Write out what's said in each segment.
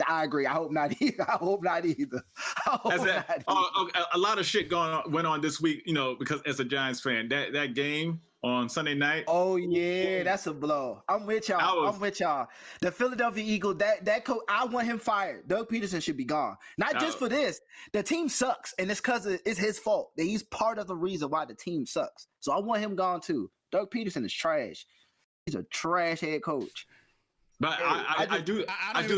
I agree. I hope not either. I hope not either. A lot of shit went on this week, because as a Giants fan, that game on Sunday night. Oh yeah, that's a blow. I'm with y'all. The Philadelphia Eagles, that coach, I want him fired. Doug Peterson should be gone. Not just for this. The team sucks, and it's because it's his fault. That he's part of the reason why the team sucks. So I want him gone too. Doug Peterson is trash. He's a trash head coach. But I do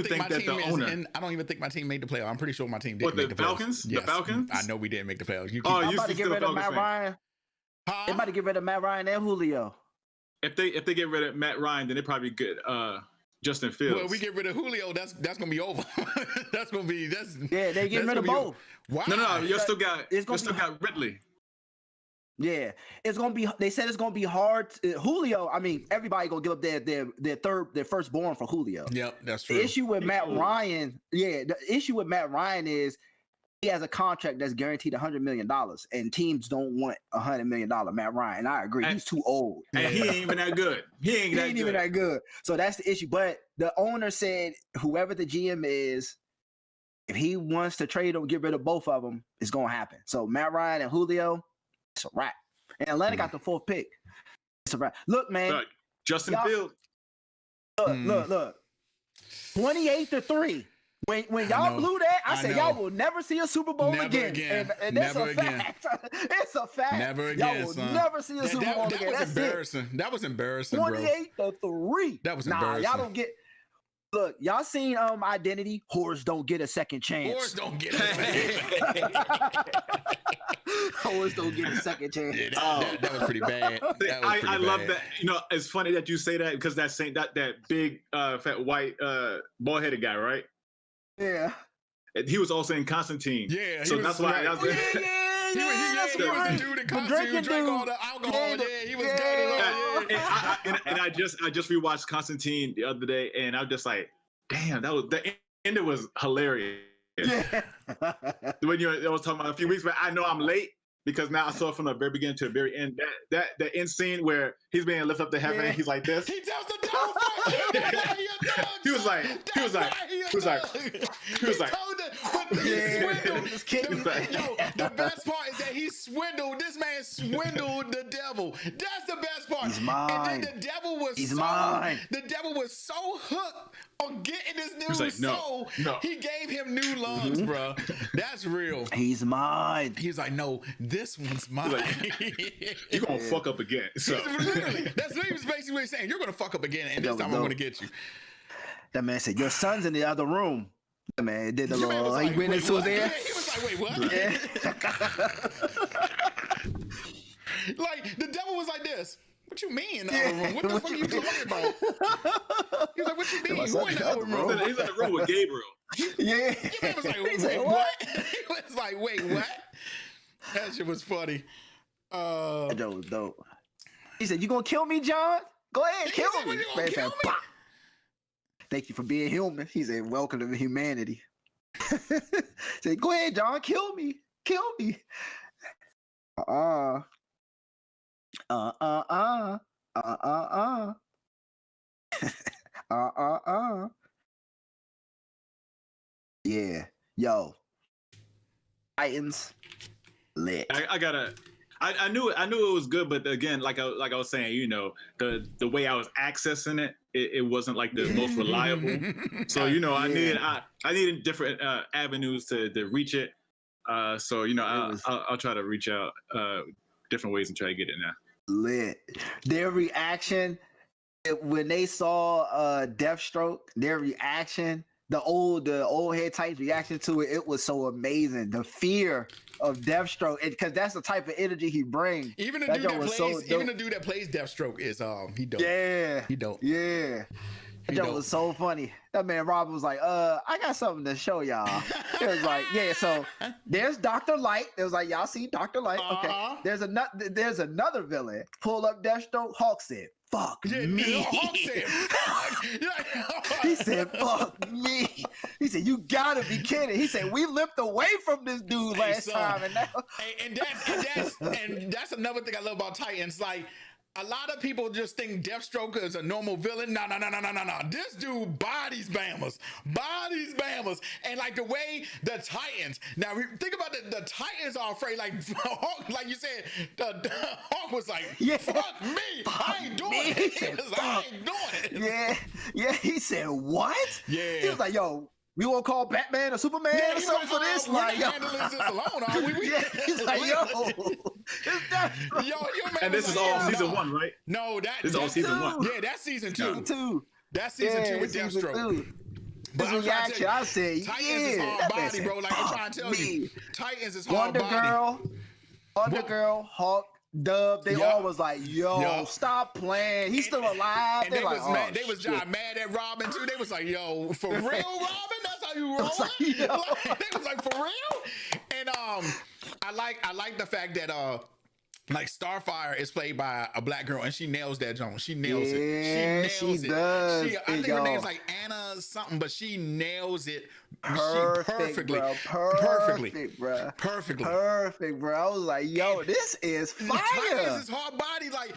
think that the owner. I don't even think my team made the playoff. I'm pretty sure my team didn't make the Falcons? playoffs. Yes. The Falcons? I know we didn't make the playoffs. I'm about to get rid of Matt Ryan. They about to get rid of Matt Ryan and Julio. If they get rid of Matt Ryan, then they probably get Justin Fields. Well, if we get rid of Julio, that's gonna be over. They get rid of both. Wow. No, you still got Ridley. Yeah, it's gonna be. They said it's gonna be hard. Julio. I mean, everybody gonna give up their firstborn for Julio. Yep, that's true. The issue with Matt Ryan. Yeah, the issue with Matt Ryan is he has a contract that's guaranteed $100 million, and teams don't want $100 million Matt Ryan. And I agree. He's too old. And he ain't even that good. He ain't even that good. So that's the issue. But the owner said whoever the GM is, if he wants to trade or get rid of both of them, it's gonna happen. So Matt Ryan and Julio. It's a wrap. And Atlanta got the 4th pick. It's a wrap. Look, man. Justin Fields. Look. 28-3. When y'all blew that, I said y'all will never see a Super Bowl again. And that's a fact. It's a fact. Never again, y'all will never see a Super Bowl again. That was embarrassing. That was embarrassing, 28-3. That was embarrassing. Y'all don't get. Look, y'all seen Identity? Whores don't get a second chance. Whores don't get a second chance. Whores don't get a second chance. Yeah, that was pretty bad. I love that. It's funny that you say that because that big fat white bald-headed guy, right? Yeah. He was also in Constantine. Yeah. So that's why. He was the dude in Constantine who drank all the alcohol. Yeah, he was good. And I just rewatched Constantine the other day, and I was just like, damn, the end was hilarious. Yeah. When I was talking about a few weeks, but I know I'm late because now I saw it from the very beginning to the very end. That end scene where he's being lifted up to heaven, and he's like this. He tells the devil, he was like, the best part is that he swindled. This man swindled the devil. That's the best part. He's mine. And then the devil was so hooked on getting this new soul. No. He gave him new lungs, bro. That's real. He's mine. He's like, no, this one's mine. You're gonna fuck up again. So that's basically what he's saying. You're gonna fuck up again, and this time I'm gonna get you. That man said, your son's in the other room. That man did the little, he went into his ear. He was like, wait, what? Yeah. Like, the devil was like this. What you mean in the other room? What the fuck are you talking about? He's like, what you mean? Who in the other room? He's in the room with Gabriel. Yeah. He was like, wait, what? He was like, wait, what? That shit was funny. That was dope. He said, you gonna kill me, John? Go ahead, kill me. Man said, pop. Thank you for being human. He said, welcome to humanity. Said, go ahead, John, kill me. Kill me. Yeah. Yo. Titans lit. I knew it was good, but again, like I was saying, the way I was accessing it wasn't like the most reliable. So I needed different avenues to reach it. So I'll try to reach out different ways and try to get it now. Lit. Their reaction when they saw Deathstroke, their reaction, the old head Titans reaction to it was so amazing. The fear of Deathstroke, because that's the type of energy he brings. Even the dude that plays Deathstroke is he dope. Yeah, he dope. Yeah, that was so funny. That man Robin was like, I got something to show y'all. It was like, yeah. So there's Dr. Light. It was like, y'all see Dr. Light. Okay. There's another villain. Pull up Deathstroke. Hawk said, fuck me. Hawk said, fuck. He said, fuck me. He said, you gotta be kidding. He said, we limped away from this dude last time. And now... and that's another thing I love about Titans. Like, a lot of people just think Deathstroke is a normal villain. No. This dude bodies Bammers. And like the way the Titans, now think about the Titans are afraid, like Hawk, like you said, the Hawk was like, fuck me. I ain't doing it. I ain't doing it. Yeah. He said, what? Yeah. He was like, yo, we won't call Batman or Superman or something for this. Like, handling this alone, are we? He's like, yo. And this is all season 1, right? No, this is all season 1. Yeah, that's season 2. Season 2. That's season 2 with Deathstroke. But I'm trying to tell you, I said, Titans is hard body, bro. Like I'm trying to tell you, Titans is hard body. Wonder Girl, Hawk, Dub, they all was like, yo, stop playing. He's still alive. And they was like, mad. They was mad at Robin too. They was like, yo, for real, Robin? That's how you roll? They was like, for real? And I like the fact that like Starfire is played by a black girl and she nails that joint. She nails it. She does. I think her name's like Anna something, but she nails it perfectly. Perfect, bro. I was like, yo, this is fire. Titans is hard body. Like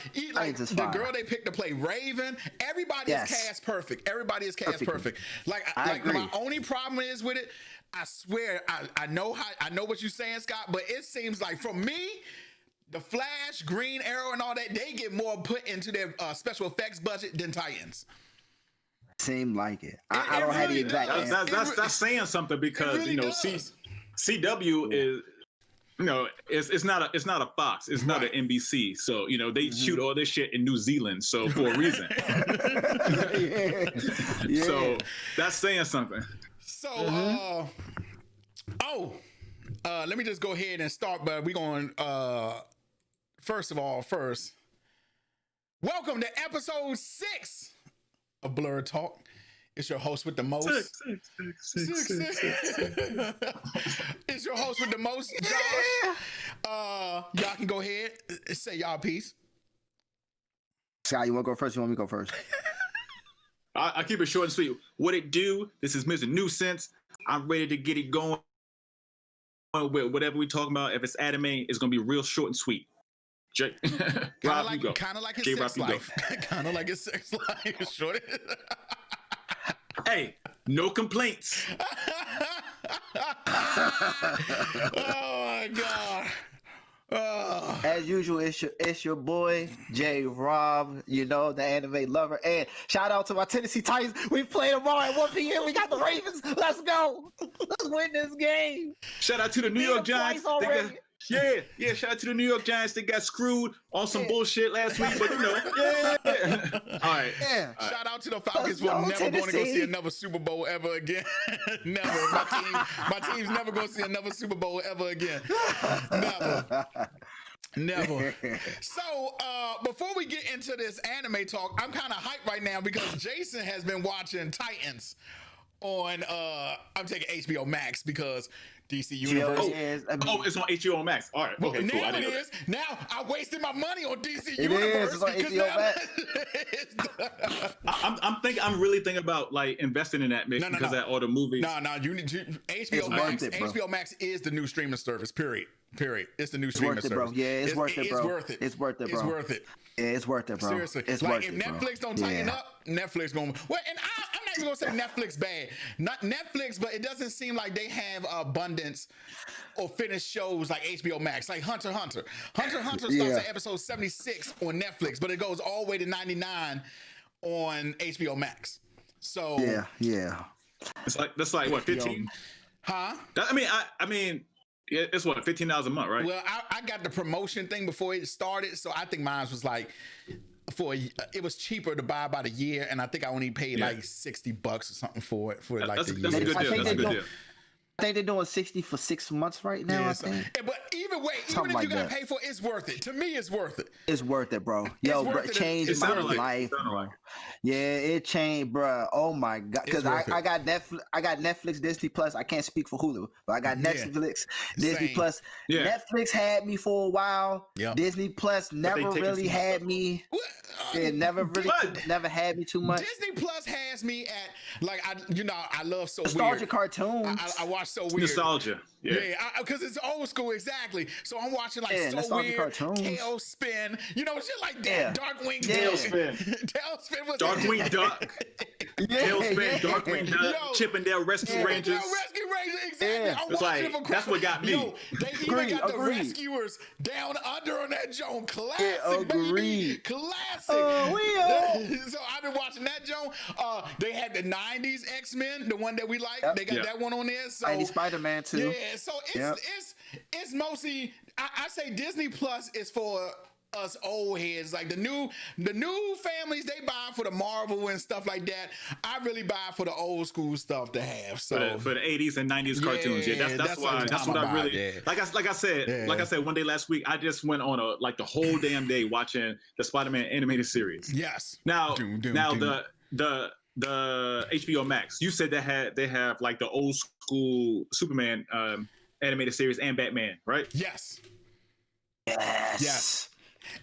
the girl they picked to play Raven. Everybody is cast perfect. Everybody is cast perfect. Like my only problem is with it, I swear, I know what you're saying, Scott, but it seems like for me, the Flash, Green Arrow, and all that, they get more put into their special effects budget than Titans. Seem like it. I don't have the exact answer. That's saying something because really CW is it's not a Fox, it's not an NBC, so they shoot all this shit in New Zealand, so for a reason. So that's saying something. So let me just go ahead and start, but we're going first, welcome to episode 6 of Blerd Talk. It's your host with the most. It's your host with the most, Josh. Y'all can go ahead and say y'all piece. Scott, you want to go first? You want me to go first? I keep it short and sweet. What it do? This is Mr. Nuisance. I'm ready to get it going. Whatever we talking about, if it's anime, it's gonna be real short and sweet. Kind of like his sex life. Kind of like his sex life. Short. Hey, no complaints. Oh my god. As usual, it's your boy J Rob, the anime lover, and shout out to my Tennessee Titans. We play tomorrow at 1 p.m. We got the Ravens. Let's go. Let's win this game. Shout out to the New York Giants. Shout out to the New York Giants. They got screwed on some bullshit last week, but All right. Yeah. Shout out to the Falcons. We're never going to go see another Super Bowl ever again. Never. My team's never going to see another Super Bowl ever again. Never. So, before we get into this anime talk, I'm kind of hyped right now because Jason has been watching Titans on, I'm taking HBO Max because DC Universe. It's on HBO Max. All right. Okay, cool. Now it is. Now I wasted my money on DC Universe. It's on HBO Max. I'm really thinking about like investing in that because of that all the movies. You need to HBO Max. HBO Max is the new streaming service. Period. It's the new streaming service. Bro. Yeah, it's worth it, bro. It's worth it. It's worth it, bro. It's worth it. Yeah, it's worth it, bro. Seriously. It's like worth if it, Netflix don't tighten up, Netflix going. Well, and I'm not even gonna say Netflix bad. Not Netflix, but it doesn't seem like they have abundance or finished shows like HBO Max, like Hunter x Hunter. Hunter x Hunter starts at episode 76 on Netflix, but it goes all the way to 99 on HBO Max. So yeah. That's like what, 15? Huh? I mean. It's what, $15 a month, right? Well, I got the promotion thing before it started, so I think mine was like it was cheaper to buy about a year, and I think I only paid like $60 or something for it like that's the a year. good deal. That's a good deal. I think they're doing 60 for 6 months right now. I think. But either way, even if you gotta pay for it, it's worth it. To me, it's worth it. It's worth it, bro. Yo, bro, it changed my life. Yeah, it changed, bro. Oh my god, because I got Netflix. I got Netflix, Disney Plus. I can't speak for Hulu, but I got Netflix, Disney Plus. Yeah. Netflix had me for a while. Yep. Disney Plus never really had me. It never had me too much. Disney Plus has me at I love so nostalgia cartoons. I watch So Weird. Nostalgia. Yeah, because it's old school, exactly. So I'm watching like So Weird, Tailspin, you know, shit like that. Darkwing Tailspin. Tailspin was Darkwing Duck. Tailspin, Darkwing Duck, Chippendale Rescue Rangers. Rescue Rangers, exactly. I'm watching it for that's what got me. Yo, they even got the rescuers down under on that joint. Classic, baby. Classic. So I've been watching that joint. They had the 90s X-Men, the one that we like. They got that one on there. So 90s Spider-Man too. Yeah, so it's mostly I say Disney Plus is for us old heads. Like the new families, they buy for the Marvel and stuff like that. I really buy for the old school stuff to have. So for the 80s and 90s cartoons, that's what I really like I said one day last week, I just went on the whole damn day watching the Spider-Man animated series. Yes. Now the HBO Max, you said they have like the old school Superman animated series and Batman, right? Yes. And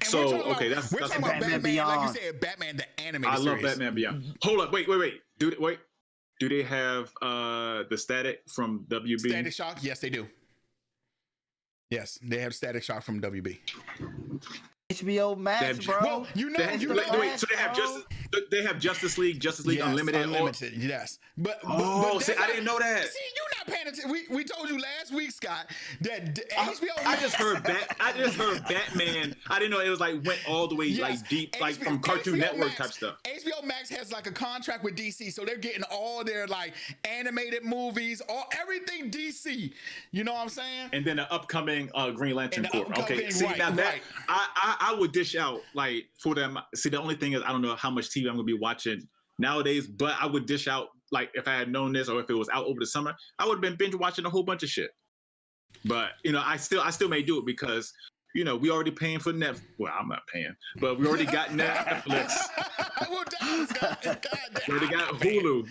so that's Batman Beyond. Like you said, Batman the animated series. I love Batman Beyond. Hold up, wait. Do they have the static from WB? Static Shock? Yes, they do. Yes, they have Static Shock from WB. HBO Max, bro. Well, so they have Justice League Unlimited. Yes, but I didn't know that. See, you're not paying attention. We told you last week, Scott, that HBO. I just heard Batman. I didn't know it was went all the way deep, from Cartoon HBO Network type stuff. HBO Max has a contract with DC, so they're getting all their animated movies, everything DC. You know what I'm saying? And then the upcoming Green Lantern Corps. Okay, see now that I would dish out for them. See, the only thing is I don't know how much TV I'm gonna be watching nowadays, but I would dish out if I had known this or if it was out over the summer, I would have been binge watching a whole bunch of shit. But I still may do it because we already paying for Netflix. Well, I'm not paying, but we already got Netflix. We already got Hulu.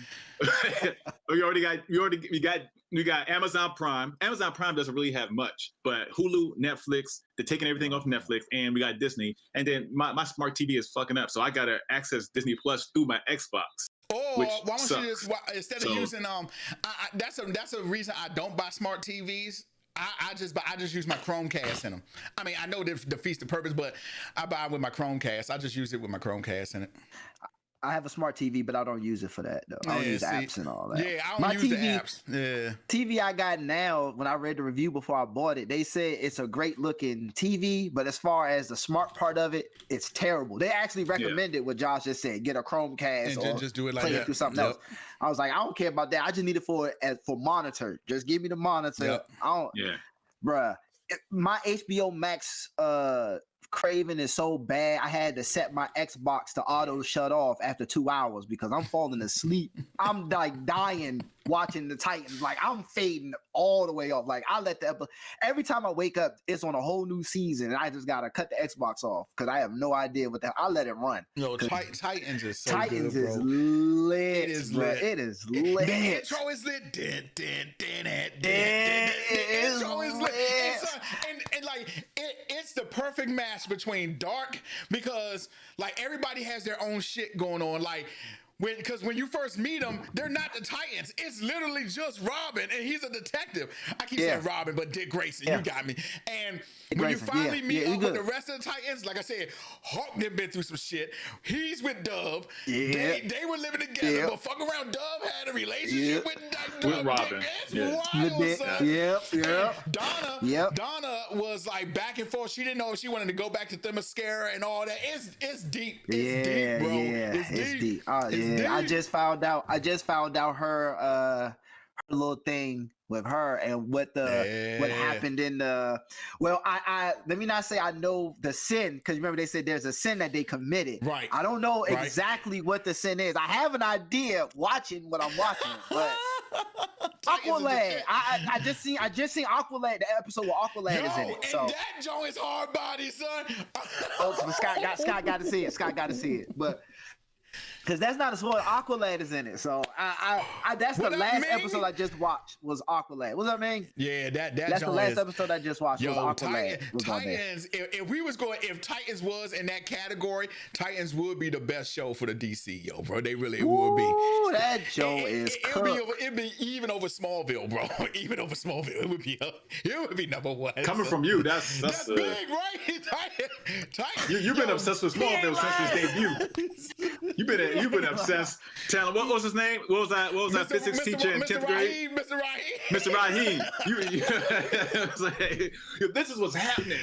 we got Amazon Prime. Amazon Prime doesn't really have much, but Hulu, Netflix, they're taking everything off Netflix, and we got Disney. And then my smart TV is fucking up, so I gotta access Disney Plus through my Xbox. Why don't you just instead of using that's a reason I don't buy smart TVs. I just use my Chromecast in them. I mean, I know that defeats the purpose, but I buy it with my Chromecast. I just use it with my Chromecast in it. I have a smart TV, but I don't use it for that though. I don't use apps and all that. Yeah, I don't use the apps. Yeah. TV I got now, when I read the review before I bought it, they said it's a great looking TV, but as far as the smart part of it, it's terrible. They actually recommended what Josh just said: get a Chromecast and or just do it like play that. It through something else. I was like, I don't care about that. I just need it for monitor. Just give me the monitor. Yep. Bruh, my HBO Max craving is so bad. I had to set my Xbox to auto shut off after 2 hours because I'm falling asleep. I'm dying watching the Titans. I'm fading all the way off. I let every time I wake up, it's on a whole new season, and I just gotta cut the Xbox off because I have no idea what I let it run. Titans is so Titans good, is lit. It is lit. It is lit. The intro is lit. The intro is lit. It's the perfect match between dark because everybody has their own shit going on. Because when you first meet them, they're not the Titans. It's literally just Robin, and he's a detective. I keep saying Robin, but Dick Grayson, you got me. And when you finally meet up with the rest of the Titans, like I said, Hawk done been through some shit. He's with Dove. They were living together, but fuck around, Dove had a relationship with Robin. It's wild, son. Donna was back and forth. She didn't know if she wanted to go back to Themyscira and all that. It's deep. It's deep, bro. It's deep. Oh, yeah. I just found out her little thing with her and what happened in the I let me not say I know the sin, because remember they said there's a sin that they committed. Right. I don't know exactly what the sin is. I have an idea watching what I'm watching, but Aqualad. I just seen Aqualad, the episode where Aqualad is in it. So and that joint is hard body, son. Scott got to see it. Scott got to see it. But Because that's not a spoiler. Aqualad is in it. So I that's the last episode I just watched was Aqualad. What's up, man? Yeah, that's the last episode I just watched. Yo, was Aqualad. Titans. If Titans was in that category, Titans would be the best show for the DC, yo, bro. They really would be. That show is it'd be even over Smallville, bro. Even over Smallville, it would be number one. Coming from you, that's big, right? Titans. You've been obsessed with Smallville since its debut. You've been obsessed. What was his name? What was that physics teacher in 10th grade? Mr. Rahim. This is what's happening.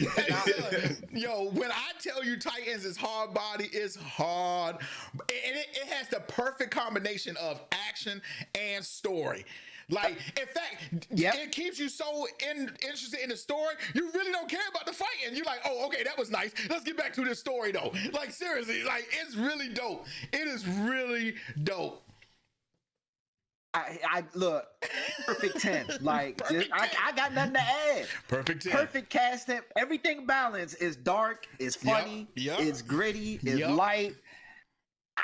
Yo, when I tell you Titans is hard body, it's hard. And it has the perfect combination of action and story. Like, in fact, it keeps you so interested in the story, you really don't care about the fighting. You're like, oh, okay, that was nice. Let's get back to this story, though. Like, seriously, like, it's really dope. It is really dope. I look, perfect 10. Like, I got nothing to add. Perfect 10. Perfect casting. Everything balanced. It's dark. It's funny. It's gritty. It's light.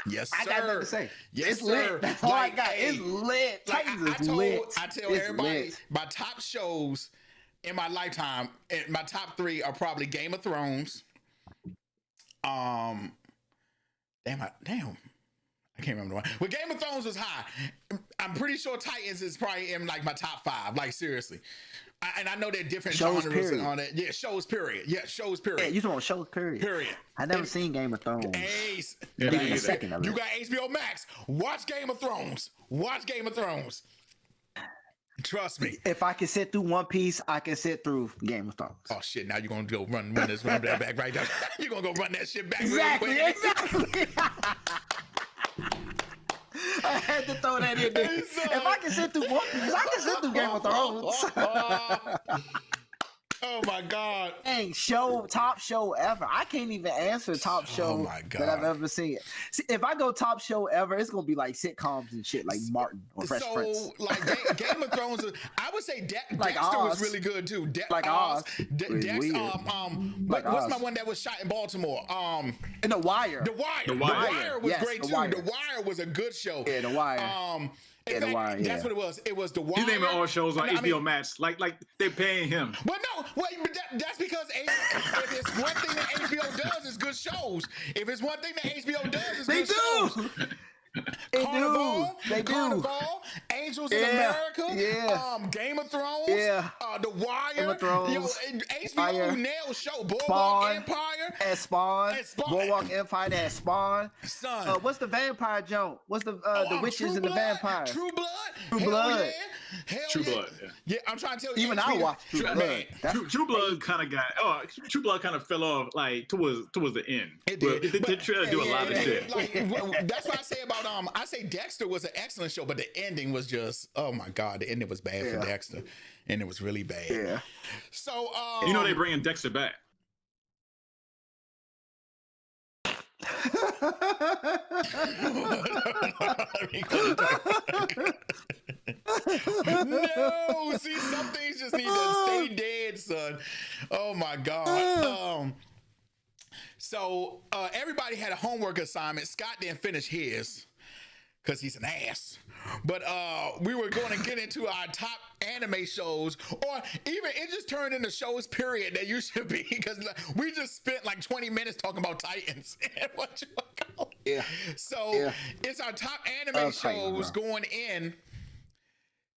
Yes, sir. I got nothing to say. Yes, it's sir. lit. That's all I got. It's lit. Titans is lit. I tell everybody, my top shows in my lifetime, my top 3 are probably Game of Thrones. Damn. I can't remember the one. Well, Game of Thrones was high. I'm pretty sure Titans is probably in like my top 5. Like, seriously. And I know they're different shows genres period. on it. Yeah, shows period. Yeah, shows period. Yeah, you talking about shows period. I never seen Game of Thrones. Ace. Even a second of it. You got HBO Max. Watch Game of Thrones. Watch Game of Thrones. Trust me. If I can sit through One Piece, I can sit through Game of Thrones. Oh shit! Now you're gonna go run that back right now. You're gonna go run that shit back. Exactly. I had to throw that in there. If I can sit through One Piece, I can sit through Game of Thrones. Oh my God. Dang, top show ever. I can't even answer top show that I've ever seen. See, if I go top show ever, it's gonna be like sitcoms and shit like Martin or Fresh Prince. So like Game of Thrones, I would say Dexter was really good too. Like Oz. What's my one that was shot in Baltimore? And The Wire. The Wire was great too. The Wire was a good show. Yeah, The Wire. In fact, that's what it was. It was The Wire. He's naming all shows on HBO Max. Like they're paying him. But no, that's because if it's one thing that HBO does is good shows. If it's one thing that HBO does is good shows. Carnival, Angels in America, Game of Thrones, The Wire, Game of Thrones, HBO nailed show, Boardwalk Empire, Spawn, Boardwalk Empire, that Spawn. Son, what's the vampire joke? What's the witches and the vampires? True Blood. True Blood. Yeah, I'm trying to tell you. Even I watched True Blood. True Blood True Blood kind of fell off like towards the end. It did. They tried to do a lot of shit. That's what I say about I say Dexter was an excellent show, but the ending was just, oh my God, the ending was bad for Dexter, and it was really bad. Yeah. So they bringing Dexter back. No, see, some things just need to stay dead, son. Oh my God. So everybody had a homework assignment. Scott didn't finish his because he's an ass. But we were going to get into our top anime shows, or even it just turned into shows period that you should be, because we just spent like 20 minutes talking about Titans. So it's our top anime shows going in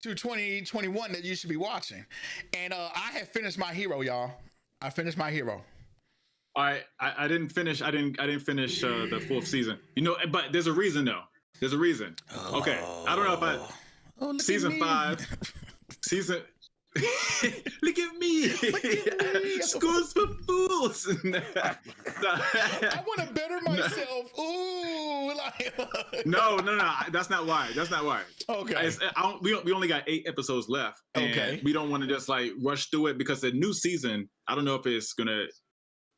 to 2021 that you should be watching. And I have finished My Hero, y'all. I finished My Hero. All right, I didn't finish. I didn't finish the 4th season. But there's a reason though. There's a reason. Okay, I don't know if season 5, season. Look at me. School's for fools. I want to better myself. Ooh, no. That's not why. Okay. We only got 8 episodes left. And we don't want to just like rush through it because the new season, I don't know if it's gonna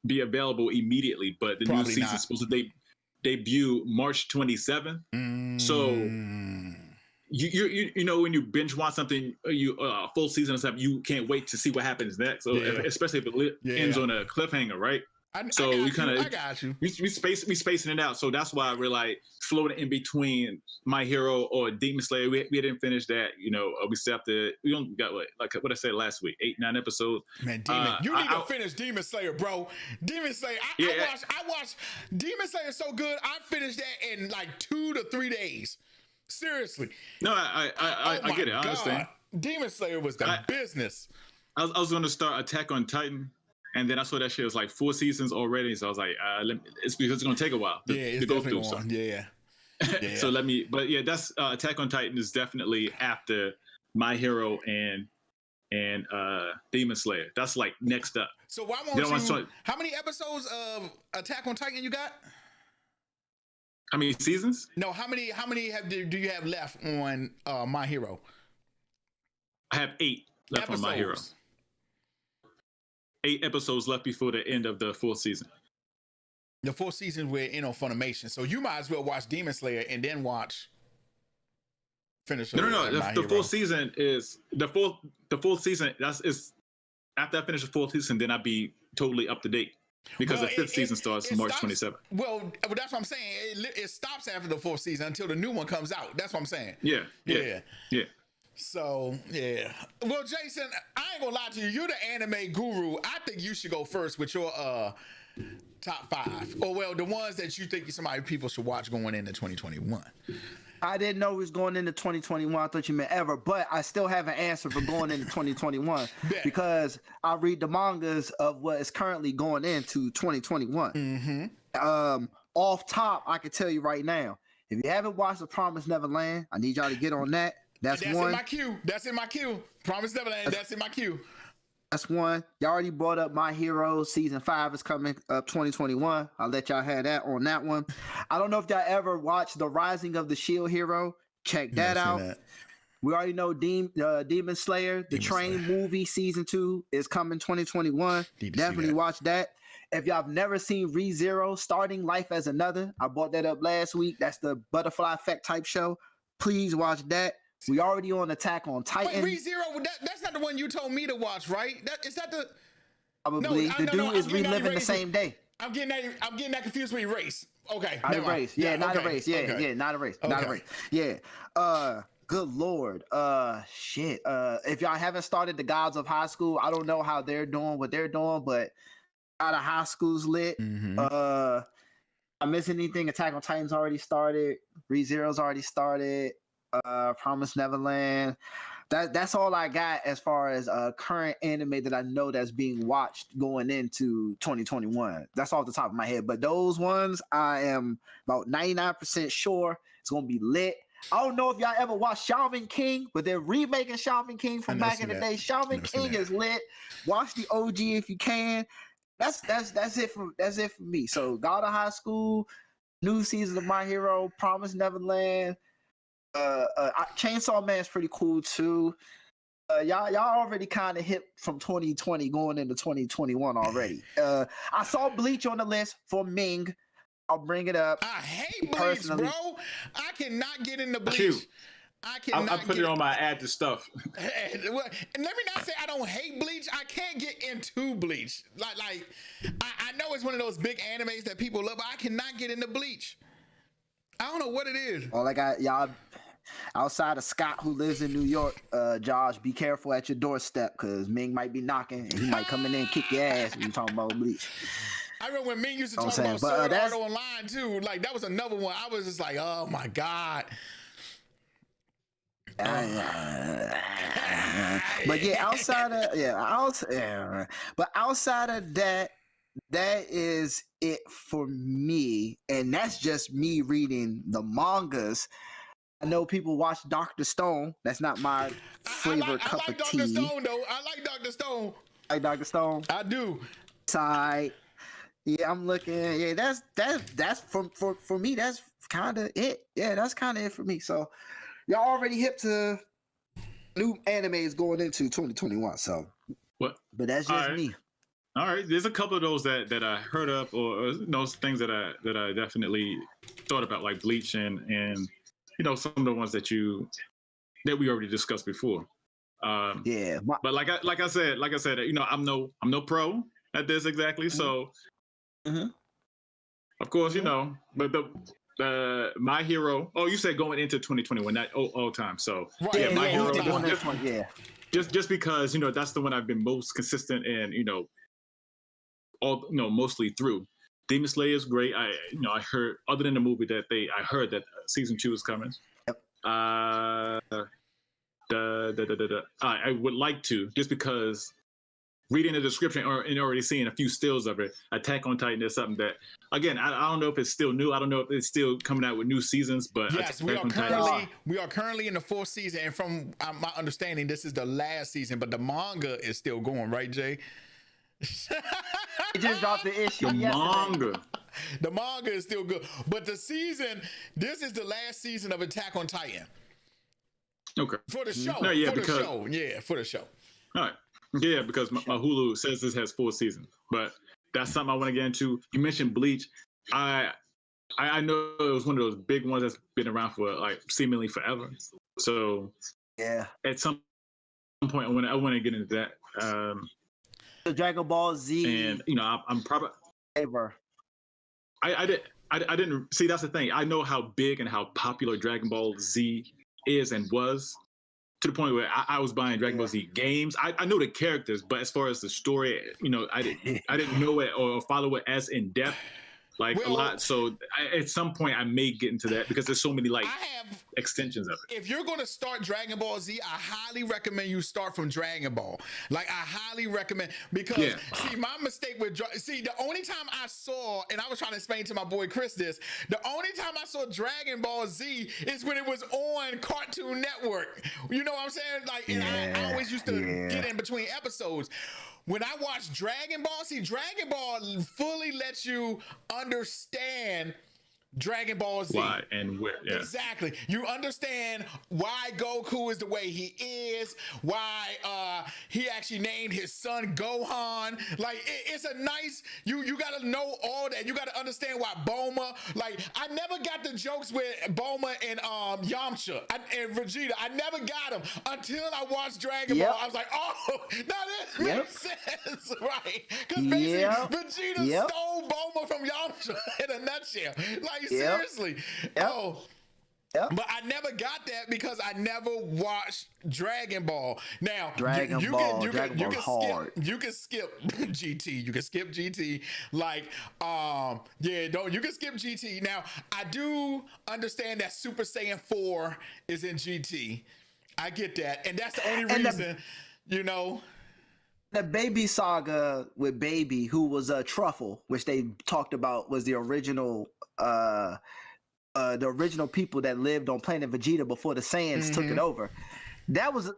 be available immediately, but the new season is supposed to debut March 27th. So you know, when you binge watch something, a full season of stuff, you can't wait to see what happens next. So especially if it ends on a cliffhanger, right? I got you. We spacing it out. So that's why we're like floating in between My Hero or Demon Slayer. We didn't finish that. We still have to. We don't got what I said last week, 8-9 episodes. Man, you need to finish Demon Slayer, bro. Demon Slayer. I watched Demon Slayer so good. I finished that in like 2 to 3 days. Seriously. No, I get it. I understand. Demon Slayer was the business. I was going to start Attack on Titan. And then I saw that shit was like 4 seasons already. So I was like, it's because it's going to take a while to go through. So. Yeah. So that's Attack on Titan is definitely after My Hero and Demon Slayer. That's like next up. So why won't you? How many episodes of Attack on Titan you got? How many seasons? No, how many do you have left on My Hero? I have 8 left on My Hero. 8 episodes left before the end of the 4th season. The 4th season we're in on Funimation, so you might as well watch Demon Slayer and then finish. No. The 4th season is the 4th season. Is after I finish the 4th season, then I'd be totally up to date because the 5th season starts March 27th. Well, that's what I'm saying. It stops after the 4th season until the new one comes out. That's what I'm saying. Yeah. So, yeah. Well, Jason, I ain't gonna lie to you. You're the anime guru. I think you should go first with your top 5. Or, well, the ones that you think people should watch going into 2021. I didn't know it was going into 2021. I thought you meant ever. But I still have an answer for going into 2021 because I read the mangas of what is currently going into 2021. Mm-hmm. Off top, I can tell you right now, if you haven't watched The Promised Neverland, I need y'all to get on that. That's one. That's in my queue. Promised Neverland. That's in my queue. That's one. Y'all already brought up My Hero. Season 5 is coming up 2021. I'll let y'all have that on that one. I don't know if y'all ever watched The Rising of the Shield Hero. Check that out. We already know Demon Slayer. The Train movie Season 2 is coming 2021. Definitely watch that. If y'all have never seen ReZero, Starting Life as Another, I brought that up last week. That's the Butterfly Effect type show. Please watch that. We already on Attack on Titan. Wait, ReZero, that's not the one you told me to watch, right? Is that the? Probably. The dude is reliving the same day. I'm getting that confused with Erase. Okay. Not Erase. Yeah, not Erase. Yeah, not Erase. Not Erase. Yeah. Good Lord. Shit. If y'all haven't started The Gods of High School, I don't know how they're doing what they're doing, but out of high school's lit. Mm-hmm. I miss anything? Attack on Titan's already started. ReZero's already started. Promised Neverland. That's all I got as far as current anime that I know that's being watched going into 2021. That's off the top of my head. But those ones, I am about 99% sure it's gonna be lit. I don't know if y'all ever watched Shaman King, but they're remaking Shaman King from back in the day. Shaman King is lit. Watch the OG if you can. That's it for me. So God of High School, new season of My Hero, Promised Neverland. Chainsaw Man's pretty cool too. Y'all already kind of hit from 2020 going into 2021 already. I saw Bleach on the list for Ming. I'll bring it up. I hate Bleach, bro. I cannot get into Bleach. I put it on my add to stuff. And let me not say I don't hate Bleach. I can't get into Bleach. Like I know it's one of those big animes that people love, but I cannot get into Bleach. I don't know what it is. All I got, y'all, outside of Scott who lives in New York, Josh, be careful at your doorstep because Ming might be knocking and he might come in there and kick your ass when you talking about Bleach. I remember when Ming used to talk about Sword Art Online too. Like that was another one. I was just like, oh my God. But yeah, outside of that, that is it for me, and that's just me reading the mangas. I know people watch Dr. Stone. That's not my favorite cup of tea. I like Dr. Stone though. I like Dr. Stone. Like Dr. Stone. I do. Side. Yeah, I'm looking. Yeah, that's for me. That's kind of it. Yeah, that's kind of it for me. So y'all already hip to new animes going into 2021. So what? But that's just me. All right, there's a couple of those that I heard of, or those things that I definitely thought about, like Bleach and some of the ones that we already discussed before. But like I said, I'm no pro at this exactly. So Mm-hmm. Of course, you know, but the my hero. Oh, you said going into 2021, not all time. So right. My hero. Just because you know that's the one I've been most consistent in. You know, mostly through. Demon Slayer is great. I heard other than the movie that I heard that season 2 is coming. Yep. I would like to, just because reading the description and already seeing a few stills of it, Attack on Titan is something that, again, I don't know if it's still new. I don't know if it's still coming out with new seasons, but yes, we are currently in the 4th season, and from my understanding, this is the last season, but the manga is still going, right, Jay? It just dropped the issue. The manga is still good, but this is the last season of Attack on Titan. Okay. For the show. No, yeah, for the show. All right. Yeah, because my Hulu says this has 4 seasons, but that's something I want to get into. You mentioned Bleach. I know it was one of those big ones that's been around for like seemingly forever. So yeah, at some point I want to get into that. The Dragon Ball Z, and you know I'm probably ever. I didn't see. That's the thing. I know how big and how popular Dragon Ball Z is and was, to the point where I was buying Dragon Ball Z games. I know the characters, but as far as the story, you know, I didn't know it or follow it as in depth, like a lot. So at some point I may get into that because there's so many extensions of it. If you're going to start Dragon Ball Z, I highly recommend you start from Dragon Ball. Like, I highly recommend, because see, my mistake with the only time I saw, and I was trying to explain to my boy Chris this, the only time I saw Dragon Ball Z is when it was on Cartoon Network. You know what I'm saying? Like, and I always used to get in between episodes. When I watched Dragon Ball, Dragon Ball fully lets you understand Dragon Ball Z. Why and where? Yeah. Exactly. You understand why Goku is the way he is, why he actually named his son Gohan. Like, it's a nice, you got to know all that. You got to understand why Bulma, like, I never got the jokes with Bulma and Yamcha and Vegeta. I never got them until I watched Dragon Ball. I was like, oh, now this makes sense, right? Because basically Vegeta stole Bulma from Yamcha in a nutshell. Like, seriously. But I never got that because I never watched Dragon Ball. Now, Dragon Ball hard. You can skip GT. You can skip GT. Like, you can skip GT. Now, I do understand that Super Saiyan 4 is in GT. I get that. And that's the only reason, you know. The Baby saga with Baby, who was a Truffle, which they talked about was the original people that lived on planet Vegeta before the Saiyans took it over. That was okay.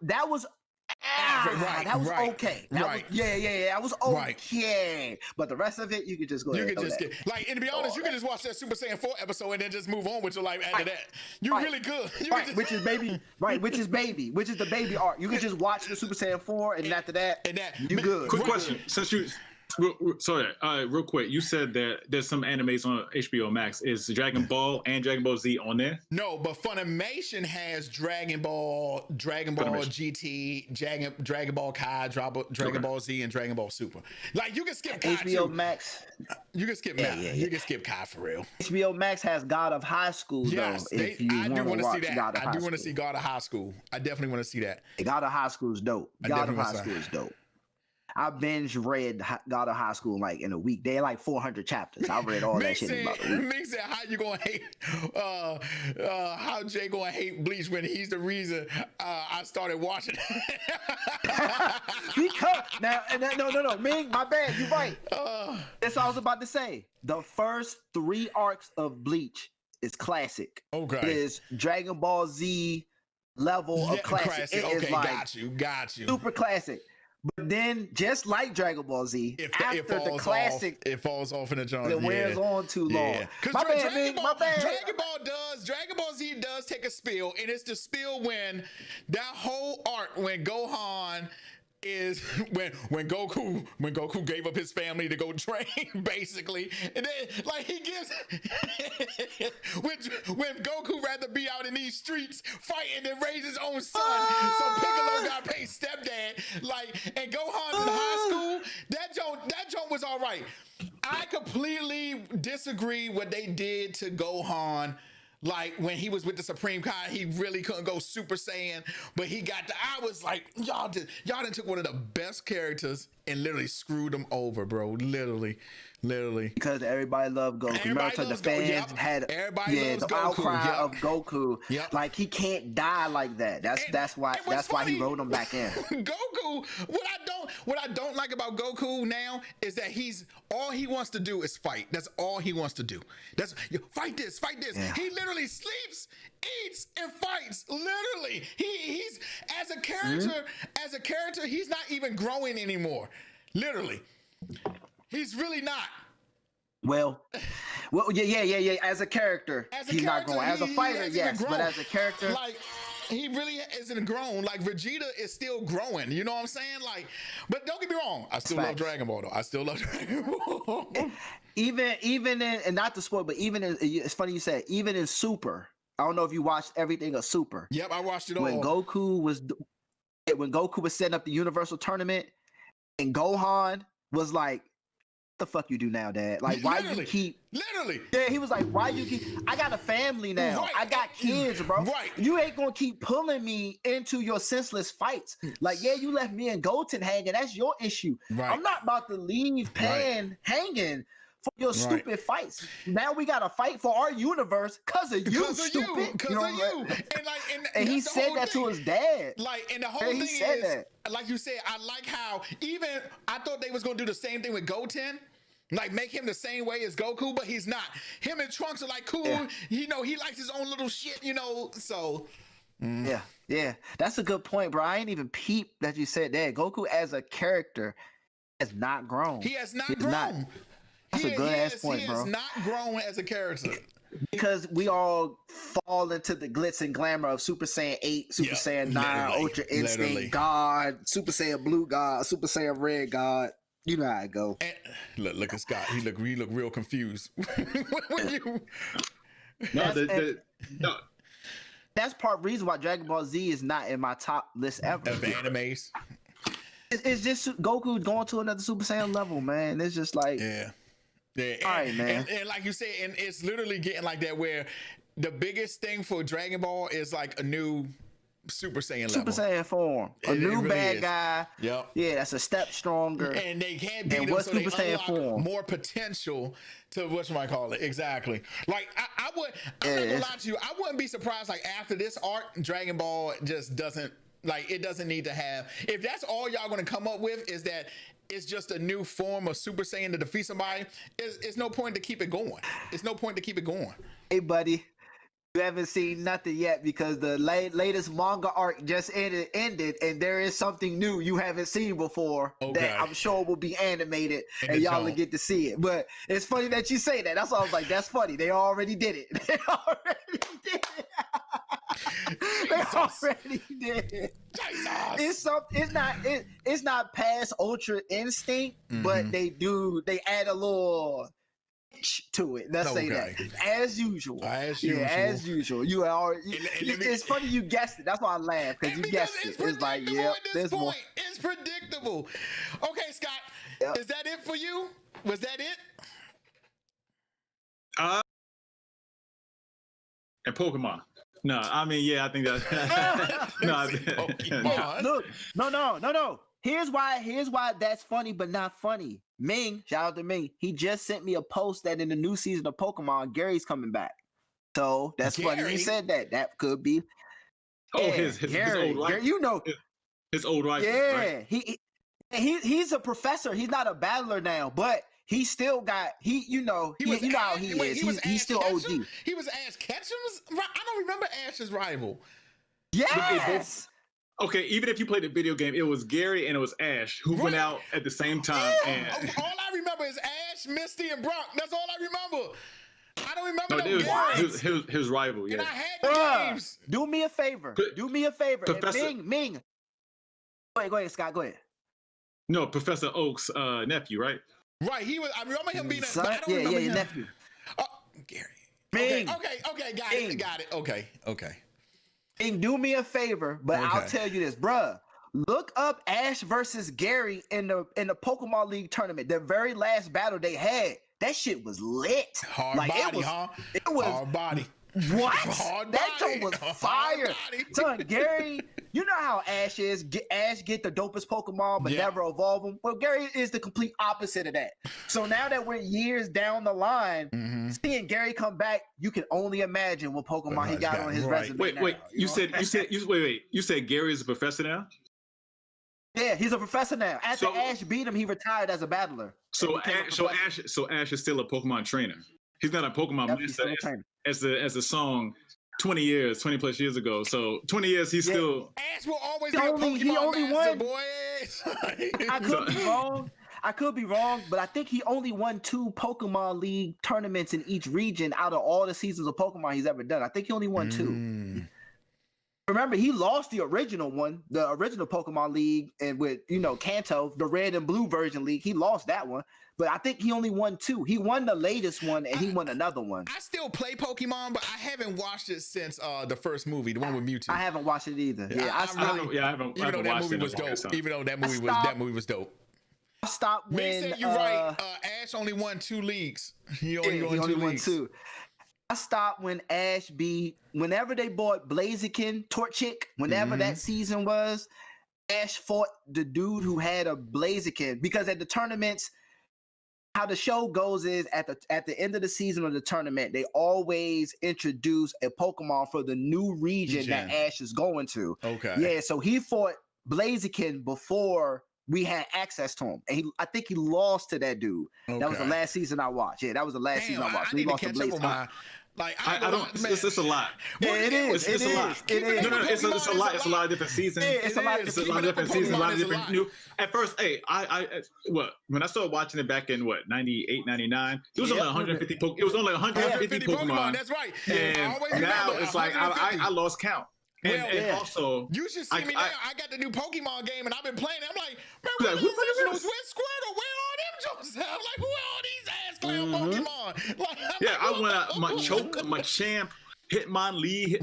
That was okay. But the rest of it, you could just go ahead. You could just get, like, and to be honest, you can just watch that Super Saiyan 4 episode and then just move on with your life after that. You're really good. Which is Baby, which is the Baby arc. You can just watch the Super Saiyan 4 and after that, you good. Quick question. Since you real quick, you said that there's some animes on HBO Max. Is Dragon Ball and Dragon Ball Z on there? No, but Funimation has Dragon Ball GT, Dragon Ball Kai, Dragon Ball Z, and Dragon Ball Super. Like, you can skip Kai HBO Max. You can skip You can skip Kai for real. HBO Max has God of High School. Yes, though, I do want to see that. I do want to see God of High School. I definitely want to see that. God of High School is dope. God of High School is dope. I binge read God of High School like in a week. They're like 400 chapters. I read all that shit in about a week. Mick said, how you gonna hate? How Jay gonna hate Bleach when he's the reason I started watching? Because no, Ming, my bad. You're right. That's what I was about to say. The first 3 arcs of Bleach is classic. Okay, it is Dragon Ball Z level of classic. It is like got you. Super classic. But then, just like Dragon Ball Z, after the classic, it falls off in the genre. It wears on too long. My bad. Dragon Ball Z does take a spill, and it's the spill when that whole arc when Gohan is when Goku gave up his family to go train, basically, and then like he gives when Goku rather be out in these streets fighting than raise his own son, so Piccolo got paid stepdad, like, and Gohan's in high school. That joke was all right. I completely disagree what they did to Gohan. Like when he was with the Supreme Kai, he really couldn't go Super Saiyan, but he got I was like, y'all done took one of the best characters and literally screwed him over, bro. Literally. Because everybody loved Goku. Remember, the fans had the outcry of Goku. Yep. Like he can't die like that. That's why he wrote him back in. Goku, what I don't like about Goku now is that all he wants to do is fight. That's all he wants to do. That's fight this. Yeah. He literally sleeps, eats, and fights. Literally. He's as a character, he's not even growing anymore. Literally. He's really not. Well, yeah. As a character, he's not growing. As a fighter, yes, but as a character, like he really isn't grown. Like Vegeta is still growing. You know what I'm saying? Like, but don't get me wrong. I still love Dragon Ball, though. I still love Dragon Ball. even in, and not to spoil, but even in, it's funny you said, even in Super. I don't know if you watched everything of Super. Yep, I watched it all. When Goku was setting up the Universal Tournament, and Gohan was like, the fuck you do now, Dad? Like, why you keep Yeah, he was like, why you keep I got a family now. Right. I got kids, bro. Right. You ain't gonna keep pulling me into your senseless fights. Like, yeah, you left me and Goten hanging. That's your issue. Right. I'm not about to leave Pan hanging for your stupid fights. Now we gotta fight for our universe because of you, stupid. Because of you. And he said that to his dad. Like, and the whole thing is, like you said, I like how I thought they was gonna do the same thing with Goten. Like make him the same way as Goku, but he's not. Him and Trunks are like cool. Yeah. You know, he likes his own little shit, you know, so. Yeah. That's a good point, bro. I ain't even peep that you said that. Goku as a character has not grown. He has not grown. That's a good ass point, bro. He has not grown as a character. Because we all fall into the glitz and glamour of Super Saiyan 8, Super Saiyan 9, Ultra Instinct, God, Super Saiyan Blue God, Super Saiyan Red God. You know how it go. And look at Scott. He look real confused. That's part reason why Dragon Ball Z is not in my top list ever. Of animes. It's just Goku going to another Super Saiyan level, man. It's just like Yeah. All right, man. And like you said, and it's literally getting like that where the biggest thing for Dragon Ball is like a new Super Saiyan level. Super Saiyan form. A new really bad guy. Yep. Yeah, that's a step stronger. And they can't beat them, so Super they unlock form? More potential to whatchamacallit. Exactly. Like I'm not gonna lie to you, I wouldn't be surprised like after this arc, Dragon Ball just doesn't it doesn't need to have. If that's all y'all gonna come up with is that it's just a new form of Super Saiyan to defeat somebody, it's no point to keep it going. It's no point to keep it going. Hey, buddy. You haven't seen nothing yet because the latest manga arc just ended, and there is something new you haven't seen before that I'm sure will be animated, and y'all will get to see it. But it's funny that you say that. That's why I was like, that's funny. They already did it. They already did it. It's not past Ultra Instinct, but they add a little to it. Let's say that. As usual. You are. It's funny you guessed it. That's why I laugh because you guessed it. It's like there's more. It's predictable. Okay, Scott. Is that it for you? Was that it? And Pokemon. No, I mean, yeah, I think that. Look, no. Here's why that's funny, but not funny. Ming, shout out to Ming. He just sent me a post that in the new season of Pokemon, Gary's coming back. So that's funny. He said that. That could be. His Gary, old rival. You know, his old rival. Yeah, right? He's a professor. He's not a battler now, but he still got you know how he is. He's still OG. He was Ash Ketchum's. I don't remember Ash's rival. Yes. Okay, even if you played the video game, it was Gary and it was Ash who went out at the same time. And all I remember is Ash, Misty, and Brock. That's all I remember. I don't remember his rival. Yeah. And I had the games. Do me a favor. Professor Ming. Go ahead, Scott. Go ahead. No, Professor Oak's nephew, right? Right. He was. I remember him being. Son, I don't remember him. Nephew. Gary. Ming. Okay. Got it. Okay. Ming, do me a favor, but I'll tell you this, bruh. look up Ash versus Gary in the Pokemon League tournament. The very last battle they had, that shit was lit. Hard like, body, it was hard body. What? That joke was fire. Son, Gary, you know how Ash is. Ash get the dopest Pokemon, but never evolve them. Well, Gary is the complete opposite of that. So now that we're years down the line, seeing Gary come back, you can only imagine what Pokemon he got on his resume. Wait. You said Gary is a professor now? Yeah, he's a professor now. After Ash beat him, he retired as a battler. So Ash is still a Pokemon trainer. He's not a Pokemon master as a song 20 plus years ago. So 20 years, he's still. Ash will always be a Pokemon master, boy. I could be wrong, but I think he only won 2 Pokemon League tournaments in each region out of all the seasons of Pokemon he's ever done. I think he only won 2. Remember, he lost the original one, the original Pokemon League, and with Kanto, the red and blue version league. He lost that one, but I think he only won 2. He won the latest one, and he won another one. I still play Pokemon, but I haven't watched it since the first movie, the one with Mewtwo. I haven't watched it either. Yeah, I haven't. Even though that movie was dope. Even though that movie was dope. I stopped when you're right. Ash only won 2 leagues. He only won 2. I stopped when Ash whenever they bought Blaziken, Torchic, whenever that season was, Ash fought the dude who had a Blaziken, because at the tournaments, how the show goes is at the end of the season of the tournament, they always introduce a Pokemon for the new region that Ash is going to. Okay. Yeah, so he fought Blaziken before we had access to him, and I think he lost to that dude. Okay. That was the last season I watched. Yeah, that was the last season I watched. He lost to Blaziken. I don't. It's a lot. Yeah, it is. It's a lot. No, it's a lot. It's a lot of different seasons. It's a lot of different seasons. A lot of different new. At first, when I started watching it back in 98, 99, it was only 150. It was only 150 Pokemon. That's right. And now it's like I lost count. And also, you should see me now. I got the new Pokemon game, and I've been playing. I'm like, man, where's Squirtle? Where are them jokes? I'm like, who are all these ass clown Pokemon? Like, I went out my choke, my champ, Hitmonlee,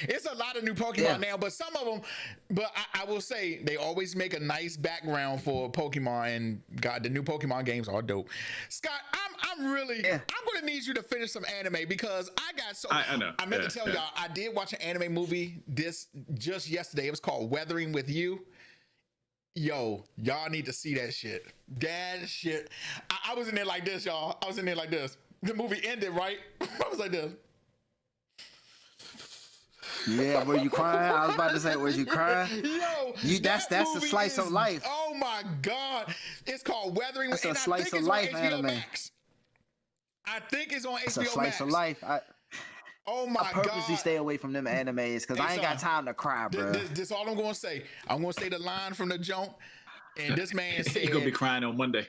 it's a lot of new Pokemon now, but some of them. But I will say they always make a nice background for Pokemon, and God, the new Pokemon games are dope. Scott, I'm really, I'm gonna need you to finish some anime, because I got so. I know. I meant to tell y'all, I did watch an anime movie just yesterday. It was called Weathering with You. Yo, y'all need to see that shit. That shit. I was in there like this, y'all. I was in there like this. The movie ended, right? I was like this. Yeah, were you crying? I was about to say, was you crying? Yo, that's a slice of life. Oh my God. It's called Weathering with You. It's a slice of life anime. I think it's on HBO Max. It's a slice of life. Oh my God. I purposely stay away from them animes because I ain't got time to cry, bro. This all I'm gonna say. I'm gonna say the line from the joint. And this man said, you're gonna be crying on Monday.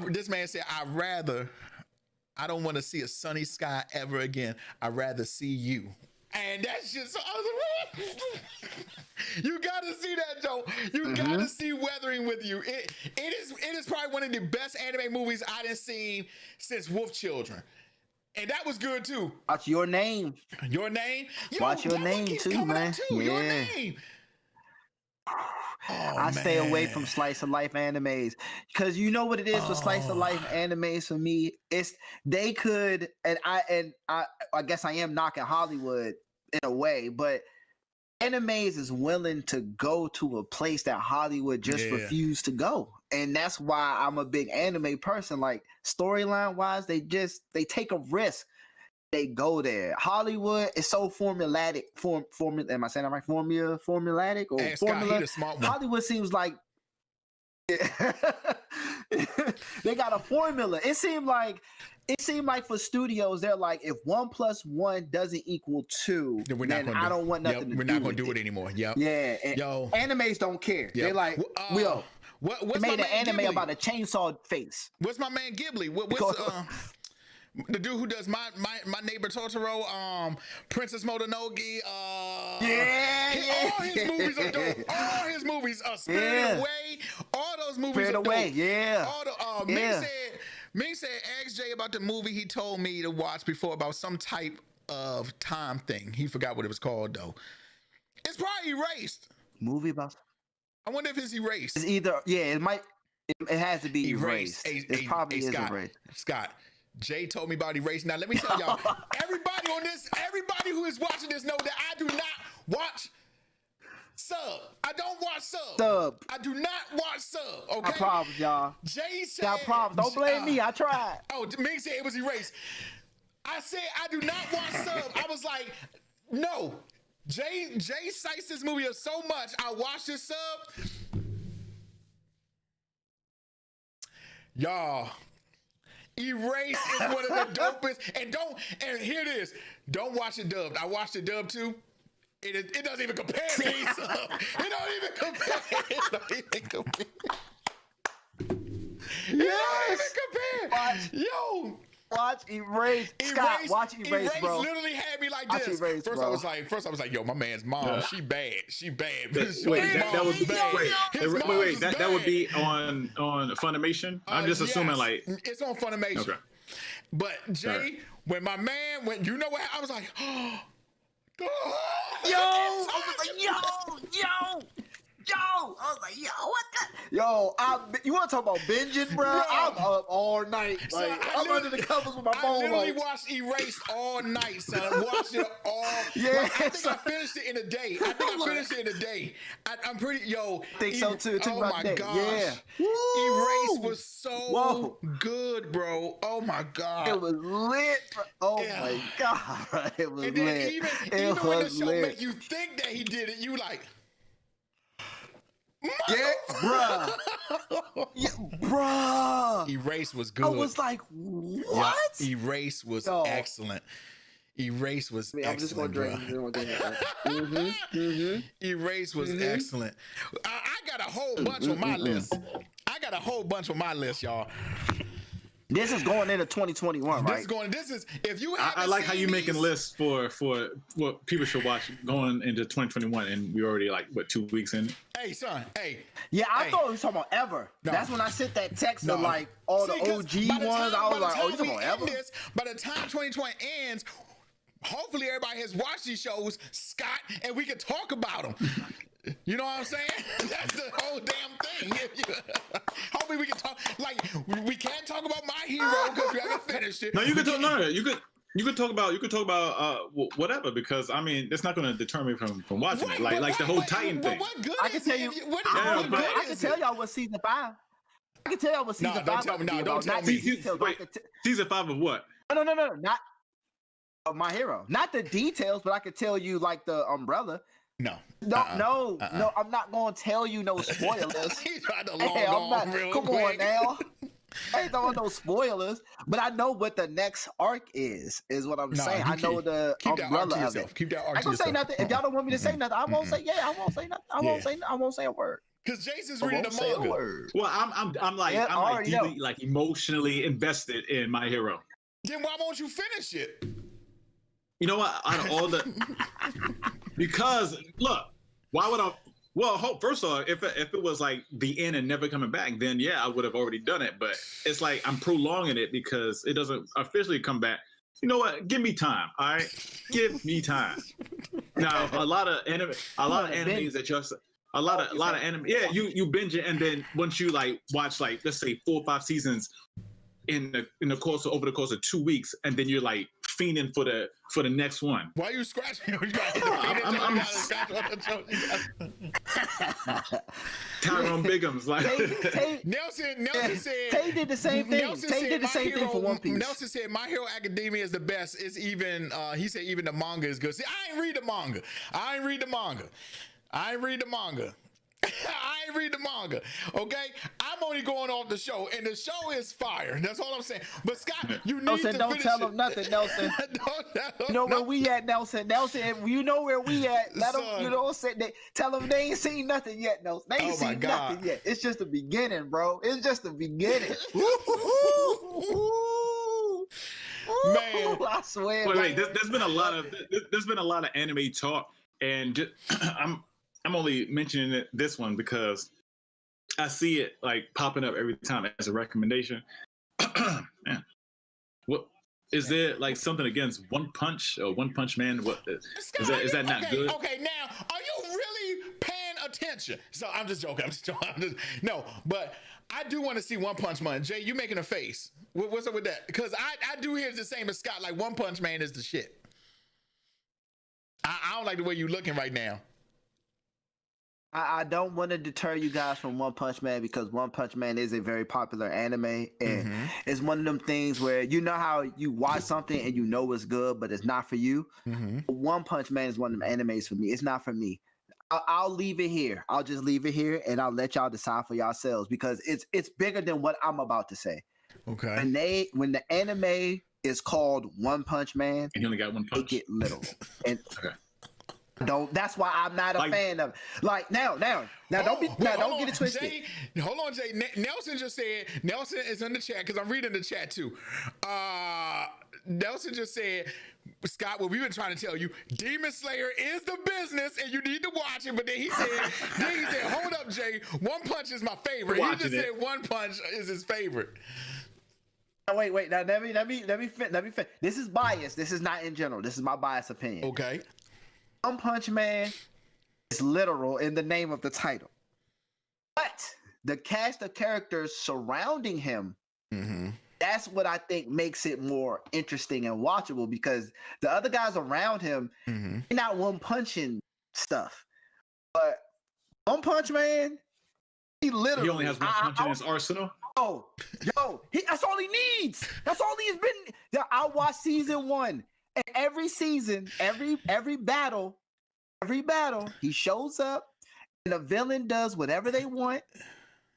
This man said, I don't want to see a sunny sky ever again. I'd rather see you. And that's just, you gotta see that, Joe. You gotta see Weathering with You. It is probably one of the best anime movies I done seen since Wolf Children. And that was good too. Watch Your Name. Your Name? Watch Your Name too, man. Your Name. I stay away from slice of life animes because you know what it is with slice of life animes for me. It's they could, and I guess I am knocking Hollywood in a way, but animes is willing to go to a place that Hollywood just refused to go. And that's why I'm a big anime person. Like storyline wise, they take a risk. They go there. Hollywood is so formulatic. Am I saying that right? Formulatic or formula? Hollywood seems like they got a formula. It seemed like for studios, they're like, if 1 + 1 doesn't equal 2, then I don't want nothing to do. We're not gonna do it anymore. Yep. Yeah. Yo, animes don't care. Yep. They're like, they made an anime Ghibli about a chainsaw face. What's my man Ghibli? The dude who does my neighbor Totoro, Princess Mononoke, all his movies are dope. All his movies are Spirited Away. All those movies are dope. All the Ming said ask Jay about the movie he told me to watch before about some type of time thing. He forgot what it was called though. It's probably Erased. Movie about. I wonder if it's Erased. It's either it might. It has to be Erased. It probably is Erased. Scott, Jay told me about Erased. Now let me tell y'all, everybody who is watching this know that I do not watch Sub. I don't watch Sub. I do not watch Sub. Okay. Got problems, y'all. Jay said. Got problems. Don't blame me. I tried. Oh, Ming said it was Erased. I said I do not watch Sub. I was like, no. Jay cites this movie so much. I watched this Sub. Y'all, Erased is one of the dopest. And here it is. Don't watch it dubbed. I watched it dubbed too. It doesn't even compare to these Sub. It don't even compare. It don't even compare. Yes. Compare. Yo. Watch Erased. Scott, watch Erased, bro. Literally had me like this. Erased, first I was like, yo, my man's mom, she bad. She bad. Wait, that was bad. Wait, that would be on Funimation? I'm just assuming like it's on Funimation. Okay. But Jay, when you know what, I was like, oh, Yo, I was like, yo, what the? Yo, you want to talk about binging, bro? I'm up all night. Like, I'm under the covers with my phone. I literally watched Erased all night, son. I watched it all. Yeah, I think I finished it in a day. I'm pretty, I think so too. It took oh my gosh. Yeah. Erased was so good, bro. Oh my God. It was lit, bro. Oh my God. It was and then lit. Even when the show make you think that he did it, you like, yeah, bruh. Yeah, bruh. Erased was good. I was like, what? Yeah, Erased was excellent. Erased was excellent. I'm just going to drink. Erased was excellent. I got a whole bunch on my list. Y'all. This is going into 2021, right? If you I like how you making lists for what people should watch going into 2021, and we're already like 2 weeks in. Hey, son. Hey. Yeah, I thought we were talking about Ever. No. That's when I sent that text of like all the OG ones. I was like, oh, you talking about Ever? By the time 2020 ends, hopefully everybody has watched these shows, Scott, and we can talk about them. You know what I'm saying? That's the whole damn thing. Hopefully we can talk. Like we can't talk about My Hero because we haven't finished it. No, you can talk. No, you could talk about whatever, because I mean it's not going to deter me from watching it. Like the whole Titan thing. What good I can tell you. I can tell y'all what season 5. I can tell y'all what season 5 is about. Don't tell me. Wait, season 5 of what? No, not of My Hero. Not the details, but I could tell you like the umbrella. No, I'm not going to tell you no spoilers. He's trying to come on now. I ain't throwing no spoilers, but I know what the next arc is what I'm saying. I know the umbrella of it. Keep that arc I ain't gonna say nothing. If y'all don't want me to say nothing, I won't say I won't say nothing. I won't say a word. Because Jason's reading the manga. Well, I'm deeply like emotionally invested in My Hero. Then why won't you finish it? You know what? Out of all the, because look, why would I? Well, first of all, if it was like the end and never coming back, then yeah, I would have already done it. But it's like I'm prolonging it because it doesn't officially come back. You know what? Give me time. All right, give me time. Now, a lot of enemies that just a lot of anime. Yeah, you binge it, and then once you like watch like let's say 4 or 5 seasons in the course of 2 weeks, and then you're like fiending for the next one. Why are you scratching? Tyrone Biggums, like Nelson said. Tay did the same thing. Tay did the same thing for One Piece. Nelson said My Hero Academia is the best. It's even he said even the manga is good. See, I ain't read the manga. I ain't read the manga. Okay, I'm only going off the show, and the show is fire. That's all I'm saying. But Scott, you need to don't tell him nothing, Nelson. You know where we at, Nelson. You know where we at. Let them. You know, tell them they ain't seen nothing yet, Nelson. They ain't seen nothing yet. It's just the beginning, bro. It's just the beginning. Man, I swear. Wait. There's been a lot of anime talk, and I'm only mentioning this one because I see it like popping up every time as a recommendation. Man, what is there like something against One Punch or One Punch Man? What is that not good? Okay, now are you really paying attention. So I'm just joking. No, but I do want to see One Punch Man. Jay, you making a face. What's up with that? Because I do hear the same as Scott. Like, One Punch Man is the shit. I don't like the way you're looking right now. I don't want to deter you guys from One Punch Man because One Punch Man is a very popular anime, and it's one of them things where you know how you watch something and you know it's good, but it's not for you. One Punch Man is one of them animes for me. It's not for me. I'll leave it here. I'll just leave it here, and I'll let y'all decide for yourselves because it's bigger than what I'm about to say. Okay. When the anime is called One Punch Man, and you only got one punch, they get literal. And that's why I'm not a fan of it. Like now, don't get it twisted. Jay, hold on, Jay. Nelson just said, Nelson is in the chat because I'm reading the chat too. Nelson just said, Scott, what we've been trying to tell you, Demon Slayer is the business and you need to watch it. But then he said, hold up, Jay, One Punch is my favorite. He just said One Punch is his favorite. Wait. Now let me finish. This is biased. This is not in general. This is my biased opinion. Okay. One Punch Man is literal in the name of the title. But the cast of characters surrounding him, that's what I think makes it more interesting and watchable because the other guys around him, they're not one punching stuff. But One Punch Man, he only has one punch in his arsenal. That's all he needs. That's all he's been. I watched season 1. And every season, every battle, he shows up and the villain does whatever they want.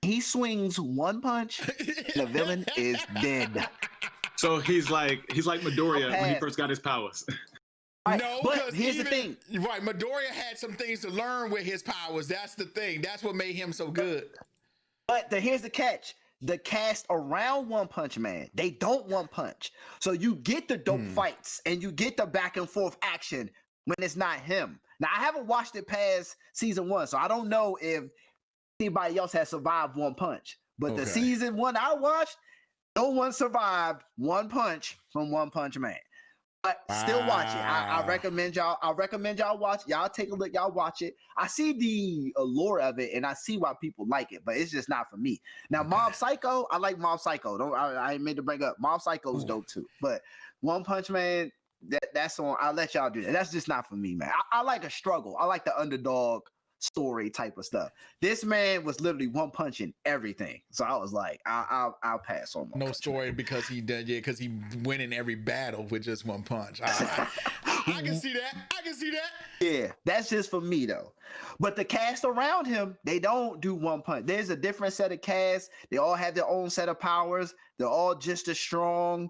He swings one punch, and the villain is dead. So he's like Midoriya when he first got his powers. Right, no, but here's the thing. Right, Midoriya had some things to learn with his powers. That's the thing. That's what made him so good. But here's the catch. The cast around One Punch Man, they don't one punch. So you get the dope fights and you get the back and forth action when it's not him. Now, I haven't watched it past season 1, so I don't know if anybody else has survived One Punch. But the season 1 I watched, no one survived one punch from One Punch Man. But still watch it. I recommend y'all watch. Y'all take a look. Y'all watch it. I see the allure of it, and I see why people like it, but it's just not for me. Now, Mob Psycho, I like Mob Psycho. I ain't meant to bring up Mob Psycho's dope too. But One Punch Man, that's on. I'll let y'all do that. That's just not for me, man. I like a struggle. I like the underdog story type of stuff. This man was literally one punching everything. So I was like, I'll pass on. No story because he did, because he went in every battle with just one punch. I can see that. Yeah, that's just for me though. But the cast around him, they don't do one punch. There's a different set of casts. They all have their own set of powers. They're all just as strong.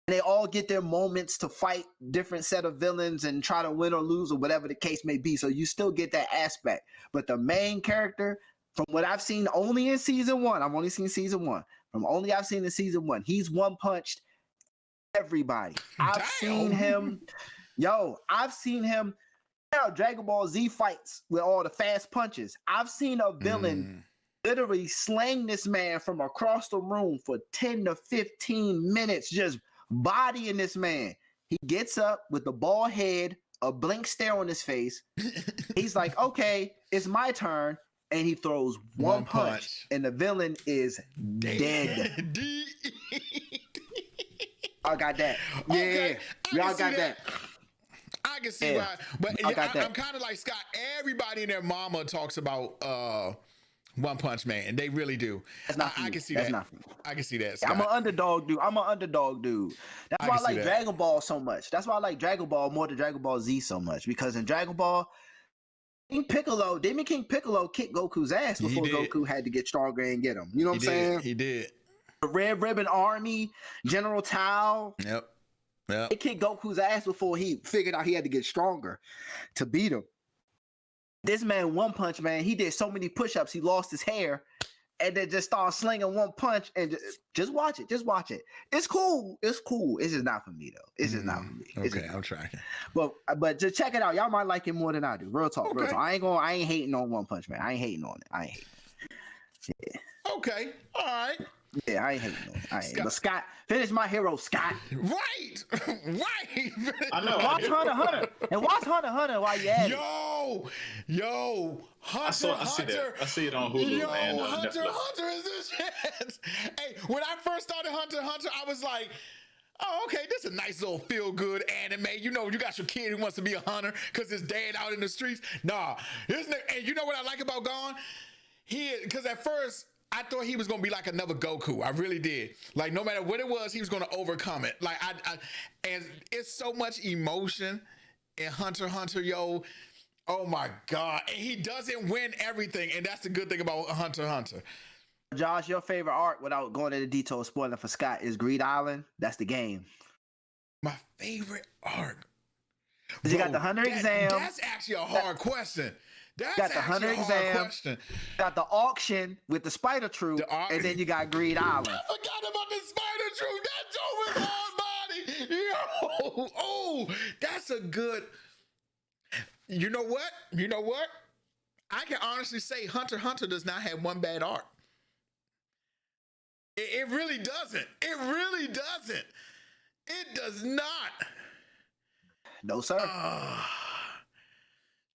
They all get their moments to fight different set of villains and try to win or lose or whatever the case may be. So you still get that aspect. But the main character, from what I've seen only in season 1, I've only seen season 1. From only I've seen in season 1, he's one punched everybody. I've seen him. I've seen him. Dragon Ball Z fights with all the fast punches. I've seen a villain literally slaying this man from across the room for 10 to 15 minutes, just bodying this man. He gets up with the bald head, a blank stare on his face. He's like, okay, it's my turn. And he throws one punch, and the villain is dead. I got that. Okay, yeah, y'all got that. I can see why, but I'm kind of like Scott. Everybody and their mama talks about One Punch Man. They really do. I can see that. I can see that. Scott. I'm an underdog dude. That's why I like Dragon Ball so much. That's why I like Dragon Ball more than Dragon Ball Z so much. Because in Dragon Ball, Demon King Piccolo kicked Goku's ass before Goku had to get stronger and get him. You know what I'm saying? He did. The Red Ribbon Army, General Tao. Yep. They kicked Goku's ass before he figured out he had to get stronger to beat him. This man, One Punch Man, he did so many push-ups, he lost his hair, and then just started slinging one punch. And just watch it. It's cool. It's just not for me though. It's just not for me. Okay, I'm tracking. But just check it out. Y'all might like it more than I do. Real talk. I ain't hating on One Punch Man. I ain't hating on it. Yeah. Okay. All right. Yeah, I ain't hating no. I ain't. But Scott, finish my hero, Scott. Right. I know. Watch Hunter. And watch Hunter while you at it. Yo, Hunter. I see it on Hulu and Hunter Netflix. is this shit. Hey, when I first started Hunter, I was like, oh, okay, this is a nice little feel-good anime. You know, you got your kid who wants to be a hunter because his dad out in the streets. Nah, and you know what I like about Gon? Because at first, I thought he was going to be like another Goku. I really did. Like, no matter what it was, he was going to overcome it. Like, and it's so much emotion in Hunter, yo. Oh, my God. And he doesn't win everything, and that's the good thing about Hunter. Josh, your favorite arc, without going into detail spoiling for Scott, is Greed Island. That's the game. My favorite arc. You got the Hunter exam. That's actually a hard question. That's got the Hunter exam. Got the auction with the Spider Troop, and then you got Greed Island. I forgot about the Spider Troop. That joke was hard body. Yo, oh, that's a good. You know what? I can honestly say Hunter does not have one bad arc. It really doesn't. It does not. No, sir.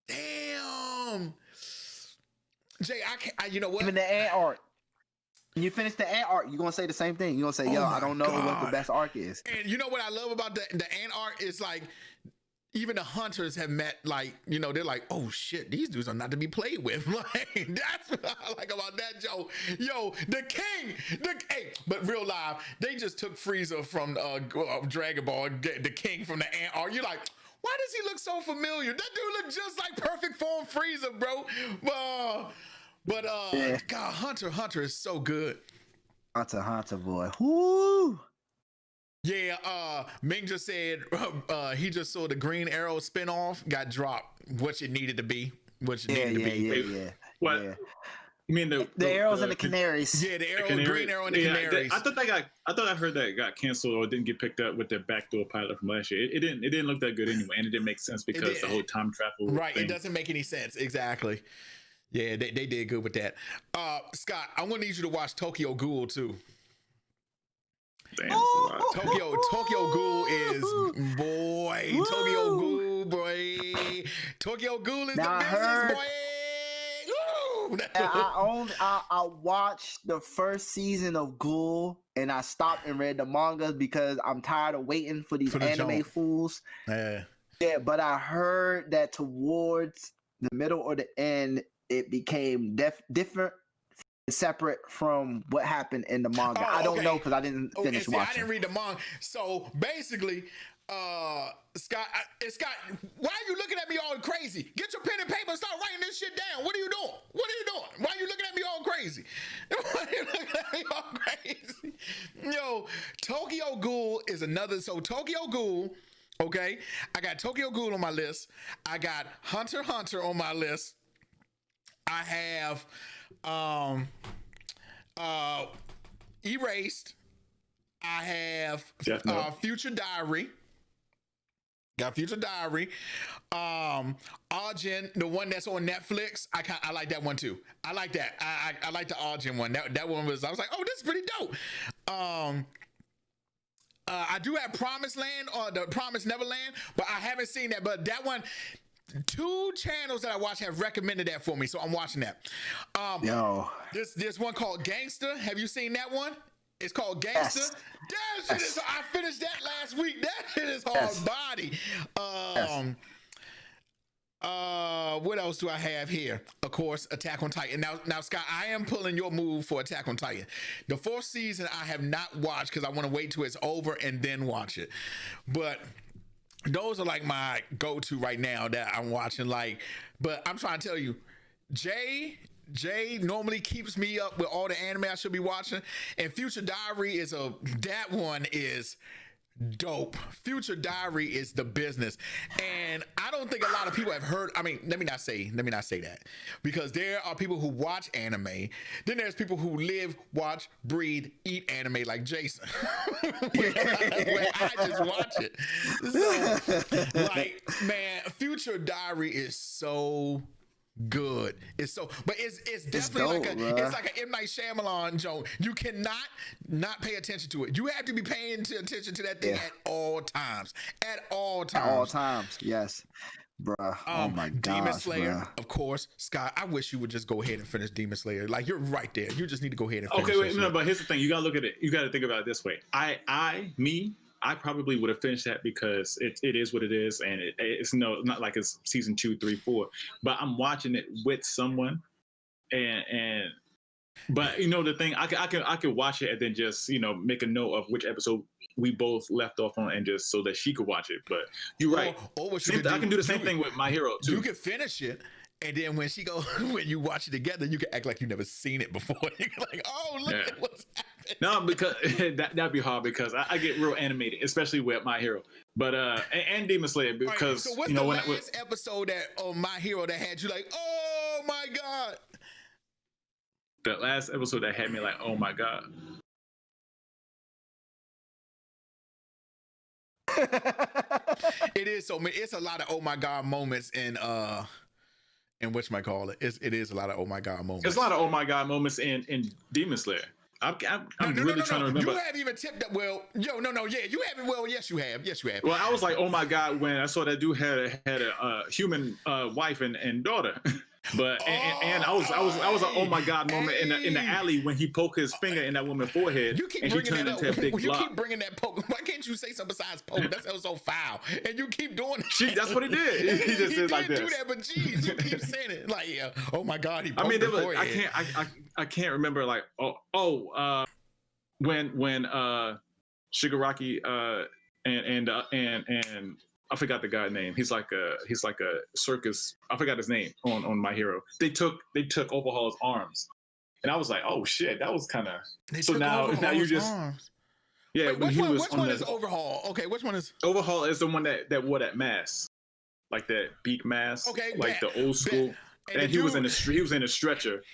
Damn. Jay, you know what? Even the ant arc. When you finish the ant arc, you're going to say the same thing. You're going to say, I don't know what the best arc is. And you know what I love about the ant arc is like, even the hunters have met, like, you know, they're like, oh shit, these dudes are not to be played with. Like, that's what I like about that, Joe. Yo, the king, hey, but real live, they just took Frieza from Dragon Ball, the king from the ant arc. You're like, why does he look so familiar? That dude look just like perfect form Frieza, bro. But God, Hunter is so good. Hunter, boy. Woo! Yeah, Ming just said he just saw the Green Arrow spinoff got dropped, which it needed to be, which it needed to be. Yeah. What? Yeah. You mean the arrows and the canaries? Yeah, the Green Arrow and the canaries. I thought I heard that got canceled or didn't get picked up with their backdoor pilot from last year. It didn't look that good anyway, and it didn't make sense because the whole time travel. Right, thing. It doesn't make any sense. Exactly. Yeah, they did good with that. Scott, I'm gonna need you to watch Tokyo Ghoul too. Damn, Tokyo Ghoul is Tokyo Ghoul is the business boy. I watched the first season of Ghoul and I stopped and read the mangas because I'm tired of waiting for these anime fools. Yeah, but I heard that towards the middle or the end, it became different. Separate from what happened in the manga. I don't know because I didn't finish watching. I didn't read the manga. So basically, Scott, why are you looking at me all crazy? Get your pen and paper and start writing this shit down. What are you doing? Why are you looking at me all crazy? Yo, Tokyo Ghoul is another. So Tokyo Ghoul, okay, I got Tokyo Ghoul on my list. I got Hunter on my list. I have Erased. I have Future Diary. Got Future Diary. Argent, the one that's on Netflix. I like that one too. I like that. I like the Argent one. That one was. I was like, oh, this is pretty dope. I do have Promised Land or the Promised Neverland, but I haven't seen that. But that one. 2 channels that I watch have recommended that for me, so I'm watching that. There's one called Gangster. Have you seen that one? It's called Gangster. Yes. That shit is. I finished that last week. That shit is hard body. What else do I have here? Of course, Attack on Titan. Now, Scott, I am pulling your move for Attack on Titan. The 4th season I have not watched because I want to wait till it's over and then watch it. But those are like my go-to right now that I'm watching. Like, but I'm trying to tell you, Jay normally keeps me up with all the anime I should be watching, and Future Diary that one is dope. Future Diary is the business, and I don't think a lot of people have heard. I mean, let me not say that, because there are people who watch anime. Then there's people who live, watch, breathe, eat anime like Jason. where I just watch it. So, like, man, Future Diary is so good. It's definitely it's like an M. Night Shyamalan joke. You cannot not pay attention to it. You have to be paying attention to that thing at all times. At all times, yes. Bruh. Oh my god. Demon Slayer, of course. Scott, I wish you would just go ahead and finish Demon Slayer. Like, you're right there. You just need to go ahead and finish. Okay, wait, no, but here's the thing. You gotta look at it. You gotta think about it this way. I probably would have finished that because it is what it is, and it's not like it's season 2, 3, 4. But I'm watching it with someone, but the thing, I could watch it and then just make a note of which episode we both left off on, and just so that she could watch it. But you're right. I can do the same thing with My Hero too. You can finish it. And then when you watch it together, you can act like you've never seen it before. You're like, oh, look at what's happening. No, because that'd be hard because I get real animated, especially with My Hero. But and Demon Slayer because so what's the last episode that My Hero that had you like, oh my god? The last episode that had me like, oh my god. It is so many. It's a lot of oh my god moments in whatchamacallit. It is a lot of oh my god moments. It's a lot of oh my god moments in Demon Slayer. I'm really trying to remember. You haven't even tipped up. Well, you haven't. Well, yes, you have. Well, I was like, oh my god, when I saw that dude had a human wife and daughter. But and I was an oh my god moment in the alley when he poked his finger in that woman's forehead. You keep bringing that up. You keep bringing that poke. Why can't you say something besides poke? That was so foul. And you keep doing it. That's what he did. He just did like this. He did do that, but geez, you keep saying it like, oh my god, he poked I can't remember like when Shigaraki and I forgot the guy's name. He's like a circus. I forgot his name on My Hero. They took Overhaul's arms, and I was like, oh shit, that was kind of. So now you just. Arms. Yeah, wait, which one is Overhaul? Okay, which one is Overhaul? Is the one that wore that mask, like that beak mask. Okay, like the old school. And he was in a stretcher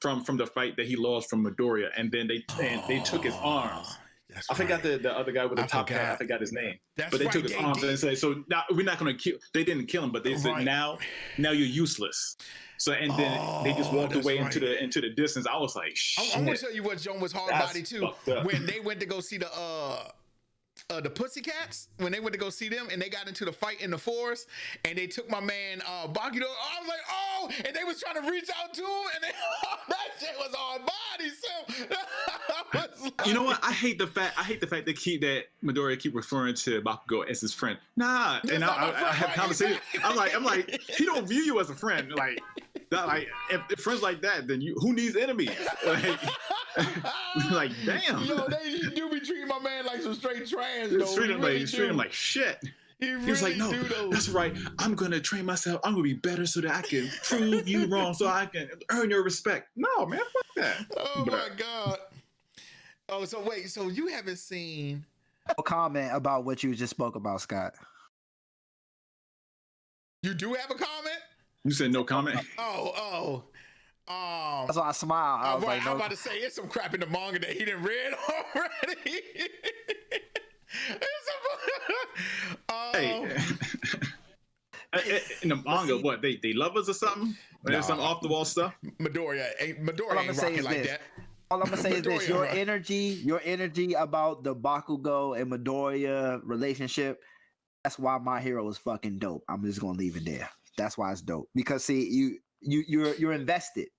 from the fight that he lost from Midoriya, and then they took his arms. I forgot the other guy with the top hat. I forgot his name. But they took his arms and said, "So now we're not going to kill." They didn't kill him, but they said, "Now you're useless." So and then they just walked away into the distance. I was like, "Shit." I'm going to tell you what Joan was hard body too. When they went to go see the Pussycats, when they went to go see them and they got into the fight in the forest and they took my man Bakudo, I was like, oh, and they was trying to reach out to him and that shit was on body. So you know what? I hate the fact that Midoriya keep referring to Bakugo as his friend. Nah, and I have conversations. I'm like, he don't view you as a friend. Like if friends like that, then who needs enemies? Like damn. Yo, they do be treating my man like some straight trash. Treat him like shit. He was like, no, that's right. I'm gonna train myself. I'm gonna be better so that I can prove you wrong, so I can earn your respect. No, man, fuck that. Oh my god. Oh, so wait, so you haven't seen a comment about what you just spoke about, Scott? You do have a comment? You said no comment. That's why I smiled. I was like, no. I'm about to say it's some crap in the manga that he didn't read already. Hey, in the manga, what they lovers or something? Or there's some off the wall stuff. Midoriya ain't rocking like that. All I'm gonna say is this: your energy about the Bakugo and Midoriya relationship. That's why My Hero is fucking dope. I'm just gonna leave it there. That's why it's dope because see, you're invested.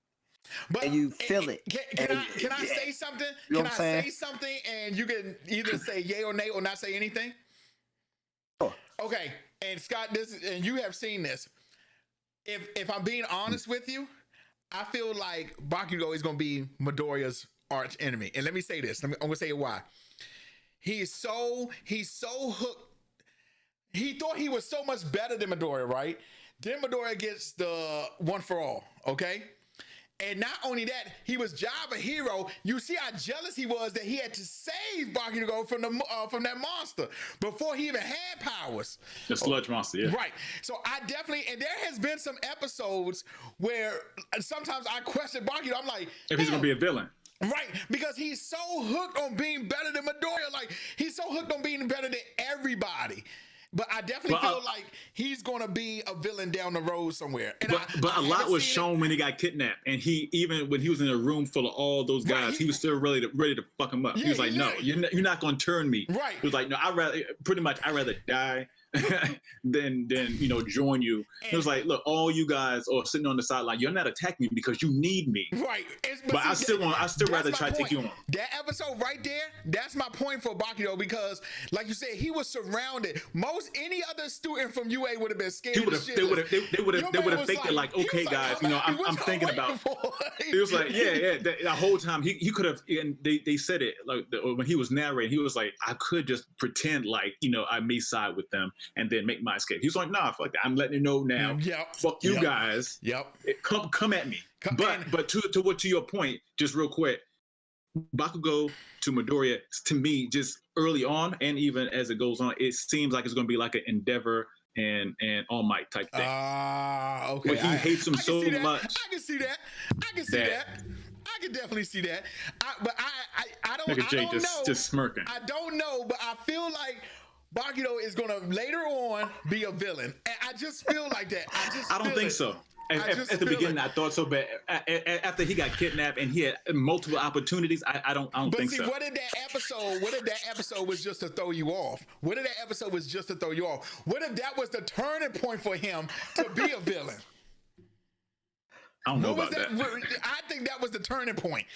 But and you feel it. Can I say something? Can I say something and you can either say yay or nay or not say anything? Sure. Okay. And Scott, and you have seen this. If I'm being honest with you, I feel like Bakugo is going to be Midoriya's arch enemy. And let me say this. I'm going to say why. He's so hooked. He thought he was so much better than Midoriya, right? Then Midoriya gets the one for all, okay? And not only that, he was Java hero. You see how jealous he was that he had to save Bakugo from that monster before he even had powers. The sludge monster, yeah. Right. So I definitely, and there has been some episodes where sometimes I question Bakugo. I'm like, if he's gonna be a villain. Right, because he's so hooked on being better than Midoriya. Like he's so hooked on being better than everybody. But I definitely feel like he's gonna be a villain down the road somewhere. And but a lot was shown when he got kidnapped, and he even when he was in a room full of all those guys, he was still ready to fuck him up. He was like, "No, you're not gonna turn me." Right. He was like, "No, I'd rather die." than join you. And it was like, look, all you guys are sitting on the sideline. You're not attacking me because you need me, right? But I still rather try to take you on. That episode right there, that's my point for Bakugo, because, like you said, he was surrounded. Any other student from UA would have been scared. They would have faked it like, okay, guys, I'm thinking about. He was like, the whole time he could have, and they said it like when he was narrating, he was like, I could just pretend like I may side with them and then make my escape. He was like, nah, fuck that. I'm letting you know now. Fuck you guys. Come at me. But to your point, just real quick, Bakugo to Midoriya, to me, just early on, and even as it goes on, it seems like it's going to be like an Endeavor and All Might type thing. Okay. But he hates him so much. I can see that. I can definitely see that. But I don't know. Just smirking. I don't know, but I feel like Bakugo is going to later on be a villain. And I just feel like that. I don't think so. At the beginning, I thought so, but after he got kidnapped and he had multiple opportunities, I don't think so. But see, what if that episode was just to throw you off? What if that episode was just to throw you off? What if that was the turning point for him to be a villain? I don't know about that. I think that was the turning point.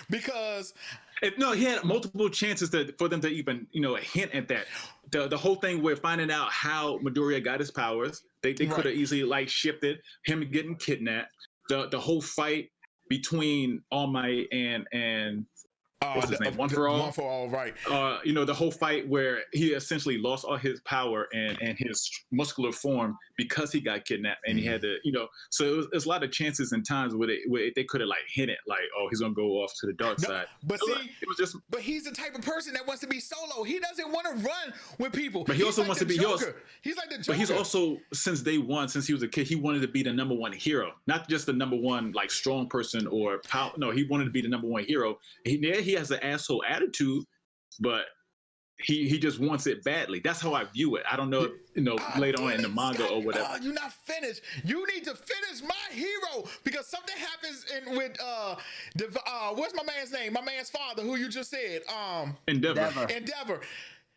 Because he had multiple chances for them to even hint at that. The whole thing with finding out how Midoriya got his powers, they could have easily like shifted him getting kidnapped. The whole fight between All Might and what's his name? One for All, right. The whole fight where he essentially lost all his power and his muscular form because he got kidnapped, and he had to, so it was a lot of chances and times where they could have like hit it, like, oh, he's gonna go off to the dark side. But but he's the type of person that wants to be solo. He doesn't want to run with people. But he also wants to be Joker. He's like the Joker. But he's also, since day one, since he was a kid, he wanted to be the number one hero, not just the number one like strong person or power. No, he wanted to be the number one hero. He has an asshole attitude, but he just wants it badly. That's how I view it. I don't know, later on in the manga or whatever. You're not finished. You need to finish My Hero, because something happens with what's my man's name? My man's father, who you just said. Endeavor.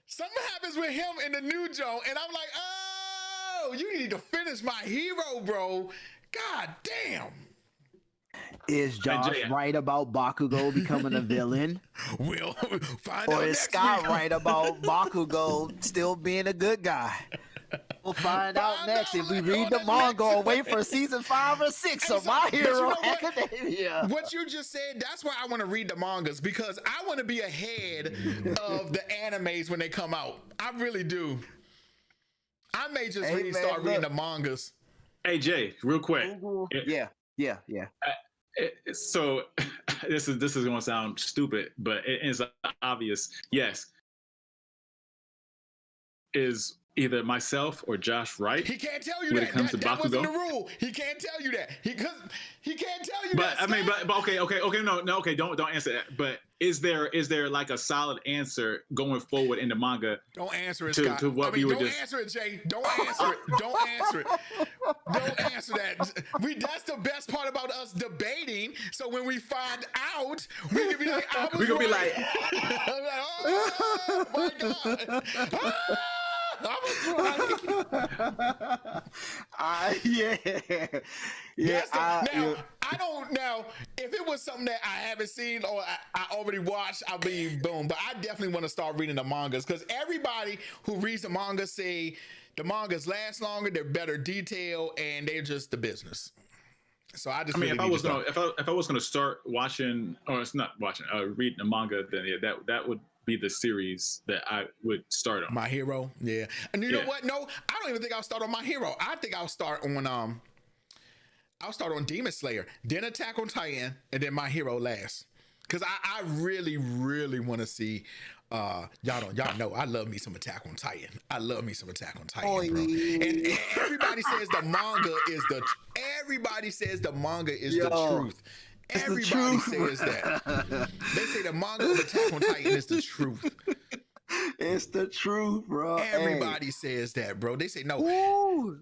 Something happens with him in the new Joe, and I'm like, oh, you need to finish My Hero, bro. God damn. Is Josh right about Bakugo becoming a villain? We'll find out. Or is Scott right about Bakugo still being a good guy? We'll find out next if we read the manga or wait for season 5 or 6 of My Hero Academia. What you just said, that's why I want to read the mangas, because I want to be ahead of the animes when they come out. I really do. I may just start reading the mangas. Hey, Jay, real quick. Yeah. So this is going to sound stupid, but it is obvious. Yes. Is either myself or Josh right? He can't tell you when that. It comes to that Bakugo. wasn't the rule. He can't tell you that. He can't tell you but, that. I mean, but okay, no, okay, don't answer that. But is there like a solid answer going forward in the manga? Don't answer it, Scott. To what we were don't answer it, Jay. Don't answer it. Don't answer it. Don't answer that. That's the best part about us debating. So when we find out, we can be like, we're gonna be like, oh my God. Now, if it was something that I haven't seen or I already watched, I'll be boom. But I definitely want to start reading the mangas, because everybody who reads the manga say the mangas last longer, they're better detailed, and they're just the business. So if I was gonna start watching, or it's not watching, reading the manga, then that would be the series that I would start on. My Hero, yeah. And you know what? No, I don't even think I'll start on My Hero. I think I'll start on Demon Slayer, then Attack on Titan, and then My Hero last. Because I really, really want to see. Y'all know I love me some Attack on Titan. Bro. And everybody says the manga is the. Everybody says the manga is the truth. Everybody says that. They say the manga of Attack on Titan is the truth. It's the truth, bro. Everybody says that, bro. They say no. Ooh.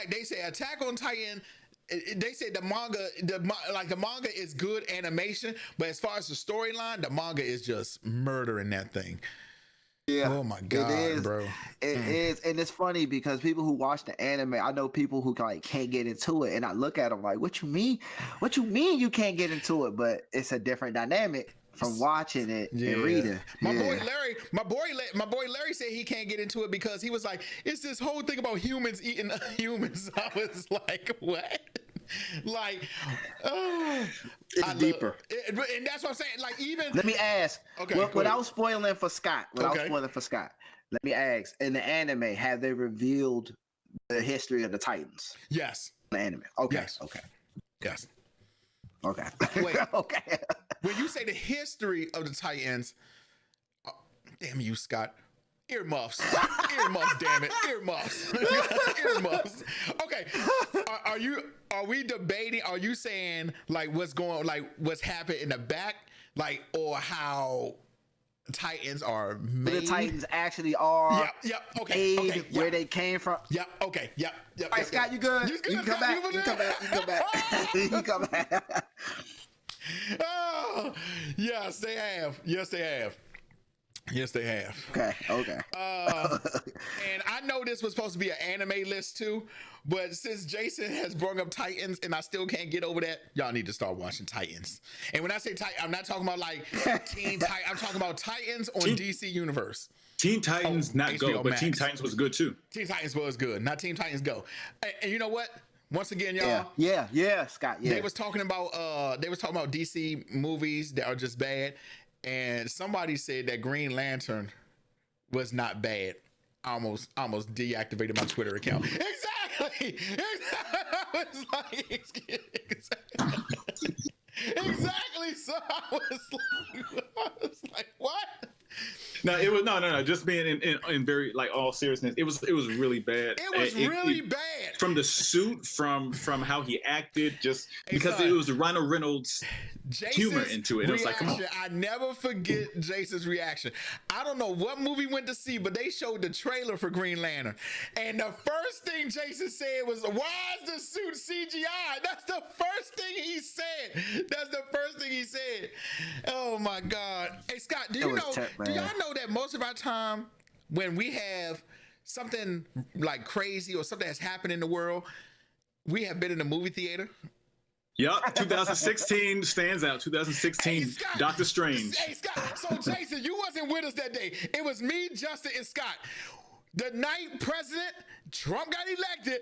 They say Attack on Titan. They say the manga is good animation, but as far as the storyline, the manga is just murdering that thing. Yeah. Oh my god, bro. It is, and it's funny because people who watch the anime, I know people who like can't get into it, and I look at them like, "What you mean? What you mean you can't get into it?" But it's a different dynamic from watching it and reading. My boy Larry said he can't get into it because he was like, "It's this whole thing about humans eating humans." I was like, "What?" Like, it's deeper, and that's what I'm saying. Like, even let me ask, without spoiling for Scott, let me ask: in the anime, have they revealed the history of the Titans? Yes. The anime. Okay. Yes. Okay. Yes. Okay. Wait. Okay. When you say the history of the Titans, damn you, Scott. Earmuffs. Earmuffs, damn it. Earmuffs. Earmuffs. Okay. Are we debating, are you saying like what's happened in the back? Like, or how Titans are made? The Titans actually are. Yep. Okay. Where they came from. Yep. Okay. Yep. All right, Scott, you good? You can come back. You come back. You can come back. Oh, yes, they have. Yes, they have. Okay. And I know this was supposed to be an anime list too, but since Jason has brought up Titans and I still can't get over that, y'all need to start watching Titans. And when I say Titan, I'm not talking about like Teen Titans. I'm talking about Titans on DC Universe. Teen Titans not Go, but Teen Titans was good too. Teen Titans was good, not Teen Titans Go. And you know what? Once again, y'all. Yeah, Scott. Yeah. They was talking about DC movies that are just bad. And somebody said that Green Lantern was not bad. I almost deactivated my Twitter account. Exactly. I was like, exactly. So I was like, what? No, it was no. Just being in very like all seriousness, it was really bad. It was really bad. From the suit, from how he acted, just because it was Ryan Reynolds' humor into it. It was like, come on. I never forget Jason's reaction. I don't know what movie went to see, but they showed the trailer for Green Lantern, and the first thing Jason said was, "Why is the suit CGI?" That's the first thing he said. Oh my God! Hey Scott, do y'all know that most of our time when we have something like crazy or something that's happened in the world, we have been in a movie theater? Yep, 2016 stands out. 2016, Scott, Doctor Strange. Hey Scott, so Jason, you wasn't with us that day. It was me, Justin, and Scott. The night President Trump got elected,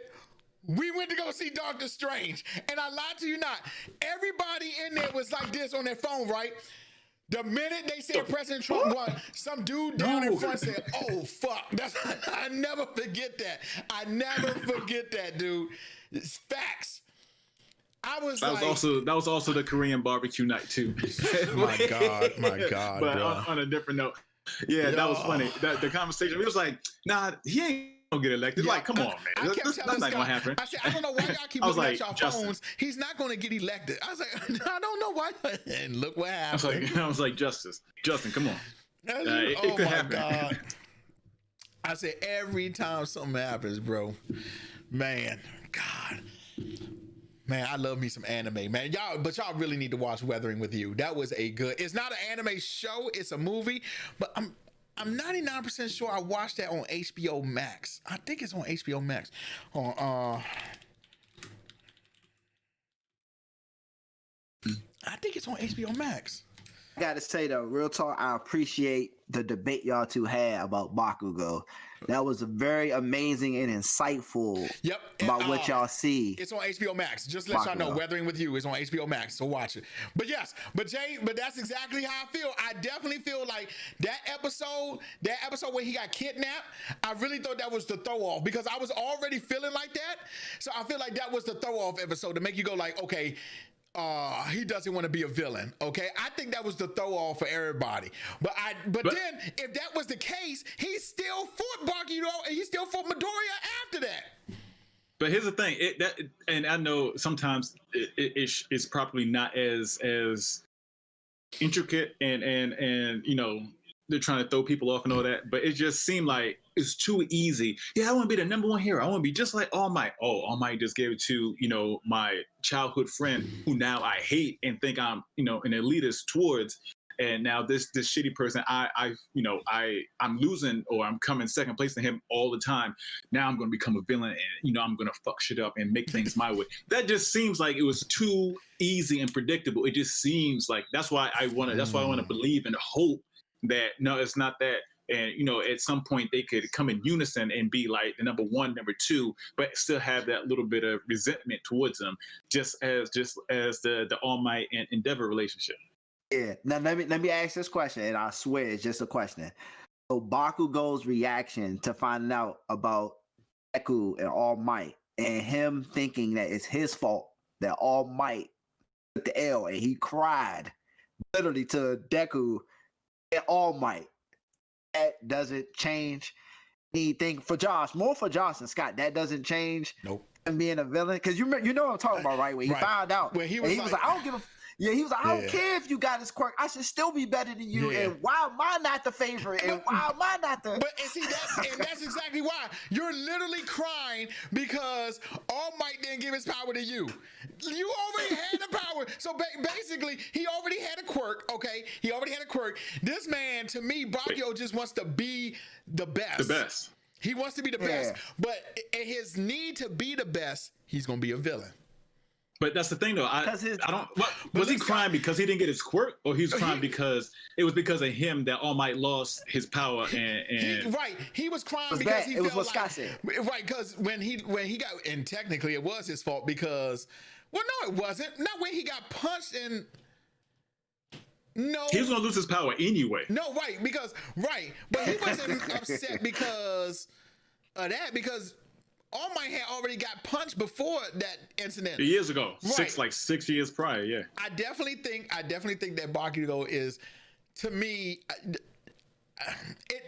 we went to go see Doctor Strange. And I lied to you not. Everybody in there was like this on their phone, right? The minute they said President Trump won, some dude down in front said, "Oh fuck!" I never forget that. Dude. It's facts. That was also the Korean barbecue night too. my God. But on a different note, that was funny. The conversation, it was like, nah, he ain't gonna get elected. Like, come on, man. That's not gonna happen. I said, I don't know why y'all keep looking at y'all phones. He's not gonna get elected. I was like, I don't know why. And look what happened. I was like, Justin, come on. It could happen. God. I said, every time something happens, bro, man, I love me some anime, man. Y'all really need to watch Weathering with You. That was it's not an anime show, it's a movie, but I'm 99% sure I watched that on HBO Max. I think it's on HBO Max. I think it's on HBO Max. I gotta say though, real talk, I appreciate the debate y'all two had about Bakugo. That was a very amazing and insightful about what y'all see. It's on HBO Max. Just to let y'all know, Weathering with You is on HBO Max, so watch it. But but that's exactly how I feel. I definitely feel like that episode where he got kidnapped, I really thought that was the throw off because I was already feeling like that. So I feel like that was the throw off episode to make you go like, okay, he doesn't want to be a villain. Okay, I think that was the throw off for everybody. But then if that was the case, he still fought Bakugo and he still fought Midoriya after that. But here's the thing, and I know sometimes it's probably not as intricate and they're trying to throw people off and all that, but it just seemed like it's too easy. Yeah, I want to be the number one hero. I want to be just like All Might. Oh, All Might just gave it to, my childhood friend who now I hate and think I'm, an elitist towards. And now this shitty person, I'm losing, or I'm coming second place to him all the time. Now I'm going to become a villain, and I'm going to fuck shit up and make things my way. That just seems like it was too easy and predictable. It just seems like that's why I want to believe and hope that no, it's not that. And at some point they could come in unison and be like the number one, number two, but still have that little bit of resentment towards them, just as the All Might and Endeavor relationship. Yeah. Now let me ask this question, and I swear it's just a question. So Bakugo's reaction to finding out about Deku and All Might, and him thinking that it's his fault that All Might took the L, and he cried literally to Deku and All Might. That doesn't change anything for Josh. More for Josh and Scott. That doesn't change. Nope. Him being a villain, because you know what I'm talking about, right? When he found out, when he was like, I don't give a. Yeah, he was like, I don't care if you got his quirk. I should still be better than you. And why am I not the favorite? And why am I not the... But see, that's exactly why. You're literally crying because All Might didn't give his power to you. You already had the power. So basically, he already had a quirk, okay? He already had a quirk. This man, to me, Bakugo just wants to be the best. The best. He wants to be the best. But in his need to be the best, he's going to be a villain. But that's the thing, though. I don't. Was he crying because he didn't get his quirk, or he was crying because it was because of him that All Might lost his power? He was crying because he felt like, right, because when he got, and technically it was his fault because, well, no, it wasn't. Not when he got punched and. No, he was gonna lose his power anyway. No, but he wasn't upset because of that, because All Might had already got punched before that incident years ago, 6 years prior. Yeah, I definitely think that Bakugo is, to me,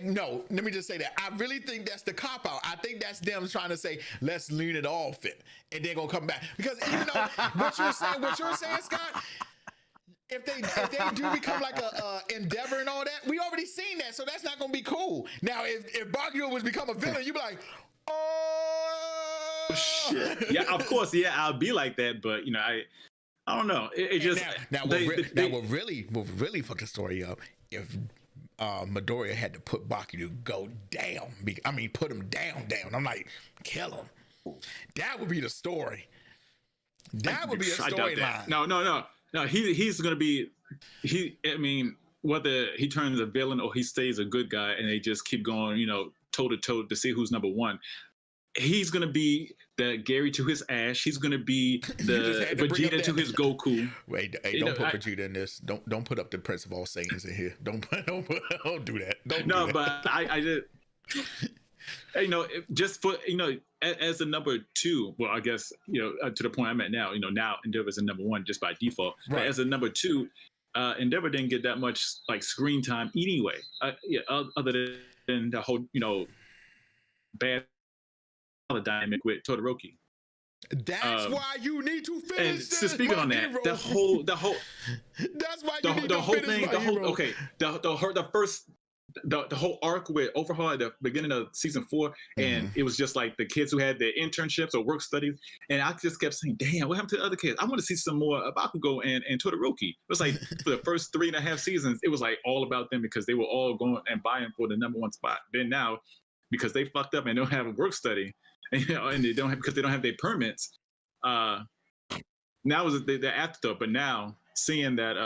no. Let me just say that I really think that's the cop out. I think that's them trying to say let's lean it off it, and they're gonna come back, because even though what you're saying, Scott. If they do become like a Endeavor and all that, we already seen that, so that's not gonna be cool. Now, if Bakugo was become a villain, you'd be like, oh shit. Yeah, of course, yeah, I'll be like that, but I don't know. It just will really fuck the story up if Midoriya had to put Bakugo down. I mean, put him down. I'm like, kill him. That would be the story. That would be a storyline. No, he's gonna be. I mean, whether he turns a villain or he stays a good guy, and they just keep going, toe to toe to see who's number one. He's gonna be the Gary to his Ash. He's gonna be the Vegeta to his Goku. Wait, hey, don't put Vegeta in this. Don't put up the Prince of all Saiyans in here. Don't do that. But I just. Just for as a number two, well, I guess to the point I'm at now. Now Endeavor's a number one just by default. Right. But as a number two, Endeavor didn't get that much screen time anyway. Other than the whole bad dynamic with Todoroki. That's why you need to finish. And so speaking on that, the whole. That's why you need to finish. The whole arc with Overhaul at the beginning of season 4, and it was just like the kids who had their internships or work studies, and I just kept saying, damn, what happened to the other kids? I want to see some more Bakugo and Todoroki. It was like for the first 3.5 seasons, it was like all about them because they were all going and buying for the number one spot. Then now, because they fucked up and don't have a work study, and they don't have, because they don't have their permits, now is the afterthought. But now seeing that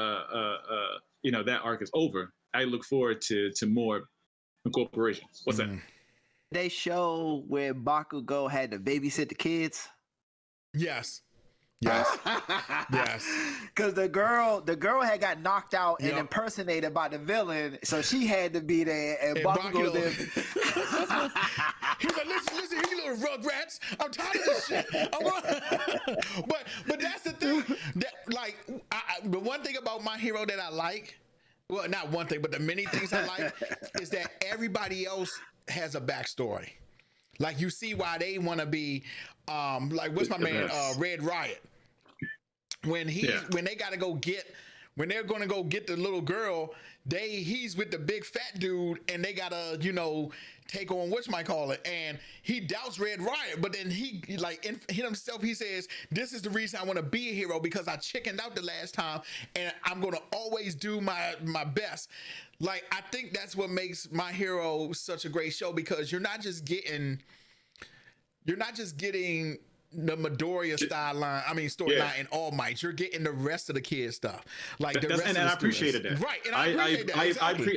that arc is over, I look forward to more incorporations. What's that? They show where Bakugo had to babysit the kids. Yes. Because the girl had got knocked out and impersonated by the villain, so she had to be there. And Bakugo there. He was like, listen, you little rugrats. I'm tired of this shit. But that's the thing. The one thing about My Hero that I like. Well, not one thing, but the many things I like is that everybody else has a backstory. Like, you see why they want to be, what's my man, Red Riot? When they got to go get when they're going to go get the little girl, he's with the big fat dude, and they gotta, you know, take on whatchamacallit, and he doubts Red Riot, but then he like in himself, he says, this is the reason I want to be a hero, because I chickened out the last time, and I'm gonna always do my best. Like, I think that's what makes My Hero such a great show, because you're not just getting the Midoriya storyline and All Might. You're getting the rest of the kid stuff, like the rest of the I appreciated that. Right, and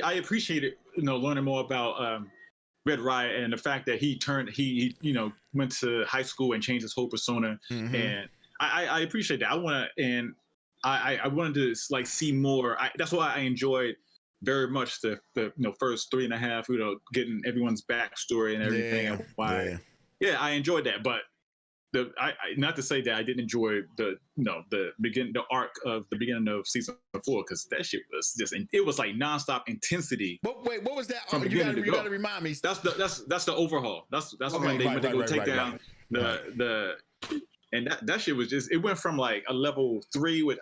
I appreciated, you know, learning more about Red Riot, and the fact that he you know, went to high school and changed his whole persona, and I appreciate that. I wanted to like see more. That's why I enjoyed very much the you know, first 3.5, you know, getting everyone's backstory and everything, and why. Yeah, I enjoyed that, but not to say that I didn't enjoy the arc of the beginning of season 4, because that shit was just, it was like nonstop intensity. But wait, what was that? You gotta remind me. That's the overhaul. That's when they go take down the and that shit was just, it went from like a level 3 with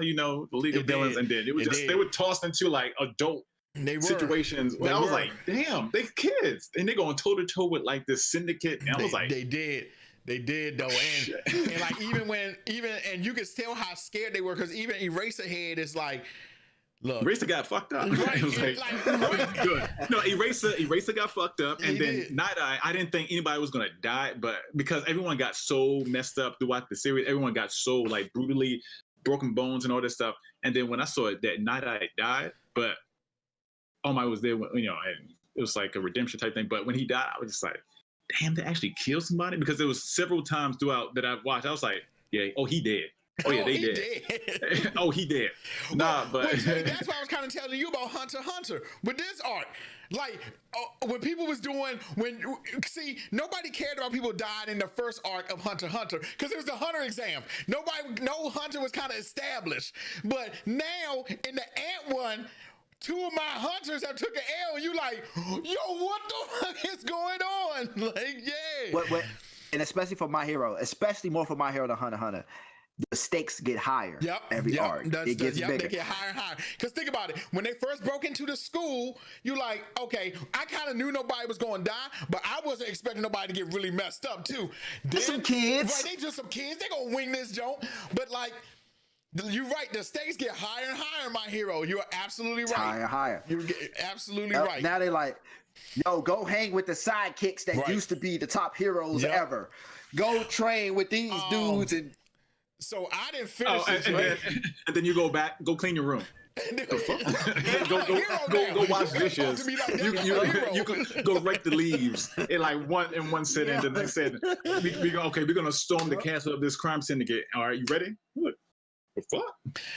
you know, the League of Villains, and then it was they were tossed into like adult situations. I was like, damn, they kids, and they going toe to toe with like this syndicate, and I was like, they did though, and like and you could tell how scared they were, because even Eraserhead is like, look, Eraser got fucked up. Right? It was like good. No, Eraser got fucked up, and then Night Eye, I didn't think anybody was gonna die, but because everyone got so messed up throughout the series, everyone got so like brutally broken bones and all this stuff, and then when I saw that Night Eye died, but All Might was there, you know, and it was like a redemption type thing. But when he died, I was just like, damn, they actually killed somebody? Because there was several times throughout that I've watched, I was like, yeah, oh, he dead. Oh yeah, they dead. Oh, he dead. Nah, but that's why I was kind of telling you about Hunter x Hunter with this arc. Like when people was doing, nobody cared about people dying in the first arc of Hunter x Hunter, because it was the Hunter exam. No Hunter was kind of established. But now in the Ant one, 2 of my hunters have took an L, and you like, yo, what the fuck is going on? Like, yeah. What, and especially for My Hero, especially more for My Hero than Hunter x Hunter, the stakes get higher every arc. It gets bigger. They get higher and higher. Because think about it. When they first broke into the school, you like, okay, I kind of knew nobody was going to die, but I wasn't expecting nobody to get really messed up, too. There's some kids. Right, they just some kids. They going to wing this joke. But, like, you're right. The stakes get higher and higher, My Hero. You're absolutely right. Higher and higher. You're absolutely right. Now they like, yo, go hang with the sidekicks that used to be the top heroes ever. Go train with these dudes. And so I didn't finish and then you go back, go clean your room. go wash dishes. You could go rake the leaves in like one sitting. The next sitting, we're gonna storm the castle of this crime syndicate. All right, you ready? What? The fuck?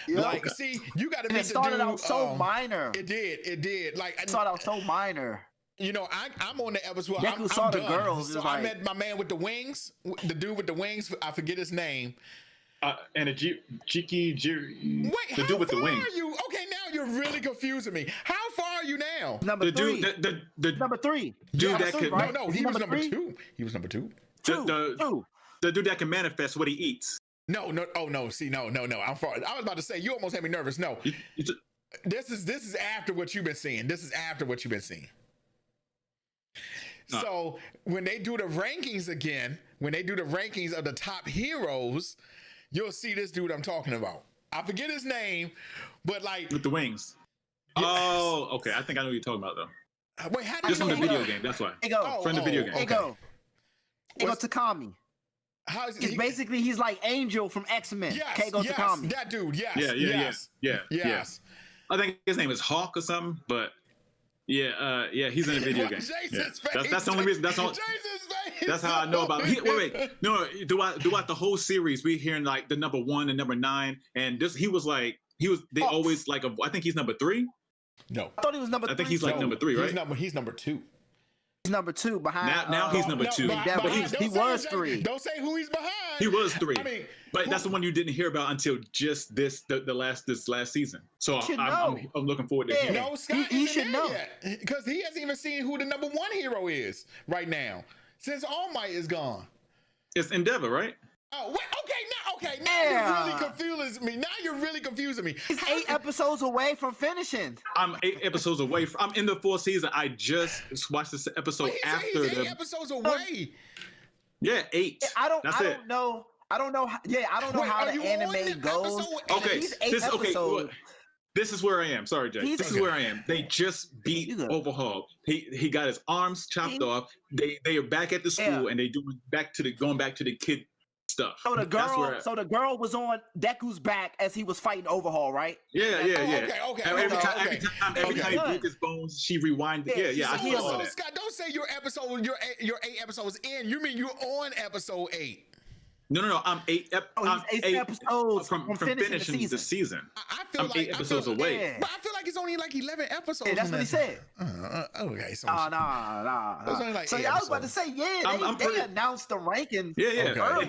Like, see, you got to make it started out so minor. It did. Like, it started out so minor. You know, I'm on the episode. I'm saw the girls. So I met my man with the wings, the dude with the wings. I forget his name. And a Cheeky Jerry. Wait, the dude with the wings. How far are you? Okay, now you're really confusing me. How far are you now? Number 3. Number 3. Dude that could. No, he was number 2. He was number 2. The dude that can manifest what he eats. No. Oh no. See, no. I'm far. I was about to say, you almost had me nervous. No, this is after what you've been seeing. So when they do the rankings again, when they do the rankings of the top heroes, you'll see this dude I'm talking about. I forget his name, but like with the wings. Yes. Oh, okay. I think I know what you're talking about though. Wait, how do just from the video game? That's why. From the video game. Ego Takami. How is basically he's like Angel from X-Men. Takami. That dude. Yes. Yeah. I think his name is Hawk or something, but he's in a video game. That's the only reason. That's how I know about him. Wait. No, throughout the whole series, we hearing like the number 1 and number 9, and they always like I think he's number 3. No, I thought he was number 3. I think he's like number 3, right? He's number 2. He's number 2 behind. Now he's number 2. But he was 3. Don't say who he's behind. He was 3. I mean, but that's the one you didn't hear about until just this last season. So I'm looking forward to hearing. No, Scott, he should know because he hasn't even seen who the number 1 hero is right now since All Might is gone. It's Endeavor, right? Oh, wait, Okay, now you're really confusing me. He's 8 episodes away from finishing. I'm 8 episodes away. I'm in the 4th season. I just watched this episode after he's 8 episodes away. Yeah, 8. I don't know. I don't know. I don't know how the anime goes. Okay, this is where I am. Sorry, Jay. This is where I am. They just beat Overhaul. He got his arms chopped off. They are back at the school and they going back to the kid stuff. So the girl was on Deku's back as he was fighting Overhaul, right? Yeah. Okay. Every time he broke his bones, she rewinded. Yeah. I saw that. Scott, don't say your 8 episodes in. You mean you're on episode 8? No. I'm 8 episodes from finishing the season. I feel I'm like 8 episodes away. Yeah. But I feel like it's only like 11 episodes. Yeah, that's what he said. Okay, so no. Like so I was about to say, they announced the rankings. Yeah.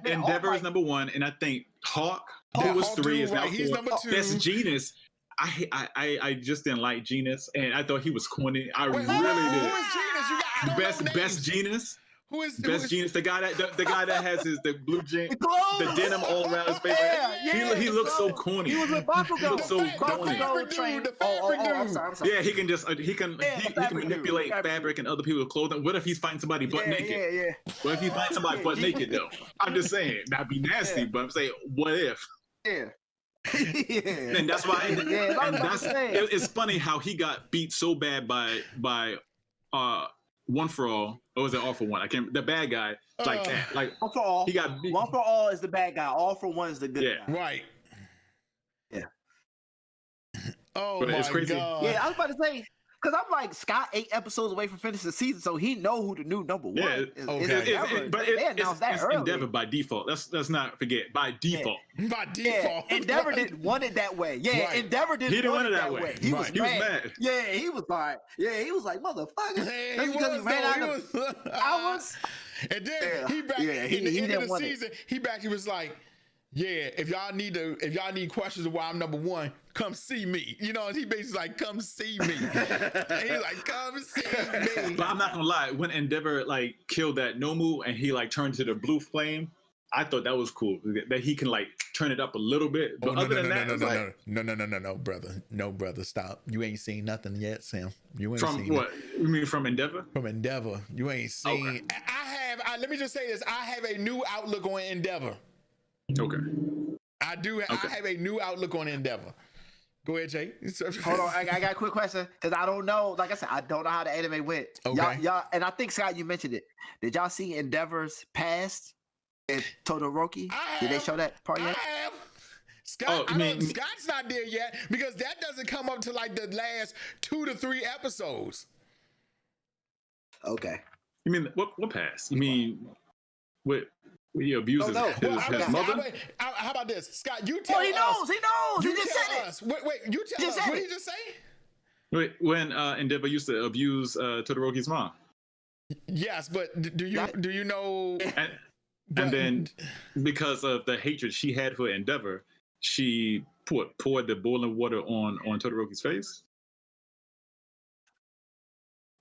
Endeavor is number 1, and I think Hawk, who was 3, is now 4. He's number 2. That's Genus. I just didn't like Genus, and I thought he was corny. I really did. Who is Genus? Best Genus. Best Genius, the guy that has the blue jeans, the denim all around his face. He looks so corny. He was with Bakugo. He looks so corny. I'm sorry. Yeah, he can manipulate fabric and other people's clothing. What if he's fighting somebody butt naked? Yeah. What if he finds somebody butt naked though? I'm just saying that'd be nasty. But I'm saying, what if? Yeah. And that's why. It's funny how he got beat so bad by One for All. Or was it All for One? I can't. The bad guy, like that. Like One for All. He got beat. One for All is the bad guy. All for One is the good guy. Right. Yeah. Oh but my it's crazy. God. Yeah, I was about to say. Because I'm like, Scott 8 episodes away from finishing the season, so he know who the new number 1 is. But it's Endeavor by default. Let's not forget, by default. Yeah. By default. Yeah. Endeavor didn't want it that way. Yeah, right. Endeavor didn't want it that way. He was mad. Yeah, he was like, motherfucker. That's because he ran out of hours. And then he back in the end of the season, he was like, yeah, if y'all need questions of why I'm number 1, come see me. You know, he basically like, come see me. He's like, come see me. But I'm not gonna lie, when Endeavor like killed that Nomu and he like turned to the blue flame, I thought that was cool. That he can like turn it up a little bit. But no, brother, stop. You ain't seen nothing yet, Sam. You ain't seen what? You mean from Endeavor? From Endeavor. You ain't seen. Okay. Let me just say this. I have a new outlook on Endeavor. Okay. I do. Okay. I have a new outlook on Endeavor. Go ahead, Jay. Hold on. I got a quick question because I don't know. Like I said, I don't know how the anime went. Okay. Y'all, and I think, Scott, you mentioned it. Did y'all see Endeavor's past in Todoroki? Did they show that part yet? I have. Scott, Scott's not there yet because that doesn't come up to like the last 2 to 3 episodes. Okay. You mean what past? You mean what? He abuses his mother. How about this, Scott? You tell us. He knows. He just said it. Wait. You tell us. What did he just say? Wait, when Endeavor used to abuse Todoroki's mom. Yes, but do you know? And then because of the hatred she had for Endeavor, she poured the boiling water on Todoroki's face.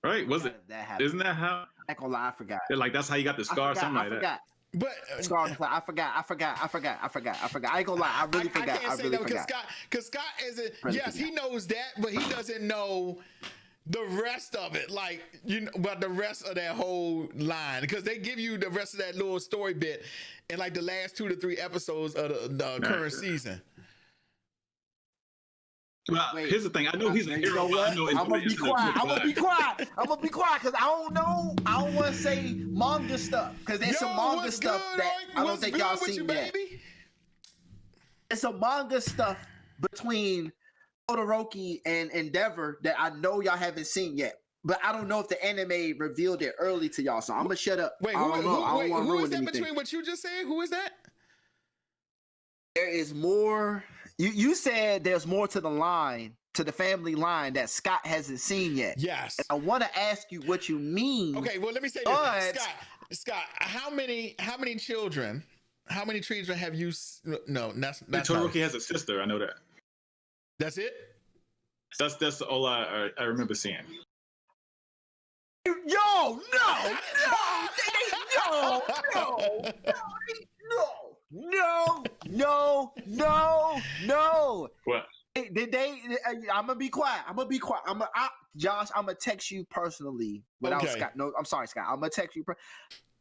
Right? Was it? Isn't that how? I ain't gonna lie, I forgot. Like that's how you got the scar, something like that. But I forgot. I ain't gonna lie. I really forgot. I can't say that because Scott isn't. Yes, he knows that, but he doesn't know the rest of it. Like but the rest of that whole line because they give you the rest of that little story bit in like the last 2 to 3 episodes of the current season. Well, here's the thing. I know he's a hero. I'm gonna be quiet. I'm gonna be quiet because I don't know. I don't want to say manga stuff because there's some manga stuff that I don't think y'all seen yet. It's some manga stuff between Todoroki and Endeavor that I know y'all haven't seen yet. But I don't know if the anime revealed it early to y'all, so I'm gonna shut up. Wait, who is that between what you just said? Who is that? There is more. You said there's more to the family line that Scott hasn't seen yet. Yes. And I want to ask you what you mean. Okay, well let me say this. Scott, how many children have you? No, that's Todoroki has a sister. I know that. That's it. That's all I remember seeing. No. What? Did they? I'm gonna be quiet. Josh, I'm gonna text you personally without Scott. No, I'm sorry, Scott. I'm gonna text you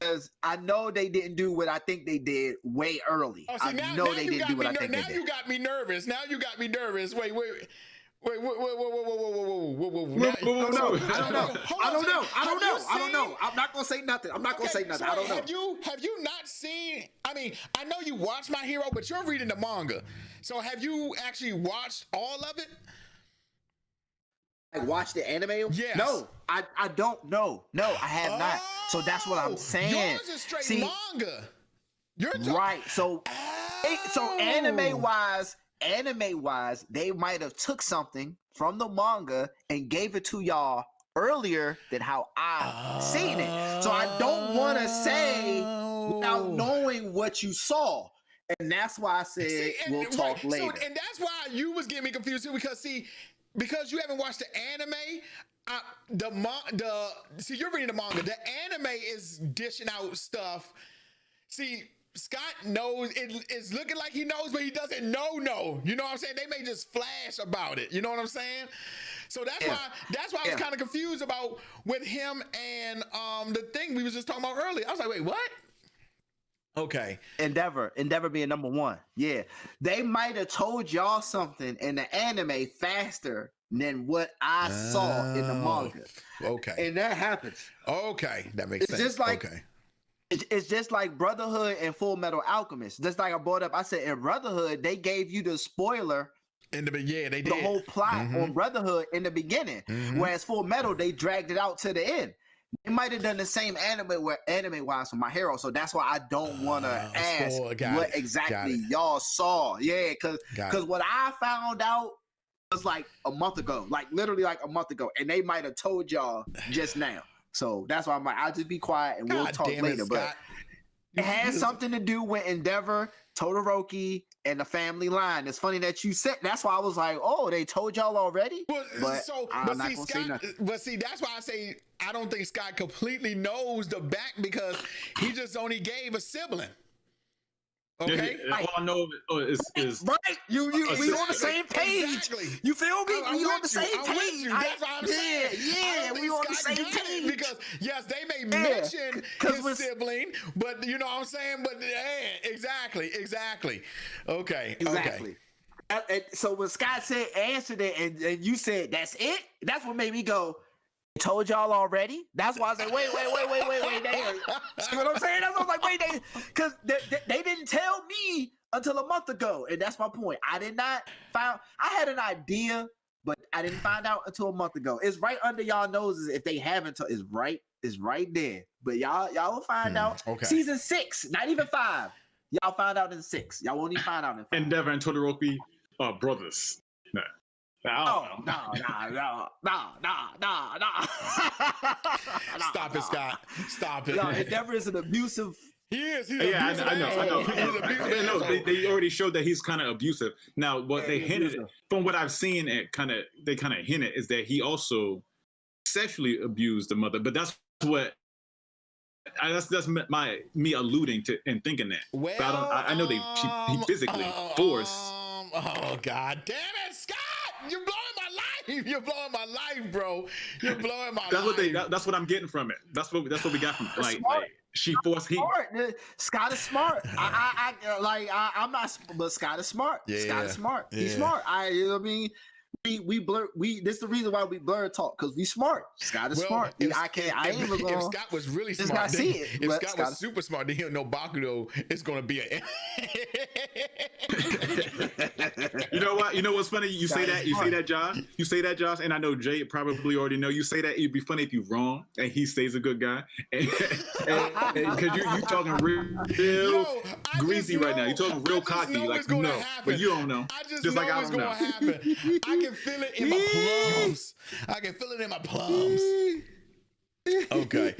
because I know they didn't do what I think they did way early. Oh, see, I know they didn't do what I think they did. Now you got me nervous. Wait. Whoa. No, I don't know. I'm not gonna say nothing. I don't know. Have you not seen? I mean, I know you watch My Hero, but you're reading the manga. So have you actually watched all of it? Like watch the anime? Yes. No, I don't know. No, I have not. So that's what I'm saying. Yours is straight manga. Right. So anime wise, they might have took something from the manga and gave it to y'all earlier than how I seen it. So I don't want to say without knowing what you saw. And that's why I said we'll talk later. So, and that's why you was getting me confused too, because you haven't watched the anime. You're reading the manga. The anime is dishing out stuff. See, Scott knows it's looking like he knows, but he doesn't know. You know what I'm saying? They may just flash about it. You know what I'm saying? So that's why I was kind of confused about with him and the thing we was just talking about earlier. I was like, wait, what? Okay. Endeavor being number one. Yeah. They might have told y'all something in the anime faster than what I saw in the manga. Okay. And that happens. Okay. That makes sense. Just like, it's just like Brotherhood and Full Metal Alchemist. Just like I brought up, I said in Brotherhood, they gave you the spoiler. They did. The whole plot on Brotherhood in the beginning. Whereas Full Metal, they dragged it out to the end. They might have done the same anime-wise for My Hero, so that's why I don't want to ask what exactly y'all saw. Yeah, because what I found out was like a month ago, like literally like a month ago, and they might have told y'all just now. So that's why I'm like, I'll just be quiet and we'll talk later. But it has something to do with Endeavor, Todoroki, and the family line. It's funny that you said. That's why I was like, oh, they told y'all already. I'm not gonna say nothing. But see, that's why I say I don't think Scott completely knows the back because he just only gave a sibling. Okay, all I know is right. We on the same page. Exactly. You feel me? We on the same page. That's what I'm saying. Yeah, we on the same page. Because yes, they may mention his sibling, but you know what I'm saying. But exactly. Okay. Exactly. So when Scott said answered it, and you said that's it, that's what made me go. Told y'all already. That's why I said, wait. See what I'm saying? That's why I was like, wait, because they didn't tell me until a month ago, and that's my point. I had an idea, but I didn't find out until a month ago. It's right under y'all noses. If they haven't, it's right there. But y'all will find out. Okay. Season 6, not even 5. Y'all find out in 6. Y'all won't even find out in 5. Endeavor and Todoroki are brothers. No. No. Stop it, Scott. Stop it. No, Endeavor is an abusive. He is. I know. They already showed that he's kind of abusive. Now, what they hinted, from what I've seen, they kind of hinted is that he also sexually abused the mother. But that's what. That's me alluding to and thinking that. Well, but I know he physically forced. Oh God damn it, Scott! You're blowing my life, bro. You're blowing my life. That's what I'm getting from it. That's what we got from it. Like she forced him. Scott is smart. I'm not, but Scott is smart. Yeah, Scott is smart. He's smart. I mean. We blur. This is the reason why we Blerd Talk, because we smart. Scott is smart. If Scott was really smart, if Scott was super smart, then he'll know Bakudo is going to be a. You know what? You know what's funny? You say that, Josh. And I know Jay probably already know. You say that it'd be funny if you're wrong and he stays a good guy, because you're talking real greasy right now. You're talking real cocky, like no, but you don't know. I just know what's going to happen. I can feel it in my plums. Okay.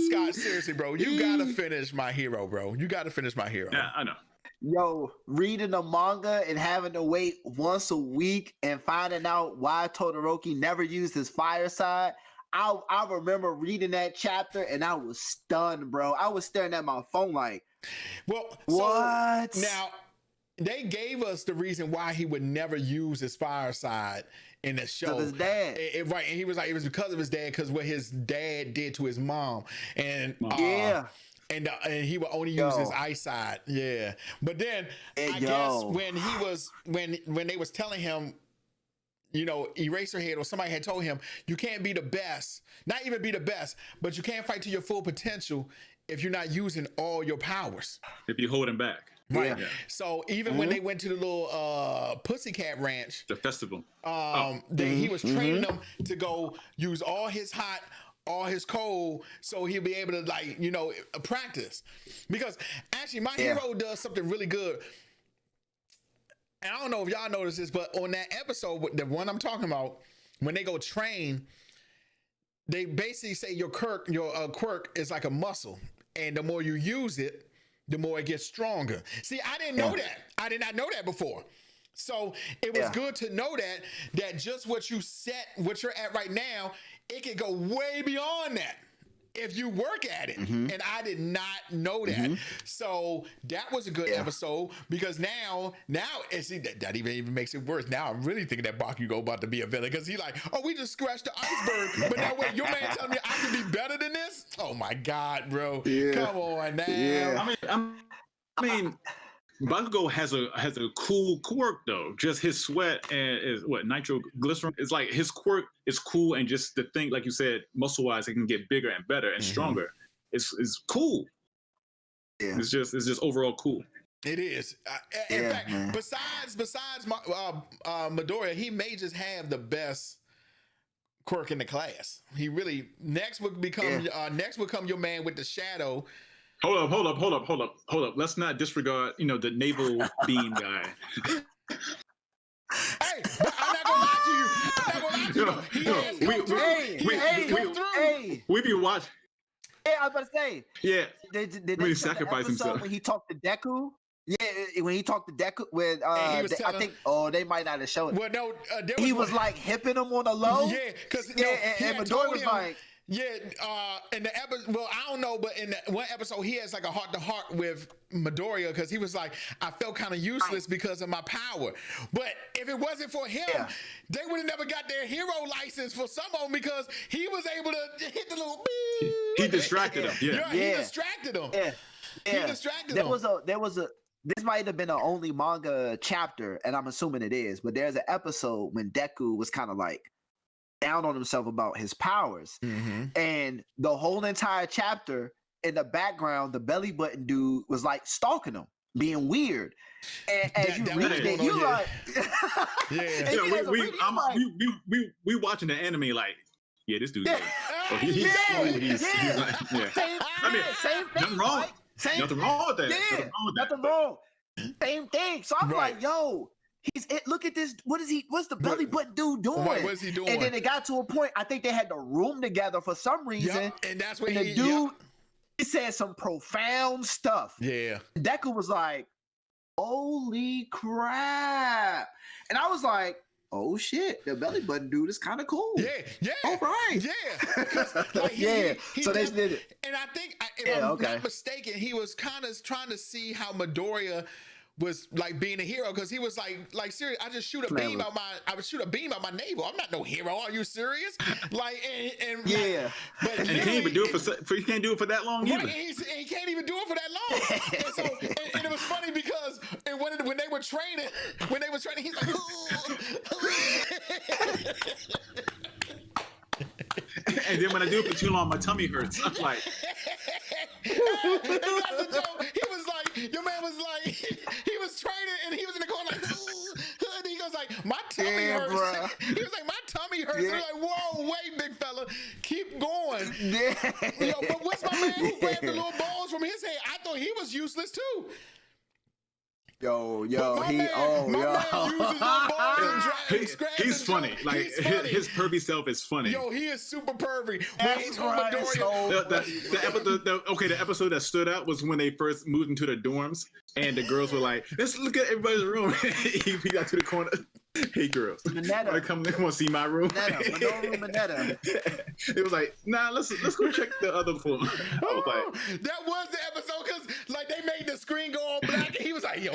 Scott, seriously, bro, you gotta finish My Hero, bro. Yeah, I know. Yo, reading the manga and having to wait once a week and finding out why Todoroki never used his fire side. I remember reading that chapter and I was stunned, bro. I was staring at my phone like, Well, what? So now they gave us the reason why he would never use his fire side in the show. His dad. Right. And he was like, it was because of his dad, because what his dad did to his mom. And And he would only use his eyesight. Yeah. But then I guess when he was when they was telling him, you know, Eraserhead or somebody had told him, you can't be the best, not even be the best, but you can't fight to your full potential if you're not using all your powers. If you hold him back. Right. Yeah. So even when they went to the little Pussycat Ranch, the festival, he was training them to go use all his hot, all his cold, so he'll be able to, like, you know, practice. Because actually my hero does something really good. And I don't know if y'all noticed this, but on that episode, the one I'm talking about, when they go train, they basically say your quirk is like a muscle, and the more you use it, the more it gets stronger. See, I didn't know that. I did not know that before. So it was good to know that just what you're at right now, it can go way beyond that if you work at it. And I did not know that. So that was a good episode, because now and see that even makes it worse. Now I'm really thinking that Bakugo about to be a villain, because he's like, oh, we just scratched the iceberg. But now wait, your man telling me I can be better than this? Oh my God, bro. Come on now. I mean Bakugo has a cool quirk though. Just his sweat and is nitroglycerin. It's like his quirk is cool, and just the thing, like you said, muscle wise, it can get bigger and better and stronger. It's cool. Yeah. It's just overall cool. It is. In fact, besides Midoriya, he may just have the best quirk in the class. He really next would come your man with the shadow. Hold up. Let's not disregard, the naval beam guy. Hey, I'm not gonna lie to you. We be watching. Yeah, I was about to say. Yeah. Did they sacrifice himself when he talked to Deku? Yeah, when he talked to Deku with, I think, they might not have shown it. Well, no, he was like hipping him on the low. Yeah, because and Midoriya was like. Yeah, in the episode, well, I don't know, but in the one episode, he has like a heart-to-heart with Midoriya, because he was like, I felt kind of useless because of my power. But if it wasn't for him, they would have never got their hero license for some of them, because he was able to hit the little beep. He distracted him. He distracted him. He distracted him. This might have been an only manga chapter, and I'm assuming it is, but there's an episode when Deku was kind of like down on himself about his powers, and the whole entire chapter, in the background, the belly button dude was like stalking him, being weird. And as you read it, you like, we watching the anime like, this dude. He's like, same thing. Nothing wrong. Nothing wrong with that. Nothing wrong. Same thing. So I'm like, yo. Look at this. What's the belly button dude doing? Right, what's he doing? And then it got to a point, I think they had the room together for some reason. And that's when the dude he said some profound stuff. Yeah. Deku was like, holy crap. And I was like, oh shit, the belly button dude is kind of cool. Yeah. All right. Yeah. He so they did it. And I think, if I'm not mistaken, he was kind of trying to see how Midoriya was like being a hero, because he was like serious. I just shoot a beam out my navel. I'm not no hero. Are you serious? Like and but and he can't even do it for he can't do it for that long either. He can't even do it for that long. and it was funny because when they were training, he's like, and then when I do it for too long, my tummy hurts. I'm like, that's the joke. He was like, your man was like, he was training and he was in the corner like, and he goes like, my tummy hurts. Bro. He was like, my tummy hurts. And I'm like, whoa, wait, big fella, keep going. But what's my man who grabbed the little balls from his head? I thought he was useless too. My man uses the balls and He's funny. Like his pervy self is funny. Yo, he is super pervy. The episode that stood out was when they first moved into the dorms, and the girls were like, "Let's look at everybody's room." He got to the corner. Hey girls, Minetta. Come, they want to see my room. Minetta. It was like, nah, let's go check the other floor. I was like, that was the episode because like they made the screen go all black, and he was like, yo,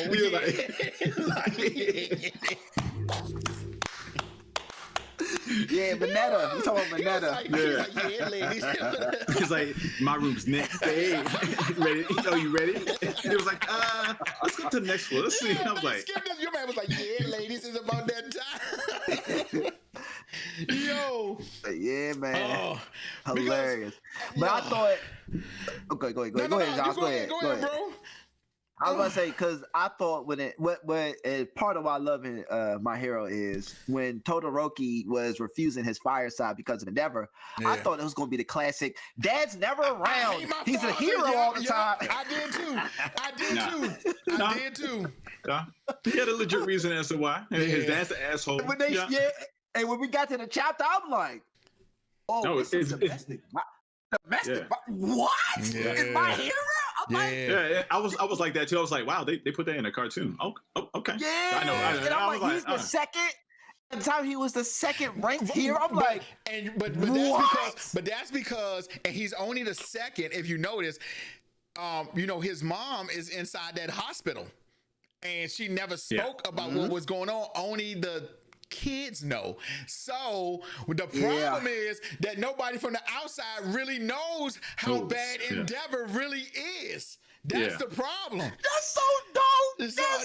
yeah, Minetta. You talking about Minetta? Yeah, ladies. He's like, my room's next. Hey, ready? You ready? He was like, let's go to the next floor. Let's see. I was like, your man was like, yeah, ladies, it's about that time. Yo. Yeah, man. Hilarious. But I thought. Okay, go ahead, Josh. Go ahead, bro. I was about to say, because I thought what part of why I love My Hero is when Todoroki was refusing his fireside because of Endeavor. Yeah. I thought it was going to be the classic, Dad's never around. He's a hero all the time. I did too. Yeah. He had a legit reason as to why. His dad's an asshole. And when we got to the chapter, I'm like, it's domestic. Domestic? Yeah. What? Yeah. Is My Hero? Yeah. I was like that too. I was like, wow, they put that in a cartoon. Oh, okay. Yeah. I know. And I'm like, he's the second. At the time he was the second ranked hero. I'm like, but that's because, and he's only the second. If you notice, his mom is inside that hospital, and she never spoke about what was going on. Only the kids know. So the problem is that nobody from the outside really knows how bad Endeavor really is. That's the problem. That's so dope.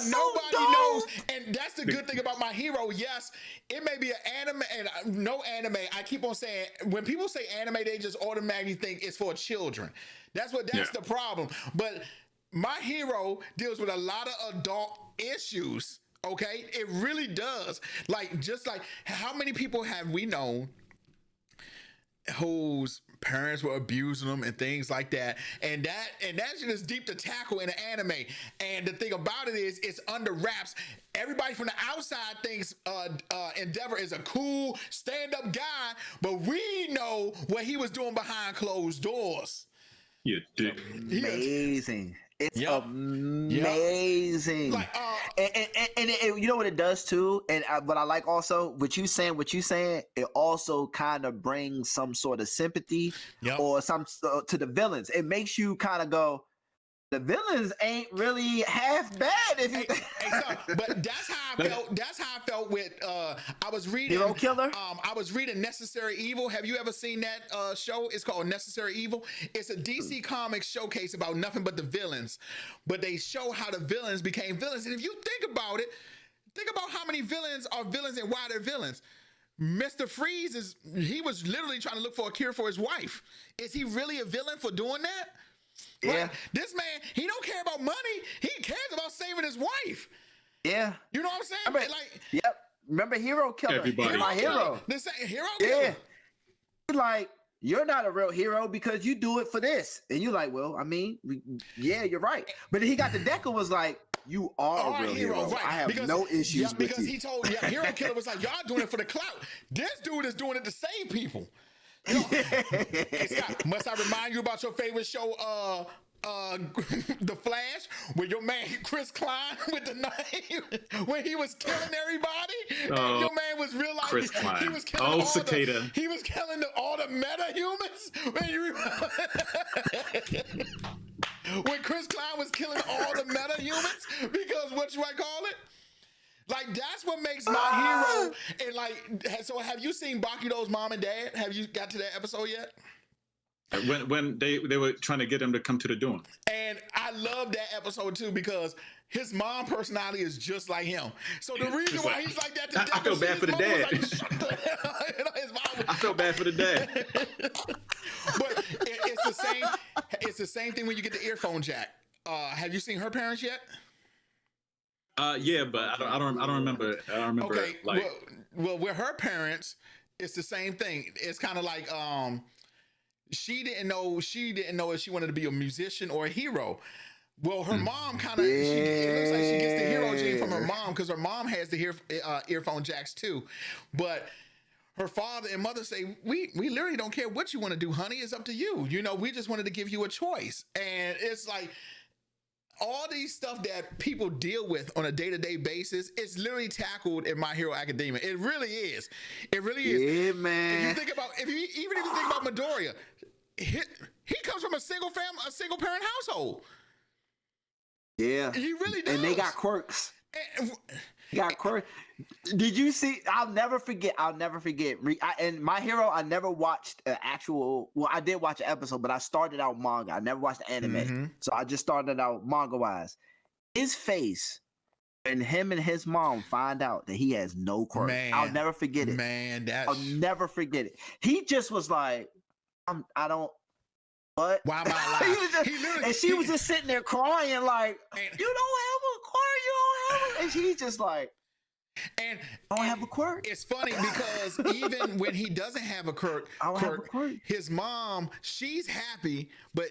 Nobody knows, and that's the good thing about My Hero. Yes, it may be an anime, and no anime. I keep on saying when people say anime, they just automatically think it's for children. That's the problem. But My Hero deals with a lot of adult issues. Okay, it really does. Just like how many people have we known whose parents were abusing them and things like that, and that shit is deep to tackle in an anime. And the thing about it is, it's under wraps. Everybody from the outside thinks Endeavor is a cool stand-up guy, but we know what he was doing behind closed doors. Yeah, amazing. It's amazing. And you know what it does too? And what I like also, what you saying, it also kind of brings some sort of sympathy or some to the villains. It makes you kind of go, the villains ain't really half bad if you but that's how I felt. That's how I felt with I was reading Hero Killer. I was reading Necessary Evil. Have you ever seen that show? It's called Necessary Evil. It's a DC Comics showcase about nothing but the villains. But they show how the villains became villains. And if you think about it, think about how many villains are villains and why they're villains. Mr. Freeze he was literally trying to look for a cure for his wife. Is he really a villain for doing that? Yeah. This man, he don't care about money. He cares about saving his wife. Yeah. You know what I'm saying? Yep. Remember Hero Killer? Everybody. My Hero. This Hero Killer. Like, you're not a real hero because you do it for this. And you're like, well, I mean, you're right. But then he got the deck and was like, you are a real hero. Right. I have no issues with because he told Hero Killer was like, y'all doing it for the clout. This dude is doing it to save people. You know, hey, Scott, must I remind you about your favorite show, The Flash, with your man Chris Klein with the knife when he was killing everybody? And your man was realizing he was killing all the meta-humans. When Chris Klein was killing all the meta-humans because what you might call it? Like, that's what makes My Hero. And so have you seen Bakudo's mom and dad? Have you got to that episode yet? When they were trying to get him to come to the dorm. And I love that episode too because his mom personality is just like him. So the reason why he's like that to I feel bad for the dad. I feel bad for the dad. But it's the same thing when you get the earphone jack. Have you seen her parents yet? Yeah, but I don't remember. I don't remember. Okay, well, with her parents, it's the same thing. It's kind of like she didn't know if she wanted to be a musician or a hero. Well, her mom kind of, it looks like she gets the hero gene from her mom because her mom has the earphone jacks too. But her father and mother say, we literally don't care what you want to do, honey. It's up to you. You know, we just wanted to give you a choice. And it's like all these stuff that people deal with on a day-to-day basis, it's literally tackled in My Hero Academia. It really is. It really is. Yeah, man. If you think about, even if you think about Midoriya, he comes from a single parent household. Yeah, he really does. And they got quirks. Got quirks. Did you see? I'll never forget. And My Hero, I never watched an actual. Well, I did watch an episode, but I started out manga. I never watched the anime, so I just started out manga wise. His face, and him and his mom find out that he has no quirk. Man, I'll never forget it. Man, I'll never forget it. He just was like, I don't. What? Why am I alive? And she was just sitting there crying like, you don't have a quirk, you don't have a... And she's just like, and don't have a quirk. It's funny because even when he doesn't have a quirk, his mom, she's happy, but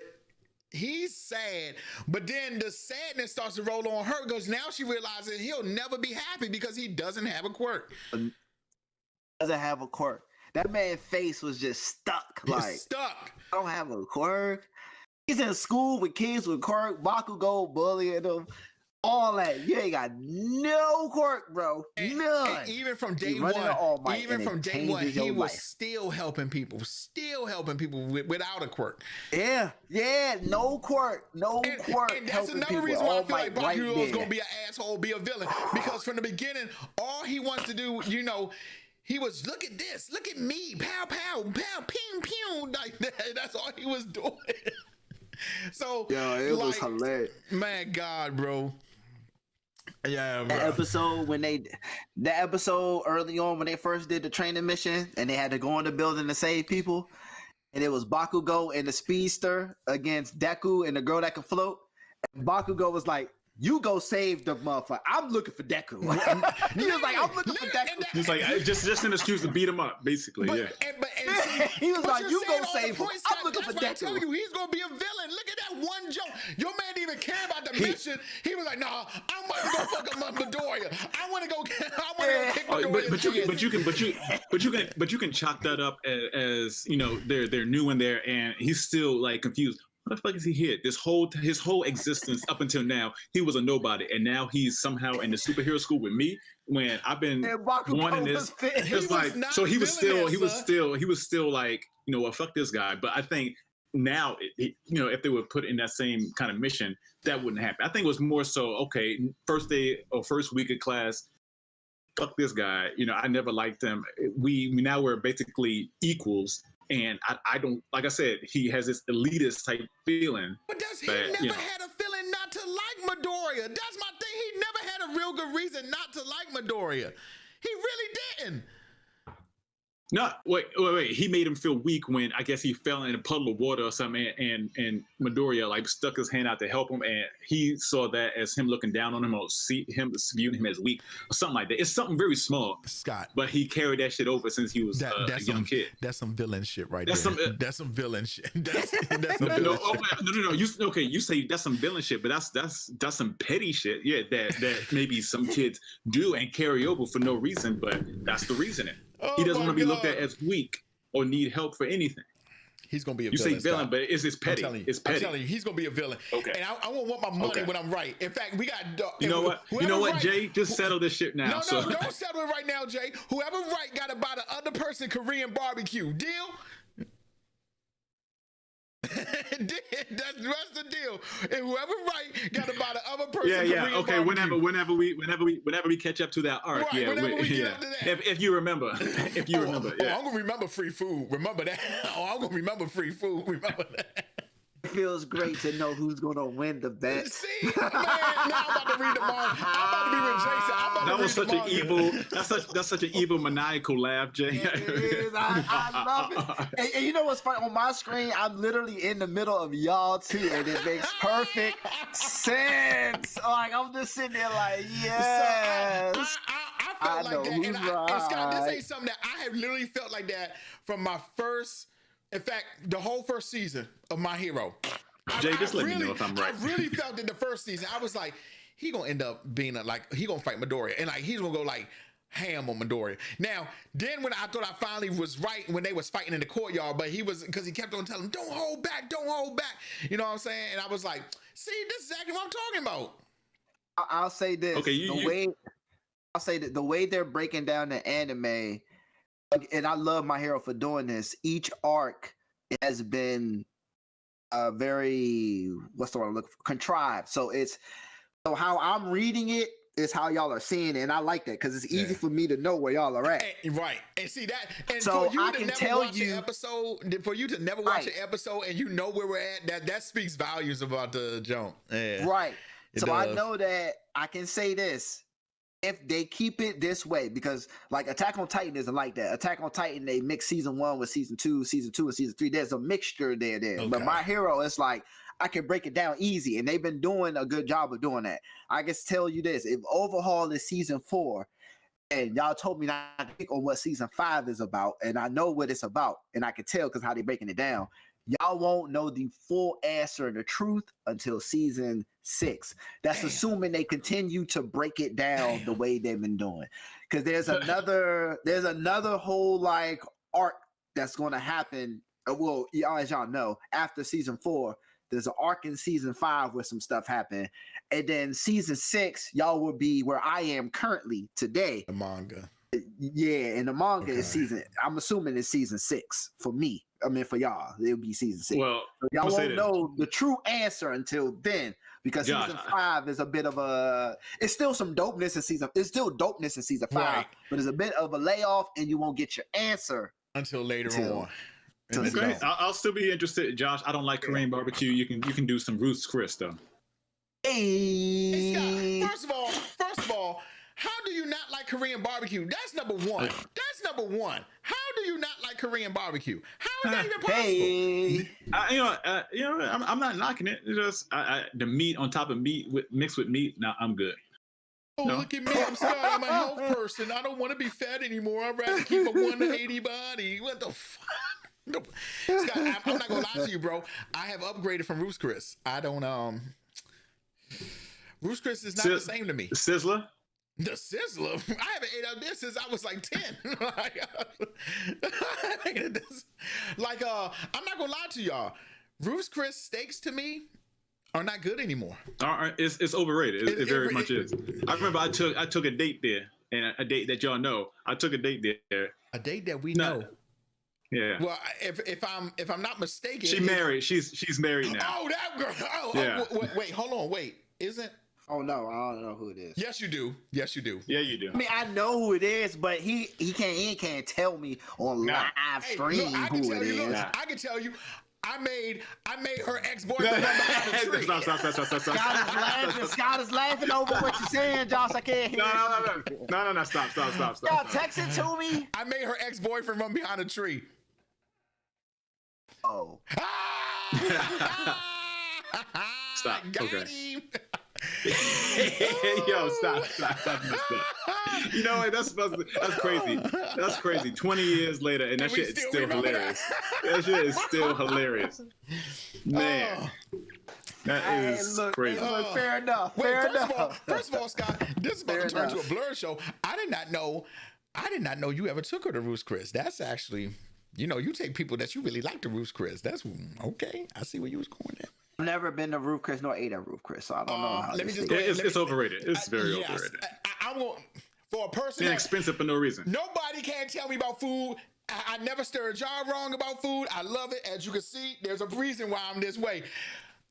he's sad. But then the sadness starts to roll on her because now she realizes he'll never be happy because he doesn't have a quirk. Doesn't have a quirk. That man's face was just stuck. Like, stuck. I don't have a quirk. He's in school with kids with quirk. Bakugo bullying him. All that. You ain't got no quirk, bro. None. And even from day one, he was still helping people without a quirk. Yeah, no quirk. And that's another reason why I feel like Bakugo is going to be an asshole, be a villain. Because from the beginning, all he wants to do, you know, he was, look at this, look at me, pow, pow, pow, ping, pew, like that. That's all he was doing. So, it was hilarious. Man, God, bro. Yeah, bro. That episode early on when they first did the training mission and they had to go in the building to save people, and it was Bakugo and the speedster against Deku and the girl that could float. And Bakugo was like, you go save the motherfucker. I'm looking for Deku. He was like, I'm looking for Deku. He's like, just an excuse to beat him up, basically. He was like, you go save him. I'm looking for Deku. I'm telling you, he's gonna be a villain. Look at that one joke. Your man didn't even care about the mission. He was like, nah, I'm about to go fuck up Midoriya. I want to go kick Midoriya. But you can chalk that up as you know they're new in there, and he's still like confused. What the fuck is he here? His whole existence up until now, he was a nobody, and now he's somehow in the superhero school with me. When I've been wanting this, it's like so he was still like, you know what, fuck this guy. But I think now, you know, if they were put in that same kind of mission, that wouldn't happen. I think it was more so, okay, first day or first week of class, fuck this guy. You know, I never liked him. We're basically equals. And I don't, like I said, he has this elitist type feeling. But he never had a feeling not to like Midoriya. That's my thing. He never had a real good reason not to like Midoriya. He really didn't. No, wait. He made him feel weak when I guess he fell in a puddle of water or something, and Midoriya like stuck his hand out to help him, and he saw that as him looking down on him or viewing him as weak or something like that. It's something very small, Scott. But he carried that shit over since he was a young kid. That's some villain shit right there. That's some villain shit. That's some villain shit. No. You say that's some villain shit, but that's some petty shit. Yeah, that maybe some kids do and carry over for no reason, but that's the reasoning. He doesn't want to be looked at as weak or need help for anything. He's going to be a villain. You say villain, but it's petty. It's petty. I'm telling you, he's going to be a villain. Okay. And I won't want my money when I'm right. In fact, we got... You know what, Jay? Just settle this shit now. No, don't settle it right now, Jay. Whoever right got to buy the other person Korean barbecue. Deal? That's the deal. And whoever right got to buy the other person. Yeah. Okay. Barbecue. Whenever we catch up to that arc, right, If you remember, yeah. I'm gonna remember free food. Remember that. I'm gonna remember free food. Remember that. It feels great to know who's going to win the bet. See, man, now I'm about to read the manga. I'm about to be with Jason. That was such an evil. That's such an evil maniacal laugh, Jay. It is. I love it. And you know what's funny? On my screen, I'm literally in the middle of y'all too, and it makes perfect sense. Like I'm just sitting there, like, yes. So I felt like that, and Scott, this ain't something that I have literally felt like that from my first. In fact, the whole first season of My Hero, Jay, just let me know if I'm right. I really felt in the first season, I was like, he gonna end up being he gonna fight Midoriya, and like he's gonna go like ham on Midoriya. Now, then when I thought I finally was right when they was fighting in the courtyard, but because he kept on telling him, don't hold back, don't hold back. You know what I'm saying? And I was like, see, this is exactly what I'm talking about. I'll say this. Okay, I'll say that the way they're breaking down the anime, and I love My Hero for doing this, each arc has been very, what's the word I'm looking for? Contrived. So how I'm reading it is how y'all are seeing it, and I like that because it's easy for me to know where y'all are at. Right, and see that, and so for you I to can never tell watch you an episode, for you to never watch an episode, and you know where we're at, that speaks volumes about the jump. Yeah, right. So does. I know that I can say this. If they keep it this way, because like Attack on Titan isn't like that. Attack on Titan, they mix season 1 with season 2 and season 3. There's a mixture there. Okay. But My Hero, it's like I can break it down easy, and they've been doing a good job of doing that. I can tell you this: if Overhaul is season 4, and y'all told me not to pick on what season 5 is about, and I know what it's about, and I can tell because how they're breaking it down. Y'all won't know the full answer and the truth until season 6. That's assuming they continue to break it down the way they've been doing. Because there's another whole like arc that's going to happen. Well, as y'all know, after season 4, there's an arc in season 5 where some stuff happened, and then season 6, y'all will be where I am currently today. The manga. Yeah, and the manga is I'm assuming it's season 6 for me. I mean, for y'all, it'll be season 6. Well, so y'all won't know the true answer until then, because season 5 is a bit of it's still some dopeness in season. It's still dopeness in season 5, right. But it's a bit of a layoff, and you won't get your answer until later on. Okay, I'll still be interested, Josh. I don't like Korean barbecue. You can do some Ruth's Chris though. Hey, Scott, first of all, how do you not like Korean barbecue? That's number one. How do you not like Korean barbecue? How is that even possible? I'm not knocking it. It's just the meat on top of meat mixed with meat. Now I'm good. Oh, no? Look at me. I'm Scott. I'm a health person. I don't want to be fat anymore. I'd rather keep a 180 body. What the fuck? No. Scott, I'm not gonna lie to you, bro. I have upgraded from Ruth's Chris. I don't Ruth's Chris is not the same to me. Sizzler? The Sizzler? I haven't ate out this since I was like 10. I'm not gonna lie to y'all. Ruth's Chris steaks to me are not good anymore. It's overrated. It very much is. I remember I took a date there, and a date that y'all know. I took a date there. A date that we know. Yeah. Well, if I'm not mistaken, she's married. She's married now. Oh, that girl. Wait, hold on. Wait, isn't? Oh no, I don't know who it is. Yes, you do. Yeah, you do. I mean, I know who it is, but he can't tell me on live stream who it is. I can tell you. I made her ex-boyfriend behind a tree. Stop. Scott is laughing over what you're saying, Josh. I can't hear. No. Stop. Y'all text it to me. I made her ex-boyfriend run behind a tree. Oh. Stop. Got him. Yo, stop. You know what? That's crazy. That's crazy. 20 years later, and that shit is still hilarious. That shit is still hilarious. Man. That is crazy. Fair enough. First of all, Scott, this is about to turn to a Blerd show. I did not know you ever took her to Ruth's Chris. That's actually, you take people that you really like to Ruth's Chris. That's okay. I see where you was going at. I've never been to Ruth's Chris nor ate at Ruth's Chris, so I don't know how. It's overrated. It's very overrated. I won't. For a person that's expensive for no reason. Nobody can tell me about food. I never stir a jar wrong about food. I love it. As you can see, there's a reason why I'm this way.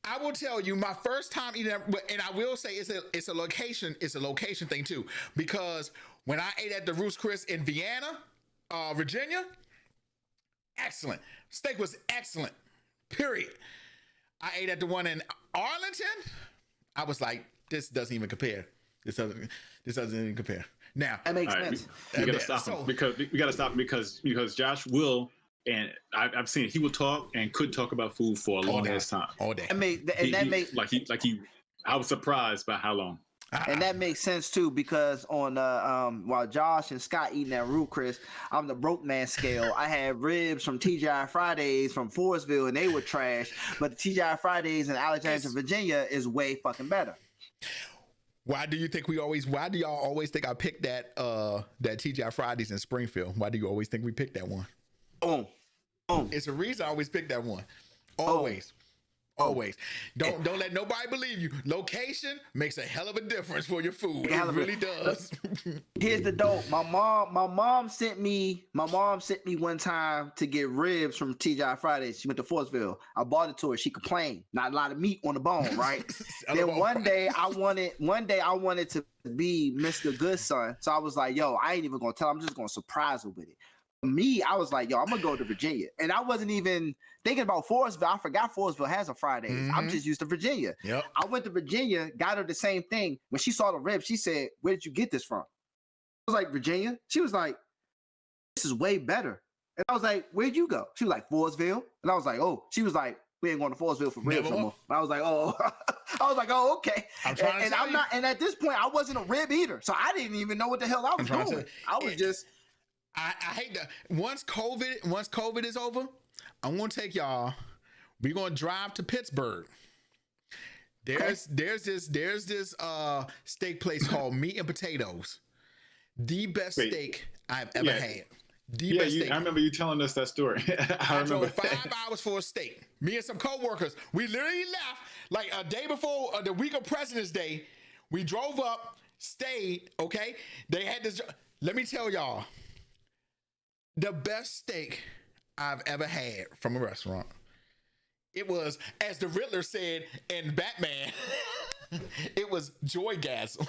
I will tell you, my first time eating, and I will say it's a location thing too, because when I ate at the Ruth's Chris in Vienna, Virginia, excellent. Steak was excellent. Period. I ate at the one in Arlington. I was like, this doesn't even compare. This doesn't even compare. Now that makes sense. We gotta stop him because Josh will, and I've seen it, he will talk and could talk about food for a long ass time. All day. I was surprised by how long. And that makes sense too, because on while Josh and Scott eating that Root Chris, I'm the broke man scale. I had ribs from TGI Fridays from Forestville, and they were trash. But the TGI Fridays in Alexandria, Virginia, is way fucking better. Why do y'all always think I picked that TGI Fridays in Springfield? Why do you always think we picked that one? It's a reason I always pick that one. Always. Don't let nobody believe you. Location makes a hell of a difference for your food. It really does. Here's the dope. My mom sent me one time to get ribs from TGI Fridays. She went to Forestville. I bought it to her. She complained. Not a lot of meat on the bone, right? Then one day I wanted to be Mr. Goodson. So I was like, yo, I ain't even gonna tell her. I'm just gonna surprise her with it. Me, I was like, yo, I'm gonna go to Virginia. And I wasn't even thinking about Forestville. I forgot Forestville has a Fridays. Mm-hmm. I'm just used to Virginia. Yep. I went to Virginia, got her the same thing. When she saw the ribs, she said, where did you get this from? I was like, Virginia. She was like, this is way better. And I was like, where'd you go? She was like, Forestville. And I was like, oh. She was like, we ain't going to Forestville for ribs no more. And I was like, oh. I was like, oh, okay. And at this point, I wasn't a rib eater. So I didn't even know what the hell I was doing. I was just... I hate that. Once COVID is over, I'm gonna take y'all. We're gonna drive to Pittsburgh. There's this steak place called Meat and Potatoes. The best steak I've ever had. Best steak. I remember you telling us that story. I drove 5 hours for a steak. Me and some coworkers. We literally left like a day before the week of President's Day. We drove up, stayed. Okay, they had this. Let me tell y'all. The best steak I've ever had from a restaurant. It was, as the Riddler said in Batman, it was joygasm.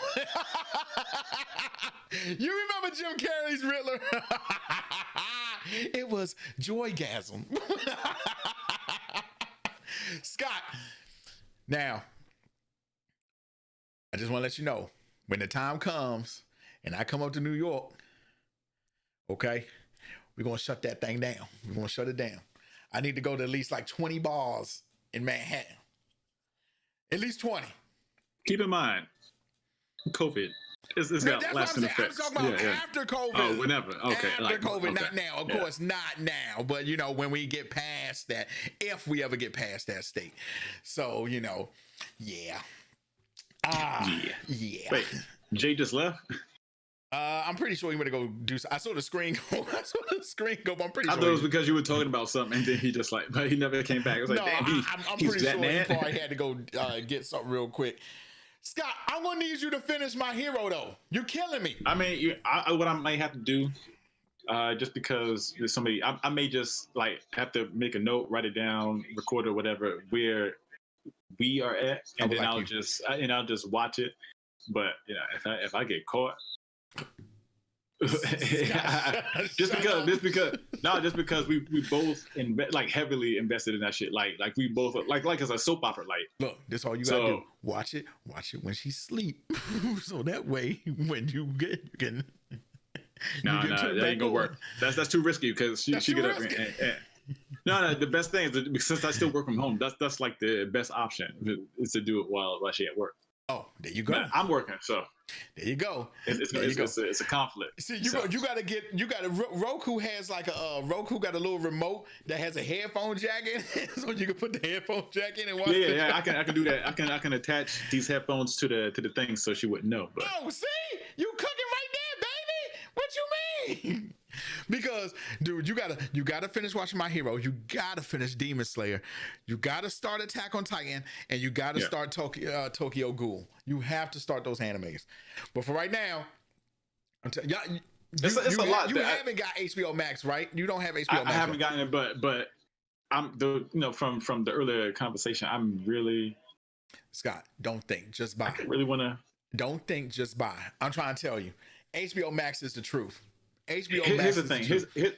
You remember Jim Carrey's Riddler? It was joygasm. Scott, now, I just want to let you know, when the time comes and I come up to New York, okay? We're going to shut that thing down. We're going to shut it down. I need to go to at least like 20 bars in Manhattan. At least 20. Keep in mind, COVID. It's got lasting effects. I'm talking about after COVID. Oh, whenever. Okay. After COVID, not now. Of course, not now. But, when we get past that, if we ever get past that state. So, yeah. Yeah. Wait, Jay just left? I'm pretty sure he went to go do. I saw the screen go. But I'm pretty sure. I thought it was because you were talking about something, and then he just but he never came back. I was like, damn, I'm pretty sure he probably had to go get something real quick. Scott, I'm gonna need you to finish my hero though. You're killing me. I mean, what I might have to do, just because there's somebody, I may just have to make a note, write it down, record it, whatever, where we are at, and then I'll just watch it. But if I get caught. just because we both heavily invested in that shit, like we both like as a soap opera. Look, that's all you gotta do. Watch it when she sleep, so that way when you can. No, that ain't gonna work. That's too risky because she get up. No. The best thing is since I still work from home, that's like the best option is to do it while she at work. Oh, there you go. But I'm working, so there you go. It's a conflict. See, Roku has Roku got a little remote that has a headphone jack in it, so you can put the headphone jack in and watch. Yeah, I can do that. I can attach these headphones to the thing so she wouldn't know. But. Oh, see, you cooking right there, baby. What you mean? Because, dude, you gotta finish watching My Hero. You gotta finish Demon Slayer. You gotta start Attack on Titan, and you gotta start Tokyo Ghoul. You have to start those animes. But for right now, I'm telling y'all, it's a lot. You haven't got HBO Max, right? You don't have HBO Max. I haven't gotten it, but I'm from the earlier conversation. I'm really Scott. Don't think, just buy. I really want to. Don't think, just buy. I'm trying to tell you, HBO Max is the truth. HBO Max. Here's the thing.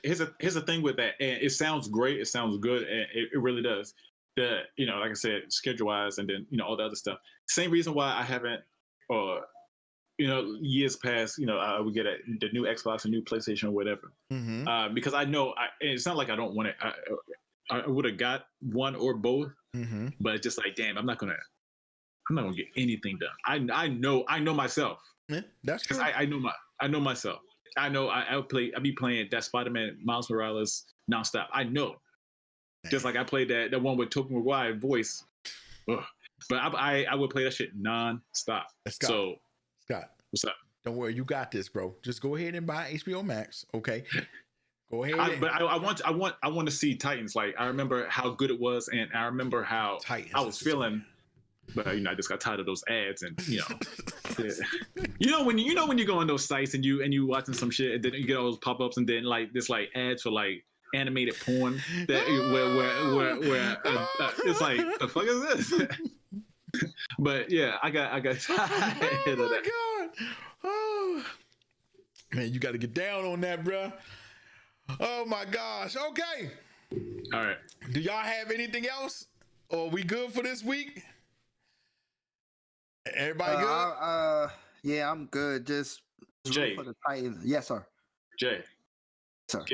Here's the thing with that, and it sounds great. It sounds good, and it really does. Like I said, schedule wise, and then all the other stuff. Same reason why I haven't, years past, I would get the new Xbox, a new PlayStation, or whatever. Mm-hmm. Because I know, it's not like I don't want it. I would have got one or both, but it's just like, damn, I'm not gonna I'm not gonna get anything done. I know myself. Yeah, that's true. I know myself. I know I be playing that Spider-Man Miles Morales nonstop. I know. Just like I played that one with Tobey Maguire voice. Ugh. But I would play that shit nonstop. Scott, what's up? Don't worry, you got this, bro. Just go ahead and buy HBO Max, okay? Go ahead. I want to see Titans. Like I remember how good it was, and I remember how I was feeling. But I just got tired of those ads, and when you go on those sites and you watching some shit, and then you get all those pop-ups, and then like this like ads for like animated porn that where it's like the fuck is this? But yeah, I got tired of that. God. Oh man, you got to get down on that, bro. Oh my gosh. Okay. All right. Do y'all have anything else? Or are we good for this week? Everybody good? Yeah, I'm good. Just Jay for the Titans. Yes, sir. Jay. Sir.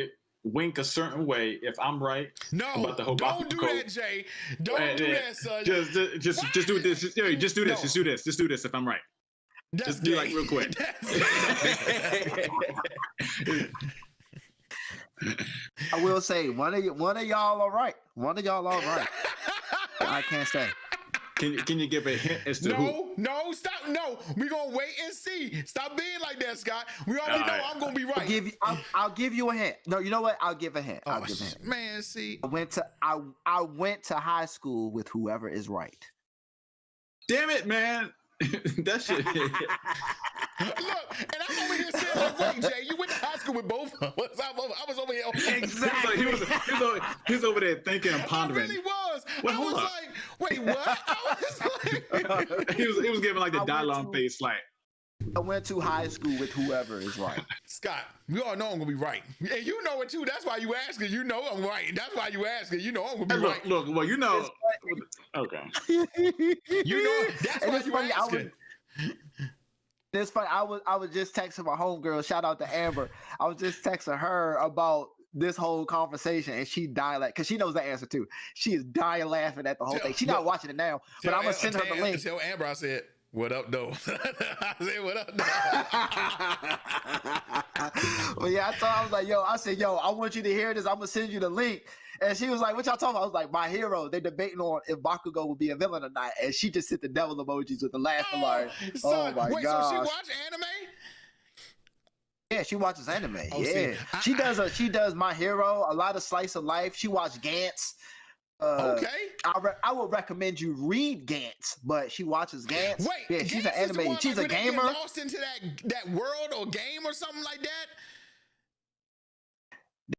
Wink a certain way if I'm right. No, about the whole don't do that, Jay. Don't do that, son. Just do this. Just do this. Just do this if I'm right. Just do like real quick. I will say one of y'all are right. One of y'all are right. I can't say. Can you give a hint as to who? No, stop. No, we're gonna wait and see. Stop being like that, Scott. We already know I'm gonna be right. I'll give you a hint. No, you know what? I'll give a hint. I'll give a hint. Man, see. I went to high school with whoever is right. Damn it, man. That shit. Look, and I'm over here saying, like, wait, Jay, you went to high school with both of us. I was over here. Exactly. He was over there thinking and pondering. I really was. Well, I was like, wait, what? I was like, he was giving like the dialogue face, like. I went to high school with whoever is right. Scott, we all know I'm gonna be right. And you know it too. That's why you asking. You know I'm right. That's why you asking. You know I'm gonna be right. Look, well, you know. Okay. You know, that's why you asking. It's funny. I was just texting my homegirl. Shout out to Amber. I was just texting her about this whole conversation, and she died because she knows the answer too. She is dying laughing at the whole thing. She's not watching it now, but I'm gonna send her the link. Tell Amber I said, "What up, though?" I said, "What up, though?" Well, yeah, I was like, I said, I want you to hear this. I'm gonna send you the link. And she was like, what y'all talking about? I was like, my hero. They're debating on if Bakugo would be a villain or not. And she just hit the devil emojis with the laughing like, oh my god. So she watch anime? Yeah, she watches anime. She does My Hero, a lot of slice of life. She watched Gantz. Okay. I would recommend you read Gantz, but she watches Gantz. Wait, yeah, she's an anime. She's a gamer. Lost into that world or game or something like that.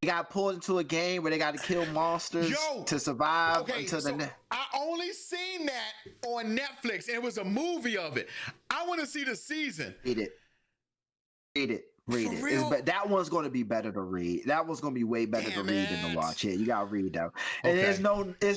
They got pulled into a game where they got to kill monsters to survive until the. I only seen that on Netflix, and it was a movie of it. I want to see the season. Read it. But that one's going to be better to read. That one's going to be way better to read than to watch. Yeah, you got to read that. And it's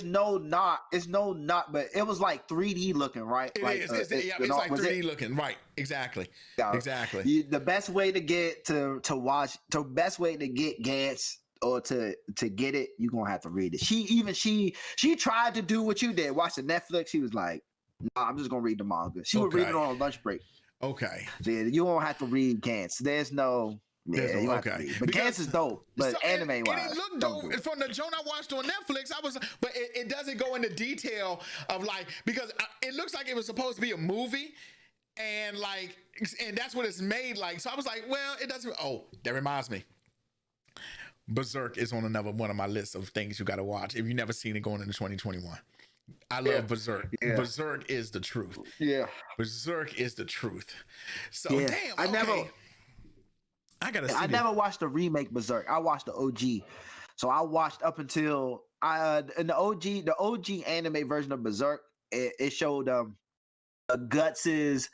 no not. But it was like 3D looking, right? It's like 3D looking, right? Exactly. Exactly. The best way to get to watch, the best way to get Gantz or to get it, you're gonna have to read it. She tried to do what you did, watch the Netflix. She was like, "Nah, I'm just gonna read the manga." She would read it on a lunch break. Okay. Yeah, you won't have to read Gantz. There's no. Yeah, you have to read. But Gantz is dope. But anime wise, it looked dope from the joint I watched on Netflix. But it doesn't go into detail of like, because it looks like it was supposed to be a movie, and that's what it's made like. So I was like, well, it doesn't. Oh, that reminds me. Berserk is on another one of my lists of things you got to watch if you've never seen it going into 2021. I love Berserk. Yeah. Berserk is the truth. Yeah. Berserk is the truth. So damn. I never watched the remake Berserk. I watched the OG. So I watched up until in the OG anime version of Berserk. It showed Guts's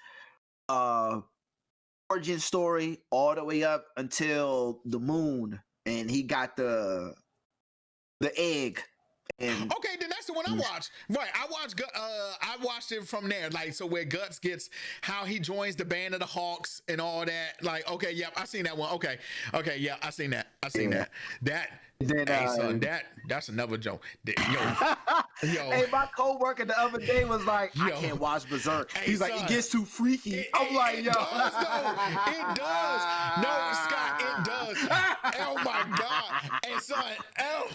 origin story all the way up until the moon, and he got the egg. And okay, then that's the one I watched. Right, I watched it from there. Like, so where Guts gets how he joins the band of the Hawks and all that. Like, okay, yeah, I seen that one. Okay, yeah, I seen that. That. Then, hey, son, that's another joke. Yo, Yo. Hey, my coworker the other day was like, I can't watch Berserk. Hey, he's son, like, it gets too freaky. I'm like, yo. It does. No, Scott, it does. Oh my God. And son,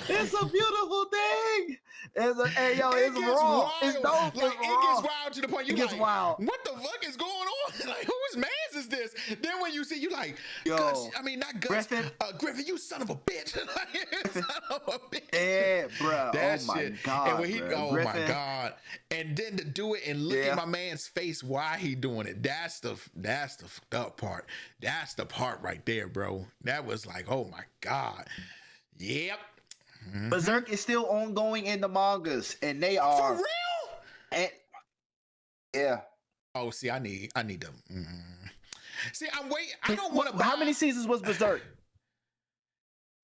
it's a beautiful thing. It's it gets raw. Wild. It's dope. Like, it gets wild to the point you gets wild. What the fuck is going on? Like, whose man's is this? Then when you see, you like, yo, Guts, I mean, not Guts, Griffin, you son of a bitch. Son of a bitch. Yeah, bro. That oh my shit. God. And when he, bro. oh Griffin. my God. And then to do it and look at my man's face while he doing it. That's the fucked up part. That's the part right there, bro. That was like, oh my God. Yep. Mm-hmm. Berserk is still ongoing in the mangas, and they are for real. And yeah. Oh, see, I need to. See, I'm waiting. I don't want to. How many seasons was Berserk?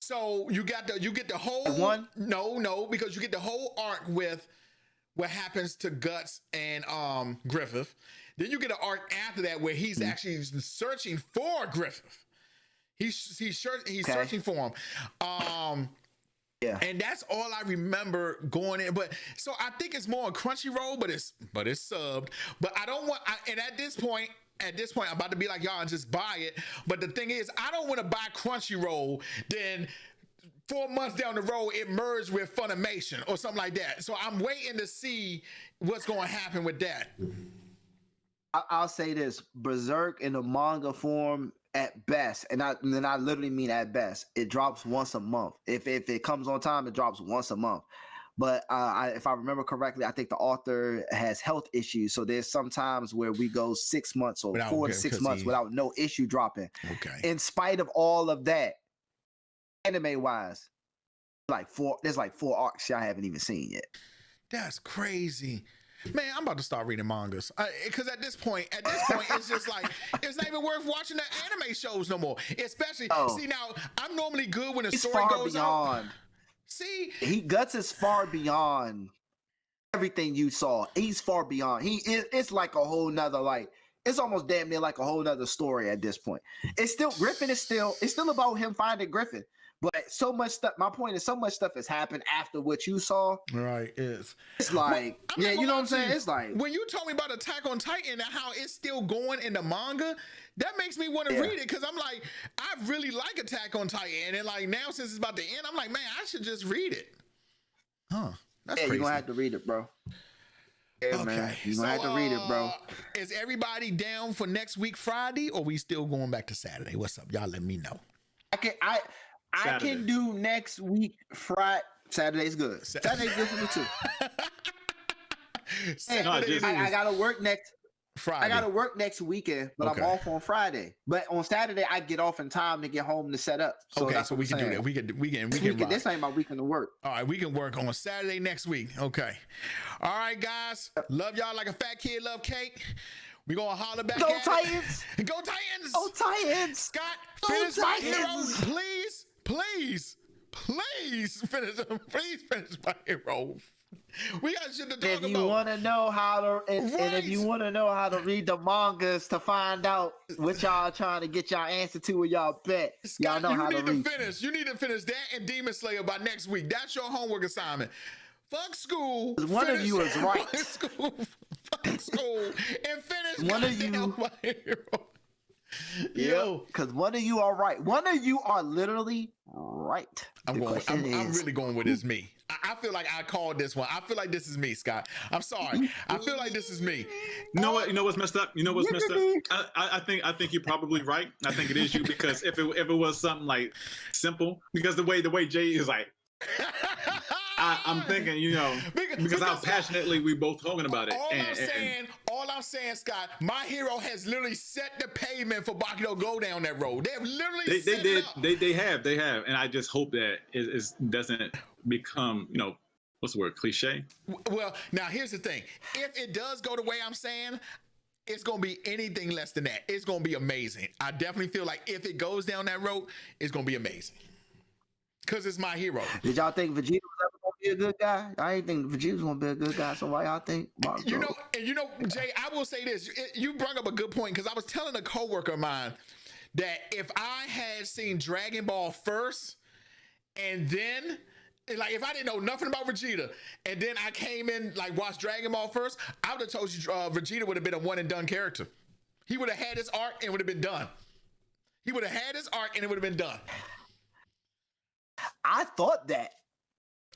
So you get the whole one? No, because you get the whole arc with what happens to Guts and Griffith. Then you get an arc after that where he's actually searching for Griffith. He's searching for him. Yeah. And that's all I remember going in. But so I think it's more on Crunchyroll, but it's subbed. But I don't want. And at this point, I'm about to be like y'all and just buy it. But the thing is, I don't want to buy Crunchyroll. Then 4 months down the road, it merged with Funimation or something like that. So I'm waiting to see what's going to happen with that. I'll say this: Berserk in the manga form. At best, and I literally mean at best, it drops once a month. If it comes on time, it drops once a month. But if I remember correctly, I think the author has health issues, so there's some times where we go 6 months or 4 to 6 months without no issue dropping. Okay. In spite of all of that, anime wise, there's like 4 arcs I haven't even seen yet. That's crazy. Man, I'm about to start reading mangas because at this point, it's just like it's not even worth watching the anime shows no more. Especially, see now, I'm normally good when the story goes on. See, Guts is far beyond everything you saw. He's far beyond. It's like a whole nother it's almost damn near like a whole nother story at this point. It's still Griffin it's still about him finding Griffin. But so much stuff. My point is, so much stuff has happened after what you saw. Right, it's like, you know what I'm saying? It's like when you told me about Attack on Titan and how it's still going in the manga, that makes me want to read it because I'm like, I really like Attack on Titan, and like now since it's about to end, I'm like, man, I should just read it. Huh? That's crazy. You're gonna have to read it, bro. Yeah, okay, man. You're gonna have to read it, bro. Is everybody down for next week Friday, or we still going back to Saturday? What's up, y'all? Let me know. I can do next week Friday. Saturday's good. Saturday's good for me too. I gotta work next Friday. I gotta work next weekend, but I'm off on Friday. But on Saturday, I get off in time to get home to set up. So so we can do that. We can. This ain't my weekend to work. All right, we can work on Saturday next week. Okay. All right, guys. Love y'all like a fat kid love cake. We gonna holler back. Go Titans! Go Titans! Go Titans! Scott, finish my hero, please. Please finish him. Please finish my hero. We got shit to talk about. If you want to know how to, and if you want to know how to read the mangas to find out what y'all trying to get y'all answer to with y'all bet, y'all know how to read. You need to finish that and Demon Slayer by next week. That's your homework assignment. Fuck school. One of you is right. Fuck school and finish. One of you. My hero. Yo, because one of you are right. One of you are literally right. I'm really going with it's me. I feel like I called this one. I feel like this is me, Scott. I'm sorry. I feel like this is me. You know what? You know what's messed up? I think you're probably right. I think it is you because if it was something like simple, because the way Jay is like. I'm thinking, because how passionately we both talking about it. All I'm saying, Scott, my hero has literally set the pavement for Baki to go down that road. They've literally set it up. They have, and I just hope that it doesn't become, what's the word, cliche? Well, now here's the thing: if it does go the way I'm saying, it's gonna be anything less than that. It's gonna be amazing. I definitely feel like if it goes down that road, it's gonna be amazing. Because it's my hero. Did y'all think Vegeta was ever going to be a good guy? I didn't think Vegeta was going to be a good guy. So why y'all think? Jay, I will say this. You brought up a good point because I was telling a coworker of mine that if I had seen Dragon Ball first and then like if I didn't know nothing about Vegeta, and then I came in like watched Dragon Ball first, I would have told you Vegeta would have been a one and done character. He would have had his arc and would have been done. He would have had his arc and it would have been done. I thought that.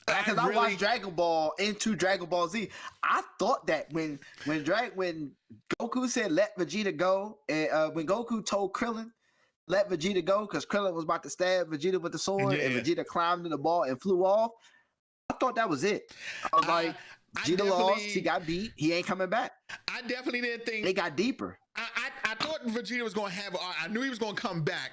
Because I watched Dragon Ball into Dragon Ball Z. I thought that when Goku said let Vegeta go, and when Goku told Krillin let Vegeta go because Krillin was about to stab Vegeta with the sword, and Vegeta climbed in the ball and flew off. I thought that was it. I was like, Vegeta lost. He got beat. He ain't coming back. I definitely didn't think they got deeper. I thought Vegeta was going to have. I knew he was going to come back.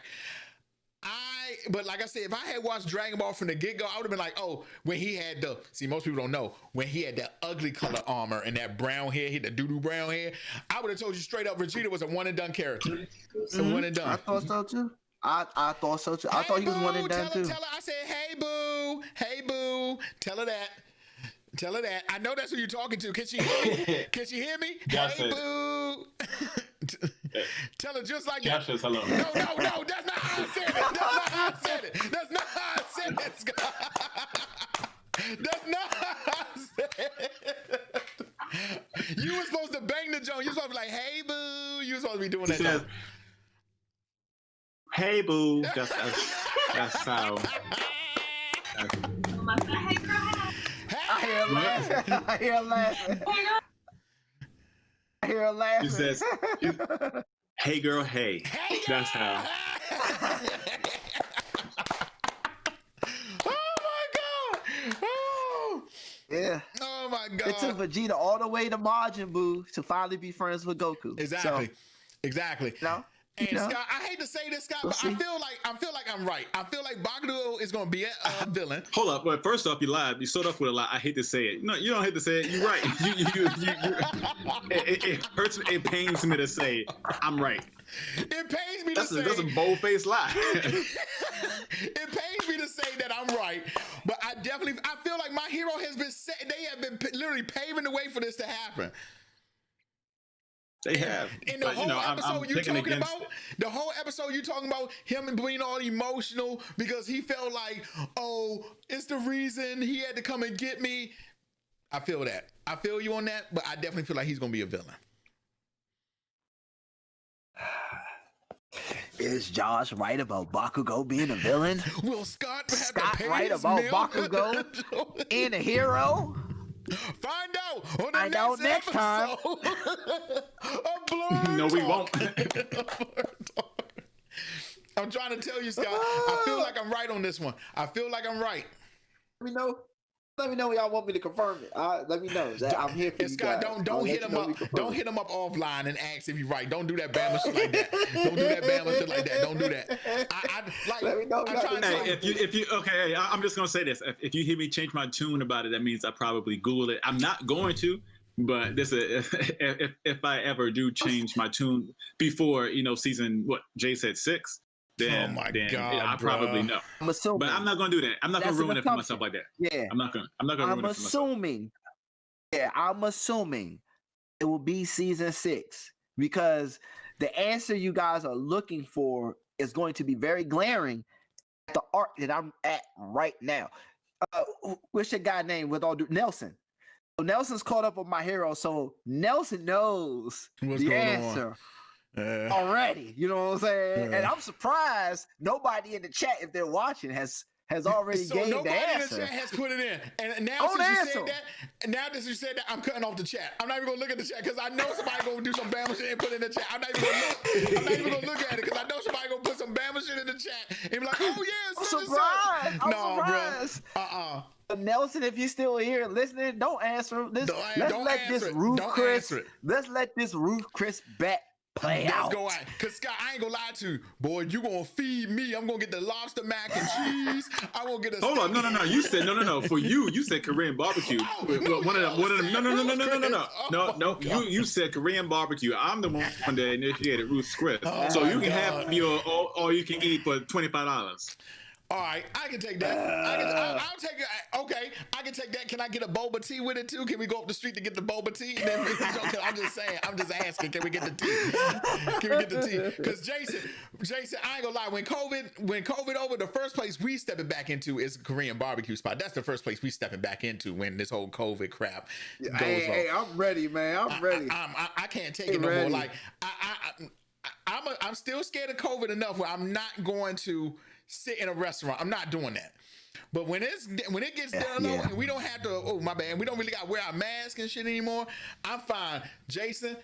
But like I said, if I had watched Dragon Ball from the get-go, I would have been like, oh, when he had most people don't know, when he had that ugly color armor and that brown hair, the doo-doo brown hair, I would have told you straight up Vegeta was a one-and-done character. Mm-hmm. One and done. I thought so too. I thought so too. I thought he was one and done too. Tell her, I said, hey boo, tell her that. Tell her that. I know that's who you're talking to. Can she hear me? Can she hear me? Hey boo. Tell her just like that. Says hello. No, that's not how I said it. That's not how I said it, Scott. That's not how I said it. You were supposed to bang the joint. You were supposed to be like, hey boo. You were supposed to be doing that. Says, hey boo. That's how. I hear her laughing. I hear her laughing. She says, hey girl, hey. That's how. Oh my God. Oh. Yeah. Oh my God. It took Vegeta all the way to Majin Buu to finally be friends with Goku. Exactly. No. And Scott, I hate to say this, Scott, but I feel like I'm right. I feel like Bakugo is going to be a villain. Hold up. Well, first off, you lied. You started off with a lie. I hate to say it. No, you don't hate to say it. You're right. It hurts. It pains me to say I'm right. It pains me to say that's a bold-faced lie. It pains me to say that I'm right, but I feel like my hero has been set. They have been literally paving the way for this to happen. They have. In the whole episode you're talking about, the whole episode you're talking about him being all emotional because he felt like, oh, it's the reason he had to come and get me. I feel that. I feel you on that, but I definitely feel like he's going to be a villain. Is Josh right about Bakugo being a villain? Will Scott right about Bakugo being a hero? Find out on the next time. Of Blerd No, we Talk. won't. I'm trying to tell you, Scott. I feel like I'm right on this one. I feel like I'm right. Let me know when y'all want me to confirm it. Let me know. I'm here for you Scott, guys. don't hit him up. Don't hit him up offline and ask if he's right. Don't do that Bama shit like that. Don't do that Bama shit like that. Don't do that. Let me know. Okay, I'm just gonna say this. If you hear me change my tune about it, that means I probably Googled it. I'm not going to, but if I ever do change my tune before season Jay said 6. Then I probably know. I'm assuming, but I'm not gonna do that. I'm not gonna ruin it for myself like that. Yeah, I'm not gonna ruin it for myself. I'm assuming it will be season 6 because the answer you guys are looking for is going to be very glaring at the arc that I'm at right now. What's your guy name with all Nelson? So Nelson's caught up with my hero, so Nelson knows the answer. Already, you know what I'm saying? And I'm surprised nobody in the chat, if they're watching, has already gave the answer. Nobody in the chat has put it in. And now since you said that, I'm cutting off the chat. I'm not even gonna look at the chat because I know somebody gonna do some Bama shit and put it in the chat. I'm not even gonna look at it because I know somebody gonna put some Bama shit in the chat and be like, oh yeah, I'm surprised. Bro. Nelson, if you're still here listening, don't answer this. Let's let this Ruth Chris bet play out. Let's go out. Because Scott, I ain't gonna lie to you. Boy, you gonna feed me. I'm gonna get the lobster mac and cheese. I won't get a Hold on, no. You said no. For you said Korean barbecue. One of them. No. You said Korean barbecue. I'm the one that initiated Ruth's Chris. So you can have your all you can eat for $25. All right, I can take that. I'll take it. Okay, I can take that. Can I get a boba tea with it too? Can we go up the street to get the boba tea? And then I'm just saying. I'm just asking. Can we get the tea? Can we get the tea? Because Jason, I ain't gonna lie. When COVID over, the first place we stepping back into is a Korean barbecue spot. That's the first place we stepping back into when this whole COVID crap goes on. Hey, I'm ready, man. I'm ready. I can't take it no more. Like I'm still scared of COVID enough where I'm not going to sit in a restaurant. I'm not doing that. But when it gets down low and we don't have to, oh my bad, we don't really got to wear our mask and shit anymore, I'm fine. Jason,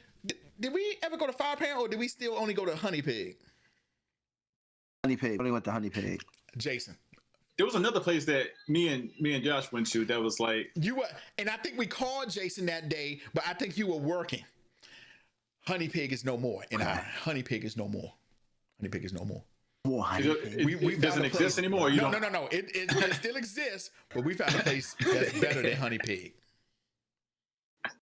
did we ever go to Fire Pan or did we still only go to Honey Pig? Honey Pig. Only went to Honey Pig. Jason. There was another place that me and Josh went to that was like you were, and I think we called Jason that day, but I think you were working. Honey Pig is no more, and Honey Pig is no more. Honey Pig is no more. It doesn't exist anymore. No. It still exists, but we found a place that's better than Honey Pig.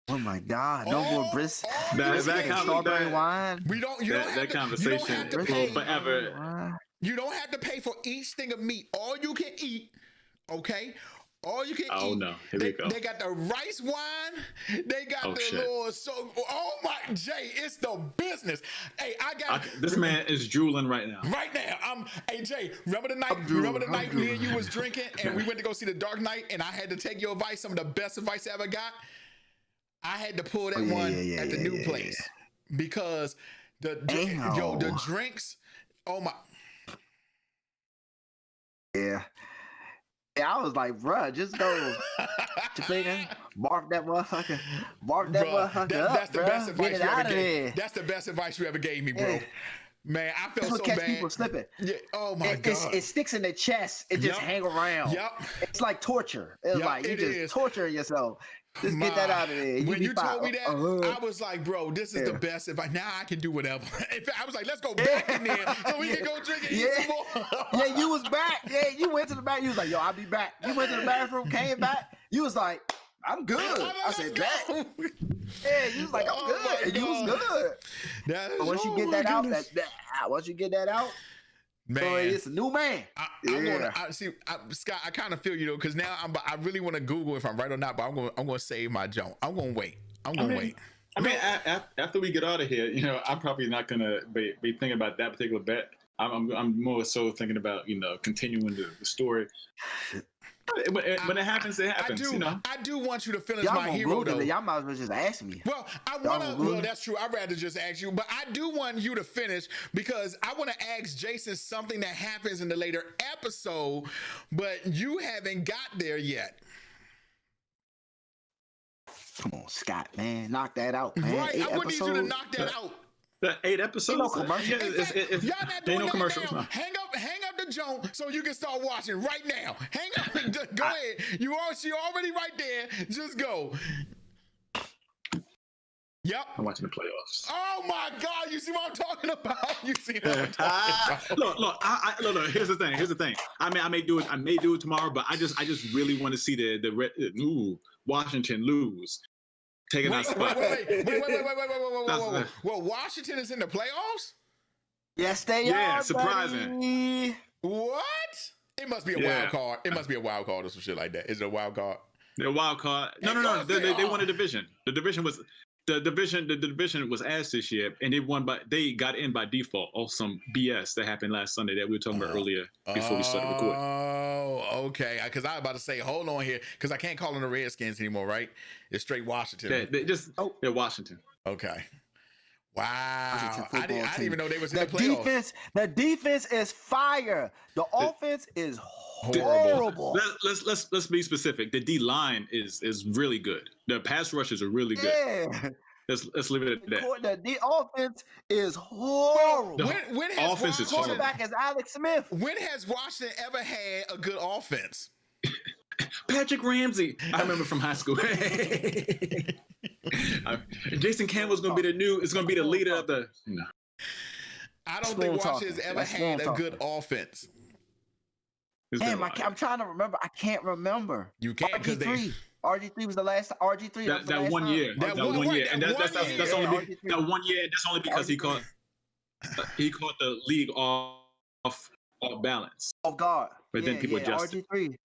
Oh my God! No more brisk. Strawberry wine. That conversation will forever. You don't have to pay for each thing of meat. All you can eat, okay? All you can eat. Oh no! Here we go. They got the rice wine. They got little. So, oh my Jay, it's the business. Hey, this man is drooling right now. Right now, hey Jay, remember the night me and you was drinking and we went to go see The Dark Knight and I had to take your advice, some of the best advice I ever got. I had to pull that at the new place because the drinks. Oh my. Yeah. Yeah, I was like, bruh, just go to play bark that motherfucker. That's the best advice you ever gave. That's the best advice you ever gave me, bro. Yeah. Man, I felt so bad. People slipping. Yeah. Oh my God. It sticks in the chest. It just hang around. Yep. It's like torture. It's like you just torture yourself. Just get that out of there. When you told me that, I was like, bro, this is the best advice. Now I can do whatever. In fact, I was like, let's go back in there so we can go drink and eat some more. Yeah, you was back. Yeah, you went to the back. You was like, yo, I'll be back. You went to the bathroom, came back. You was like, I'm good. I said, back. Yeah, you was like, I'm good. And you was good. Once you get that out, once you get that out, man, so it's a new man. Scott, I kind of feel you though, because now I really want to Google if I'm right or not, but I'm going to save my junk. I'm going to wait. Wait. I mean, after we get out of here, I'm probably not going to be thinking about that particular bet. I'm more so thinking about, continuing the story. When it happens, it happens. I do want you to finish my hero though. Y'all might as well just ask me. Well, well, that's true. I'd rather just ask you, but I do want you to finish because I want to ask Jason something that happens in the later episode, but you haven't got there yet. Come on, Scott, man, knock that out, man. Right, I would need you to knock that out. 8 episode. No commercial. Y'all not doing no commercials. Now. Hang up the joint so you can start watching right now. Hang up. Go ahead. She already right there. Just go. Yep. I'm watching the playoffs. Oh my God! You see what I'm talking about? You see what I'm talking about? Look. Here's the thing. I may do it tomorrow, but I just really want to see the Washington lose. Taking that spot. Wait. Well, Washington is in the playoffs? Yes, they are. Yeah, surprising. Buddy. What? It must be a wild card. It must be a wild card or some shit like that. Is it a wild card? A wild card. No. They won a division. The division was ass this year, and they got in by default of some BS that happened last Sunday that we were talking about earlier before we started recording. Oh, okay. Because I was about to say, hold on here, because I can't call them the Redskins anymore, right? It's straight Washington. They're Washington. Okay. Wow. I didn't even know they was in the playoffs. The defense is fire. The offense is horrible. Let's be specific. The D line is really good. The pass rushes are really good. Yeah. Let's leave it at that. The offense is horrible. When has offense is quarterback is Alex Smith. When has Washington ever had a good offense? Patrick Ramsey. I remember from high school. Jason Campbell's going to be the leader of the. No. I don't think Washington's ever had a good offense. Damn, I'm trying to remember. I can't remember. You can't because RG3 was the last. RG3 that one year. That 1 year, and that's only because he caught the league off balance. Oh God. but then people adjusted. RG3.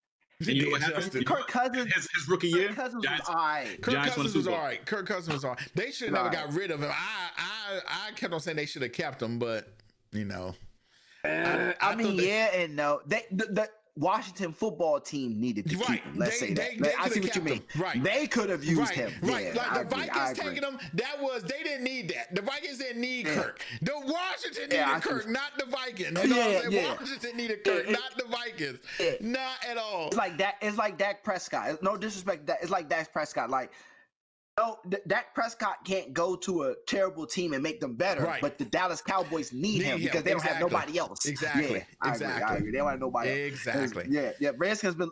And you know what happened? Kirk Cousins. His rookie year. Kirk Cousins was all right. Kirk Cousins was all right. Kirk Cousins was all right. They should have never got rid of him. I kept on saying they should have kept him, but you know. I mean, yeah and no. The Washington football team needed to keep him. Let's say that. I see what you mean. Right. They could have used him. Right. Yeah, like the Vikings taking him, they didn't need that. The Vikings didn't need Kirk. The Washington needed Kirk, not the Vikings. You know what I'm saying? Washington needed Kirk, not the Vikings. Not at all. It's like that. It's like Dak Prescott. No disrespect. It's like Dak Prescott. Like, no, Dak Prescott can't go to a terrible team and make them better. Right. But the Dallas Cowboys need him because they don't have nobody else. Exactly. Yeah, I agree. They don't have nobody else. Exactly. Yeah. Redskins been,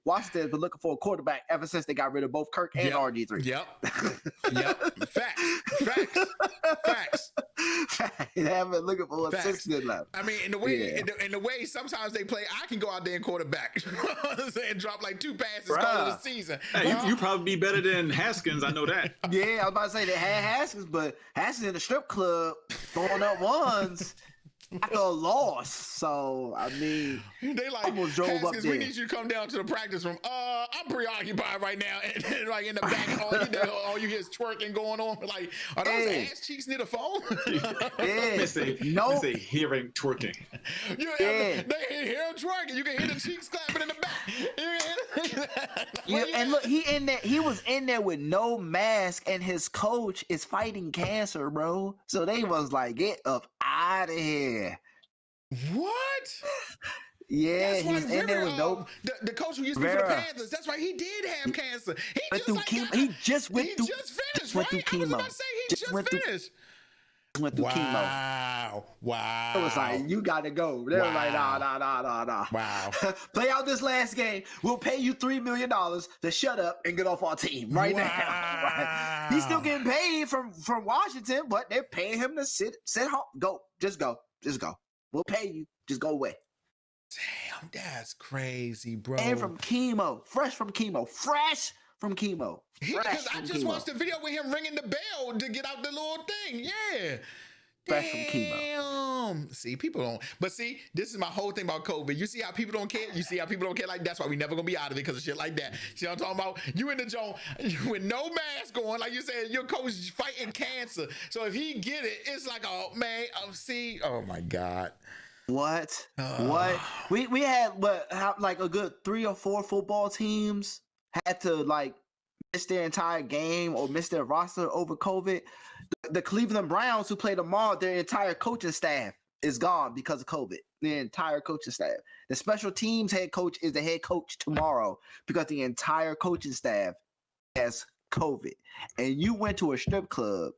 Washington has been looking for a quarterback ever since they got rid of both Kirk and RG3. Yep. Facts. They haven't been looking for a six good left. I mean, in the way sometimes they play, I can go out there and quarterback and drop like 2 passes call of the season. Hey, you probably be better than Haskins. I know that. Yeah, I was about to say they had Haskins, but Haskins in the strip club throwing up ones after a loss. So I mean, they like almost drove Haskins, up there. We need you to come down to the practice room. I'm preoccupied right now, and like in the back, all you hear is twerking going on. Like, are those ass cheeks near the phone? They hearing twerking. They hear him twerking. You can hear the cheeks clapping in the back. And look, he was in there with no mask, and his coach is fighting cancer, bro. So they was like, get up out of here. What? Yeah, he's in there with no. The coach who used to be for the Panthers. That's right. He did have cancer. He just finished. Right? I was about to say he just finished. Went through chemo. Wow. It was like, you got to go. They were like, nah. Wow. Play out this last game. We'll pay you $3 million to shut up and get off our team now. Right? He's still getting paid from Washington, but they're paying him to sit home. Go. Just go. We'll pay you. Just go away. Damn, that's crazy, bro. And from chemo. Fresh from chemo. Because I just watched the video with him ringing the bell to get out the little thing. Yeah. Fresh from chemo. See, people don't. But see, this is my whole thing about COVID. You see how people don't care? Like, that's why we never gonna be out of it because of shit like that. See what I'm talking about? You in the joint with no mask on, like you said, your coach is fighting cancer. So if he get it, it's like, oh man, oh my God. What? We had like a good 3 or 4 football teams had to like miss their entire game or miss their roster over COVID. The Cleveland Browns, who play tomorrow, their entire coaching staff is gone because of COVID. The entire coaching staff. The special teams head coach is the head coach tomorrow because the entire coaching staff has COVID. And you went to a strip club,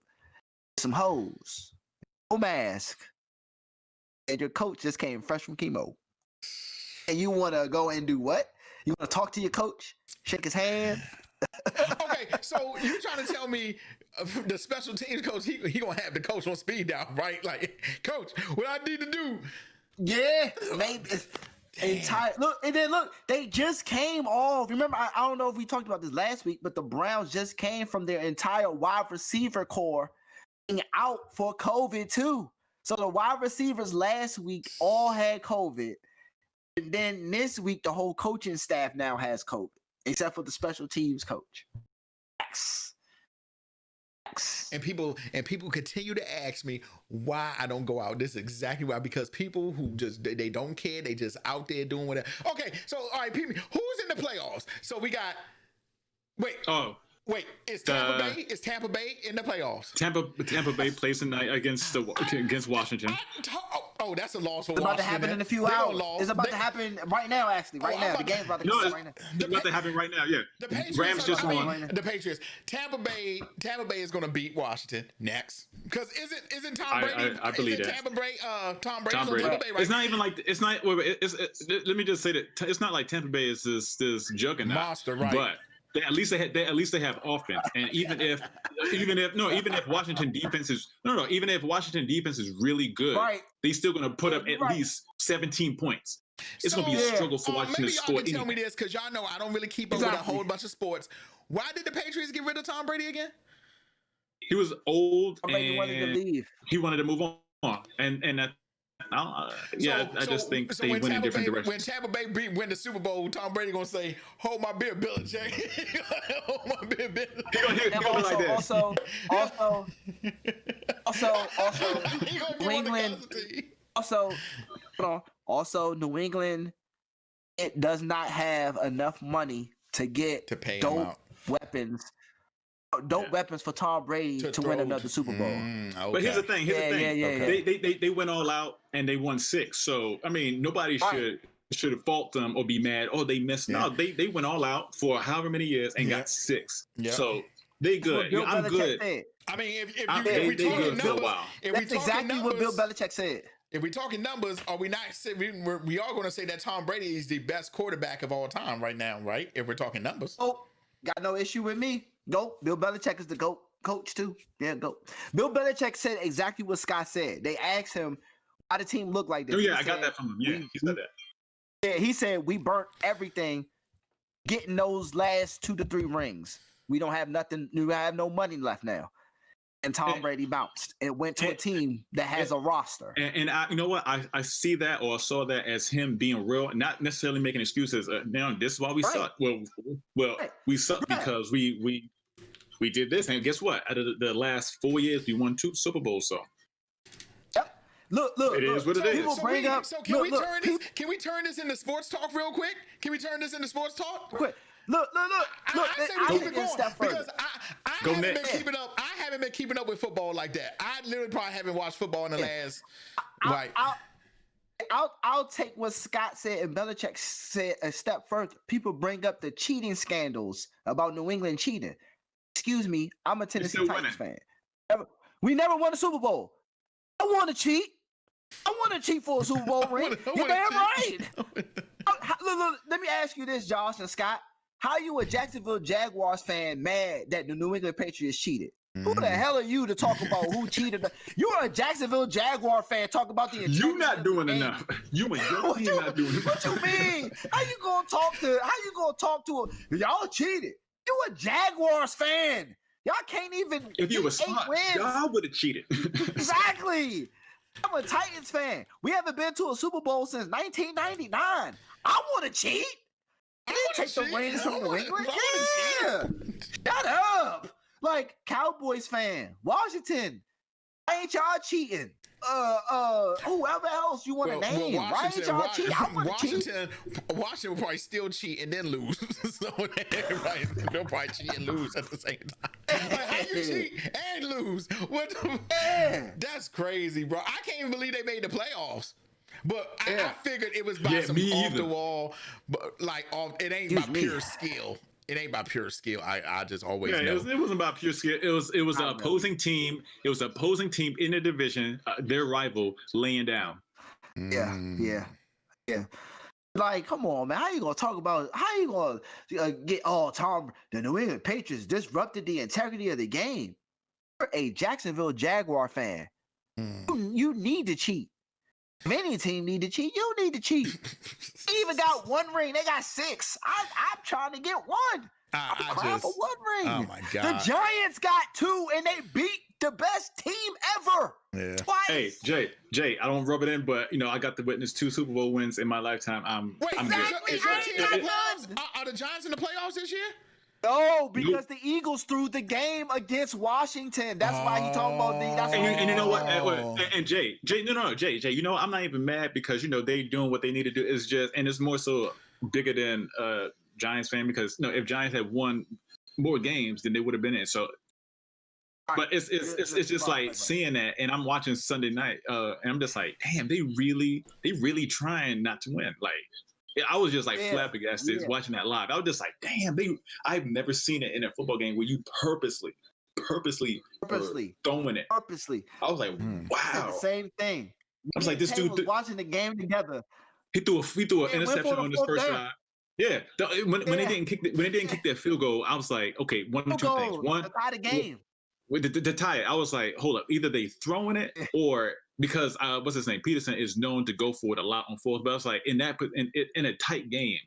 some hoes, no mask, and your coach just came fresh from chemo. And you want to go and do what? You want to talk to your coach? Shake his hand? Okay, so you're trying to tell me the special teams coach, he gonna have the coach on speed dial, right? Like, coach, what I need to do? Yeah, maybe. Look, they just came off. Remember, I don't know if we talked about this last week, but the Browns just came from their entire wide receiver core being out for COVID too. So the wide receivers last week all had COVID. And then this week, the whole coaching staff now has COVID, except for the special teams coach. And people continue to ask me why I don't go out. This is exactly why, because people who just they don't care, they just out there doing whatever. Okay, so all right, people, who's in the playoffs? So we got is Tampa Bay in the playoffs? Tampa Bay plays tonight against Washington. That's a loss for Washington. It's about to happen in a few hours. It's about to happen right now, actually. Right now. The game's about to happen right now. It's about to happen right now, yeah. The Patriots Rams just won. The Patriots. Tampa Bay is going to beat Washington next. Because isn't Tom Brady? I believe that. Tom Brady's on Tampa Bay, right? It's not even like, let me just say that it's not like Tampa Bay is this juggernaut. Monster, right. But at least they have offense, and even if Washington defense is even if Washington defense is really good, right, they still going to put up at least 17 points. It's going to be a struggle for Washington to score. Maybe y'all can tell me this, because y'all know I don't really keep up with a whole bunch of sports. Why did the Patriots get rid of Tom Brady again? He was old and he wanted to leave. He wanted to move on, and I just think they went in different directions. When Tampa Bay win the Super Bowl, Tom Brady gonna say, "Hold my beer, Belichick." Hold my beer, Belichick. Also, New England. Also, New England. It does not have enough money to pay dope weapons. Weapons for Tom Brady to win another Super Bowl. Okay. But here's the thing. They went all out and they won 6. So I mean, nobody should fault them or be mad. Oh, they missed. No, they went all out for however many years and got 6. Yep. So they good. I'm good. I mean, if we talking numbers, that's exactly what Bill Belichick said. If we're talking numbers, are we not? We are going to say that Tom Brady is the best quarterback of all time right now, right? If we're talking numbers. Oh, got no issue with me. Go. Bill Belichick is the GOAT coach too. Yeah, go. Bill Belichick said exactly what Scott said. They asked him how the team looked like this. Oh yeah, I got that from him. Yeah, he said that. Yeah, he said we burnt everything getting those last 2 to 3 rings. We don't have nothing. We have no money left now. And Tom Brady bounced and went to a team that has a roster. And I, you know what? I see that or saw that as him being real, not necessarily making excuses. Now this is why we suck. Well, we suck because we did this, and guess what? Out of the last 4 years, we won 2 Super Bowls. So. Yep. Look. It is what it is. People bring up. So can we turn this into sports talk real quick? Can we turn this into sports talk? Quick. Look. I say we keep it going because I haven't been keeping up with football like that. I literally probably haven't watched football in the last. I'll take what Scott said and Belichick said a step further. People bring up the cheating scandals about New England cheating. Excuse me, I'm a Tennessee Titans fan. We never won a Super Bowl. I want to cheat. I want to cheat for a Super Bowl ring. You're damn right. Look, let me ask you this, Josh and Scott. How you a Jacksonville Jaguars fan mad that the New England Patriots cheated? Who the hell are you to talk about who cheated? You're a Jacksonville Jaguar fan. Talk about the you not doing enough. You and your team not doing enough. What you mean? How you gonna talk to y'all cheated? You a Jaguars fan. Y'all can't even. If you were smart, y'all would have cheated. Exactly. I'm a Titans fan. We haven't been to a Super Bowl since 1999. I want to cheat. I didn't take the rings from New England. Yeah. Shut up. Like, Cowboys fan, Washington. Why ain't y'all cheating? Whoever else you want to name. Why ain't y'all cheating? I want to cheat. Washington will probably still cheat and then lose. So they'll probably cheat and lose at the same time. Like, how you cheat and lose? That's crazy, bro. I can't even believe they made the playoffs. But I figured it was by some off the wall, but like it ain't by pure skill. It ain't by pure skill. I just always know. It wasn't about pure skill. It was an opposing team. It was an opposing team in the division, their rival laying down. Yeah. Like, come on, man. How you gonna get Tom? The New England Patriots disrupted the integrity of the game. You're a Jacksonville Jaguar fan. You need to cheat. If any team need to cheat, you need to cheat. They even got 1 ring. They got 6. I'm trying to get 1. I'm crying for 1 ring. Oh my God. The Giants got 2 and they beat the best team ever. Yeah. Twice. Hey, Jay, I don't rub it in, but I got to witness 2 Super Bowl wins in my lifetime. I'm exactly. Are the Giants in the playoffs this year? No, because the Eagles threw the game against Washington. That's why he talking about the. And you know what? And Jay, you know, I'm not even mad because they doing what they need to do. It's just, and it's more so bigger than Giants fan because if Giants had won more games, then they would have been in. So, but it's just like seeing that, and I'm watching Sunday night, and I'm just like, damn, they really trying not to win, like. I was just like flabbergasted watching that live. I was just like, damn, I've never seen it in a football game where you purposely throwing it. Purposely. I was like, wow. The same thing. I was like, this dude was watching the game together. He threw an interception on his first drive. Yeah. When they didn't kick that field goal, I was like, okay, one of 2 things. One, tie the game. With the tie it, I was like, hold up, either they throwing it or because what's his name? Peterson is known to go for it a lot on fourth, but I was like in a tight game,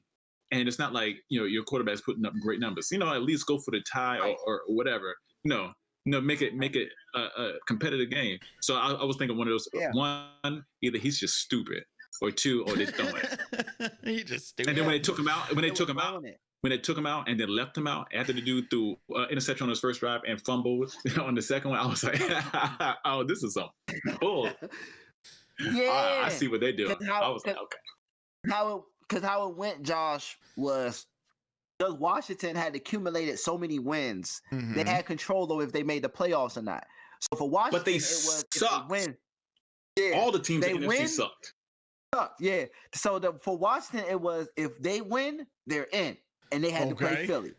and it's not like your quarterback's putting up great numbers. At least go for the tie or whatever. No, make it a competitive game. So I was thinking one of those. One, either he's just stupid, or two, or they don't it. He just stupid. And then when they took him out, and then left him out after the dude threw interception on his first drive and fumbled on the second one, I was like, oh, this is some bull. Yeah, I see what they do. I was like, okay. How it went, Josh, was because Washington had accumulated so many wins, they had control over if they made the playoffs or not. So for Washington, but they sucked. Yeah, all the teams in the NFC sucked. Yeah. So for Washington, it was if they win, they're in, and they had to play Philly.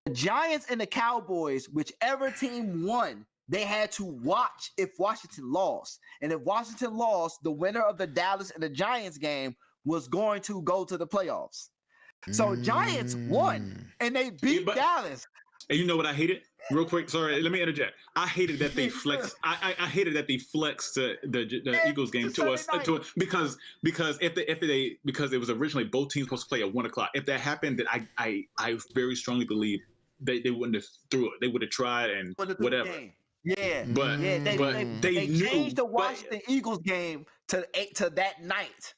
The Giants and the Cowboys, whichever team won, they had to watch if Washington lost. And if Washington lost, the winner of the Dallas and the Giants game was going to go to the playoffs. So Giants won, and they beat Dallas. And you know what I hated? Real quick, sorry, let me interject. I hated that they flexed. I hated that they flexed the Eagles game to us because it was originally both teams supposed to play at 1:00. If that happened, then I very strongly believe they wouldn't have threw it. They would have tried and whatever. Yeah, but they changed the Washington Eagles game to that night,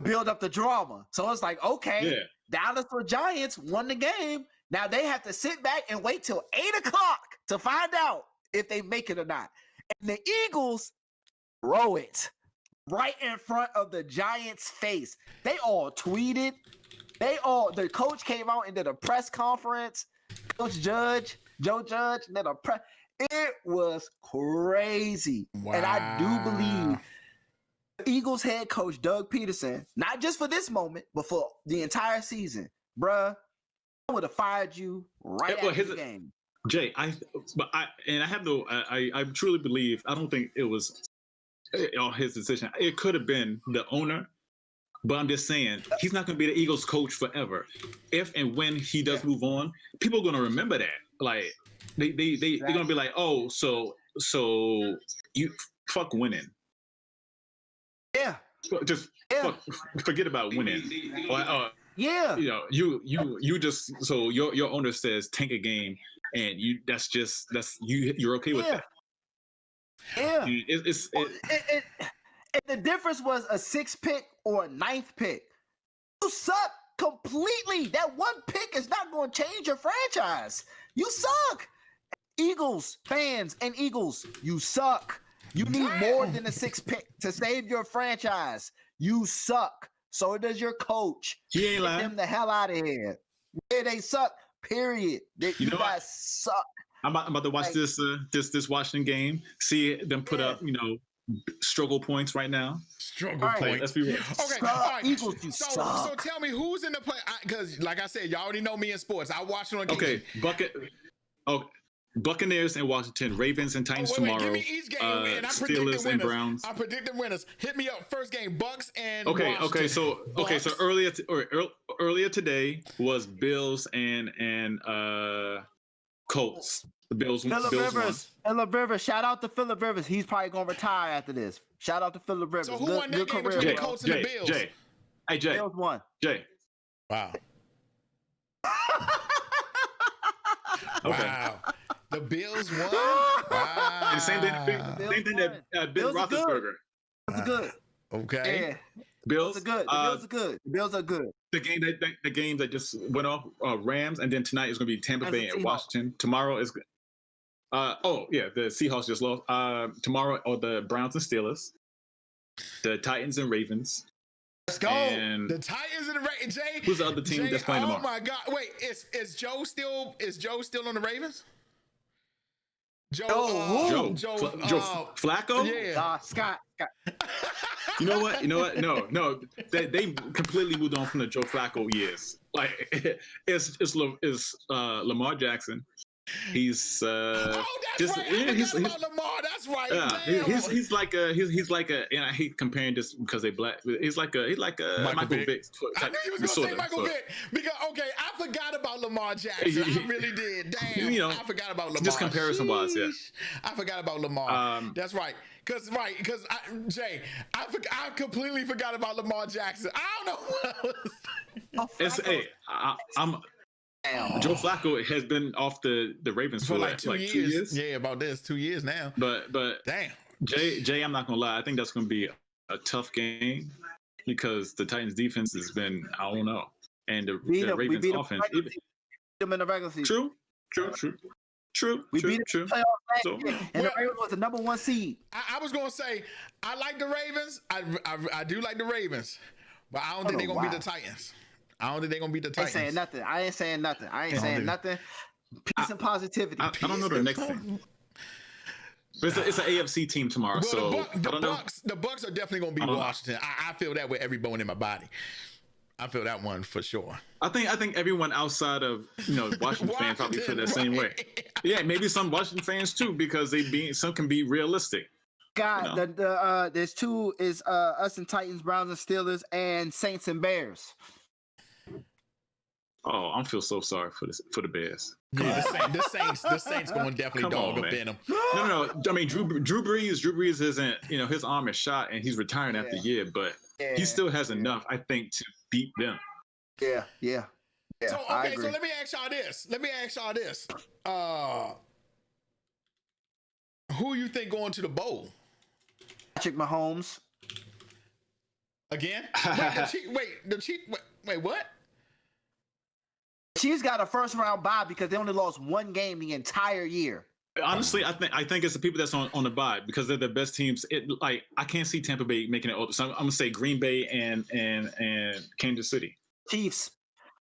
build up the drama. So it's like, okay, Dallas or Giants won the game. Now they have to sit back and wait till 8:00 to find out if they make it or not. And the Eagles throw it right in front of the Giants' face. They all tweeted. The coach came out and did a press conference. Joe Judge, did a press. It was crazy. Wow. And I do believe the Eagles head coach, Doug Peterson, not just for this moment, but for the entire season, bruh, I would have fired you right after the game. Jay, I truly believe, I don't think it was his decision. It could have been the owner, but I'm just saying, he's not going to be the Eagles coach forever. If and when he does move on, people are going to remember that. Like, they're going to be like, oh, so you fuck winning. Yeah. Just forget about winning. Yeah. You know, you just, so your owner says tank a game, and you're okay with that. Yeah. And the difference was a 6th pick or a 9th pick. You suck completely. That one pick is not going to change your franchise. You suck. Eagles fans and Eagles, you suck. You need more than a 6th pick to save your franchise. You suck. So does your coach. Get them the hell out of here. Yeah, they suck. Period. You guys suck. I'm about to watch this Washington game. See them put up, struggle points right now. Struggle points. Let's be real. Okay, all right. Eagles, so tell me who's in the play, because like I said, y'all already know me in sports. I watch it on occasion. Okay, Buccaneers and Washington, Ravens and Titans tomorrow. Give me each game, and I Steelers and Browns. I predict the winners. Hit me up. First game, Bucks and Washington. Okay. So earlier today was Bills and Colts. The Bills. Phillip Rivers. Shout out to Phillip Rivers. He's probably gonna retire after this. Shout out to Phillip Rivers. So who won that game between the Colts and the Bills? Jay. Bills won. Jay. Wow. Okay. Wow. The Bills won. Wow. And same thing that Bill Roethlisberger. Bills are good. Okay. Yeah. Bills are good. The Bills are good. The game that just went off, Rams, and then tonight is going to be Tampa Bay and Washington. Tomorrow is the Seahawks just lost. Tomorrow are the Browns and Steelers, the Titans and Ravens. Let's go. And the Titans and the Ravens. Jay, who's the other team that's playing tomorrow? Oh my God! Wait, is Joe still on the Ravens? Joe Flacco? Yeah. Scott. You know what? No. They completely moved on from the Joe Flacco years. Like it's Lamar Jackson. He's that's right. I forgot about Lamar. That's right. Yeah, he's like a. And I hate comparing this because they black. He's like a Michael Vick. I knew you was gonna say Michael Vick because I forgot about Lamar Jackson. I really did. Damn, I forgot about Lamar. Just comparison wise, yeah. I forgot about Lamar. That's right. Because Jay, I completely forgot about Lamar Jackson. I don't know. Damn. Joe Flacco has been off the Ravens for like 2 years. Yeah, about this 2 years now. But damn, Jay, I'm not gonna lie. I think that's gonna be a tough game because the Titans defense has been, I don't know, and the Ravens offense. We beat them in the regular season. True. We beat them in the playoffs last year, and the Ravens was the number 1 seed. I was gonna say I like the Ravens. I do like the Ravens, but I don't think they're gonna beat the Titans. I don't think they're gonna beat the Titans. I ain't saying nothing. Peace and positivity. I don't know the next thing. But it's an AFC team tomorrow, so the Bucks are definitely gonna beat Washington. I feel that with every bone in my body. I feel that one for sure. I think everyone outside of Washington fans probably feel the same way. Yeah, maybe some Washington fans too, because some can be realistic. There's two is us and Titans, Browns and Steelers, and Saints and Bears. Oh, I feel so sorry for the Bears. Yeah, the Saints going to definitely dog up in them. No. I mean, Drew Brees isn't, his arm is shot and he's retiring after a year, but he still has enough, I think, to beat them. Yeah. So let me ask y'all this. Who you think going to the bowl? Patrick Mahomes. Again? Wait, what? Chiefs got a first round bye because they only lost 1 game the entire year. Honestly, I think it's the people that's on the bye because they're the best teams. I can't see Tampa Bay making it over. So I'm gonna say Green Bay and Kansas City. Chiefs.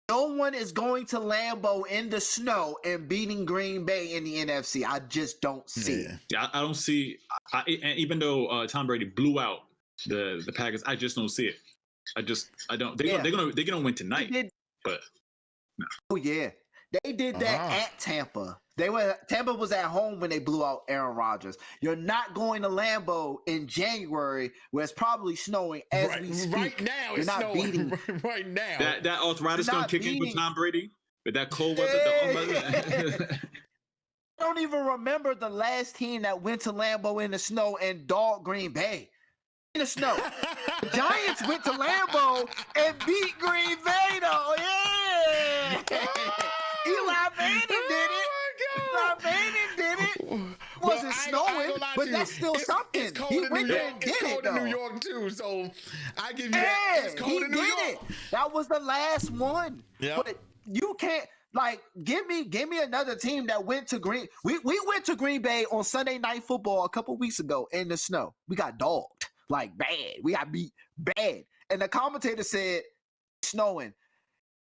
No one is going to Lambeau in the snow and beating Green Bay in the NFC. I just don't see it. Yeah, I don't see. And even though Tom Brady blew out the Packers, I just don't see it. I don't. They're gonna win tonight. But no. Oh yeah, they did that at Tampa. Tampa was at home when they blew out Aaron Rodgers. You're not going to Lambeau in January where it's probably snowing as we speak. Right now, it's snowing. Right now. That arthritis gonna kick in with Tom Brady with that cold weather. I don't even remember the last team that went to Lambeau in the snow and dogged Green Bay in the snow. The Giants went to Lambeau and beat Green Bay, though. Yeah. Eli Manning did it. Wasn't snowing, but that's still something. It's cold in New York. It's cold in New York too, so I give you that. It's cold in New York. That was the last one. Yeah. But you can't give me another team that went to Green. We went to Green Bay on Sunday Night Football a couple weeks ago in the snow. We got dogged bad. We got beat bad, and the commentator said snowing.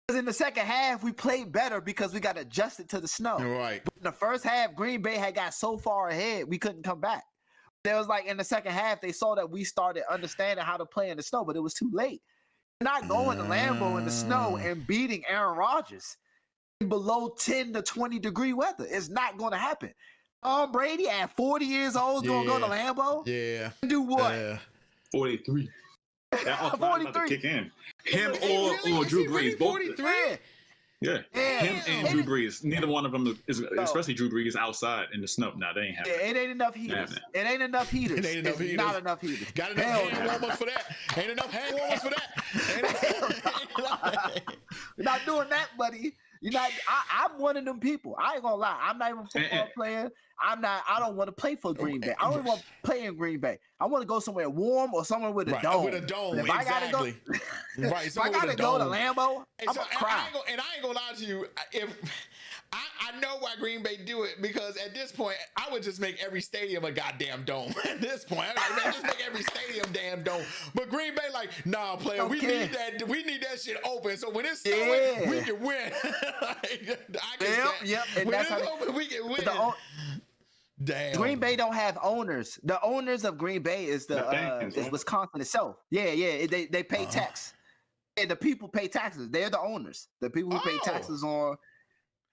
Because in the second half, we played better because we got adjusted to the snow. Right. But in the first half, Green Bay had got so far ahead, we couldn't come back. There was in the second half, they saw that we started understanding how to play in the snow, but it was too late. You're not going to Lambeau in the snow and beating Aaron Rodgers in below 10 to 20 degree weather. It's not going to happen. Tom Brady at 40 years old is going to go to Lambeau? Yeah. Do what? 43. That 43 about to kick in. Him or Drew Brees. 43. Yeah. Him and Drew Brees. Neither one of them is, especially Drew Brees, outside in the snow. Nah, they ain't happening. Yeah, it ain't enough heaters. It ain't enough heaters. Not enough heaters. Got enough hand warmers for that. Ain't enough hand warmers for that. You're not doing that, buddy. You're not. I'm one of them people. I ain't gonna lie. I'm not even a football player. I don't want to play for Green Bay. I don't even want to play in Green Bay. I want to go somewhere warm or somewhere with a dome. With a dome, if exactly. If I gotta go to Lambeau, I'm gonna cry. And I ain't gonna lie to you. If I know why Green Bay do it, because at this point, I would just make every stadium a goddamn dome. At this point, I'm like, man, just make every stadium damn dome. But Green Bay, nah, player, we need that shit open. So when it's snowing, we can win. And that's how open, we can win. Damn. Green Bay don't have owners. The owners of Green Bay is is Wisconsin itself. Yeah. They pay tax. And the people pay taxes. They're the owners. The people who pay taxes on.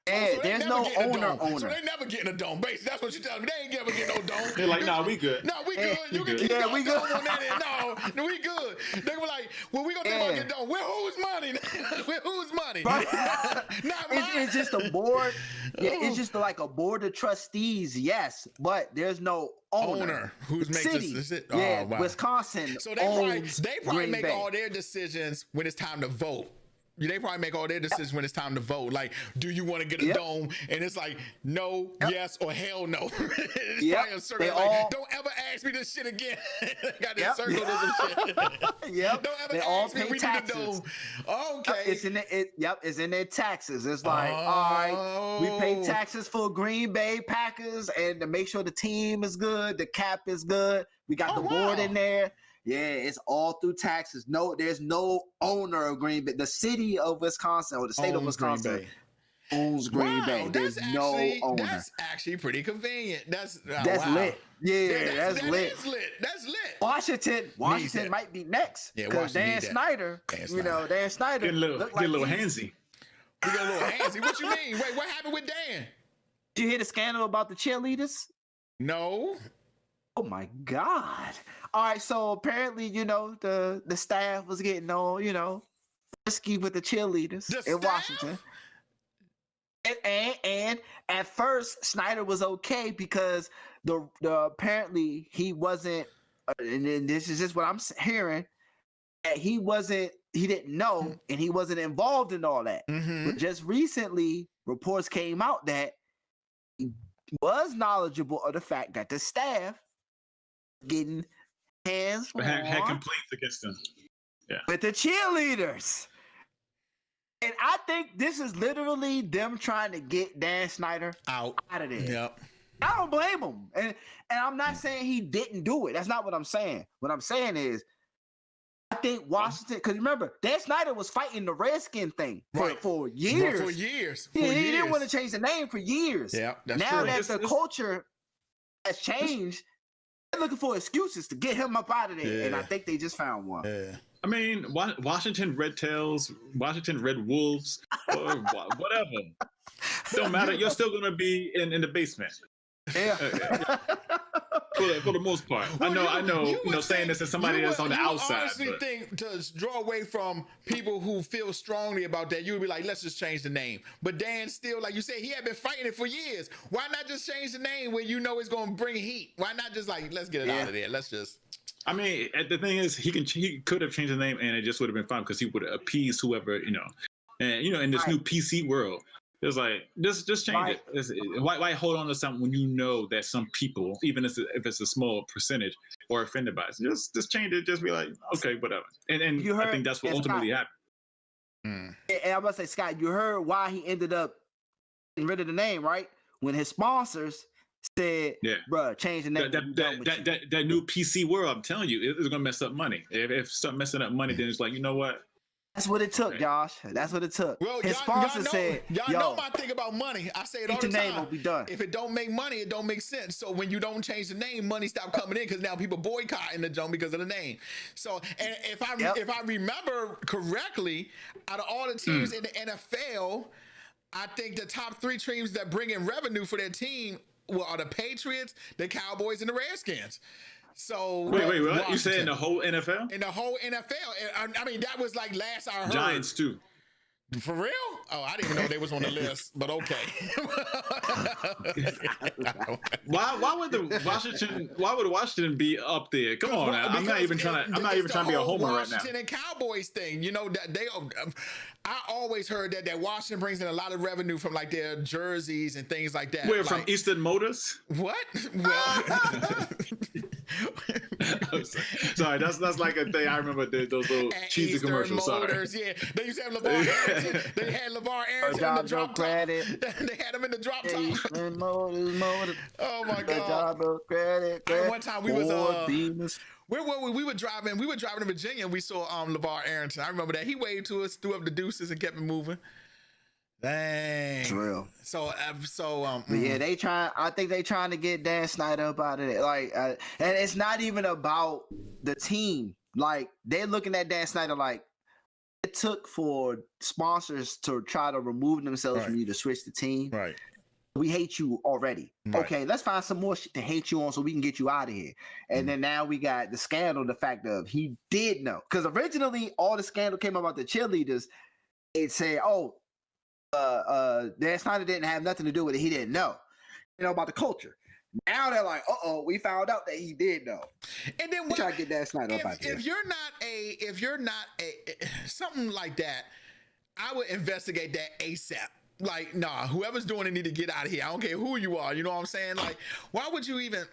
Yeah, so there's no owner. So they never getting a dome. Basically, that's what you're telling me. They ain't never getting no dome. They're like, nah, we good. No, we good. You can keep we good on that end. No, we good. They were like, well, we gonna think about getting dome. Well, whose money? Whose money? Right. Not mine. It's just a board. Yeah, it's just like a board of trustees. Yes, but there's no owner. Who's making this? Wow. Wisconsin. So they probably make all their decisions when it's time to vote. They probably make all their decisions when it's time to vote. Like, do you want to get a dome? And it's like, no, yes, or hell no. It's probably a circle. Like, don't ever ask me this shit again. Got this circle to some shit. Yep. Don't ever ask me we need a dome. Okay. It's in it's in their taxes. It's like, all right, we pay taxes for Green Bay Packers, and to make sure the team is good, the cap is good. We got the board in there. Yeah, it's all through taxes. No, there's no owner of Green Bay. The city of Wisconsin or the state of Wisconsin owns Green Bay. There's no owner. That's actually pretty convenient. That's lit. Yeah, that's lit. That's lit. Washington might be next because Dan Snyder. Dan Snyder get a little handsy. We got a little handsy. What you mean? Wait, what happened with Dan? Did you hear the scandal about the cheerleaders? No. Oh my God. All right, so apparently, the staff was getting on, risky with the cheerleaders in Washington. And at first, Snyder was okay because the apparently he wasn't, and this is just what I'm hearing, that he didn't know, and he wasn't involved in all that. Mm-hmm. But just recently, reports came out that he was knowledgeable of the fact that the staff getting hands had complaints against them. Yeah. With the cheerleaders. And I think this is literally them trying to get Dan Snyder out of there. Yep. I don't blame him. And I'm not saying he didn't do it. That's not what I'm saying. What I'm saying is, I think Washington, because remember, Dan Snyder was fighting the Redskin thing for years. For years. He didn't want to change the name for years. Yeah, that's now true. That the culture has changed, they're looking for excuses to get him up out of there. And I think they just found one. Yeah. I mean, Washington Red Tails, Washington Red Wolves, or whatever. Don't matter. You're still going to be in the basement. Yeah. For the most part. Well, I know. Saying this as somebody that's on the outside. I honestly think to draw away from people who feel strongly about that, you would be like, let's just change the name. But Dan still, like you said, he had been fighting it for years. Why not just change the name when you know it's going to bring heat? Why not just like, let's get it out of there. Let's just. I mean, the thing is, he could have changed the name and it just would have been fine because he would have appeased whoever, and in this new PC world, it's like just change it. Why hold on to something when you know that some people, even if it's a small percentage, are offended by it? Just change it. Just be like, okay, whatever. And I think that's what ultimately happened. And I'm about to say, Scott, you heard why he ended up getting rid of the name, right? When his sponsors said, bro, change the name. That new PC world, I'm telling you, it's gonna mess up money. If something messing up money, then it's like, you know what? That's what it took, Josh. That's what it took. Well, his sponsor said, y'all know my thing about money. I say it all the time. Name will be done. If it don't make money, it don't make sense. So when you don't change the name, money stop coming in because now people boycotting the jump because of the name. So, and if I remember correctly, out of all the teams in the NFL, I think the top 3 teams that bring in revenue for their team are the Patriots, the Cowboys, and the Redskins. So wait, what? You saying the whole NFL? In the whole NFL. I mean, that was like last I heard. Giants too. For real? Oh, I didn't even know they was on the list, but okay. Why would Washington be up there? Come on, now. I'm not even trying to be a homer right now. Washington and Cowboys thing, I always heard that Washington brings in a lot of revenue from like their jerseys and things like that. Where, from Eastern Motors? What? Well, sorry, that's like a thing. I remember those little cheesy Eastern commercials. Motors, sorry. Yeah, they used to have LeVar Arrington. They had LeVar Arrington in the drop top. They had him in the drop top. Eastern Motors. Oh my God! Job of credit. One time we was where were we? We were driving to Virginia and we saw LeVar Arrington. I remember that. He waved to us, threw up the deuces and kept it moving. Dang. It's real. So but yeah, I think they trying to get Dan Snyder up out of it. Like, and it's not even about the team. Like, they're looking at Dan Snyder like it took for sponsors to try to remove themselves from you to switch the team. Right. We hate you already. Right. Okay, let's find some more shit to hate you on so we can get you out of here. And then now we got the scandal, the fact of he did know. Because originally all the scandal came about the cheerleaders. It said, Dan Snyder didn't have nothing to do with it. He didn't know. About the culture. Now they're like, we found out that he did know. And then we try to get Dan Snyder up out there. If you're not a something like that, I would investigate that ASAP. Like, nah, whoever's doing it need to get out of here. I don't care who you are. You know what I'm saying? Like, why would you even?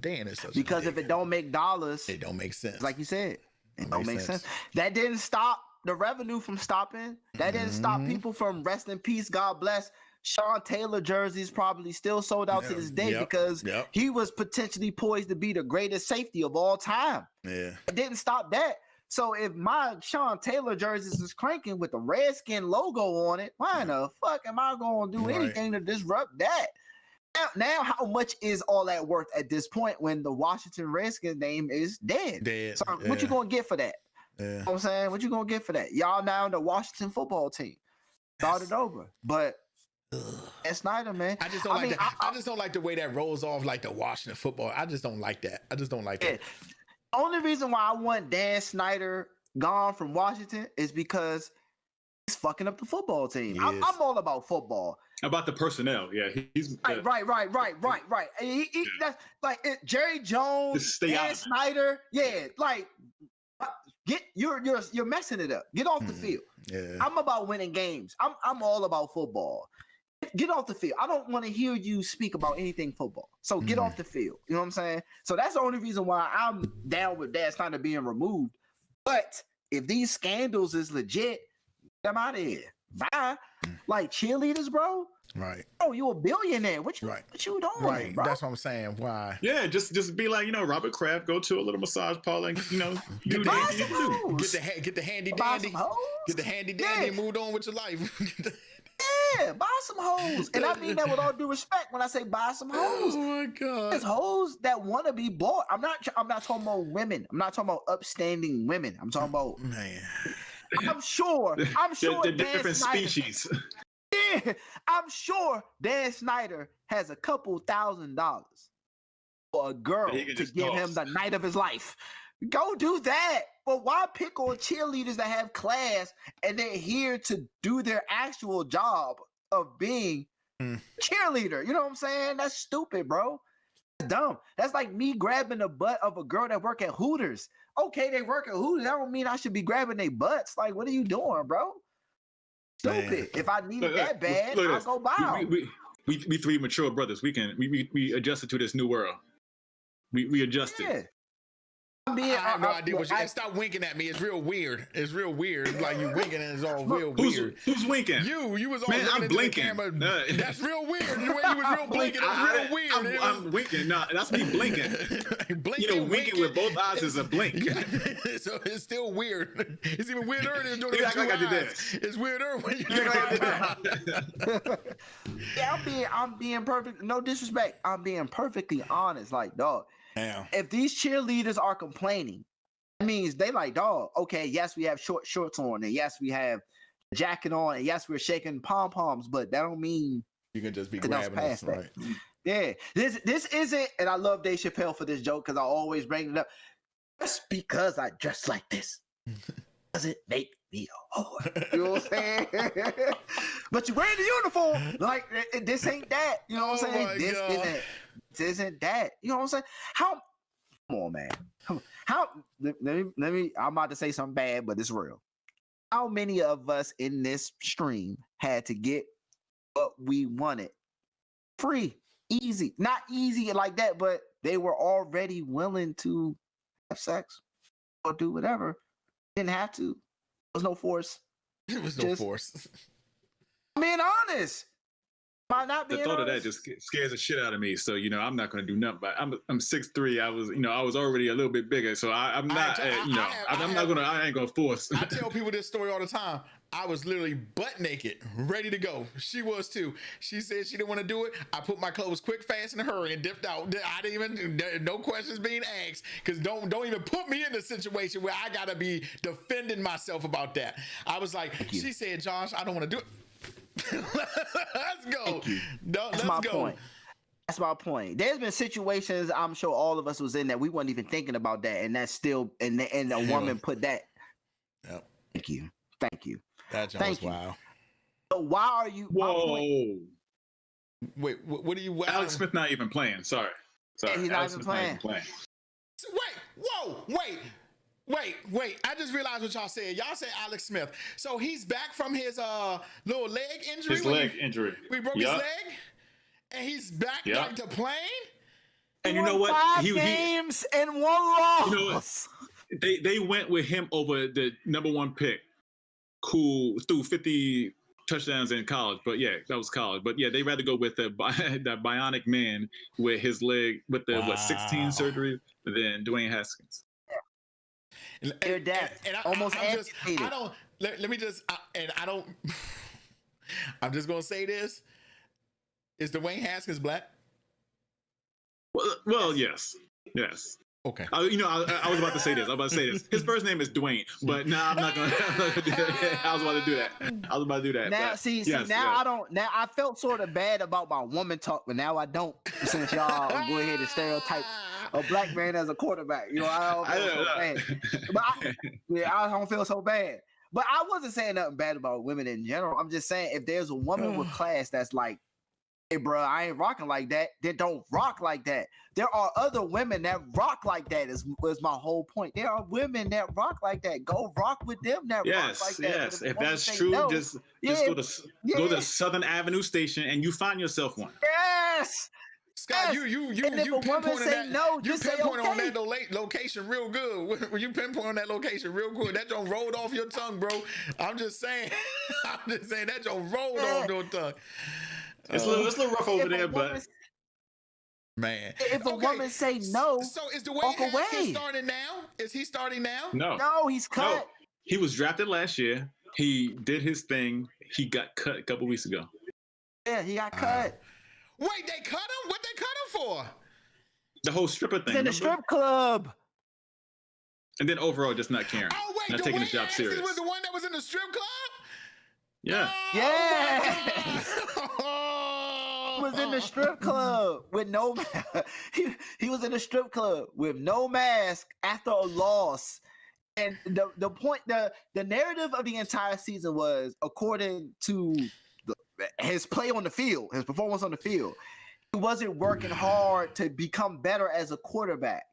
Dan is such because if it don't make dollars, it don't make sense. Like you said, it don't make sense. That didn't stop the revenue from stopping. That didn't stop people from rest in peace. God bless. Sean Taylor jerseys probably still sold out to this day because he was potentially poised to be the greatest safety of all time. Yeah, it didn't stop that. So if my Sean Taylor jerseys is cranking with the Redskin logo on it, why in the fuck am I going to do anything to disrupt that? Now, how much is all that worth at this point when the Washington Redskins name is dead? So what you going to get for that? You know what I'm saying? What you going to get for that? Y'all now the Washington football team. Started over. But Dan Snyder, man. I just don't I just don't like the way that rolls off like the Washington football. I just don't like that. I just don't like it. Only reason why I want Dan Snyder gone from Washington is because he's fucking up the football team. I'm all about football. About the personnel, he's right. That's like Jerry Jones, Dan Snyder, like you're messing it up. Get off the field. Yeah. I'm about winning games. I'm all about football. Get off the field. I don't want to hear you speak about anything football. So get off the field. You know what I'm saying? So that's the only reason why I'm down with Dan Snyder being removed. But if these scandals is legit, get them out of here. Bye. Like cheerleaders, bro. Right. Oh, you a billionaire. What you doing? Right. Bro? That's what I'm saying. Why? Yeah, just be like, Robert Kraft, go to a little massage parlor and, do get the get the handy dandy. Get the handy dandy and move on with your life. Yeah, buy some hoes. And I mean that with all due respect when I say buy some hoes. Oh my God. There's hoes that want to be bought. I'm not talking about women. I'm not talking about upstanding women. I'm talking about I'm sure the Dan different Snyder, species. Yeah, I'm sure Dan Snyder has a couple $1,000 for a girl to give him the night of his life. Go do that. But why pick on cheerleaders that have class and they're here to do their actual job of being a cheerleader? You know what I'm saying? That's stupid, bro. That's dumb. That's like me grabbing the butt of a girl that work at Hooters. Okay, they work at Hooters. That don't mean I should be grabbing their butts. Like, what are you doing, bro? Stupid. Man. If I need it that bad, I'll go buy them. We three mature brothers. We adjusted to this new world. We adjusted. Yeah. I have no idea what you. Stop winking at me. It's real weird. It's real weird. It's like you winking and it's all real weird. Who's winking? You was all man. I'm blinking. That's real weird. The way you was real blinking. It's real weird. I'm winking. No, that's me blinking. Winking with both eyes is a blink. So it's still weird. It's even weirder than doing it with 2 eyes. It's weirder when you do it. Yeah, I'm being perfect. No disrespect. I'm being perfectly honest. Like, dog. Damn. If these cheerleaders are complaining, that means they like, dog, okay, yes, we have short shorts on, and yes, we have a jacket on, and yes, we're shaking pom-poms, but that don't mean you can just be grabbing us, right? Yeah. This isn't, and I love Dave Chappelle for this joke because I always bring it up. Just because I dress like this doesn't make me a whore. You know what I'm saying? But you're wearing the uniform. Like, this ain't that. You know what I'm saying? This isn't that. You know what I'm saying? Come on, man. Let me I'm about to say something bad, but it's real. How many of us in this stream had to get what we wanted? Free, easy. Not easy like that, but they were already willing to have sex or do whatever. Didn't have to. There was no force. There was no force. I'm being honest. Am I not being the thought honest? of that just scares the shit out of me. So I'm not going to do nothing. But I'm 6'3". I was already a little bit bigger. So I'm not. I ain't gonna force. I tell people this story all the time. I was literally butt naked, ready to go. She was too. She said she didn't want to do it. I put my clothes quick, fast, and hurry, and dipped out. I didn't even. No questions being asked. Because don't even put me in a situation where I gotta be defending myself about that. I was like, she said, Josh, I don't want to do it. Let's go. That's my point. That's my point. There's been situations I'm sure all of us was in that we weren't even thinking about that, and that's still and a woman put that. Yep. Thank you. That's wow. So why are you? Whoa. Wait, what are you? Alex Smith not even playing. Sorry. He's not even playing. Wait. Whoa. Wait. Wait. I just realized what y'all said. Y'all said Alex Smith. So he's back from his little leg injury. His leg injury. We broke his leg, and he's back like to playing. And you know what? 5 games and 1 loss. You know what? They went with him over the number 1 pick, who threw 50 touchdowns in college. But yeah, that was college. But yeah, they rather go with the bionic man with his leg with the 16 surgery than Dwayne Haskins. They're dead. And almost amputated. I'm just gonna say this: is Dwayne Haskins black? Well, yes. Okay. I was about to say this. His first name is Dwayne, but I'm not gonna do that. I was about to do that. Now, I felt sort of bad about my woman talk, but now I don't. Since y'all go ahead and stereotype a black man as a quarterback, I don't feel so bad. I don't feel so bad. But I wasn't saying nothing bad about women in general. I'm just saying if there's a woman with class that's like, hey, bro, I ain't rocking like that, then don't rock like that. There are other women that rock like that, is my whole point. There are women that rock like that. Go rock with them that rock like that. Yes, if that's true, just go to Southern Avenue Station and you find yourself one. Yes! Scott, yes. you pinpointed that. No, you pinpointed on that location real good. When you pinpoint on that location real good, that don't rolled off your tongue, bro. I'm just saying that don't rolled off your tongue. It's a little rough over there, but man, if a woman say no, so is Dwayne Haskins starting now? Is he starting now? No, he's cut. No. He was drafted last year. He did his thing. He got cut a couple weeks ago. Yeah, he got cut. Wait, they cut him? What they cut him for? The whole stripper thing. In the strip club. And then overall, just not caring. Oh wait, not taking the job serious. Was the one that was in the strip club? Yeah. Yeah. Was in the strip club with no he was in the strip club with no mask after a loss. And the point, the narrative of the entire season was, according to his play on the field, his performance on the field, he wasn't working hard to become better as a quarterback.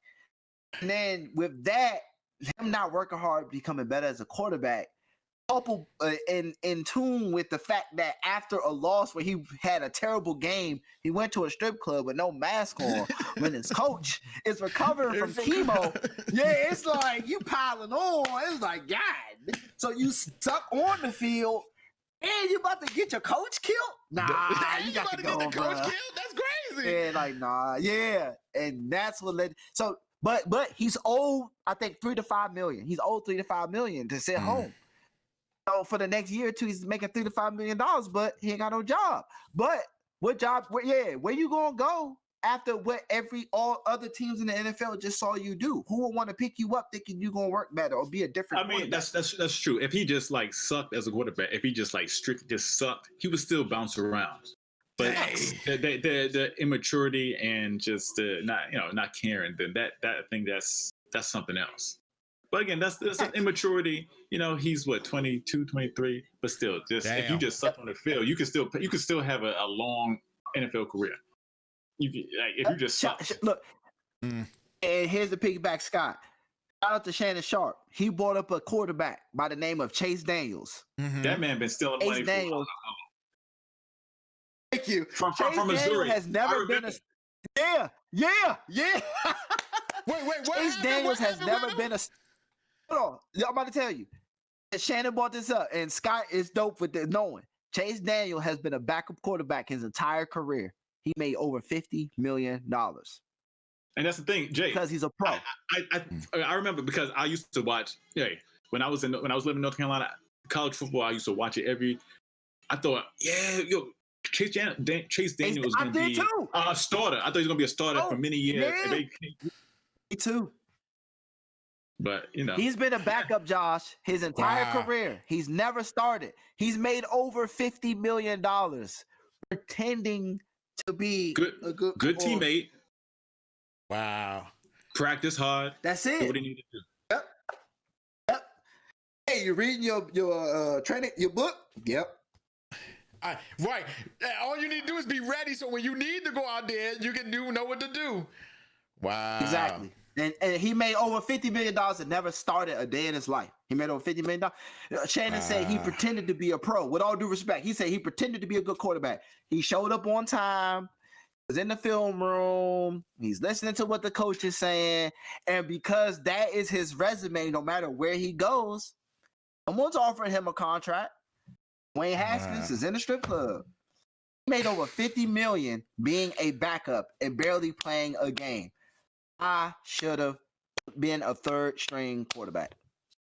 And then with that, him not working hard, becoming better as a quarterback, coupled in tune with the fact that after a loss where he had a terrible game, he went to a strip club with no mask on when his coach is recovering from chemo. Yeah, it's like you piling on. It's like, God. So you stuck on the field and you about to get your coach killed? Nah, you got to go, get the coach killed? That's crazy. Yeah, like, nah, yeah. And that's what led. So, but he's owed, I think, $3 to $5 million. He's owed $3 to $5 million to sit home. So for the next year or two, he's making $3 to $5 million, but he ain't got no job. But what job? Where you gonna go after what all other teams in the NFL just saw you do? Who will want to pick you up thinking you're gonna work better or be a different? I mean, that's true. If he just like sucked as a quarterback, if he just like strictly just sucked, he would still bounce around. But the immaturity and just not caring, then that I think that's something else. But again, that's immaturity. He's what, 22, 23, but still, just if you just suck on the field, you can still have a long NFL career. If you just suck. Look, and here's the piggyback, Scott. Shout out to Shannon Sharp. He brought up a quarterback by the name of Chase Daniels. Mm-hmm. That man been stealing money for a while. Thank you. From Missouri. Has never been a. Yeah. Wait. Chase Daniels has never been a. Hold on, I'm about to tell you. Shannon brought this up, and Scott is dope with this knowing. Chase Daniel has been a backup quarterback his entire career. He made over $50 million. And that's the thing, Jay. Because he's a pro. I remember because I used to watch. When I was living in North Carolina, college football, I used to watch it I thought, Chase Daniel was going to be a starter. I thought he was going to be a starter for many years. Yeah. Me too. But he's been a backup, Josh, his entire career. He's never started. He's made over $50 million pretending to be a good teammate. Wow. Practice hard. That's it. Do what he needed to do. Yep. Hey, you reading your training, your book? Yep. Right. All you need to do is be ready, so when you need to go out there, you can know what to do. Wow. Exactly. And he made over $50 million and never started a day in his life. He made over $50 million. Shannon said he pretended to be a pro. With all due respect, he said he pretended to be a good quarterback. He showed up on time, was in the film room. He's listening to what the coach is saying. And because that is his resume, no matter where he goes, someone's offering him a contract. Wayne Haskins is in the strip club. He made over $50 million being a backup and barely playing a game. I should have been a third string quarterback.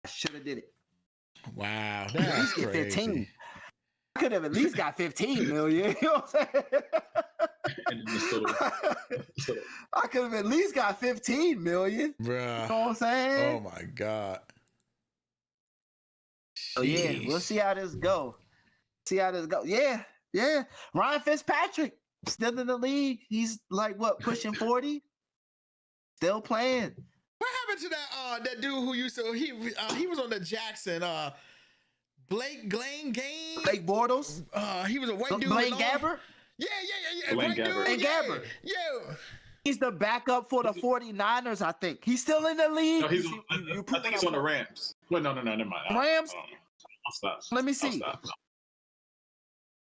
I should have did it. Wow, that's crazy. 15. I could have at least got 15 million. You know what I'm saying? I could have at least got 15 million. Bruh. You know what I'm saying? Oh my God. So yeah, we'll see how this go. Yeah. Ryan Fitzpatrick still in the league. He's like what, pushing 40? Still playing. What happened to that dude who used to he was on the Jackson Blake Bortles? He was a white dude. Blaine Gabbert? Yeah. Blaine Gabbert. And Gabbert. Yeah. He's the backup for the 49ers, I think. He's still in the league. No, I think he's on the Rams. Well, no, never mind. Rams? I'll stop. Let me see.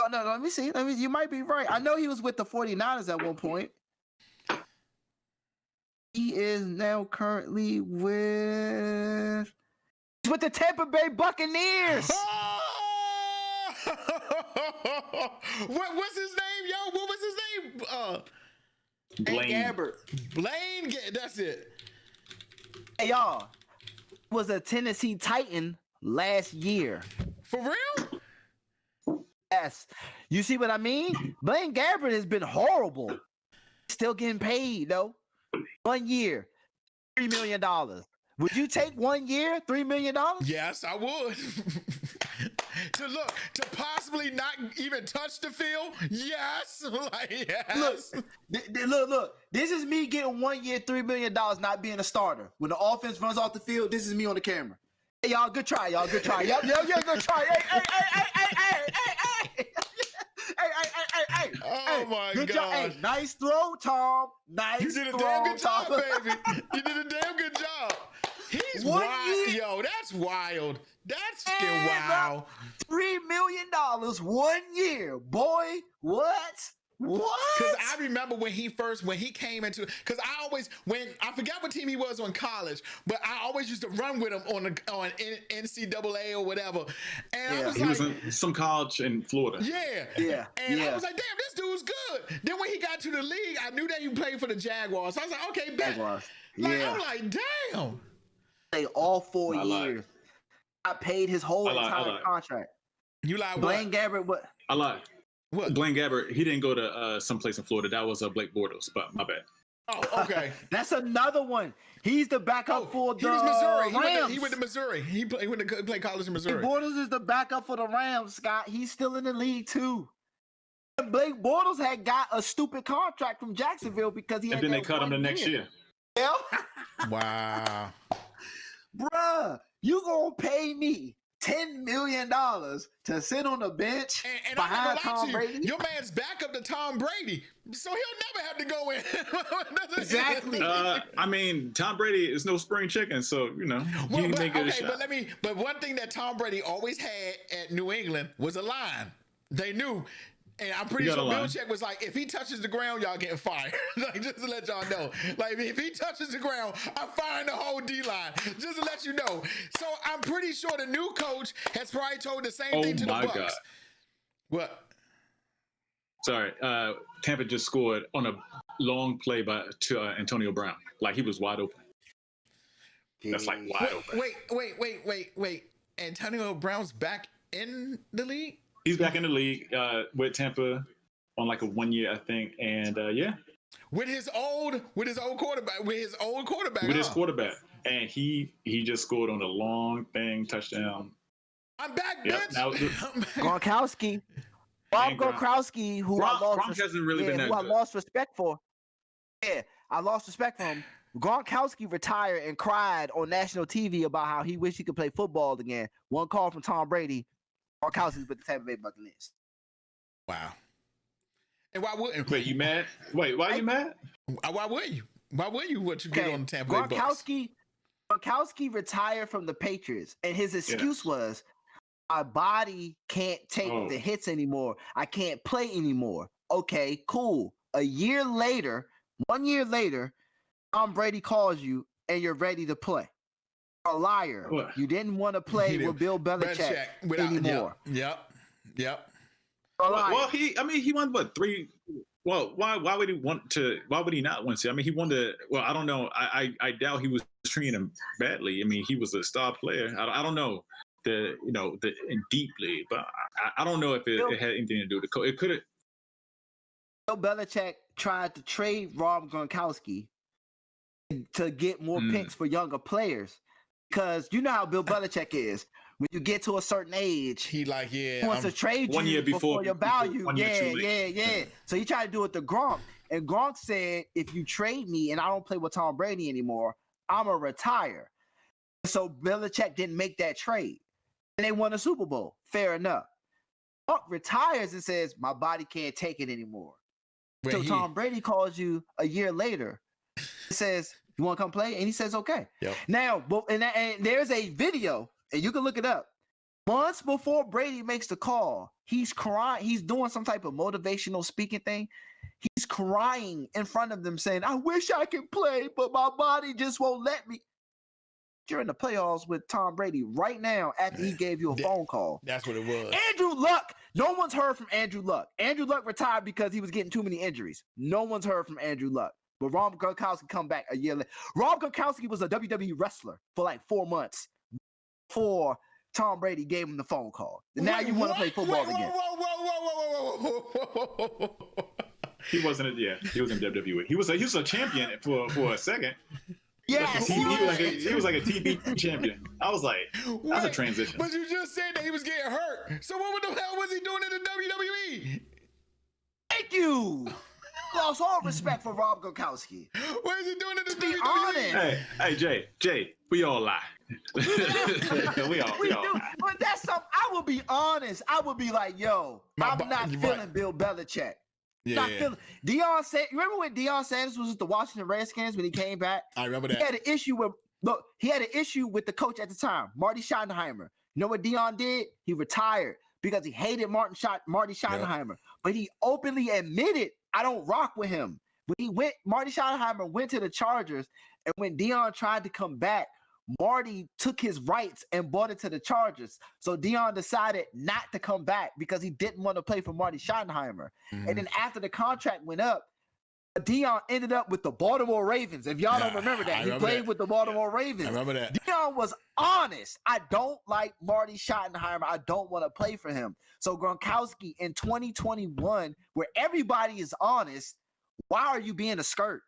Oh, no, let me see. You might be right. I know he was with the 49ers at one point. He is now currently with the Tampa Bay Buccaneers. Oh! What's his name, yo? What was his name? Blaine Gabbert. Blaine, that's it. Hey, y'all. Was a Tennessee Titan last year. For real? Yes. You see what I mean? Blaine Gabbert has been horrible. Still getting paid, though. 1 year, $3 million. Would you take 1 year, $3 million? Yes, I would. to possibly not even touch the field? Yes. Yes. Look. This is me getting 1 year, $3 million, not being a starter. When the offense runs off the field, this is me on the camera. Hey, y'all, good try. Y'all, good try. Yo, good try. Hey. Oh my God. Hey, nice throw, Tom. You did a damn good job, baby. You did a damn good job. He's wild. Yo, that's wild. That's fucking wild. $3 million 1 year. Boy, what? Because I remember when he came into, because I forgot what team he was on college, but I always used to run with him on NCAA or whatever. And I was he was in some college in Florida. Yeah. And I was like, damn, this dude's good. Then when he got to the league, I knew that he played for the Jaguars. So I was like, okay, bet. Jaguars. I'm like, damn. Play all 4 years. I paid his whole entire contract. You like Blaine Gabbert? What? I lied. What? Blaine Gabbert, he didn't go to someplace in Florida. That was Blake Bortles, but my bad. Oh, okay. That's another one. He's the backup for the Missouri. Rams. He went to Missouri. He went to play college in Missouri. Bortles is the backup for the Rams, Scott. He's still in the league, too. Blake Bortles had got a stupid contract from Jacksonville because he had. And then they cut him the next year. Yeah. Wow. Bruh, you gonna pay me $10 million to sit on the bench and behind Tom Brady? Your man's backup to Tom Brady, so he'll never have to go in. Exactly. I mean, Tom Brady is no spring chicken, so you know. But one thing that Tom Brady always had at New England was a line. They knew. And I'm pretty sure Belichick was like, if he touches the ground, y'all getting fired. Like, just to let y'all know. Like, if he touches the ground, I'm firing the whole D-line. Just to let you know. So I'm pretty sure the new coach has probably told the same thing to the Bucs. God. What? Sorry. Tampa just scored on a long play to Antonio Brown. Like, he was wide open. That's like wide open. Wait. Antonio Brown's back in the league? He's back in the league with Tampa on like a 1 year, I think, and yeah. With his old quarterback. With his quarterback, and he just scored on a long thing touchdown. I'm back, bitch. Gronkowski, Bob Gronkowski, who I lost respect for. Yeah, I lost respect for him. Gronkowski retired and cried on national TV about how he wished he could play football again. One call from Tom Brady. Gronkowski's with the Tampa Bay Buccaneers. Wow. And why wouldn't? Wait, you mad? Wait, why are you mad? Why wouldn't you? Why wouldn't you? What you get on the Tampa Bay Bucks? Gronkowski retired from the Patriots, and his excuse was, my body can't take the hits anymore. I can't play anymore. Okay, cool. 1 year later, Tom Brady calls you and you're ready to play. You're a liar. What? You didn't want to play with Bill Belichick anymore. Yep. Well, he won what 3? Well, why would he want to? Why would he not want to? I mean, he wanted to. Well, I don't know. I doubt he was treating him badly. I mean, he was a star player. I don't know deeply, but I don't know if it had anything to do with the coach. It could have. Bill Belichick tried to trade Rob Gronkowski to get more picks for younger players, because you know how Bill Belichick is. When you get to a certain age, he wants to trade you 1 year before your value. Yeah. So he tried to do it to Gronk, and Gronk said, "If you trade me and I don't play with Tom Brady anymore, I'm gonna retire." So Belichick didn't make that trade, and they won a Super Bowl. Fair enough. Gronk retires and says, "My body can't take it anymore." So Tom Brady calls you 1 year later, says, "You want to come play?" And he says, "Okay." Yep. Now, and there's a video. And you can look it up. Months before Brady makes the call, he's crying. He's doing some type of motivational speaking thing. He's crying in front of them saying, "I wish I could play, but my body just won't let me." You're in the playoffs with Tom Brady right now after he gave you a phone call. That's what it was. Andrew Luck. No one's heard from Andrew Luck. Andrew Luck retired because he was getting too many injuries. No one's heard from Andrew Luck. But Rob Gronkowski come back 1 year later. Rob Gronkowski was a WWE wrestler for like 4 months. Before Tom Brady gave him the phone call. Now you want to play football again. Whoa. He wasn't. He was in WWE. He was a champion for a second. Yes, he was like a TV champion. I was like, that's a transition. But you just said that he was getting hurt. So what the hell was he doing in the WWE? Thank you. Lost all respect for Rob Gronkowski. What is he doing in the WWE? Be honest. Hey, Jay, we all lie. we all lie. But that's something. I will be honest. I would be like, yo, I'm not feeling Bill Belichick. Yeah. Deion said. Remember when Deion Sanders was with the Washington Redskins when he came back? I remember that. He had an issue with the coach at the time, Marty Schottenheimer. You know what Deion did? He retired because he hated Marty Schottenheimer. Yep. But he openly admitted, I don't rock with him. Marty Schottenheimer went to the Chargers, and when Deion tried to come back, Marty took his rights and brought it to the Chargers. So Deion decided not to come back because he didn't want to play for Marty Schottenheimer. Mm-hmm. And then after the contract went up, Deion ended up with the Baltimore Ravens. If y'all don't remember that, he played with the Baltimore Ravens. I remember that. Deion was honest. I don't like Marty Schottenheimer. I don't want to play for him. So Gronkowski in 2021, where everybody is honest, why are you being a skirt?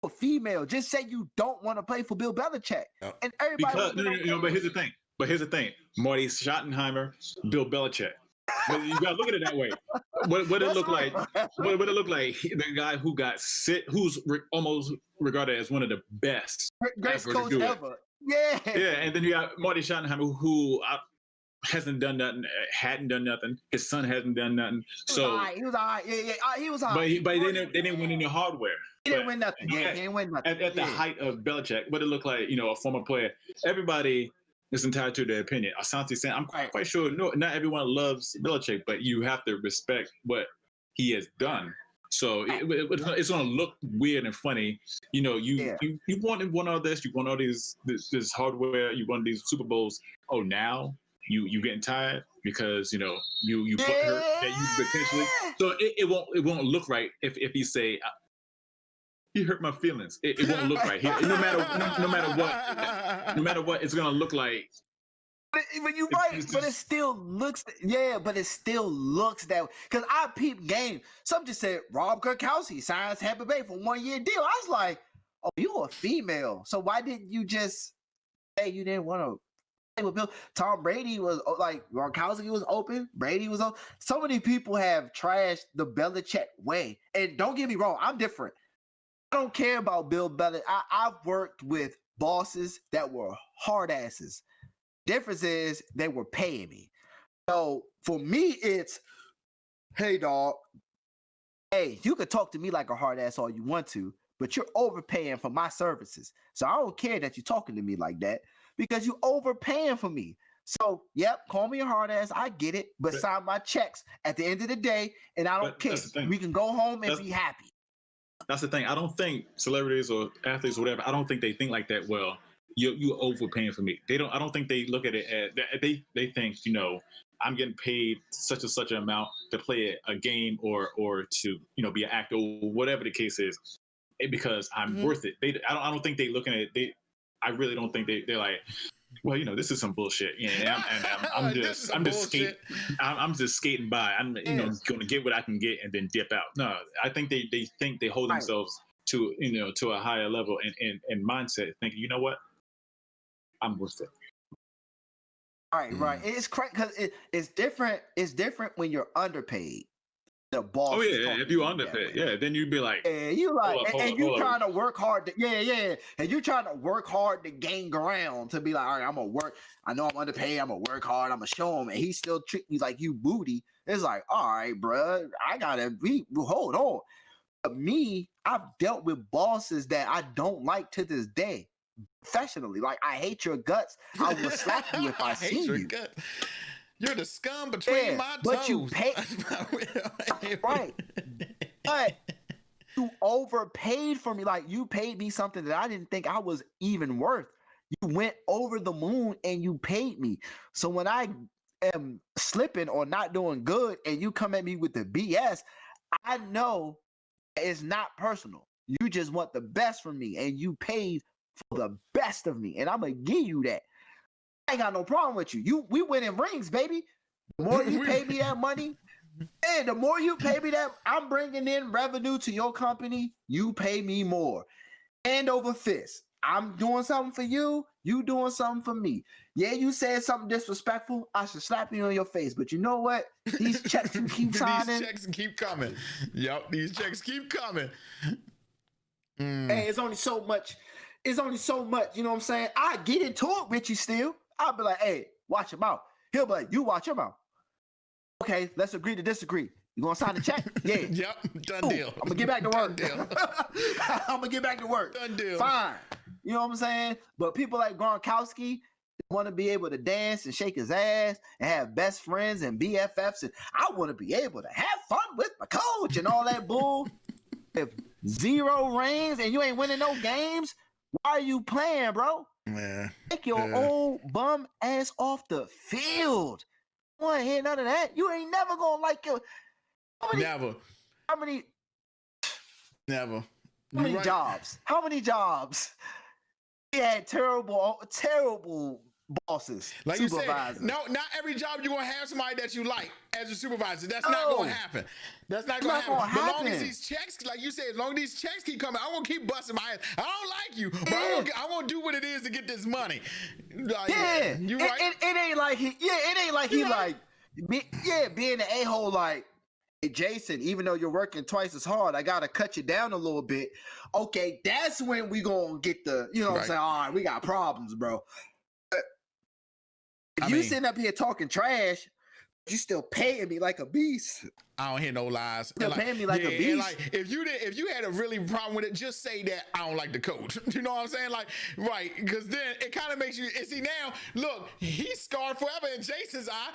A female, just say you don't want to play for Bill Belichick, and everybody. But here's the thing. Marty Schottenheimer, Bill Belichick. But you gotta look at it that way. What it look like? What it look like? The guy who got sick, who's almost regarded as one of the best, greatest coach ever. Yeah. And then you got Marty Schottenheimer, who hadn't done nothing. His son hasn't done nothing. He was all right. He was all right. But they didn't win any hardware. He didn't win nothing. He didn't win nothing. At the height of Belichick, what it looked like, a former player. Everybody is entitled to their opinion. Asante saying, I'm quite sure not everyone loves Belichick, but you have to respect what he has done. So it's going to look weird and funny. You wanted one of this, you want all this hardware, you want these Super Bowls. Oh, now you getting tired because you put hurt that you potentially. So it won't look right if you say. He hurt my feelings. It won't look right. No matter what, it's gonna look like. But you're right. But it still looks. Yeah, but it still looks that way. Because I peeped game. Some just said Rob Gronkowski signs Tampa Bay for 1 year deal. I was like, oh, you a female. So why didn't you just say you didn't want to play with Bill? Tom Brady was like Gronkowski was open. Brady was open. So many people have trashed the Belichick way. And don't get me wrong, I'm different. I don't care about Bill Belichick. I've worked with bosses that were hard asses. Difference is they were paying me. So for me, it's, hey, dog. Hey, you could talk to me like a hard ass all you want to, but you're overpaying for my services. So I don't care that you're talking to me like that because you overpaying for me. So, yep, call me a hard ass. I get it, but sign my checks at the end of the day, and I don't care. We can go home and be happy. That's the thing. I don't think celebrities or athletes or whatever, I don't think they think like that. Well, you overpaying for me. They don't. I don't think they look at it as they think, I'm getting paid such and such an amount to play a game or to be an actor or whatever the case is, because I'm worth it. I don't think they looking at it. I really don't think they're like, well, this is some bullshit. Yeah, I'm just skating by. I'm going to get what I can get and then dip out. No, I think they think they hold themselves to to a higher level and mindset, thinking, you know what, I'm worth it. Right. It's crazy because it's different. It's different when you're underpaid. The boss. Oh yeah, if you underpaid, then you'd be like, and you like, and you trying to work hard. And you trying to work hard to gain ground to be like, all right, I'm gonna work. I know I'm underpaid. I'm gonna work hard. I'm gonna show him, and he still treat me like you booty. It's like, all right, bro, I gotta hold on. But me, I've dealt with bosses that I don't like to this day. Professionally, like, I hate your guts. I will slap you if I see you. You're the scum between my toes. But you pay right. But you overpaid for me. Like, you paid me something that I didn't think I was even worth. You went over the moon and you paid me. So when I am slipping or not doing good and you come at me with the BS, I know it's not personal. You just want the best from me and you paid for the best of me, and I'm gonna give you that. I ain't got no problem with you. We winning rings, baby. The more you pay me that money, and the more you pay me that, I'm bringing in revenue to your company. You pay me more. Hand over fist. I'm doing something for you. You doing something for me. Yeah, you said something disrespectful. I should slap you on your face. But you know what? These checks you keep signing. These checks keep coming. Yep, these checks keep coming. Hey, it's only so much. It's only so much, you know what I'm saying? I get into it with you still. I'll be like, hey, watch your mouth. He'll be like, you watch your mouth. Okay, let's agree to disagree. You gonna sign the check? Yeah. Yep, done deal. I'm gonna get back to work. I'm gonna get back to work. Done deal. Fine. You know what I'm saying? But people like Gronkowski want to be able to dance and shake his ass and have best friends and BFFs. And I want to be able to have fun with my coach and all that bull. If 0 rings and you ain't winning no games, why are you playing, bro? Man, take your old bum ass off the field. I want to hear none of that. You ain't never gonna like your. Never. How many right. jobs? How many jobs? He had terrible bosses, like supervisors. You said, no, not every job you're gonna have somebody that you like as a supervisor. That's not gonna happen. That's not gonna happen. But long as these checks, like you said, as long as these checks keep coming, I'm gonna keep busting my ass. I don't like you, but I won't do what it is to get this money. Like, you right. It ain't like he. Yeah, it ain't like he like. Being an a-hole like. Hey, Jason, even though you're working twice as hard, I gotta cut you down a little bit. Okay, that's when we gonna get the. You know what I'm saying? All right, we got problems, bro. If you sitting up here talking trash, you still paying me like a beast. I don't hear no lies. You're paying me like a beast. Like, if you had a really problem with it, just say that I don't like the coach. You know what I'm saying? Like, right? Because then it kind of makes you. And see now, look, he's scarred forever in Jason's eye.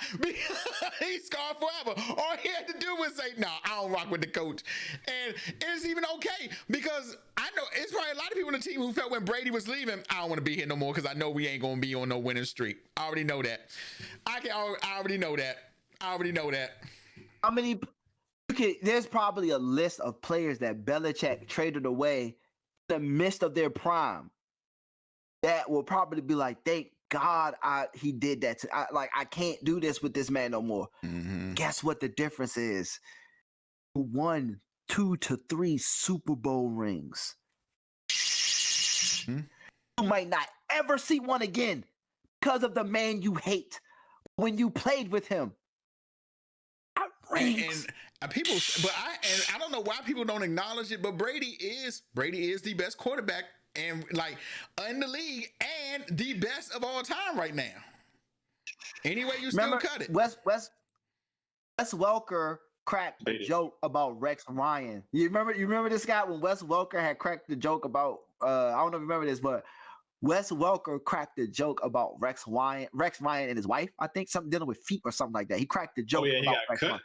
He's scarred forever. All he had to do was say, "No, I don't rock with the coach," and it's even okay because I know it's probably a lot of people on the team who felt when Brady was leaving, I don't want to be here no more because I know we ain't gonna be on no winning streak. I already know that. I already know that. I already know that. How many? There's probably a list of players that Belichick traded away in the midst of their prime that will probably be like, thank God he did that. I can't do this with this man no more. Mm-hmm. Guess what the difference is? You won 2 to 3 Super Bowl rings. Mm-hmm. You might not ever see one again because of the man you hate when you played with him. And people, but I don't know why people don't acknowledge it, but Brady is the best quarterback and like in the league and the best of all time right now. Anyway, you still cut it. Wes Welker cracked a joke about Rex Ryan. You remember this guy when Wes Welker had cracked the joke about I don't know if you remember this, but Wes Welker cracked the joke about Rex Ryan and his wife. I think something dealing with feet or something like that. He cracked the joke about Rex Ryan.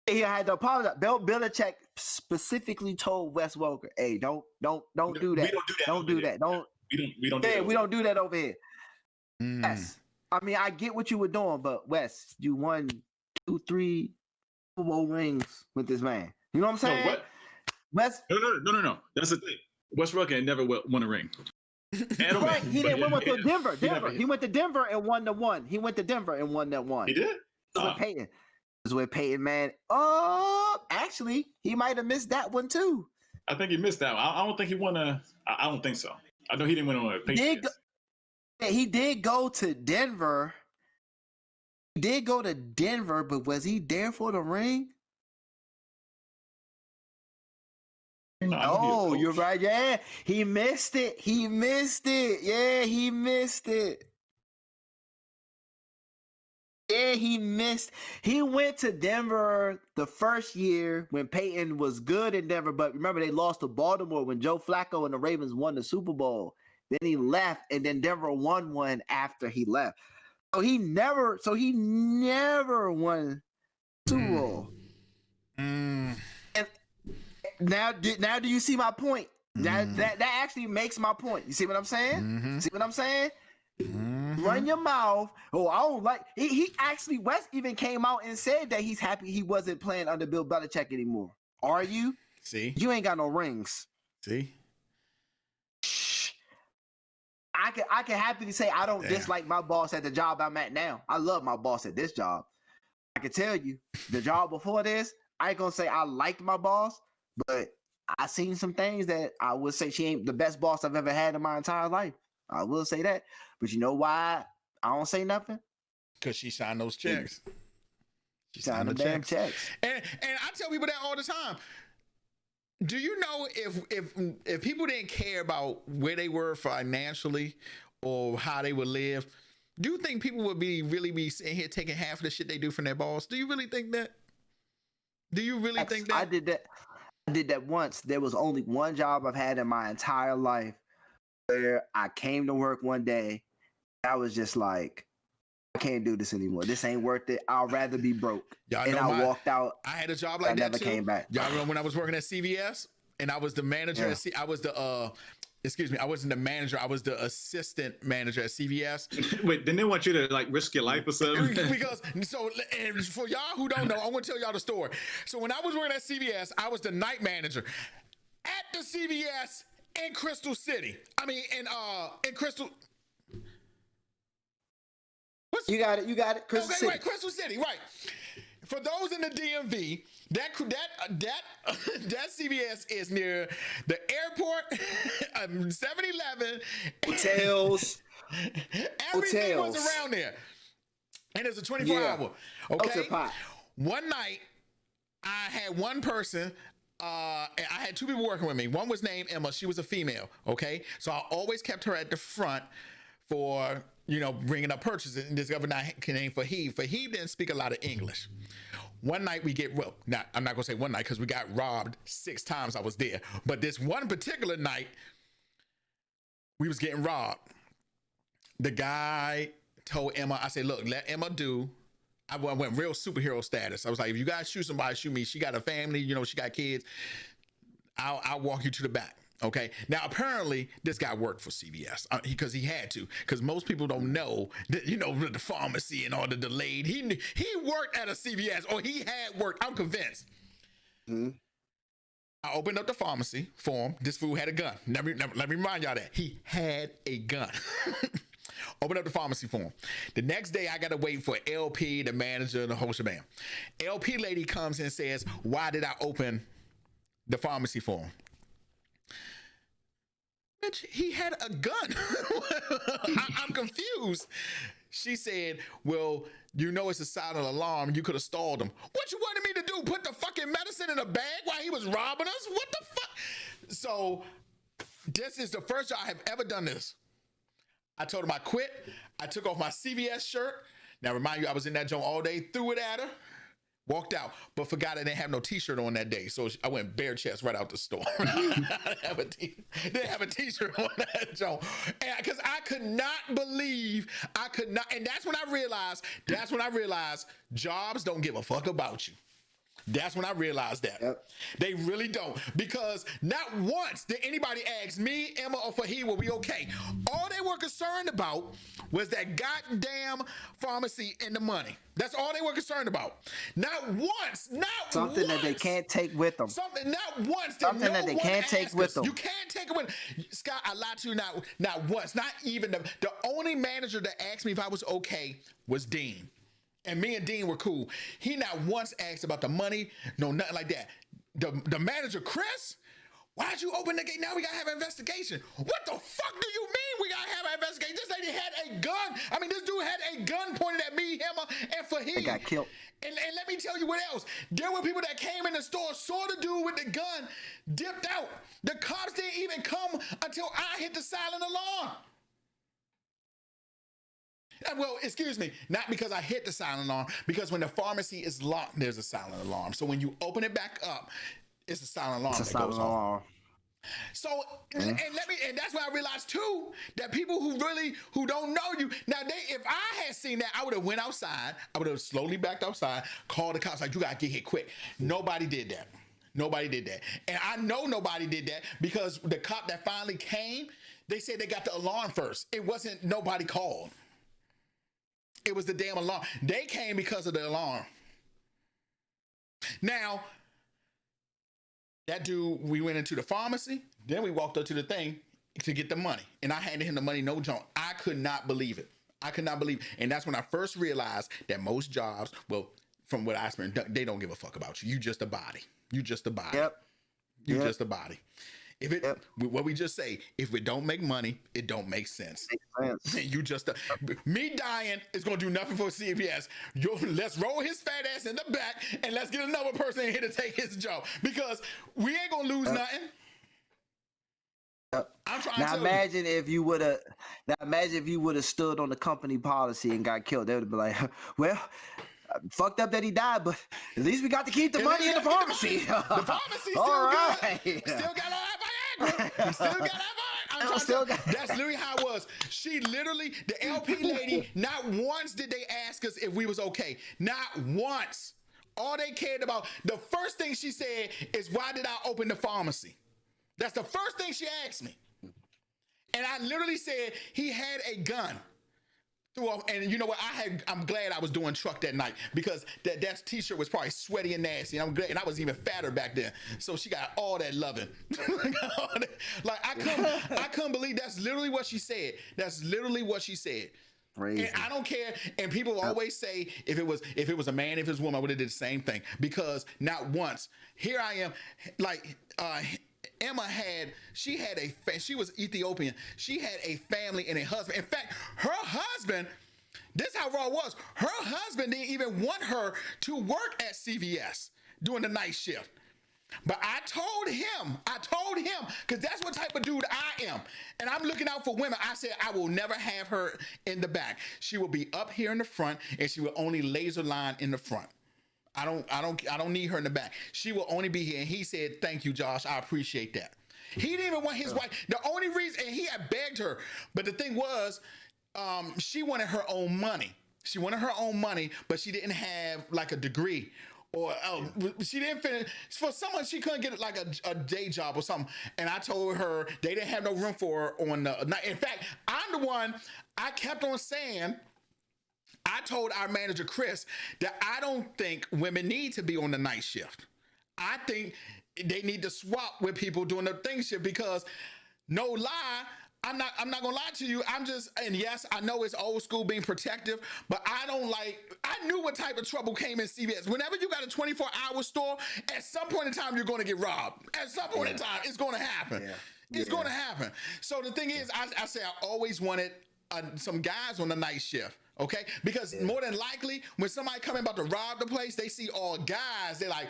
He had to apologize. Bill Belichick specifically told Wes Welker, "Hey, don't do that. Don't do that. We don't do that over here." Yes, I mean I get what you were doing, but Wes, you won 2, 3 Super Bowl rings with this man. You know what I'm saying? No, Wes? No. That's the thing. Wes Welker never won a ring. Right, he didn't win with Denver. He went to Denver and won the one. He went to Denver and won that one. He did. With Peyton. It was with Peyton, man. Actually, he might have missed that one too. I think he missed that one. I don't think he won I don't think so. I know he didn't win on a Patriots. He did go to Denver. But was he there for the ring? No, you're right. Yeah, he missed it. Yeah, he missed it. He went to Denver the first year when Peyton was good in Denver, but remember they lost to Baltimore when Joe Flacco and the Ravens won the Super Bowl. Then he left, and then Denver won one after he left. So he never won Super Bowl. And now do you see my point? That actually makes my point. You see what I'm saying? See what I'm saying? Run your mouth. Oh, I don't like. He actually, Wes even came out and said that he's happy he wasn't playing under Bill Belichick anymore. Are you? See, you ain't got no rings. See, I can happily say I don't dislike my boss at the job I'm at now. I love my boss at this job. I can tell you the job before this, I ain't gonna say I liked my boss, but I seen some things that I would say she ain't the best boss I've ever had in my entire life. I will say that. But you know why I don't say nothing? Because she signed those checks. She signed the damn checks. And I tell people that all the time. Do you know if people didn't care about where they were financially or how they would live, do you think people would really be sitting here taking half of the shit they do from their boss? Do you really think that? Do you really think that? I did that once. There was only one job I've had in my entire life where I came to work one day. I was just like, I can't do this anymore. This ain't worth it. I'd rather be broke. And I walked out. I had a job like that never came back. Y'all remember when I was working at CVS and I was the manager I was the I wasn't the manager. I was the assistant manager at CVS. Wait, didn't they want you to like risk your life or something? Because and for y'all who don't know, I'm gonna tell y'all the story. So when I was working at CVS, I was the night manager at the CVS in Crystal City. I mean, in Crystal. You got it. Crystal City. Right, Crystal City, right. For those in the DMV, that CVS is near the airport, 7-Eleven, hotels. Everything was around there. And it's a 24-hour. Okay. One night, I had one person. I had two people working with me. One was named Emma. She was a female. Okay. So I always kept her at the front for, bringing up purchases. And this other night name for Heave. For Heave didn't speak a lot of English. One night I'm not going to say one night because we got robbed 6 times I was there. But this one particular night, we was getting robbed. The guy told Emma, I said, look, let Emma do. I went real superhero status. I was like, if you guys shoot somebody, shoot me. She got a family, she got kids. I'll walk you to the back. Okay. Now, apparently, this guy worked for CVS because he had to. Because most people don't know that, the pharmacy and all the delayed. He worked at a CVS, or he had worked. I'm convinced. Mm-hmm. I opened up the pharmacy for him. This fool had a gun. Let me remind y'all that he had a gun. Open up the pharmacy for him. The next day, I got to wait for LP, the manager, the whole shebang. LP lady comes and says, why did I open the pharmacy for him? Bitch, he had a gun. I'm confused. She said, well, it's a silent alarm. You could have stalled him. What you wanted me to do? Put the fucking medicine in a bag while he was robbing us? What the fuck? So this is the first time I have ever done this. I told him I quit. I took off my CVS shirt. Now, remind you, I was in that joint all day, threw it at her, walked out, but forgot I didn't have no t-shirt on that day. So I went bare chest right out the store. Didn't have a t-shirt on that joint. Because I could not believe, and that's when I realized jobs don't give a fuck about you. That's when I realized that. Yep. They really don't. Because not once did anybody ask me, Emma, or Fahid, were we okay? All they were concerned about was that goddamn pharmacy and the money. That's all they were concerned about. Not once. Something that they can't take with them. Not once. Something that they can't take with them. You can't take it with them. Scott, I lied to you not once. Not even the only manager that asked me if I was okay was Dean. And me and Dean were cool. He not once asked about the money, no, nothing like that. The manager, Chris, why'd you open the gate? Now we gotta have an investigation. What the fuck do you mean we gotta have an investigation? This lady had a gun. I mean, this dude had a gun pointed at me, him, and Fahid. They got killed. And let me tell you what else. There were people that came in the store, saw the dude with the gun, dipped out. The cops didn't even come until I hit the silent alarm. Well, excuse me, not because I hit the silent alarm, because when the pharmacy is locked, there's a silent alarm. So when you open it back up, it's a silent alarm that goes off. So, and that's when I realized too, that people who don't know you, now if I had seen that, I would have went outside, I would have slowly backed outside, called the cops, like, you gotta get here quick. Nobody did that. Nobody did that. And I know nobody did that because the cop that finally came, they said they got the alarm first. It wasn't nobody called. It was the damn alarm. They came because of the alarm. Now, that dude, we went into the pharmacy, then we walked up to the thing to get the money. And I handed him the money, no joke. I could not believe it. I could not believe it. And that's when I first realized that most jobs, well, from what I experienced, they don't give a fuck about you. You just a body. You just a body. Yep. You just a body. If it, what we just say, if it don't make money, it don't make sense. Makes sense. You just, me dying is going to do nothing for CVS. Let's roll his fat ass in the back and let's get another person in here to take his job because we ain't going to lose nothing. I'm trying now imagine if you would have stood on the company policy and got killed. They would have been like, well, fucked up that he died, but at least we got to keep the money in the pharmacy. The pharmacy still right. Good. Still got all that Viagra. Still got that Viagra. That's literally how it was. She literally, the LP lady, not once did they ask us if we was okay. Not once. All they cared about, the first thing she said is, why did I open the pharmacy? That's the first thing she asked me. And I literally said, he had a gun. And you know what? I'm glad I was doing truck that night because that t-shirt was probably sweaty and nasty. And I'm glad, and I was even fatter back then. So she got all that loving. Like I couldn't believe that's literally what she said. That's literally what she said. Crazy. And I don't care. And people always say if it was a man, if it was a woman, I would have did the same thing because not once. Here I am, like Emma she was Ethiopian. She had a family and a husband. In fact, her husband, this is how raw it was. Her husband didn't even want her to work at CVS during the night shift. But I told him, because that's what type of dude I am. And I'm looking out for women. I said, I will never have her in the back. She will be up here in the front and she will only laser line in the front. I don't need her in the back. She will only be here. And he said, thank you, Josh. I appreciate that. He didn't even want his wife. The only reason, and he had begged her, but the thing was, she wanted her own money. She wanted her own money, but she didn't have like a degree. Or she didn't finish. For someone, she couldn't get like a day job or something. And I told her they didn't have no room for her on the night. In fact, I'm the one, I kept on saying, I told our manager, Chris, that I don't think women need to be on the night shift. I think they need to swap with people doing the thing shift because no lie, I'm not gonna lie to you. And yes, I know it's old school being protective, but I knew what type of trouble came in CVS. Whenever you got a 24-hour store, at some point in time, you're gonna get robbed. At some point in time, it's gonna happen. It's gonna happen. So the thing is, I say I always wanted some guys on the night shift. Okay, because more than likely, when somebody coming about to rob the place, they see all guys. They're like,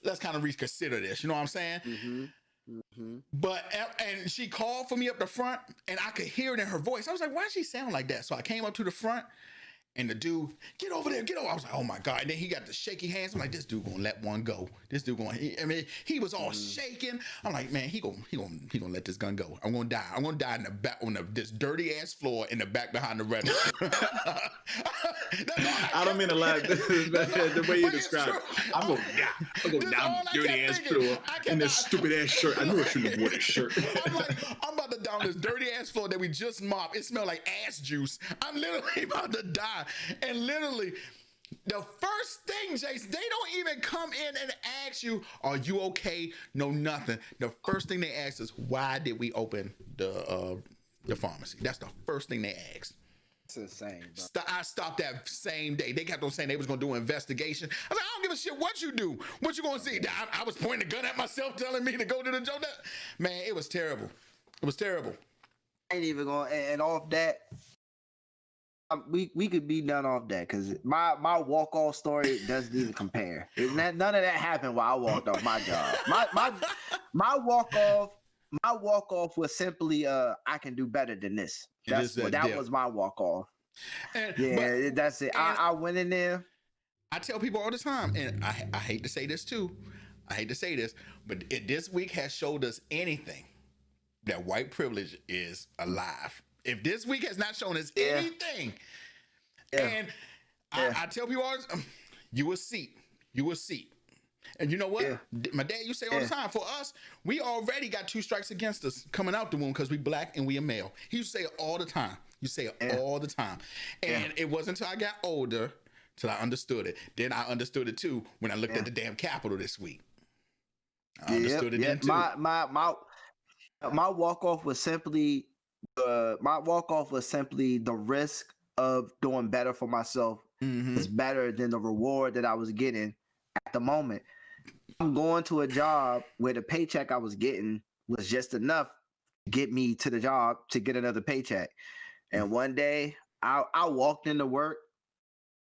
let's kind of reconsider this. You know what I'm saying? Mm-hmm. Mm-hmm. But and she called for me up the front, and I could hear it in her voice. I was like, why does she sound like that? So I came up to the front, And the dude, get over there, get over. I was like, oh my God. And then he got the shaky hands. I'm like, this dude gonna let one go. This dude gonna, he was all shaking. I'm like, man, he gonna let this gun go. I'm gonna die. I'm gonna die in the back on this dirty ass floor in the back behind the register. I don't mean to laugh. The way you describe it. I'm gonna die. I'm gonna die on the dirty ass floor in this stupid ass shirt. I knew I shouldn't have worn this shirt. I'm like, I'm about to down this dirty ass floor that we just mopped. It smelled like ass juice. I'm literally about to die. And literally, the first thing, Jason, they don't even come in and ask you, are you okay? No, nothing. The first thing they ask is, why did we open the pharmacy? That's the first thing they ask. It's insane, bro. I stopped that same day. They kept on saying they was going to do an investigation. I was like, I don't give a shit what you do. What you going to see? I was pointing a gun at myself telling me to go to the job. Man, it was terrible. It was terrible. I ain't even going, and off that, we could be done off that because my walk off story doesn't even compare. None of that happened while I walked off my job. My walk off was simply I can do better than this. That was my walk off. That's it. I went in there. I tell people all the time, and I hate to say this too. I hate to say this, but this week has showed us anything that white privilege is alive. If this week has not shown us anything, and I tell people all, you will see. And you know what? My dad used to say all the time, for us, we already got 2 strikes against us coming out the womb because we black and we a male. He used to say it all the time. All the time. And it wasn't until I got older till I understood it. Then I understood it too when I looked at the damn Capitol this week. I understood it then too. My walk off was simply the risk of doing better for myself is better than the reward that I was getting at the moment. I'm going to a job where the paycheck I was getting was just enough to get me to the job to get another paycheck. And one day I walked into work,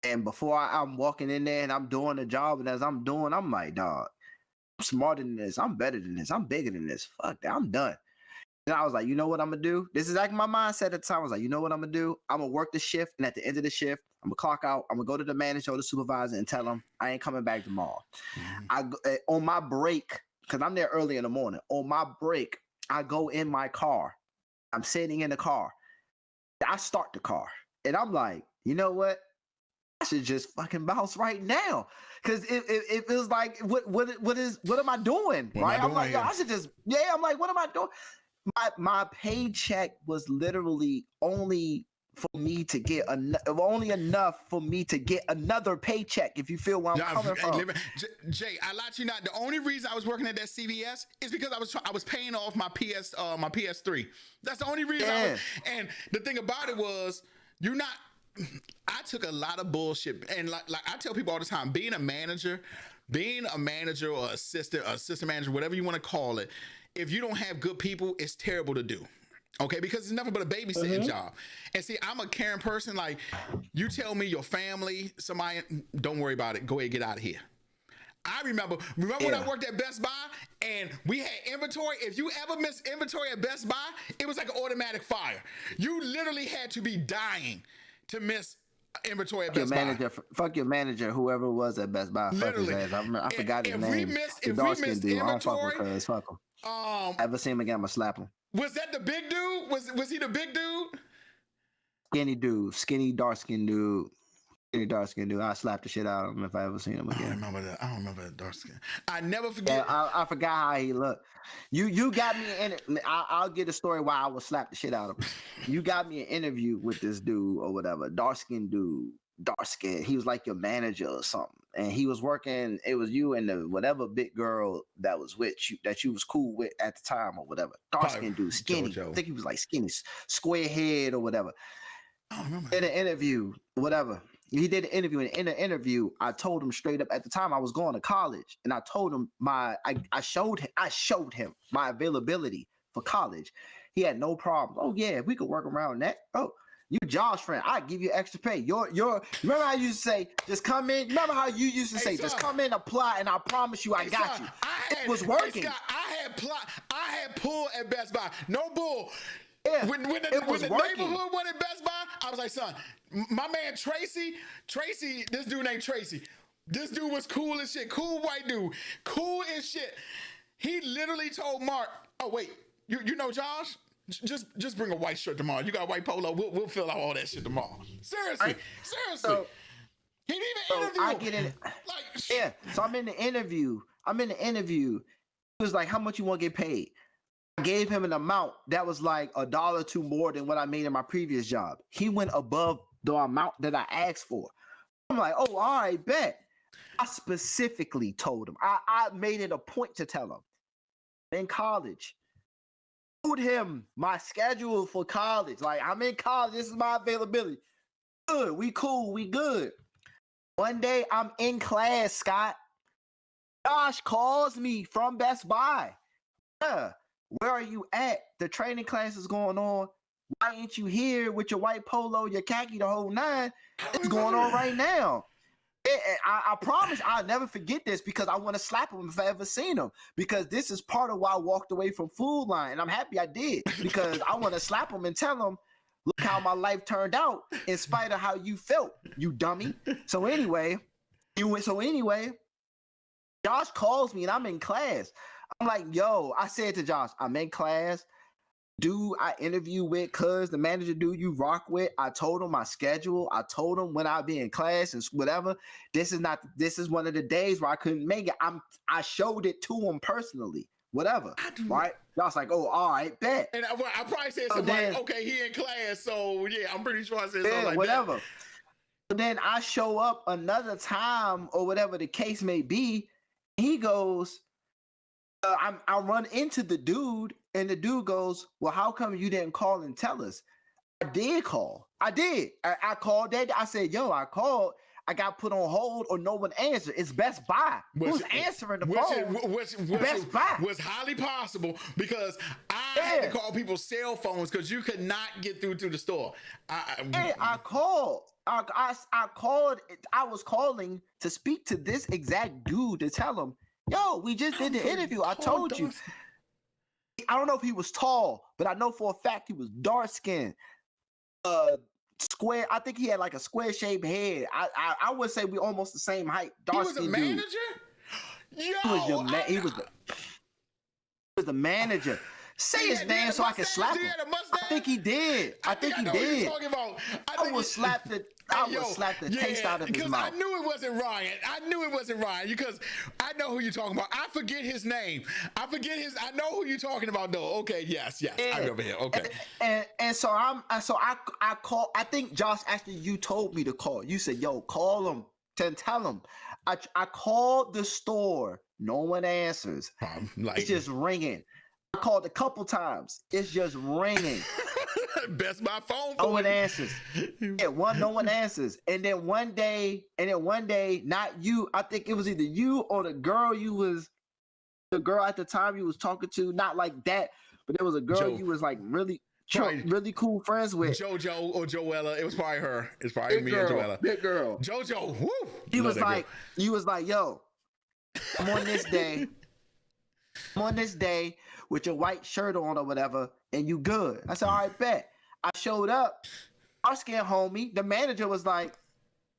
and before I'm walking in there and I'm doing the job, and as I'm doing, I'm like, dog, I'm smarter than this. I'm better than this. I'm bigger than this. Fuck that. I'm done. And I was like, you know what I'm going to do? This is like my mindset at the time. I was like, you know what I'm going to do? I'm going to work the shift. And at the end of the shift, I'm going to clock out. I'm going to go to the manager or the supervisor and tell them I ain't coming back tomorrow. On my break, because I'm there early in the morning, on my break, I go in my car. I'm sitting in the car. I start the car. And I'm like, you know what? I should just fucking bounce right now. Because it feels like, what am I doing? Right? I'm like, yo, I should just, I'm like, what am I doing? My paycheck was literally only for me to get only enough for me to get another paycheck. If you feel where I'm coming from, Jay, I lied to you not. The only reason I was working at that CVS is because I was paying off my PS3. That's the only reason. And the thing about it was, I took a lot of bullshit, and like I tell people all the time, being a manager or assistant manager, whatever you want to call it. If you don't have good people, it's terrible to do. Okay, because it's nothing but a babysitting job. And see, I'm a caring person. Like, you tell me your family, somebody, don't worry about it. Go ahead, get out of here. I remember when I worked at Best Buy and we had inventory. If you ever missed inventory at Best Buy, it was like an automatic fire. You literally had to be dying to miss inventory at Best Buy. Fuck your manager, whoever it was at Best Buy. Literally. Fuck his ass. I forgot his name. If we missed inventory, I don't fuck with cuz. Fuck him. Ever see him again, I'm gonna slap him. Was that the big dude? Was he the big dude? Skinny, dark-skinned dude. I slapped the shit out of him if I ever seen him again. I don't remember that dark skin. I never forget. Yeah, I forgot how he looked. You got me in it. I'll get a story why I would slap the shit out of him. You got me an interview with this dude or whatever, dark-skinned dude. He was like your manager or something. And he was working, it was you and the whatever big girl that was with you, that you was cool with at the time or whatever. Dark-skinned dude, skinny. JoJo. I think he was like skinny, square head or whatever. I don't remember. In an interview, whatever. He did an interview, and in the interview, I told him straight up at the time I was going to college, and I told him I showed him my availability for college. He had no problem. Oh yeah, we could work around that. Oh, you Josh friend, I give you extra pay. Remember how you used to say, just come in? Remember how you used to say, just come in, apply, and I promise you I got you. It was working. Scott, I had pull at Best Buy. No bull. Yeah, when the neighborhood went at Best Buy, I was like, son, my man Tracy, this dude named Tracy. This dude was cool as shit. Cool white dude. Cool as shit. He literally told Mark, oh, wait, you know Josh? Just bring a white shirt tomorrow. You got a white polo. We'll fill out all that shit tomorrow. Seriously. So, he didn't even interview. I get it. Yeah. So I'm in the interview. He was like, how much you want to get paid? I gave him an amount that was like $1 or $2 more than what I made in my previous job. He went above the amount that I asked for. I'm like, oh, all right, bet. I specifically told him. I made it a point to tell him. In college, told him my schedule for college. Like, I'm in college. This is my availability. Good. We cool. We good. One day, I'm in class, Scott. Josh calls me from Best Buy. Where are you at? The training class is going on. Why ain't you here with your white polo, your khaki, the whole nine? It's going on right now. I promise I'll never forget this because I want to slap him if I ever seen him, because this is part of why I walked away from Food Line, and I'm happy I did, because I want to slap him and tell him, look how my life turned out in spite of how you felt, you dummy. So anyway, Josh calls me and I'm in class. I'm like, yo, I said to Josh, I'm in class. Dude I interview with, cuz the manager dude you rock with, I told him my schedule. I told him when I'll be in class and whatever. This is one of the days where I couldn't make it. I showed it to him personally. Whatever. Right? Josh like, oh, all right, bet. And I probably said something like, okay, he in class, so yeah, I'm pretty sure I said something like whatever. that. So then I show up another time or whatever the case may be. He goes, I run into the dude, and the dude goes, well, how come you didn't call and tell us? I did call. I did. I called that. I said, yo, I called. I got put on hold or no one answered. It's Best Buy. Who's answering the phone? Which Best Buy. Was highly possible because I had to call people's cell phones because you could not get through to the store. I called. I called. I was calling to speak to this exact dude to tell him, yo, we just did the interview. I told you. I don't know if he was tall, but I know for a fact he was dark skinned. Square. I think he had like a square shaped head. I would say we almost the same height. Dark skinned dude. He was a manager? He was the manager. Say his name so I can slap him. I think he did. I think he did. I would slap the taste out of his mouth. I knew it wasn't Ryan. Because I know who you're talking about. I forget his name. I know who you're talking about though. Okay, yes. I remember him. Okay. And so I call. I think Josh, actually you told me to call. You said, yo, call him and tell him. I called the store. No one answers. It's just ringing. I called a couple times. It's just ringing. Best Buy phone. No one answers. No one answers. And then one day, not you. I think it was either you or the girl at the time you was talking to. Not like that, but there was a girl you was like really cool friends with. JoJo or Joella. It was probably her. It's probably me and Joella. Big girl. JoJo. Woo. You was like, yo, I'm on this day. With your white shirt on or whatever, and you good. I said, all right, bet. I showed up. Our scared homie, the manager was like,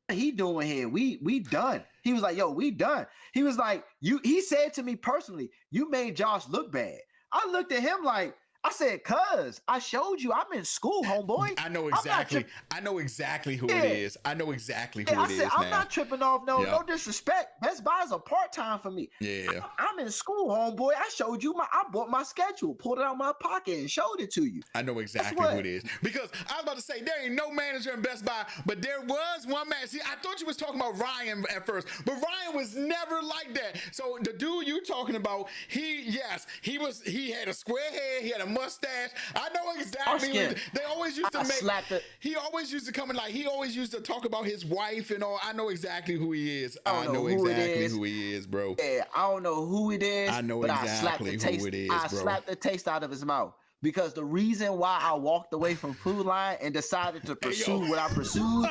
what he doing here? We done. He was like, yo, we done. He was like, he said to me personally, you made Josh look bad. I looked at him like, I said, cuz, I showed you I'm in school, homeboy. I know exactly who it is. I know exactly who it is now. I'm not tripping off, no disrespect. Best Buy is a part-time for me. Yeah. I'm in school, homeboy. I showed you I bought my schedule, pulled it out of my pocket and showed it to you. I know exactly who it is. Because I was about to say, there ain't no manager in Best Buy, but there was one man. See, I thought you was talking about Ryan at first, but Ryan was never like that. So the dude you talking about, he had a square head, he had a mustache. I know exactly. They always used to he always used to come in he always used to talk about his wife and all. I know exactly who he is. I know exactly who he is, bro. Yeah, I don't know who it is. I know exactly who it is, bro. I slapped the taste out of his mouth because the reason why I walked away from Food Line and decided to pursue what I pursued,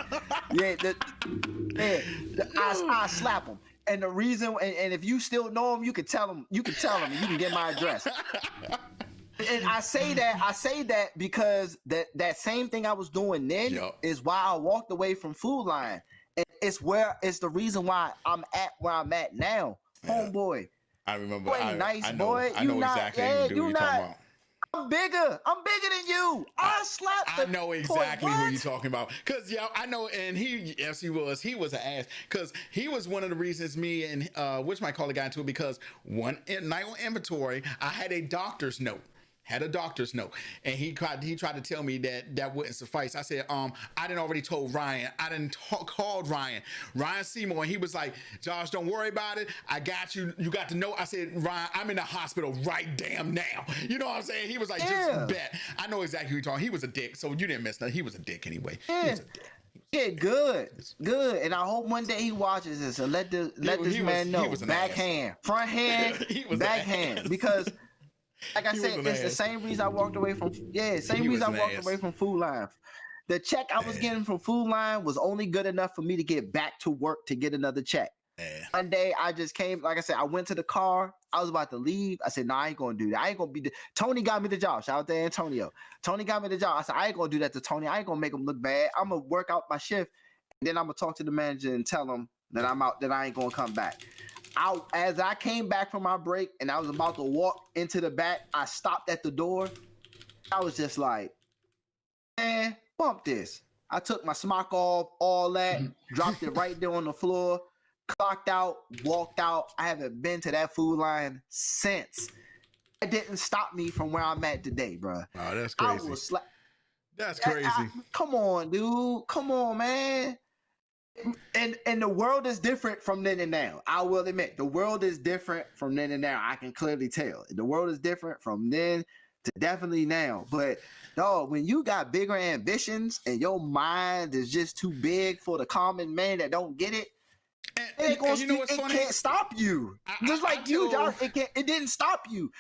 I slap him. And the reason, and if you still know him, you can tell him, and you can get my address. And I say that because that same thing I was doing then is why I walked away from Food Line. And it's the reason why I'm at where I'm at now. Homeboy. I remember. Boy, nice boy. I know exactly what you're talking about. I'm bigger than you. I slapped. I know exactly who you're talking about. Cause I know, and he was an ass. Cause he was one of the reasons me and which might call the guy into it, because one night on inventory, I had a doctor's note. And he tried to tell me that wouldn't suffice. I said, I didn't already told Ryan. I didn't called Ryan Seymour, and he was like, Josh, don't worry about it. I got you. You got to know. I said, Ryan, I'm in the hospital right damn now. You know what I'm saying? He was like, just bet. I know exactly who you're talking. He was a dick, so you didn't miss nothing. He was a dick anyway. Yeah. He was a dick. Yeah, good. And I hope one day he watches this and let this man know. Backhand, front hand, backhand, because. Like I said, it's the same reason I walked away from. Yeah, same reason I walked away from Food Line. The check I was getting from Food Line was only good enough for me to get back to work to get another check. One day I just came. Like I said, I went to the car. I was about to leave. I said, "No, I ain't gonna do that. I ain't gonna be." Tony got me the job. Shout out to Antonio. Tony got me the job. I said, "I ain't gonna do that to Tony. I ain't gonna make him look bad. I'm gonna work out my shift, and then I'm gonna talk to the manager and tell him that I'm out. That I ain't gonna come back." As I came back from my break and I was about to walk into the back, I stopped at the door. I was just like, man, bump this. I took my smock off, all that, dropped it right there on the floor, clocked out, walked out. I haven't been to that Food Line since. It didn't stop me from where I'm at today, bro. Oh, that's crazy. That's crazy. Come on, dude. Come on, man. And the world is different from then and now. I will admit, the world is different from then and now. I can clearly tell. The world is different from then to definitely now. But dog, when you got bigger ambitions and your mind is just too big for the common man that don't get it, it can't stop you. Just like you, Josh, it didn't stop you.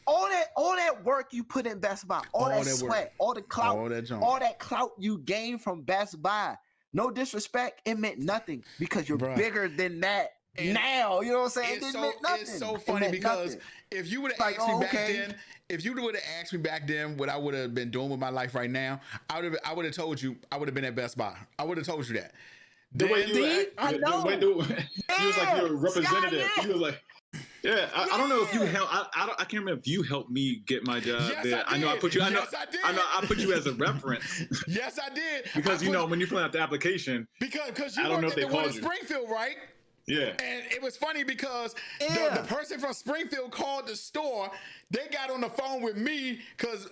All that work you put in Best Buy, all that sweat, all the clout, all that clout you gained from Best Buy. No disrespect, it meant nothing because you're bigger than that now. You know what I'm saying? It's so funny because if you would have asked me back then, if you would have asked me back then what I would have been doing with my life right now, I would have told you I would have been at Best Buy. I would have told you that. The way you was like your representative. You was like, yeah, I don't know if you helped. I can't remember if you helped me get my job there. I know I put you. I know I put you as a reference. Yes, I did. Because when you fill out the application, because you worked at the one in Springfield, right? Yeah. And it was funny because the person from Springfield called the store. They got on the phone with me because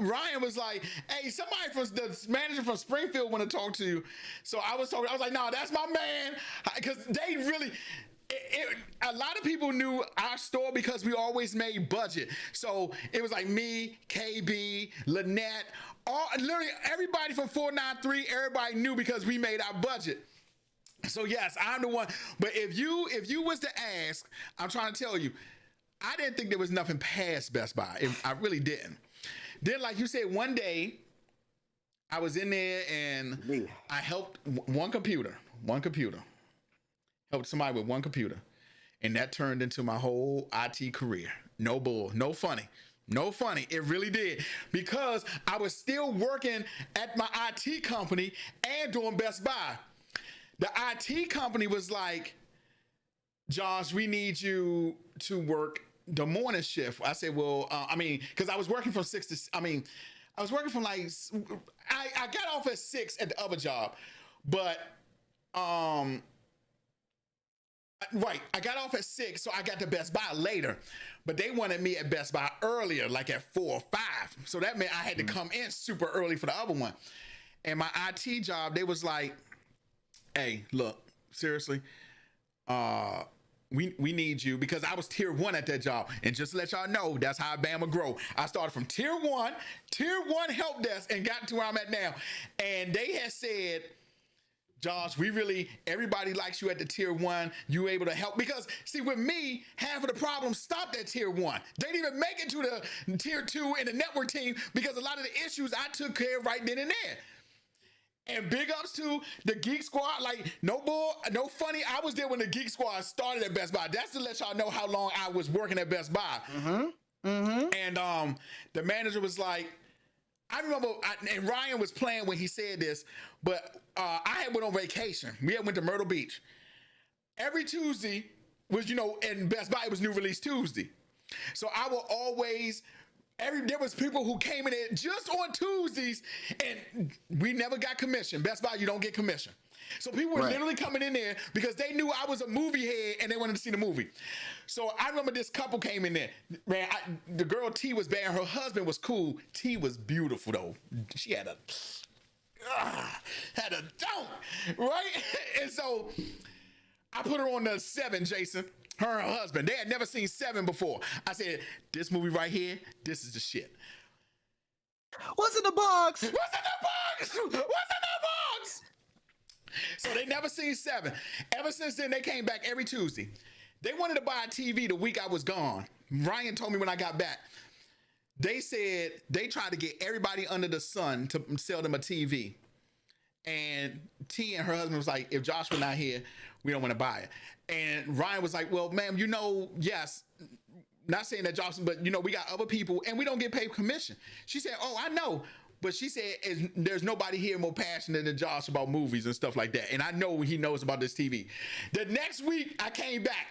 Ryan was like, hey, somebody from the manager from Springfield want to talk to you. So I was like, no, that's my man. Because they really... a lot of people knew our store because we always made budget. So it was like me, KB, Lynette, literally everybody from 493, everybody knew because we made our budget. So yes, I'm the one. But if you was to ask, I'm trying to tell you, I didn't think there was nothing past Best Buy. I really didn't. Then, like you said, one day I was in there and I helped one computer. Helped somebody with one computer. And that turned into my whole IT career. No bull, no funny. It really did. Because I was still working at my IT company and doing Best Buy. The IT company was like, Josh, we need you to work the morning shift. I said, well, because I was working from 6 to, I was working from I got off at 6 at the other job. But, right, I got off at 6, so I got to Best Buy later. But they wanted me at Best Buy earlier, like at 4 or 5. So that meant I had to come in super early for the other one. And my IT job, they was like, hey, look, seriously, we need you, because I was tier 1 at that job. And just to let y'all know, that's how Bama grow. I started from tier 1 help desk and got to where I'm at now. And they had said, Josh, everybody likes you at the tier 1. You able to help? Because see, with me, half of the problem stopped at tier 1. They didn't even make it to the tier 2 in the network team because a lot of the issues I took care of right then and there. And big ups to the Geek Squad. Like, no bull, no funny. I was there when the Geek Squad started at Best Buy. That's to let y'all know how long I was working at Best Buy. Mm-hmm. And the manager was like, I remember, and Ryan was playing when he said this, but I had went on vacation. We had went to Myrtle Beach. Every Tuesday was, in Best Buy, it was new release Tuesday. So I will always, there was people who came in there just on Tuesdays, and we never got commission. Best Buy, you don't get commission. So people were literally coming in there because they knew I was a movie head and they wanted to see the movie. So I remember this couple came in there. Man, the girl T was bad. Her husband was cool. T was beautiful though. She had a dome, right? And so I put her on the 7, Jason. Her and her husband. They had never seen 7 before. I said, this movie right here, this is the shit. What's in the box? What's in the box? What's in the box? So they never seen 7. Ever since then, they came back every Tuesday. They wanted to buy a TV the week I was gone. Ryan told me when I got back. They said they tried to get everybody under the sun to sell them a TV. And T and her husband was like, if Josh was not here, we don't want to buy it. And Ryan was like, well, ma'am, yes, not saying that Josh, but we got other people and we don't get paid commission. She said, oh, I know. But she said, there's nobody here more passionate than Josh about movies and stuff like that. And I know he knows about this TV. The next week, I came back.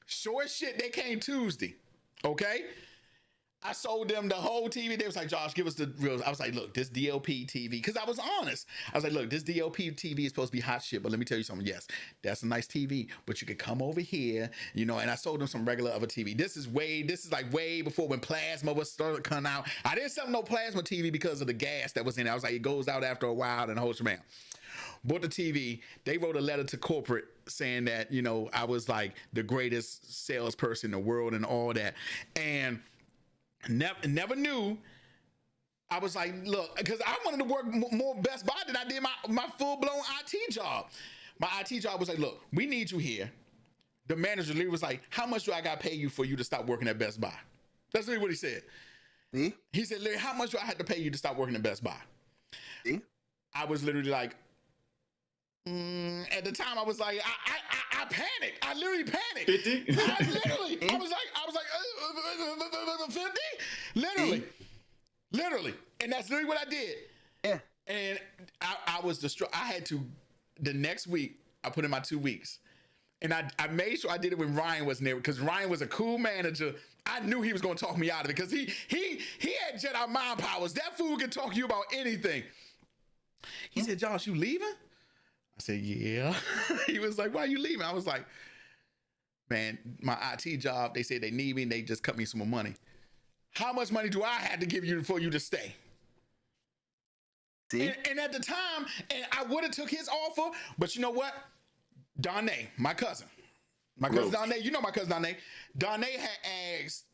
Sure as shit, they came Tuesday. Okay? I sold them the whole TV. They was like, Josh, give us the real. I was like, look, this DLP TV. Because I was honest. I was like, look, this DLP TV is supposed to be hot shit. But let me tell you something. Yes, that's a nice TV. But you could come over here, and I sold them some regular other TV. This is like way before when plasma was started coming out. I didn't sell them no plasma TV because of the gas that was in it. I was like, it goes out after a while and the whole shebang. Bought the TV. They wrote a letter to corporate saying that, I was like the greatest salesperson in the world and all that. And never knew. I was like, look, because I wanted to work more Best Buy than I did my full-blown IT job. My IT job was like, look, we need you here. The manager literally was like, how much do I got to pay you for you to stop working at Best Buy? That's literally what he said. See? He said, literally, how much do I have to pay you to stop working at Best Buy? See? I was literally like, at the time I was like, I panicked. I literally panicked. 50? I was like, 50? Literally. And that's literally what I did. Yeah. And I was distraught. I had to, the next week, I put in my 2 weeks. And I made sure I did it when Ryan wasn't there because Ryan was a cool manager. I knew he was going to talk me out of it because he had Jedi mind powers. That fool can talk to you about anything. He said, Josh, you leaving? I said, yeah. He was like, why are you leaving? I was like, man, my IT job, they said they need me and they just cut me some more money. How much money do I have to give you for you to stay? See? And at the time, and I would have took his offer, but you know what? Donnae, my cousin Donnae, you know my cousin Donnae. Donnae had asked,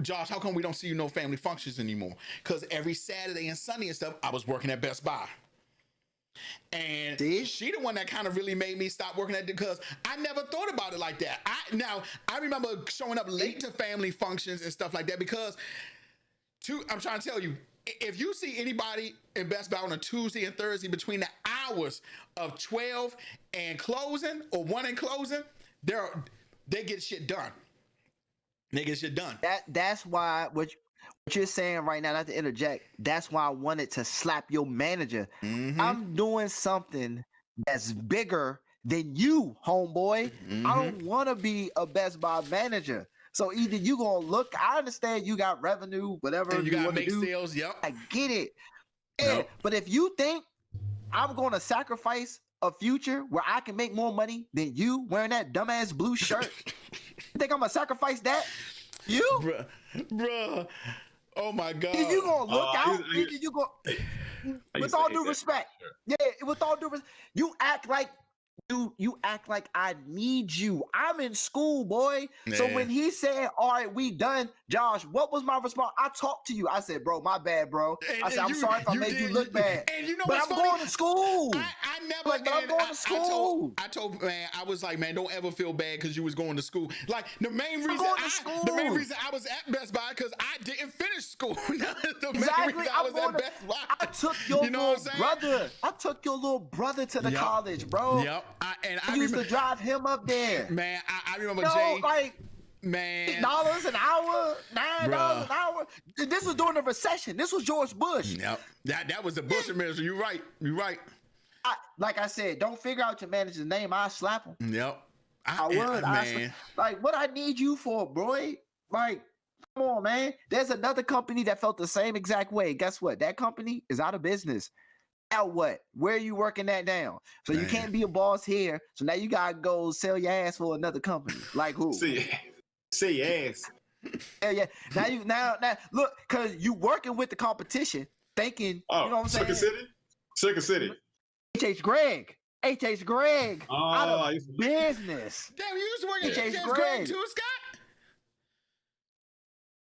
Josh, how come we don't see you no family functions anymore? Because every Saturday and Sunday and stuff, I was working at Best Buy. And she the one that kind of really made me stop working at it because I never thought about it like that. I remember showing up late to family functions and stuff like that because I'm trying to tell you, if you see anybody in Best Buy on a Tuesday and Thursday between the hours of 12 and closing or 1 and closing, they get shit done. They get shit done. That's why what you're saying right now, not to interject, that's why I wanted to slap your manager. Mm-hmm. I'm doing something that's bigger than you, homeboy. Mm-hmm. I don't want to be a Best Buy manager. So either you gonna look, I understand you got revenue, whatever and you gotta make sales, yep. I get it. Yep. But if you think I'm gonna sacrifice a future where I can make more money than you wearing that dumbass blue shirt, you think I'm gonna sacrifice that? You? Bruh. Oh my God. You gonna look out? You go with all due respect. Yeah, with all due respect. You act like I need you. I'm in school, boy. Yeah. So when he said, all right, we done, Josh, what was my response? I talked to you. I said, bro, my bad, bro. I said, I'm sorry if I made you look bad. And you know but I'm funny? going to school. I never, like, I'm going to school. I told, man, I was like, man, don't ever feel bad because you was going to school. Like, the main reason I was at Best Buy because I didn't finish school. The main reason I was at Best Buy. I took your little brother. I took your little brother to the college, bro. Yep. I used to drive him up there. Man, I remember Jay. Like, Man, $8 an hour, $9 an hour. This was during the recession. This was George Bush. Yep, that was the Bush administration. You're right. Like I said, don't figure out your manager's name. I slap him. Yep, I would. Man. Like, what I need you for, bro? Like, come on, man. There's another company that felt the same exact way. Guess what? That company is out of business. Now what? Where are you working that down? So you can't be a boss here. So now you gotta go sell your ass for another company. Like who? Say your ass. Yeah. Now look, cause you working with the competition, thinking, you know what I'm saying? Circuit City. H.H. Gregg out of business. Damn, you used to work at H.H. Gregg too, Scott?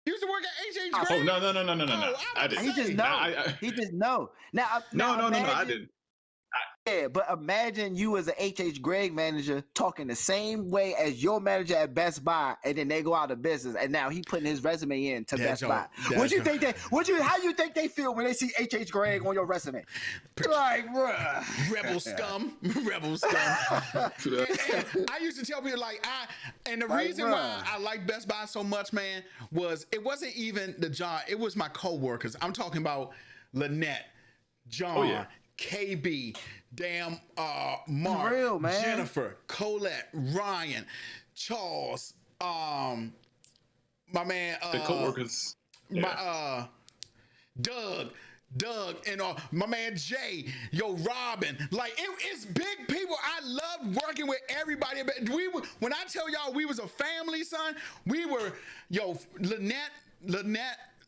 You used to work at H.H. Gregg? Oh, no. I didn't. He just know. He just know. Now, no, I didn't. Yeah, but imagine you as an H.H. Gregg manager talking the same way as your manager at Best Buy, and then they go out of business, and now he putting his resume in to Best Buy. How you think they feel when they see H.H. Gregg on your resume? Like, bruh. Rebel scum. And I used to tell people the reason why I like Best Buy so much, man, was it wasn't even the job. It was my coworkers. I'm talking about Lynette, John, KB, damn Mark, real, man. Jennifer, Colette, Ryan, Charles, my man, the coworkers, Doug, and my man Jay, Robin. Like it's big people. I love working with everybody. But when I tell y'all we was a family, son, we were Lynette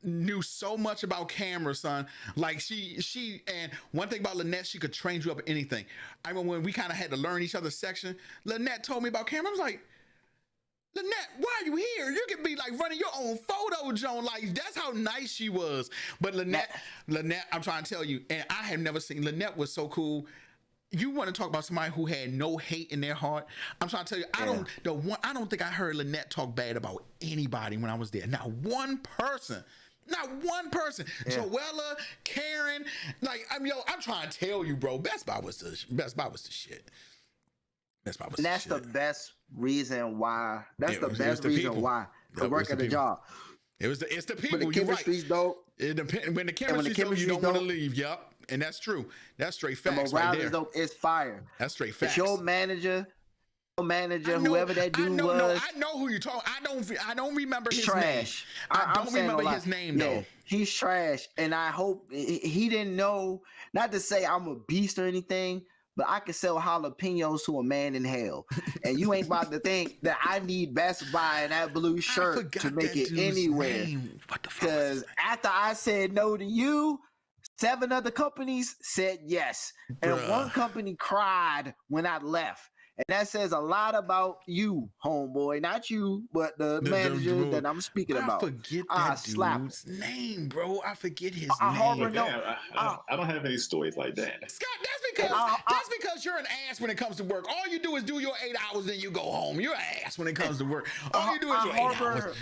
knew so much about cameras, son. Like she and one thing about Lynette, she could train you up at anything. I remember when we kind of had to learn each other's section, Lynette told me about camera. I was like, Lynette, why are you here? You could be like running your own photo, Joan. Like, that's how nice she was. But Lynette, I'm trying to tell you, and I have never seen, Lynette was so cool. You want to talk about somebody who had no hate in their heart? I'm trying to tell you, I don't think I heard Lynette talk bad about anybody when I was there. Not one person. Yeah. Joella, Karen, I'm trying to tell you, bro. Best Buy was the shit. Best Buy was the shit. And that's the best reason why. That's the best reason why to work at a job. It's the people. When the chemistry's dope. It depends. When the chemistry's dope, you don't want to leave. Yep, and that's true. That's straight facts. The morale is dope. It's fire. That's straight facts. It's your manager, whoever that dude was. I know who you're talking. I don't remember his trash. Name. I don't remember his name though. He's trash, and I hope he didn't know. Not to say I'm a beast or anything, but I could sell jalapenos to a man in hell, and you ain't about to think that I need Best Buy and that blue shirt to make it anywhere. Because after I said no to you, 7 other companies said yes, and one company cried when I left. And that says a lot about you, homeboy. Not you, but the manager that I'm speaking about. I forget that dude's name, bro. I forget his name. I don't have any stories like that. Scott, that's because you're an ass when it comes to work. All you do is do your 8 hours, then you go home. You're an ass when it comes to work. All you do is your 8 hours.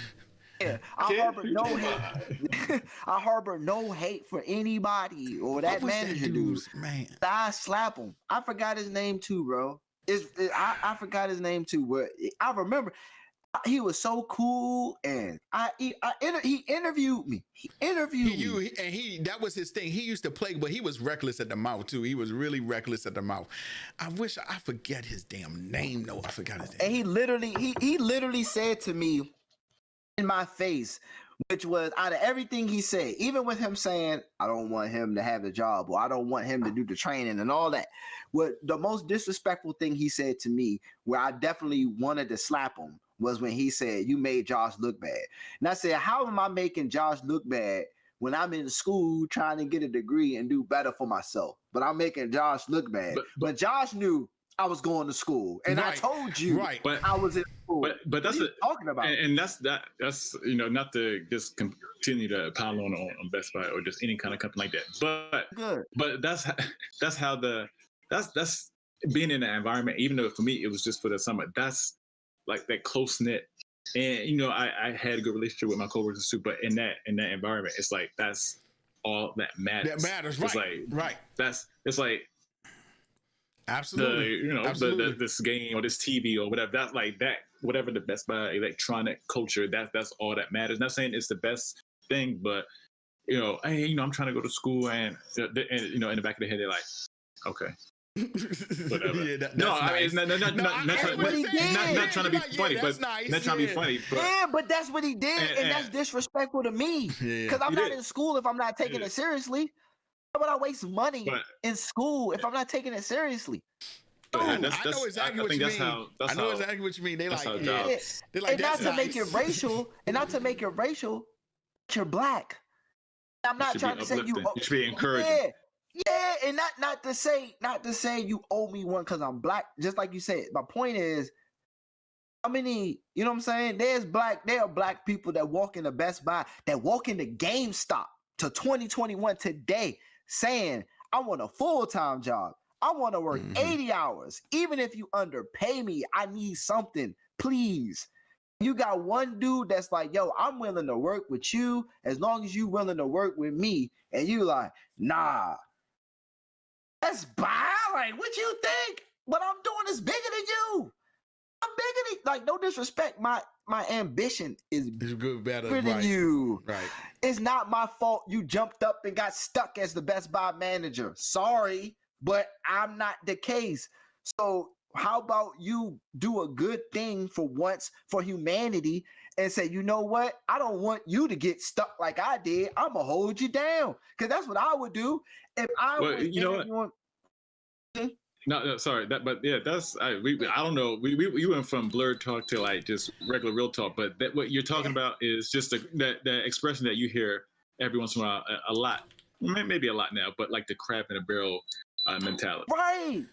Yeah, I harbor no hate. I harbor no hate for anybody or that manager dude. Man, I slap him. I forgot his name too, bro. I forgot his name too, but I remember he was so cool, and he interviewed me. That was his thing. He used to play, but he was reckless at the mouth too. He was really reckless at the mouth. I forget his damn name though. I forgot his name. And he literally said to me in my face, which was out of everything he said, even with him saying, I don't want him to have the job, or I don't want him to do the training and all that. What the most disrespectful thing he said to me, where I definitely wanted to slap him, was when he said, you made Josh look bad. And I said, how am I making Josh look bad when I'm in school trying to get a degree and do better for myself? But I'm making Josh look bad. But Josh knew I was going to school, and I told you I was in school. But that's what talking about, and that's not to just continue to pile on Best Buy or just any kind of company like that. But that's how that's being in that environment. Even though for me it was just for the summer, that's like that close knit. And I had a good relationship with my coworkers too. But in that environment, it's like that's all that matters. That matters, right? It's like. Absolutely. This game or this TV or whatever, whatever the Best Buy electronic culture, that's all that matters. Not saying it's the best thing, but hey, I'm trying to go to school, and in the back of the head they're like, okay. Whatever. Yeah, nice. Not trying to be funny, but nice. Not trying to be funny. But that's what he did, and that's disrespectful to me. Because I'm not in school if I'm not taking it seriously. Why would I waste money in school if I'm not taking it seriously? I know exactly what you mean. I know exactly what you mean. They like, and not to make it racial, but you're black. I'm not trying to say you should be encouraged. Yeah, and not to say you owe me one because I'm black. Just like you said, my point is, how many? You know what I'm saying? There are black people that walk in the Best Buy, that walk in the GameStop to 2021 today, saying, "I want a full-time job. I want to work 80 hours. Even if you underpay me, I need something, please." You got one dude that's like, "Yo, I'm willing to work with you as long as you willing to work with me," and you like, "Nah." That's bad. Like, what you think? What I'm doing is bigger than you. I'm bigger than, like, no disrespect. My ambition is bigger than you. Right. It's not my fault you jumped up and got stuck as the Best Buy manager. Sorry, but I'm not the case. So how about you do a good thing for once for humanity and say, you know what? I don't want you to get stuck like I did. I'm going to hold you down. Because that's what I would do. If I was No, sorry. That's I don't know. We went from Blerd Talk to like just regular real talk, but what you're talking about is just the expression that you hear every once in a while a lot, maybe a lot now, but like the crab in a barrel mentality. Right.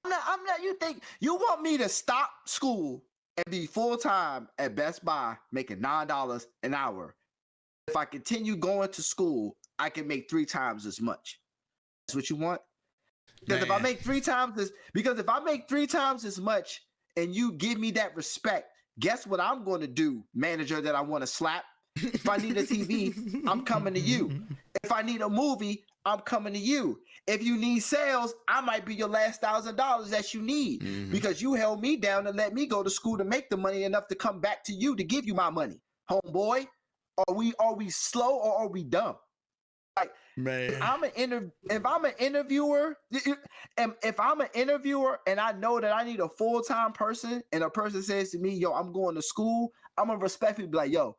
I'm not. You think you want me to stop school and be full time at Best Buy making $9 an hour? If I continue going to school, I can make 3 times as much. That's what you want? Because if I make 3 times as much and you give me that respect, guess what I'm going to do, manager that I want to slap? If I need a TV, I'm coming to you. If I need a movie, I'm coming to you. If you need sales, I might be your last $1,000 that you need because you held me down and let me go to school to make the money enough to come back to you to give you my money. Homeboy, are we slow or are we dumb? Like, man, if I'm an interviewer and I know that I need a full-time person and a person says to me, "Yo, I'm going to school," I'm gonna respectfully be like, "Yo,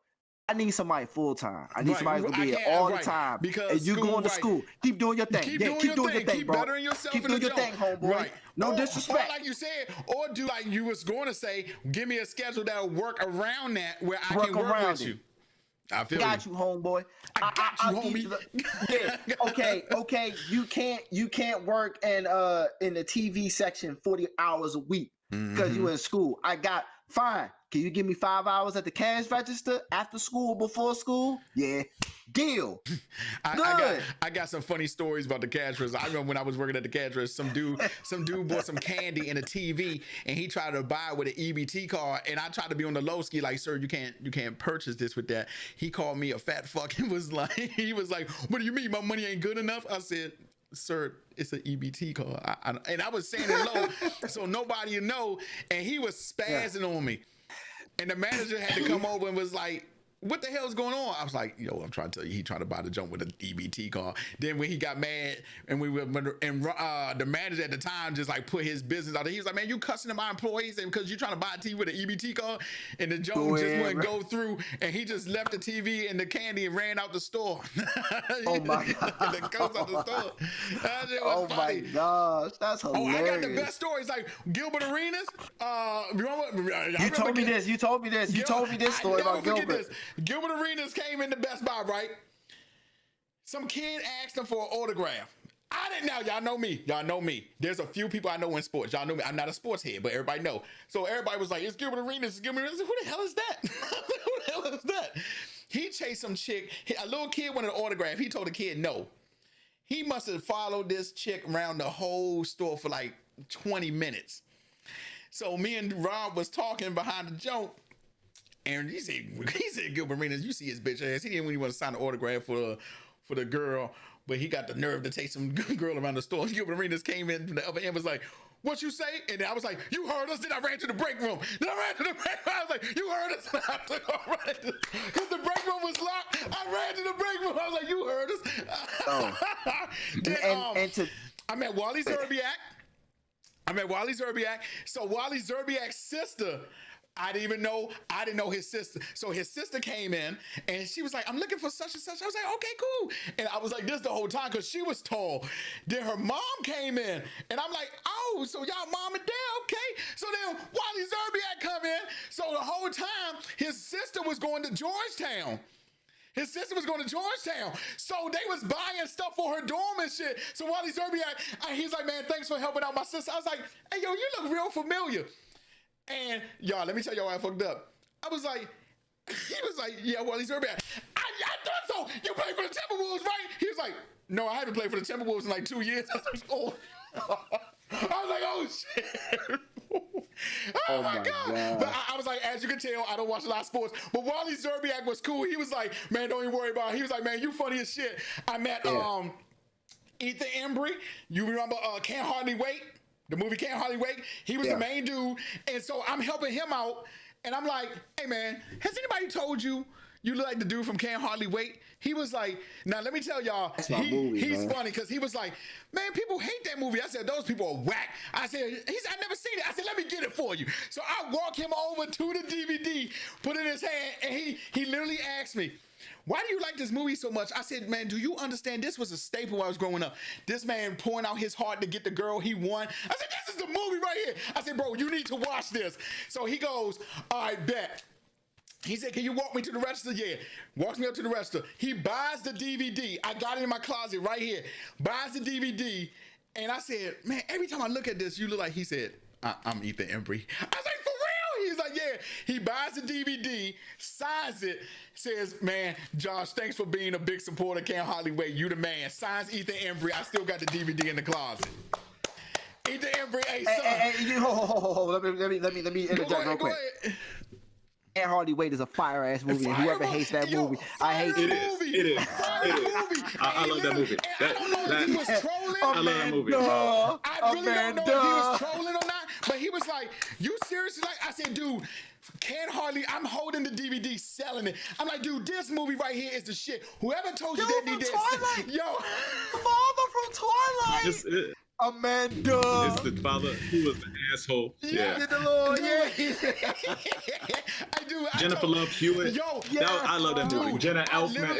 I need somebody full-time. I need somebody who's gonna be here all the time." Because and you going to school, keep doing your thing. Keep doing your thing, bro. Bettering yourself. Keep doing your thing, homeboy. Right. No disrespect. Or like you said, or do like you was going to say, give me a schedule that'll work around that where I can work with you. I got you, homeboy. I got you, homie. Okay. You can't work in the TV section 40 hours a week because you in school. Fine. Can you give me 5 hours at the cash register after school, before school? Yeah. Deal. I got some funny stories about the cash register. I remember when I was working at the cash register, some dude bought some candy and a TV, and he tried to buy it with an EBT card, and I tried to be on the low ski, like, "Sir, you can't purchase this with that." He called me a fat fuck and was like, "What do you mean my money ain't good enough?" I said, "Sir, it's an EBT card." And I was saying it low so nobody would know, and he was spazzing on me. And the manager had to come over and was like, "What the hell is going on?" I was like, "Yo, I'm trying to tell you, he tried to buy the junk with an EBT card." Then when he got mad and the manager at the time just like put his business out there, he was like, "Man, you cussing at my employees and because you trying to buy a TV with an EBT card?" And the junk wouldn't go through, and he just left the TV and the candy and ran out the store. Oh my god! That goes out the store. That shit was funny. My gosh, that's hilarious. Oh, I got the best stories, like Gilbert Arenas. You told me this. You told me this story about Gilbert. Gilbert Arenas came into Best Buy, right? Some kid asked him for an autograph. I didn't know. Y'all know me. There's a few people I know in sports. Y'all know me. I'm not a sports head, but everybody know. So everybody was like, "It's Gilbert Arenas. It's Gilbert Arenas." Who the hell is that? Who the hell is that? He chased some chick. A little kid wanted an autograph. He told the kid no. He must have followed this chick around the whole store for like 20 minutes. So me and Rob was talking behind the joke. And he said, "Gilbert Arenas, you see his bitch ass. He didn't really want to sign an autograph for the girl, but he got the nerve to take some girl around the store." Gilbert Arenas came in from the other end, was like, what you say? And I was like, you heard us. Then I ran to the break room. I was like, you heard us. Because the break room was locked. I ran to the break room. I was like, you heard us. Oh. Then, I met Wally Zerbiak. So Wally Zerbiak's sister, I didn't know his sister. So his sister came in and she was like, I'm looking for such and such. I was like, okay, cool. And I was like this the whole time because she was tall. Then her mom came in and I'm like, oh, so y'all mom and dad, okay. So then Wally Zerbiak come in. So the whole time his sister was going to Georgetown. So they was buying stuff for her dorm and shit. So Wally Zerbiak, he's like, man, thanks for helping out my sister. I was like, hey, yo, you look real familiar. And y'all, let me tell y'all why I fucked up. I was like, he was like, yeah, Wally Zerbiak. I thought so. You play for the Timberwolves, right? He was like, no, I haven't played for the Timberwolves in like 2 years. I was like, oh, shit. Oh my God. But I was like, as you can tell, I don't watch a lot of sports. But Wally Zerbiak was cool. He was like, man, don't even worry about it. He was like, man, you funny as shit. I met Ethan Embry. You remember Can't Hardly Wait? The movie Can't Hardly Wait. He was the main dude. And so I'm helping him out. And I'm like, hey, man, has anybody told you you look like the dude from Can't Hardly Wait? He was like, now let me tell y'all, he's funny because he was like, man, people hate that movie. I said, those people are whack. I said, I never seen it. I said, let me get it for you. So I walk him over to the DVD, put it in his hand, and he literally asked me, why do you like this movie so much? I said, man, do you understand this was a staple when I was growing up? This man pouring out his heart to get the girl he won. I said, this is the movie right here. I said, bro, you need to watch this. So he goes, all right, bet. He said, can you walk me to the register? Yeah. Walks me up to the register. He buys the DVD. I got it in my closet right here. Buys the DVD. And I said, man, every time I look at this, you look like, he said, I'm Ethan Embry. I was like, for real? He's like, yeah. He buys the DVD, signs it, says, man, Josh, thanks for being a big supporter. Can't hardly wait. You the man. Signs Ethan Embry. I still got the DVD in the closet. Ethan Embry, hey, son. Hey, let me interject real quick. Can't Hardly Wait is a fire ass movie, and whoever hates that movie, I hate it. It is. I love that movie. He was trolling. I love that movie. I really don't know if he was trolling or not, but he was like, you seriously? Like, I said, dude, I'm holding the DVD, selling it. I'm like, dude, this movie right here is the shit. Whoever told you that need this. Yo. Father from Twilight. Amanda. It's the father who was the asshole. Yeah. The Lord, yeah. I do. Jennifer Love Hewitt. Yo, I love that movie. Jenna Elfman. I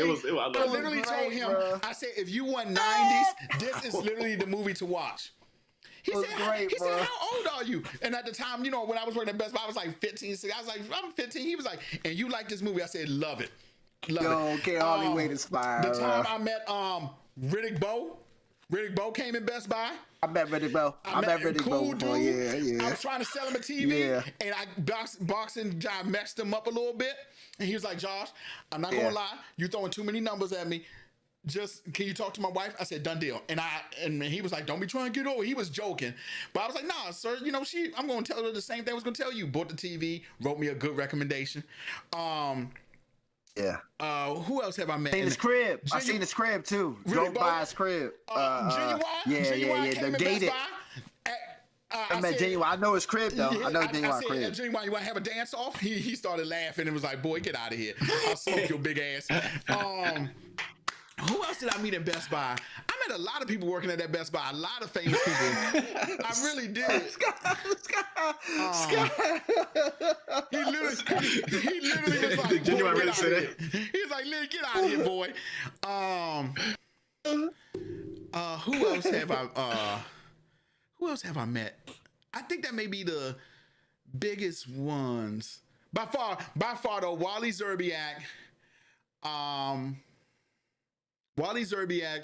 literally told him, I said, if you want 90s, this is literally the movie to watch. He said, how old are you? And at the time, you know, when I was working at Best Buy, I was like 15, 16. I was like, I'm 15. He was like, and you like this movie? I said, love it. Can't hardly wait to spy. The time I met Riddick Bowe. Riddick Bowe came in Best Buy. I met Riddick Bowe. I met Riddick Bowe before. Yeah. I was trying to sell him a TV, and boxing Josh messed him up a little bit. And he was like, Josh, I'm not gonna lie, you throwing too many numbers at me. Just, can you talk to my wife? I said, done deal. And he was like, don't be trying to get over. He was joking. But I was like, nah, sir, you know, I'm gonna tell her the same thing I was gonna tell you. Bought the TV, wrote me a good recommendation. Yeah. Who else have I met? Seen his crib. I seen his crib too. Drove by his crib. Genuine. The gated. I met Genuine. I know his crib though. I know Genuine crib. Genuine, you want to have a dance off? He started laughing and was like, "Boy, get out of here! I'll smoke your big ass." Who else did I meet in Best Buy? I met a lot of people working at that Best Buy. A lot of famous people. I really did. Scott. He literally was like, Genuine ready to say that. He's like, Lily, get out of here, boy. Who else have I met? I think that may be the biggest ones. By far though, Wally Zerbiak. Wally Zerbiak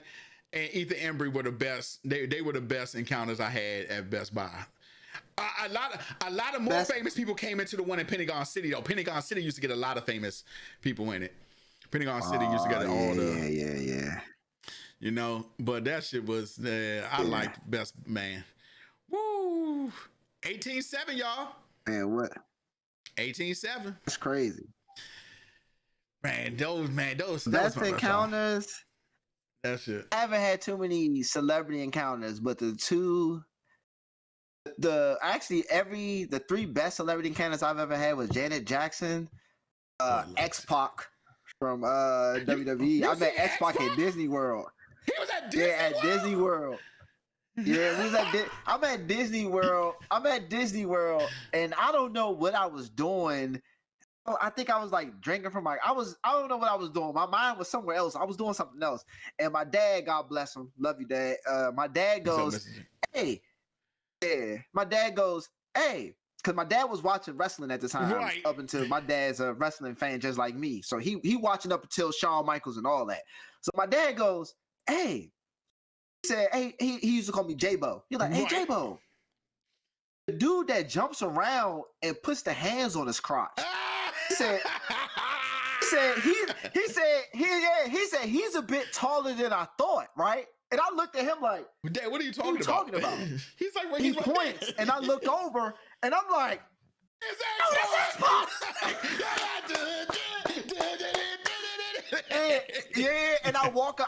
and Ethan Embry were the best. They were the best encounters I had at Best Buy. A lot of more famous people came into the one in Pentagon City though. Pentagon City used to get a lot of famous people in it. Pentagon City used to get all the yeah. You know, but that shit was I liked Best Man. Woo! 18-7, y'all. Man, what? 18-7. That's crazy. Man, those best encounters. That shit. I haven't had too many celebrity encounters, but the two the 3 best celebrity encounters I've ever had was Janet Jackson, X-Pac from WWE. I met X-Pac at Disney World. He was at Disney World? At Disney World. Yeah, we was I'm at Disney World. And I don't know what I was doing. I think I was like drinking from I don't know what I was doing. My mind was somewhere else. I was doing something else. And my dad, God bless him, love you, Dad. My dad goes, hey. Yeah. My dad goes, hey. Because my dad was watching wrestling at the time, right. Up until my dad's a wrestling fan just like me. So he watching up until Shawn Michaels and all that. So my dad goes, hey. He said, hey, he used to call me J-Bo. He's like, hey, J-Bo. The dude that jumps around and puts the hands on his crotch. He said he's a bit taller than I thought, right? And I looked at him like, Dad, what are you talking about? He's like, he points, and I look over, and I'm like, and I walk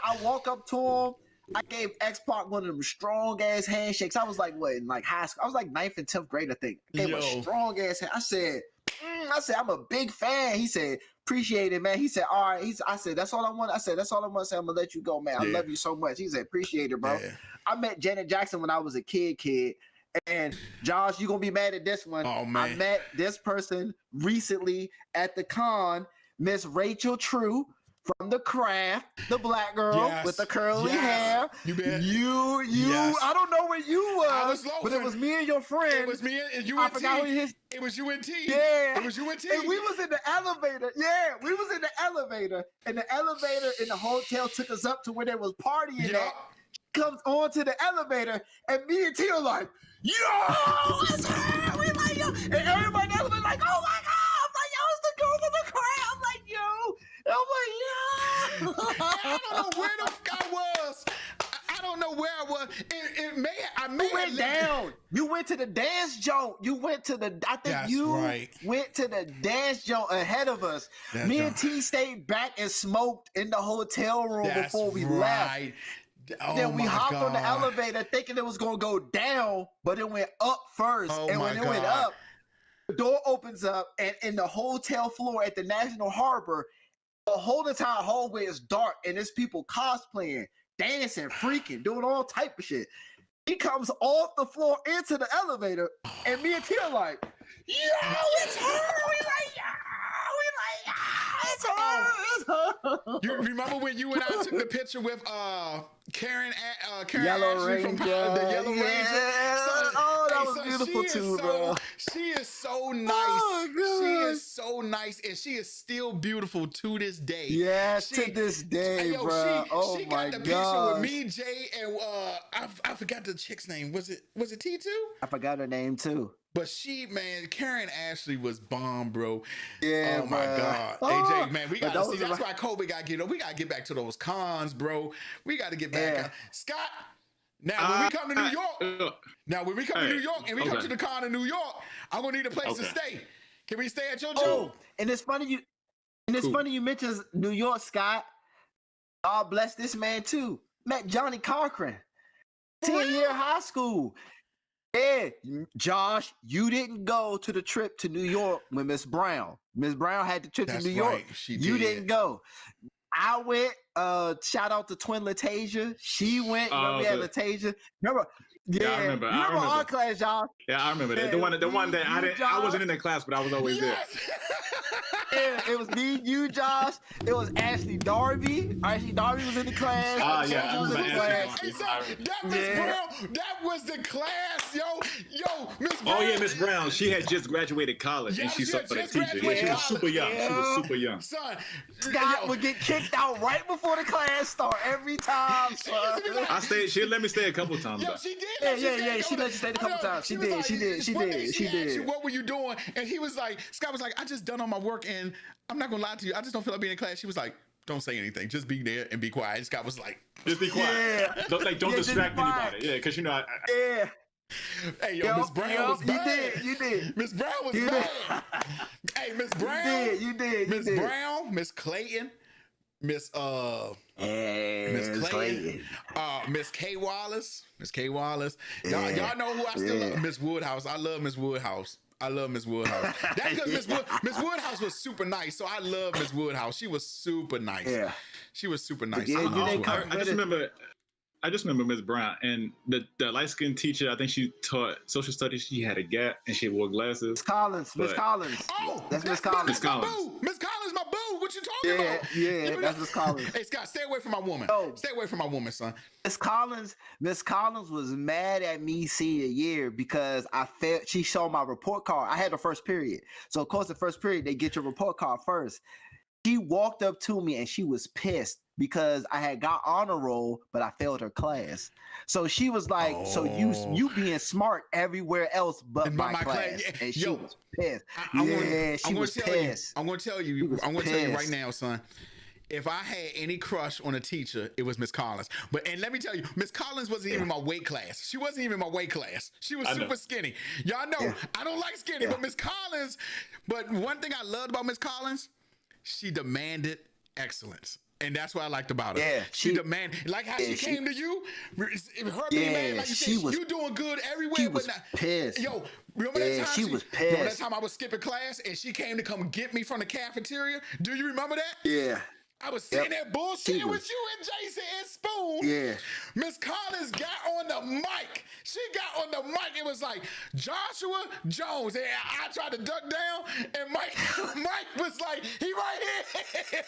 up to him. I gave X-Pac one of them strong ass handshakes. I was like, what, in like high school? I was like 9th and 10th grade, I think. I gave a strong ass hand. I said, I'm a big fan. He said, appreciate it, man. He said, all right. I said, that's all I want. I said, that's all I want to say. I'm gonna let you go, man. I love you so much. He said, appreciate it, bro. Yeah. I met Janet Jackson when I was a kid. And Josh, you're gonna be mad at this one. Oh, man. I met this person recently at the con, Miss Rachel True. From The Craft, the black girl with the curly hair. You bet. You. I don't know where you was, but it was me and your friend. It was me and UNT. I forgot what it was UNT. Yeah. It was UNT. And we was in the elevator. Yeah, we was in the elevator. And the elevator in the hotel took us up to where there was partying at. Comes onto the elevator, and me and T are like, yo, it's her. We like, yo. And everybody else was like, oh my God. I'm like, yo, it's the girl from The Craft. I'm like, yo. I don't know where the fuck I was. I don't know where I was. I may you went down. You went to the dance joint. You went to the. I think went to the dance joint ahead of us. Me and T stayed back and smoked in the hotel room before we left. Then we hopped on the elevator thinking it was gonna go down, but it went up first. And when it went up, the door opens up, and in the hotel floor at the National Harbor. The whole entire hallway is dark, and there's people cosplaying, dancing, freaking, doing all type of shit. He comes off the floor into the elevator, and me and T are like, yo, it's her! We like, it's her! You remember when you and I took the picture with Karen Yellow Ashley Ranger. from the Yellow Ranger? That was beautiful too, bro. She is so nice. She is so nice, and she is still beautiful to this day. Yeah, to this day, bro. She got the picture with me, Jay, and I forgot the chick's name. Was it T2? I forgot her name too. But Karen Ashley was bomb, bro. Yeah, oh my God. AJ, man, we gotta see. That's why Kobe got to get up. We gotta get back to those cons, bro. We gotta get back. Scott. Now, when we come to New York, and we come to the con in New York, I'm gonna need a place to stay. Can we stay at your joint? And it's funny you mentioned New York, Scott. God bless this man too. Met Johnny Cochran, 10-year high school. Yeah, Josh, you didn't go to the trip to New York with Miss Brown. Miss Brown had the trip to New York. You didn't go. I went. Shout out to twin Latasia. She went. Remember we had Latasia. Remember? Yeah, I remember. You remember our class, y'all? Yeah, I remember that. The one that I wasn't in that class, but I was always there. Yeah, it was me, you, Josh. It was Ashley Darby. Ashley Darby was in the class. Yeah, was in the class. That was the class, yo, Miss Brown. Oh yeah, Miss Brown. She had just graduated college, and she sucked for that teacher. Yeah, she was super young. She was super young. Son, Scott would get kicked out right before the class start every time. I stayed. She let me stay a couple times. Yo, she did. Yeah. She let you stay a couple times. She did. What were you doing? And he was like, Scott was like, I just done all my work, and I'm not gonna lie to you. I just don't feel like being in class. She was like, don't say anything. Just be there and be quiet. And Scott was like, just be quiet. Yeah. Don't distract anybody. Yeah, because yeah. Hey, yo, Miss Brown was bad. You did. Miss Brown was bad. Hey, Miss Brown. You did. Miss Brown, Miss Clayton, Miss Miss Clayton, Miss K Wallace, Y'all know who I still love? Miss Woodhouse. I love Miss Woodhouse. That's because Miss Woodhouse was super nice, so I love Miss Woodhouse. She was super nice. Yeah, she was super nice. I just remember Miss Brown and the light skinned teacher. I think she taught social studies. She had a gap and she wore glasses. Miss Collins. Oh, that's Miss Collins. Miss Collins, my boo. What you talking about? Yeah, that's Miss Collins. Hey Scott, stay away from my woman. Stay away from my woman, son. Miss Collins was mad at me senior year because I failed. She showed my report card. I had the first period, so of course the first period they get your report card first. She walked up to me and she was pissed because I had got honor roll, but I failed her class. So she was like, "So you being smart everywhere else but my class." Yeah. And she was pissed. She was pissed. I'm going to tell you right now, son. If I had any crush on a teacher, it was Miss Collins. And let me tell you, Miss Collins wasn't even my weight class. She wasn't even my weight class. She was super skinny. Y'all know I don't like skinny, but Miss Collins. But one thing I loved about Miss Collins, she demanded excellence. And that's what I liked about her. Yeah, she demanded, like how she came to you. Her being mad, like you said, you doing good everywhere. She was pissed. Yo, remember that time? She was pissed. Remember that time I was skipping class and she came to come get me from the cafeteria? Do you remember that? Yeah. I was sitting there bullshitting with you and Jason and Spoon. Yeah. Miss Collins got on the mic. She got on the mic. It was like Joshua Jones. And I tried to duck down, and Mike was like, he right here.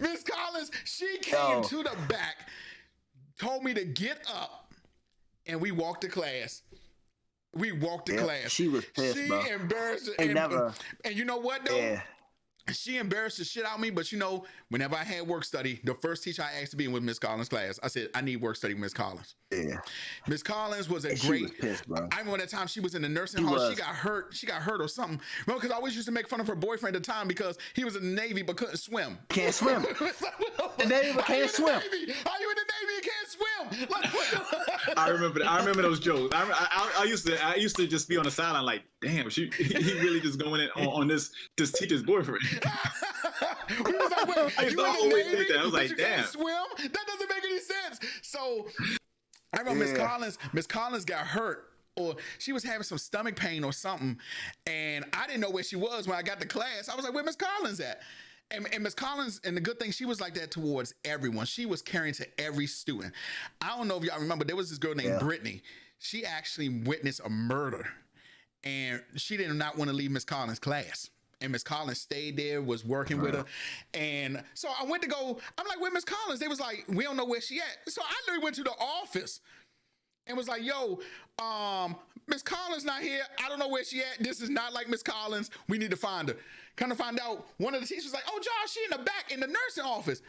Miss Collins, she came to the back, told me to get up, and we walked to class. Class. She was pissed, she bro. Embarrassed. And you know what, though? Yeah. She embarrassed the shit out of me, but whenever I had work study, the first teacher I asked to be in was Miss Collins' class. I said, I need work study with Miss Collins. Yeah. Miss Collins was great. She was pissed, bro. I remember that time she was in the nursing hall. She got hurt. She got hurt or something. Remember, because I always used to make fun of her boyfriend at the time because he was in the Navy but couldn't swim. Can't swim. The Navy but can't swim. How you in the Navy and can't swim? Like, I remember those jokes. I used to just be on the sideline like, damn, he really just going in on this teacher's boyfriend. We was like, wait, I used to always think that. I was like, damn. Swim? That doesn't make any sense. So I remember Miss Collins got hurt, or she was having some stomach pain or something, and I didn't know where she was when I got to class. I was like, where Miss Collins at? And Miss Collins, and the good thing, she was like that towards everyone. She was caring to every student. I don't know if y'all remember, there was this girl named Brittany. She actually witnessed a murder, and she did not want to leave Miss Collins' class. And Miss Collins stayed there, was working with her. And so I went to go, I'm like, where Miss Collins? They was like, we don't know where she at. So I literally went to the office and was like, yo, Miss Collins not here. I don't know where she at. This is not like Miss Collins. We need to find her. Come to find out, one of the teachers was like, oh, Josh, she in the back in the nursing office.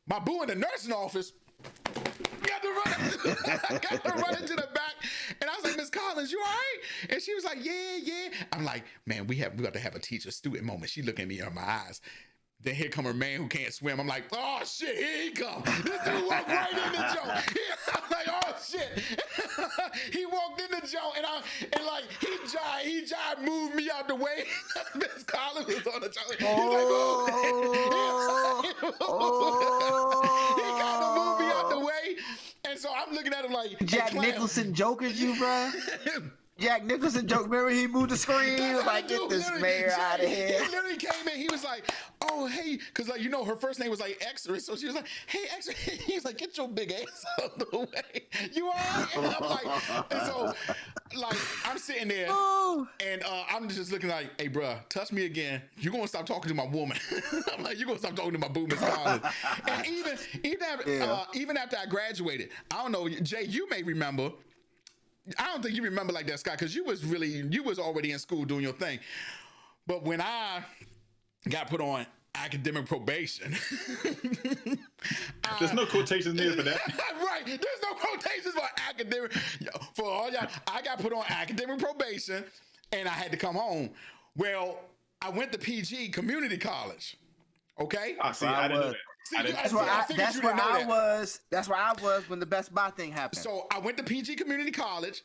My boo in the nursing office. I got to run into the back, and I was like, Miss Collins, you all right? And she was like, yeah. I'm like, man, we got to have a teacher-student moment. She looking at me in my eyes. Then here come her man who can't swim. I'm like, oh shit, here he come. This dude walked right in the joint. I'm like, oh shit. He walked in the joint, and like he jive moved me out the way. Miss Collins was on the joint. He's like, he kind of moved me out the way. And so I'm looking at him like, Jack Nicholson jokers you, bro. Jack Nicholson joke. Remember he moved the screen? He was like, get this mayor out of here. He literally came in. He was like, oh, hey. Because, like, her first name was like X-ray. So she was like, hey, X-ray. He's like, get your big ass out of the way. You all right? And I'm like, and so, like, I'm sitting there. And I'm just looking like, hey, bro, touch me again. You're going to stop talking to my woman. I'm like, you're going to stop talking to my boo, Miss Collins. And even after I graduated, I don't know, Jay, you may remember. I don't think you remember like that, Scott, because you was already in school doing your thing. But when I got put on academic probation, there's no quotations needed for that. Right, there's no quotations for academic. For all y'all, I got put on academic probation, and I had to come home. Well, I went to PG Community College. Okay. See, I didn't know that. That's where I was when the Best Buy thing happened. So I went to PG Community College.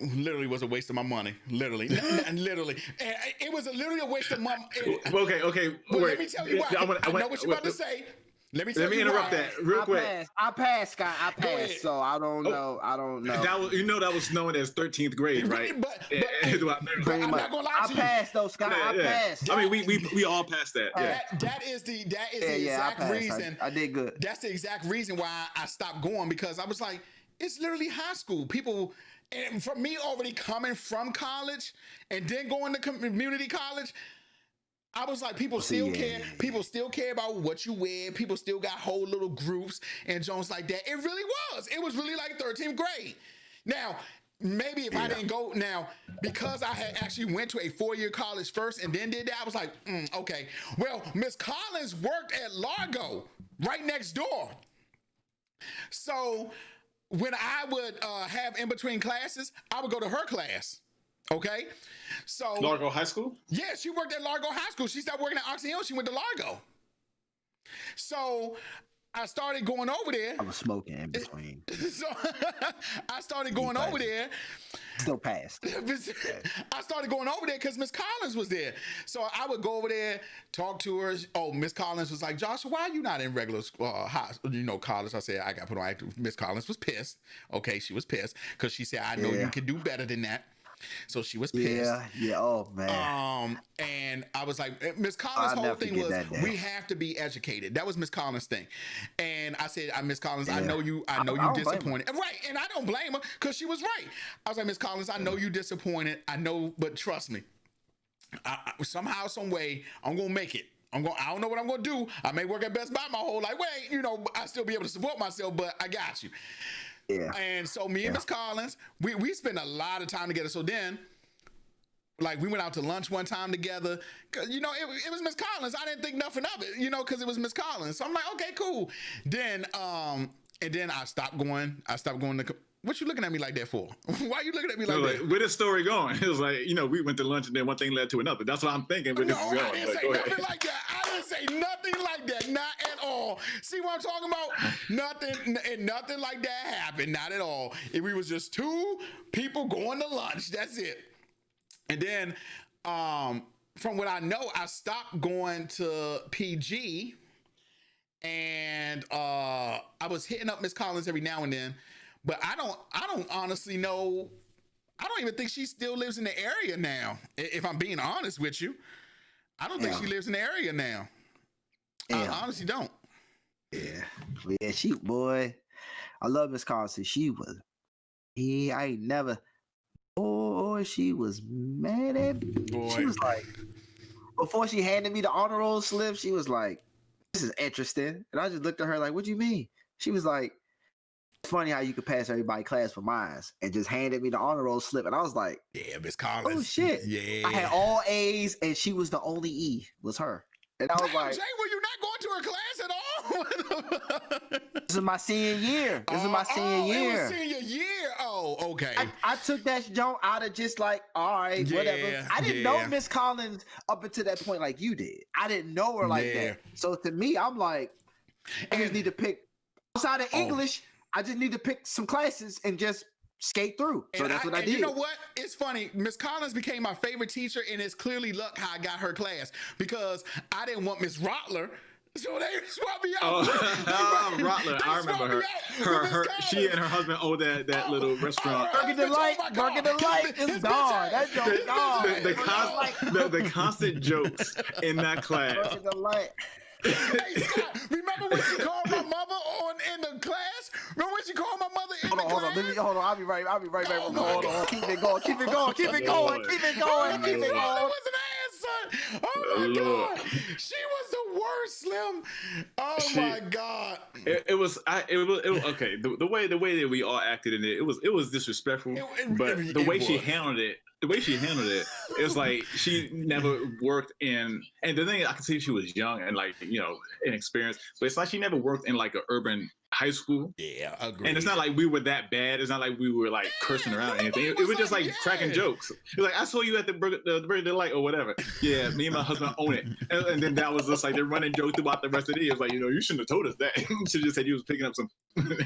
literally was a waste of my money. Literally. Literally. And it was literally a waste of money. Okay. But let me tell you what. I know what you're about to say. Let me interrupt that real quick. I passed, Scott. I passed, so I don't know. That was, that was known as 13th grade, right? But I'm not gonna lie to you. I passed though, Scott. I passed. I mean, we all passed that. Yeah. That is the exact reason. I did good. That's the exact reason why I stopped going, because I was like, it's literally high school. People, and for me already coming from college and then going to community college, I was like, people still care. People still care about what you wear. People still got whole little groups and Jones like that. It really was. It was really like 13th grade. Now, maybe if I didn't go now, because I had actually went to a 4-year college first and then did that, I was like, okay. Well, Miss Collins worked at Largo right next door. So when I would have in between classes, I would go to her class. Okay, so Largo High School? Yeah, she worked at Largo High School. She stopped working at Oxy Hill. She went to Largo. So I started going over there. I was smoking in between. So I started going over there. Still passed. I started going over there because Miss Collins was there. So I would go over there, talk to her. Oh, Miss Collins was like, Joshua, why are you not in regular college? I said, I got put on active. Miss Collins was pissed. Okay, she was pissed because she said, I know you can do better than that. So she was pissed. Yeah. Oh man. And I was like, Miss Collins' whole thing was, we have to be educated. That was Miss Collins' thing. And I said, Miss Collins, I know you disappointed. Right. And I don't blame her because she was right. I was like, Miss Collins, I know you disappointed. I know, but trust me. Somehow, some way, I'm gonna make it. I don't know what I'm gonna do. I may work at Best Buy my whole life. I still be able to support myself, but I got you. Yeah. And so me and Miss Collins, we spent a lot of time together. So then, like, we went out to lunch one time together. Cause it was Miss Collins. I didn't think nothing of it, because it was Miss Collins. So I'm like, okay, cool. Then and then I stopped going to. What you looking at me like that for? Why are you looking at me like that? Where the story going? It was like, we went to lunch and then one thing led to another. That's what I'm thinking. Where this is going. I didn't say nothing like that. I didn't say nothing like that. Not at all. See what I'm talking about? Nothing like that happened. Not at all. We was just two people going to lunch. That's it. And then, from what I know, I stopped going to PG, and I was hitting up Miss Collins every now and then. But I don't honestly know. I don't even think she still lives in the area now. If I'm being honest with you, I don't think she lives in the area now. I honestly don't. Yeah, I love Miss Collins. She was. I ain't never. Oh, she was mad at me. Boy. She was like, before she handed me the honor roll slip, she was like, "This is interesting," and I just looked at her like, "What do you mean?" She was like, it's funny how you could pass everybody's class for mine, and just handed me the honor roll slip. And I was like, yeah, Miss Collins. Oh, shit. Yeah. I had all A's, and she was the only E, was her. And I was like, Jay, were you not going to her class at all? This is my senior year. It was senior year. Oh, okay. I took that jump out of just like, all right, whatever. I didn't know Miss Collins up until that point like you did. I didn't know her like that. So to me, I'm like, I just need to pick, outside of English, I just need to pick some classes and just skate through. So that's what I did. You know what? It's funny. Miss Collins became my favorite teacher, and it's clearly luck how I got her class, because I didn't want Miss Rottler. So they swapped me out. Rottler. I remember her. She and her husband owned that little restaurant. Burger Delight is gone. That joke is gone. The constant jokes in that class. Burger Delight. Hey, Scott, remember when she called my mother in the class? Remember when she called my mother in the class? Hold on. I'll be right back. Hold on. Keep it going. It was an ass, son. Oh my God. She was the worst, Slim. Oh my God. It was okay. The way that we all acted in it was disrespectful. But the way she handled it, it's like she never worked in, and the thing I can see she was young and like, inexperienced, but it's like she never worked in like an urban high school. Yeah, agreed. And it's not like we were that bad. It's not like we were like cursing around or anything. It was just like cracking jokes. It was like, I saw you at the Burger Delight or whatever. Yeah, me and my husband own it. And then that was just like they're running jokes throughout the rest of the day. It was like, you shouldn't have told us that. You should have just said you was picking up some.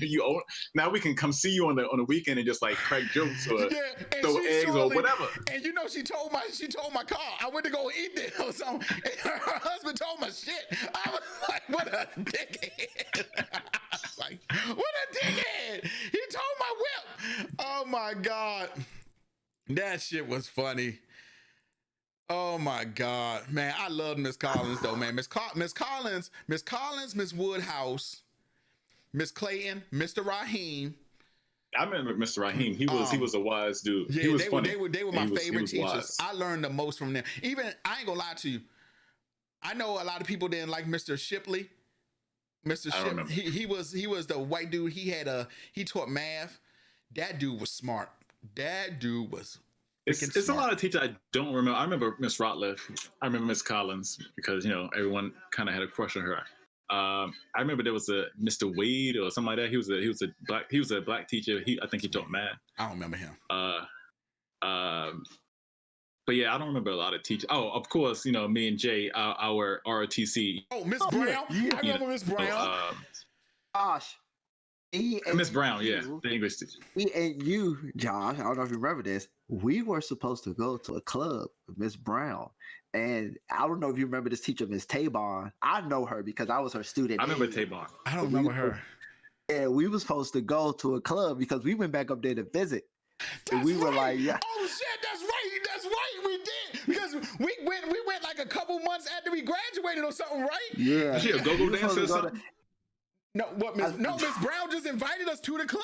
You own. Now we can come see you on the weekend and just like crack jokes or throw eggs or whatever. And she told my car I went to go eat there or something. And her husband told my shit. I was like, what a dickhead. Like, what a dickhead! He told my whip. Oh my God, that shit was funny. Oh my God, man, I love Miss Collins though, man. Miss Collins, Miss Woodhouse, Miss Clayton, Mr. Raheem. I remember Mr. Raheem. He was a wise dude. Yeah, he was funny. They were my favorite teachers. Wise. I learned the most from them. Even I ain't gonna lie to you. I know a lot of people didn't like Mr. Shipley. Mr. Ship, he was the white dude. He taught math. That dude was smart. That dude was. It's a lot of teachers I don't remember. I remember Miss Rotliff. I remember Miss Collins because everyone kind of had a crush on her. I remember there was a Mr. Wade or something like that. He was a black teacher. I think he taught math. I don't remember him. But yeah, I don't remember a lot of teachers. Oh, of course, me and Jay, our ROTC. Oh, Miss Brown. I remember Miss Brown. Gosh. Miss Brown, yeah, the English teacher. And you, Josh, I don't know if you remember this. We were supposed to go to a club with Miss Brown. And I don't know if you remember this teacher, Miss Tabon. I know her because I was her student. I remember Tabon. I don't remember her. And we were supposed to go to a club because we went back up there to visit. And we were like, yeah. Oh shit, that's right, we did. Because we went like a couple months after we graduated or something, right? Yeah. Was she a go-go dancer or something? Miss Brown just invited us to the club.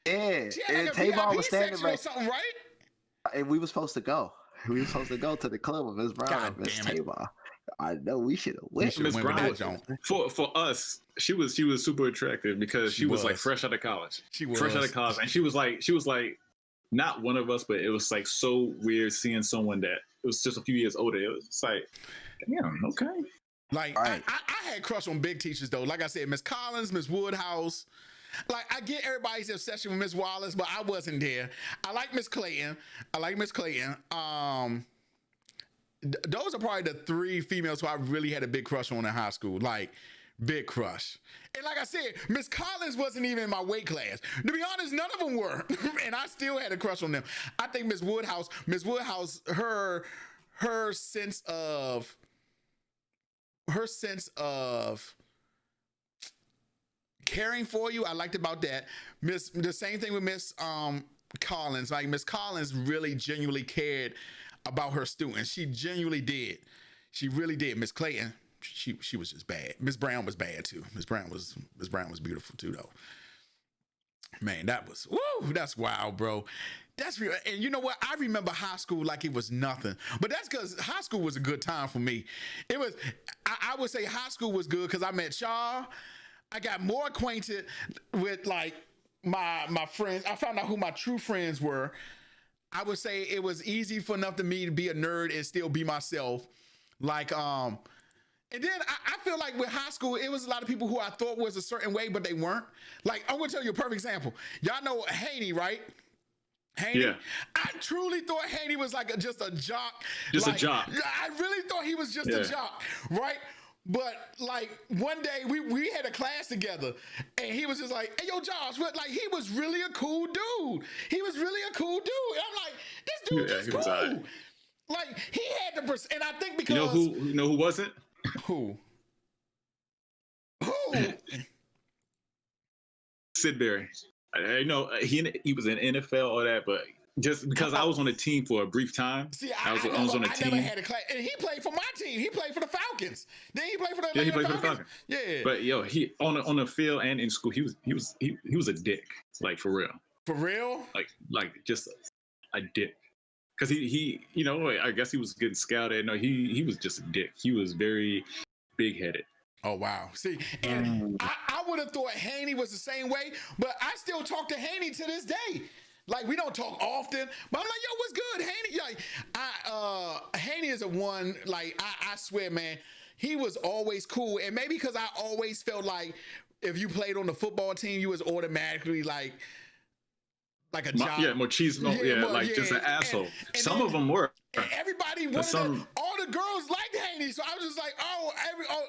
Yeah. And Tabon was standing right. Or something, right? And we were supposed to go. We were supposed to go to the club with Miss Brown and Miss Tabon. I know we should have went. Miss Brown, for us, she was super attractive because she was like fresh out of college. She was fresh out of college, and she was like not one of us, but it was like so weird seeing someone that it was just a few years older. It was like, damn, okay. Like right. I had crush on big teachers though. Like I said, Miss Collins, Miss Woodhouse. Like I get everybody's obsession with Miss Wallace, but I wasn't there. I like Miss Clayton. Those are probably the three females who I really had a big crush on in high school. Like, big crush. And like I said, Miss Collins wasn't even in my weight class. To be honest, none of them were. And I still had a crush on them. I think Miss Woodhouse, her sense of caring for you, I liked about that. The same thing with Miss Collins. Like Miss Collins really genuinely cared about her students. She genuinely did. She really did. Miss Clayton, she was just bad. Miss Brown was bad too. Miss Brown was beautiful too though. Man, that's wild, bro. That's real. And you know what? I remember high school like it was nothing. But that's because high school was a good time for me. It was, I would say high school was good because I met y'all. I got more acquainted with like my friends. I found out who my true friends were. I would say it was easy for enough to me to be a nerd and still be myself. Like, and then I feel like with high school, it was a lot of people who I thought was a certain way, but they weren't. Like, I'm gonna tell you a perfect example. Y'all know Haney, right? Haney. Yeah. I truly thought Haney was like just a jock. Just like, a jock. I really thought he was just a jock, right? But like one day we had a class together and he was just like, hey, yo, Josh, what? Like he was really a cool dude. And I'm like, this dude just cool. Right. Like he had the and I think because you know who wasn't? Who? Sid Berry. I know he was in NFL or that, but just because I was on the team for a brief time. See, I was on the team. Never had a class, and he played for my team. He played for the Falcons. Then he played for the Falcons. Yeah. But yo, he on the field and in school, he was a dick, like for real. For real? Like just a dick. Because he I guess he was getting scouted. No, he was just a dick. He was very big-headed. Oh, wow. See, and I would have thought Haney was the same way, but I still talk to Haney to this day. Like, we don't talk often, but I'm like, yo, what's good, Haney? Like, Haney is a one, like, I swear, man, he was always cool. And maybe because I always felt like if you played on the football team, you was automatically like a job. Yeah, machismo. Just an asshole. And some of them were. And everybody wanted all the girls liked Haney, so I was just like,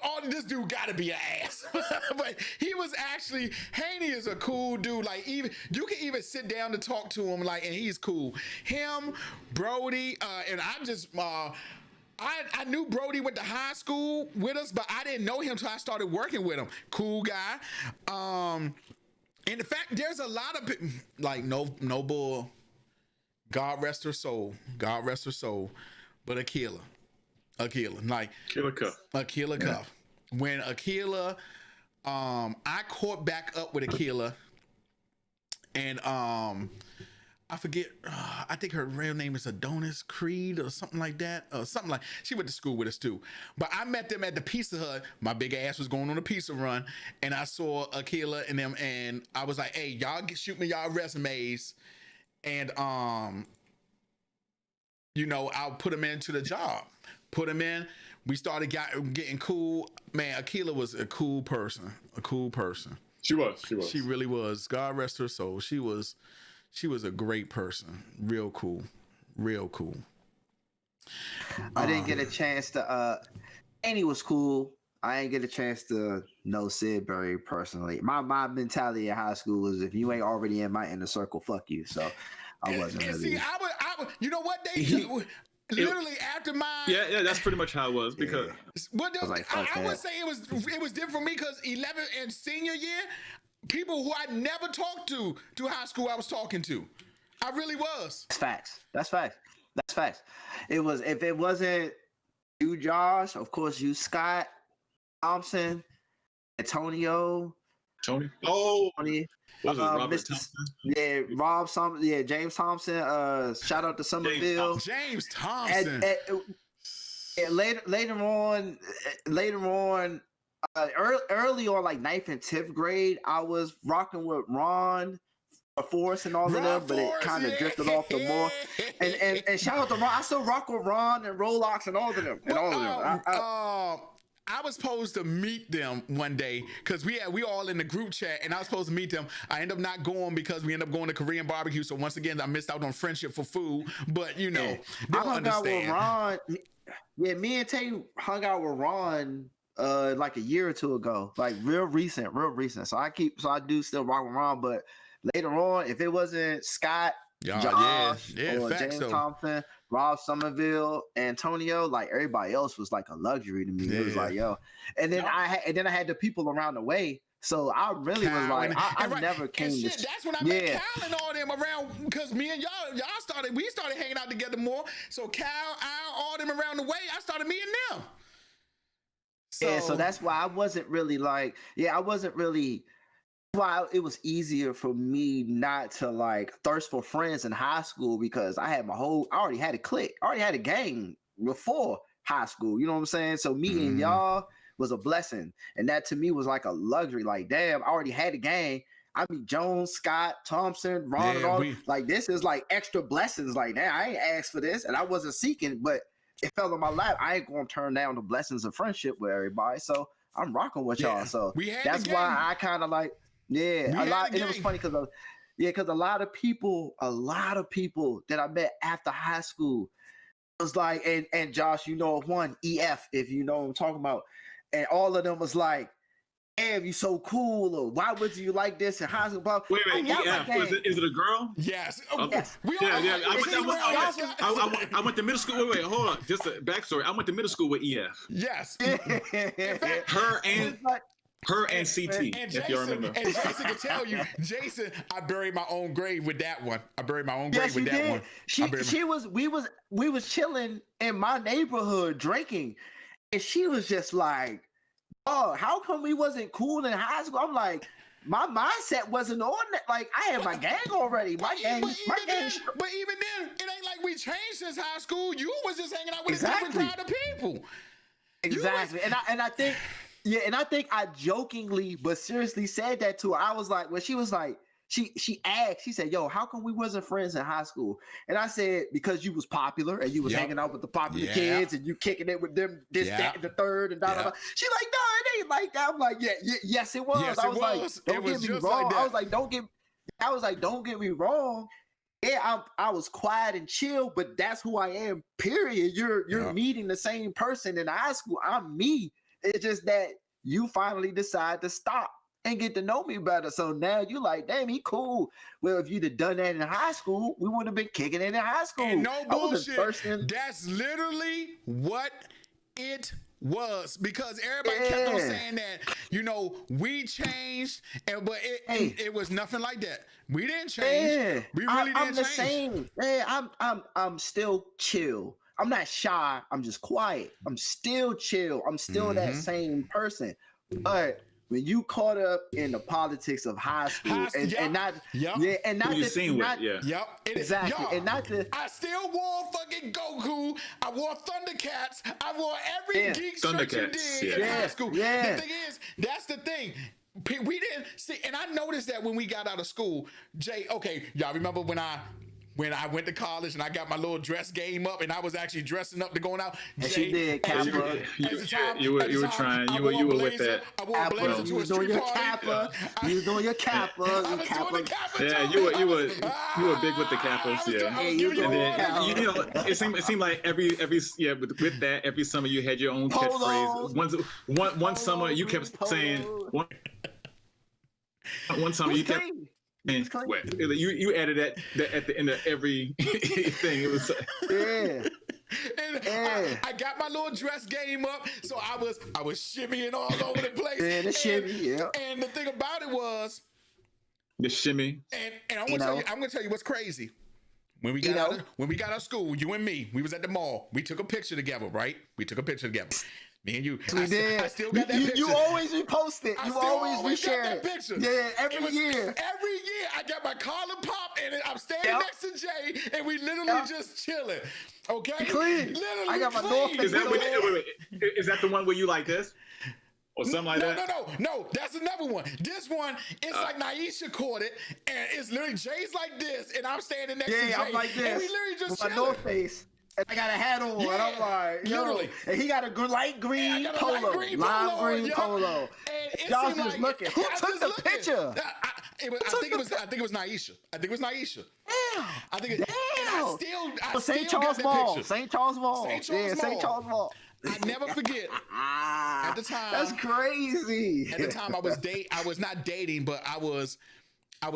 all this dude got to be an ass. But he was actually, Haney is a cool dude. Like, even you can even sit down to talk to him, like, and he's cool. Him, Brody, and I'm just. I knew Brody went to high school with us, but I didn't know him until I started working with him. Cool guy. And in fact, there's a lot of like Noble, God rest her soul, but Akila, like Akila Cuff. When Akila, I caught back up with Akila, and I forget. I think her real name is Adonis Creed or something like that. She went to school with us too. But I met them at the Pizza Hut. My big ass was going on a pizza run, and I saw Akila and them, and I was like, "Hey, y'all shoot me y'all resumes, and I'll put them into the job. Put them in. We started getting cool. Man, Akila was a cool person. She was. She really was. God rest her soul. She was a great person. Real cool. I didn't get a chance to Annie was cool. I didn't get a chance to know Sid very personally. My mentality in high school was, if you ain't already in my inner circle, fuck you. So I wasn't really. See, I would. You know what they do? Literally after my that's pretty much how it was, because I would say it was different for me, because 11 and senior year, people who I never talked to high school, I was talking to. I really was. That's facts. It was, if it wasn't you, Josh, of course you, Scott, Thompson, Antonio, Tony. Was it Robert Thompson? Yeah, Rob Thompson. Yeah, James Thompson. Shout out to Somerville. James Thompson. And later on, early on, like 9th and 10th grade, I was rocking with Ron Forrest and all of them, but it kind of drifted off the more. And shout out to Ron. I still rock with Ron and Rolox and all of them. I was supposed to meet them one day, because we all in the group chat, and I was supposed to meet them. I ended up not going because we ended up going to Korean barbecue. So once again, I missed out on friendship for food. But I hung out with Ron. Yeah, me and Tay hung out with Ron like a year or two ago, like real recent. So I do still rock with Ron, but later on, if it wasn't Scott, Josh, or James Thompson, Rob Somerville, Antonio, like everybody else was like a luxury to me. It was like, yo, and then I had the people around the way. So I really was like, I never came to. That's when I met Kyle and all them around, because me and y'all started hanging out together more. So Kyle, all them around the way, I started meeting them. So that's why I wasn't really why it was easier for me not to like thirst for friends in high school, because I already had a clique, I already had a gang before high school. You know what I'm saying? So meeting y'all was a blessing. And that to me was like a luxury. Like, damn, I already had a gang. I mean, Jones, Scott, Thompson, Ron, and all. Like, this is like extra blessings. Like, damn, I ain't asked for this, and I wasn't seeking, but it fell in my lap. I ain't gonna turn down the blessings of friendship with everybody. So I'm rocking with y'all. So that's why I kind of like. Yeah, a lot. And it was funny because a lot of people that I met after high school was like, and Josh, you know, one EF, if you know what I'm talking about, and all of them was like, "Damn, you so cool," or "Why would you like this in high school?" Wait, EF, is it a girl? Yes. Yes. I went to middle school. Wait, hold on. Just a backstory. I went to middle school with EF. Yes. Her and CT, and if you remember. And Jason can tell you, I buried my own grave with that one. We was chilling in my neighborhood drinking, and she was just like, "Oh, how come we wasn't cool in high school?" I'm like, my mindset wasn't on that. Like, I had my gang already. But even then, it ain't like we changed since high school. You was just hanging out with a different crowd of people. Exactly, and I think. Yeah, and I think I jokingly but seriously said that to her. I was like, when she was like, she asked, she said, "Yo, how come we wasn't friends in high school?" And I said, "Because you was popular and you was hanging out with the popular kids and you kicking it with them, that, and the third, and da da da." She like, "No, it ain't like that? I'm like, yes, it was. Yes, I was like, don't get me wrong. Like I was like, don't get me wrong. Yeah, I was quiet and chill, but that's who I am. Period. You're meeting the same person in high school. I'm me. It's just that you finally decide to stop and get to know me better. So now you like, damn, he cool. Well, if you'd have done that in high school, we wouldn't have been kicking it in high school. And no bullshit. That's literally what it was, because everybody kept on saying that, you know, we changed, but it was nothing like that. We didn't change. We really didn't change. I'm the same. I'm still chill. I'm not shy. I'm just quiet. I'm still chill. I'm still that same person. But when you caught up in the politics of high school and not you seen what? Exactly. And not the I still wore fucking Goku. I wore Thundercats. I wore every geek shirt you did in high school. Yeah. The thing is, that's the thing. We didn't see, and I noticed that when we got out of school, Jay. Okay, y'all remember when I went to college and I got my little dress game up and I was actually dressing up to going out. Yes, you did, Kappa. You were trying. You were with that. I wore a blazer to a street party. You was doing your Kappa. I was doing the Kappa. Yeah, you were big with the Kappas. Yeah, and then it seemed like every with that every summer you had your own catchphrase. One summer you kept saying one summer you kept. And you added that at the end of every thing. It was I got my little dress game up, so I was shimmying all over the place. Yeah, the shimmy, yeah. And the thing about it was the shimmy. And I'm gonna tell you what's crazy. When we got out of school, you and me, we was at the mall. We took a picture together, right? We took a picture together. Me and you. I still got that picture. You always repost it. You always reshare that picture. Yeah, every year. Every year, I got my collar pop, and I'm standing next to Jay, and we literally just chilling. Okay? Clean. Literally I got my clean. North. Is that the one where you like this? Or something like that? No, that's another one. This one, it's like Naisha caught it, and it's literally Jay's like this, and I'm standing next to Jay. Yeah, I'm like this. And we literally just with my North Face. And I got a hat on, and I'm like, literally. And he got a light green polo, lime green polo. And Josh was looking. Who took the picture? I think it was Naisha. Damn. I think it. I St. Charles Mall. St. Charles Mall. Yeah, St. Charles Mall. I never forget. At the time, that's crazy. At the time, I was not dating, but I was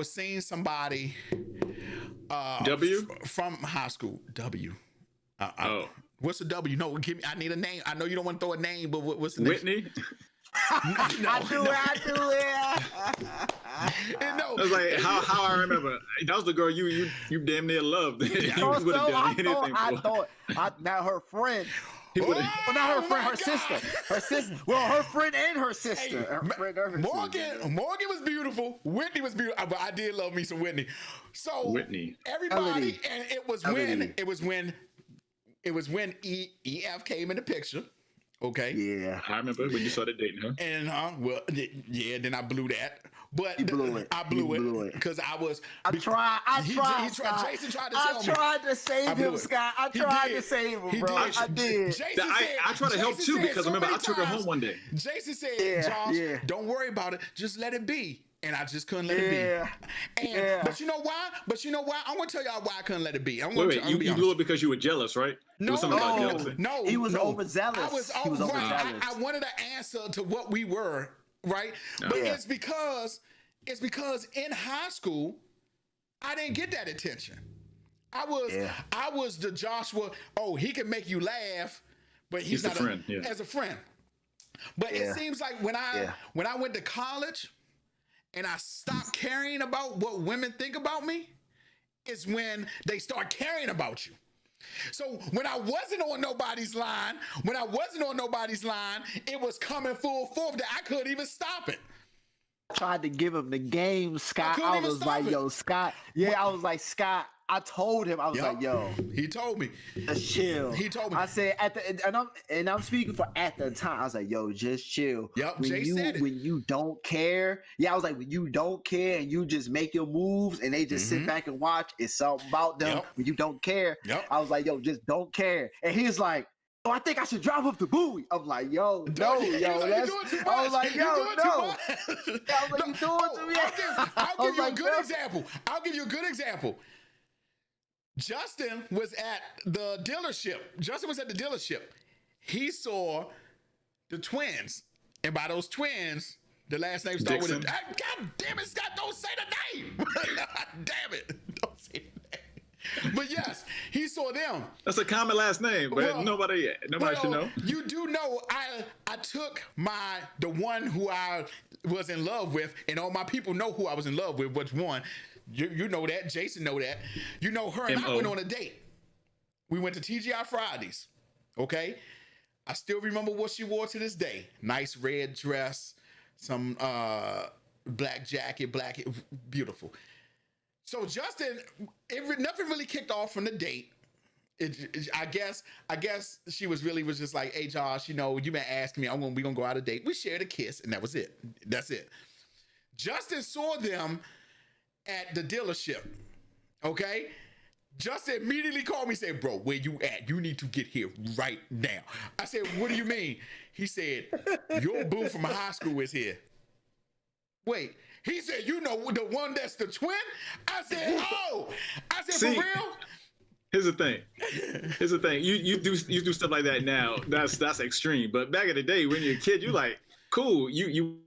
seeing somebody. From high school. What's the W? No, give me. I need a name. I know you don't want to throw a name, but what's the name? Whitney? I do it. No. I was like, how I remember. That was the girl you damn near loved. You would have done anything for. Now her friend. Not her friend, her sister. Her sister. Well, her friend and her sister. Morgan was beautiful. Whitney was beautiful. But I did love me some Whitney. So Whitney. Everybody, and it was when EF came in the picture. Okay. Yeah. I remember when you started dating her. And then I blew that. But I blew it because I tried. Jason tried to tell me. I tried to save him, Scott. I tried to save him, bro. I did. I tried to help too because remember I took her home one day. Jason said, Josh, don't worry about it. Just let it be. And I just couldn't let it be. But you know why? I'm going to tell y'all why I couldn't let it be. Wait, you blew it because you were jealous, right? No. He was overzealous. I wanted an answer to what we were, right? But it's because in high school, I didn't get that attention. I was the Joshua, he can make you laugh, but he's not a friend. As a friend. But it seems like when I went to college, and I stopped caring about what women think about me, is when they start caring about you. So when I wasn't on nobody's line, it was coming full force that I couldn't even stop it. I tried to give him the game, Scott. I was like, yo, Scott. Yeah, I was like, Scott. I told him, I was like, yo. He told me. Just chill. He told me. I said, and I'm speaking for at the time. I was like, yo, just chill. Yep, Jay said it. When you don't care. Yeah, I was like, when you don't care and you just make your moves and they just sit back and watch, it's something about them. When you don't care. I was like, yo, just don't care. And he was like, oh, I think I should drive up the buoy. I'm like, yo, no, yo. I was like, yo, no. I was like, you doing to me? I'll give you a good example. I'll give you a good example. Justin was at the dealership. He saw the twins. And by those twins, the last name started with a... God damn it, Scott, don't say the name. Damn it. Don't say the name. But yes, he saw them. That's a common last name, but nobody should know. You do know I took the one who I was in love with, and all my people know who I was in love with, which one. You know that. Jason know that. You know, her and I went on a date. We went to TGI Fridays. Okay? I still remember what she wore to this day. Nice red dress, some black jacket, beautiful. So Justin, nothing really kicked off from the date. I guess she was just like, hey Josh, you know, you been asking me, we gonna go out a date. We shared a kiss, and that was it. That's it. Justin saw them at the dealership. Okay? Justin immediately called me and said, bro, where you at? You need to get here right now. I said, what do you mean? He said, your boo from high school is here. Wait, he said, you know the one that's the twin? I said, oh. I said, see, for real? Here's the thing. You do stuff like that now. That's extreme. But back in the day when you're a kid, you're like, cool, you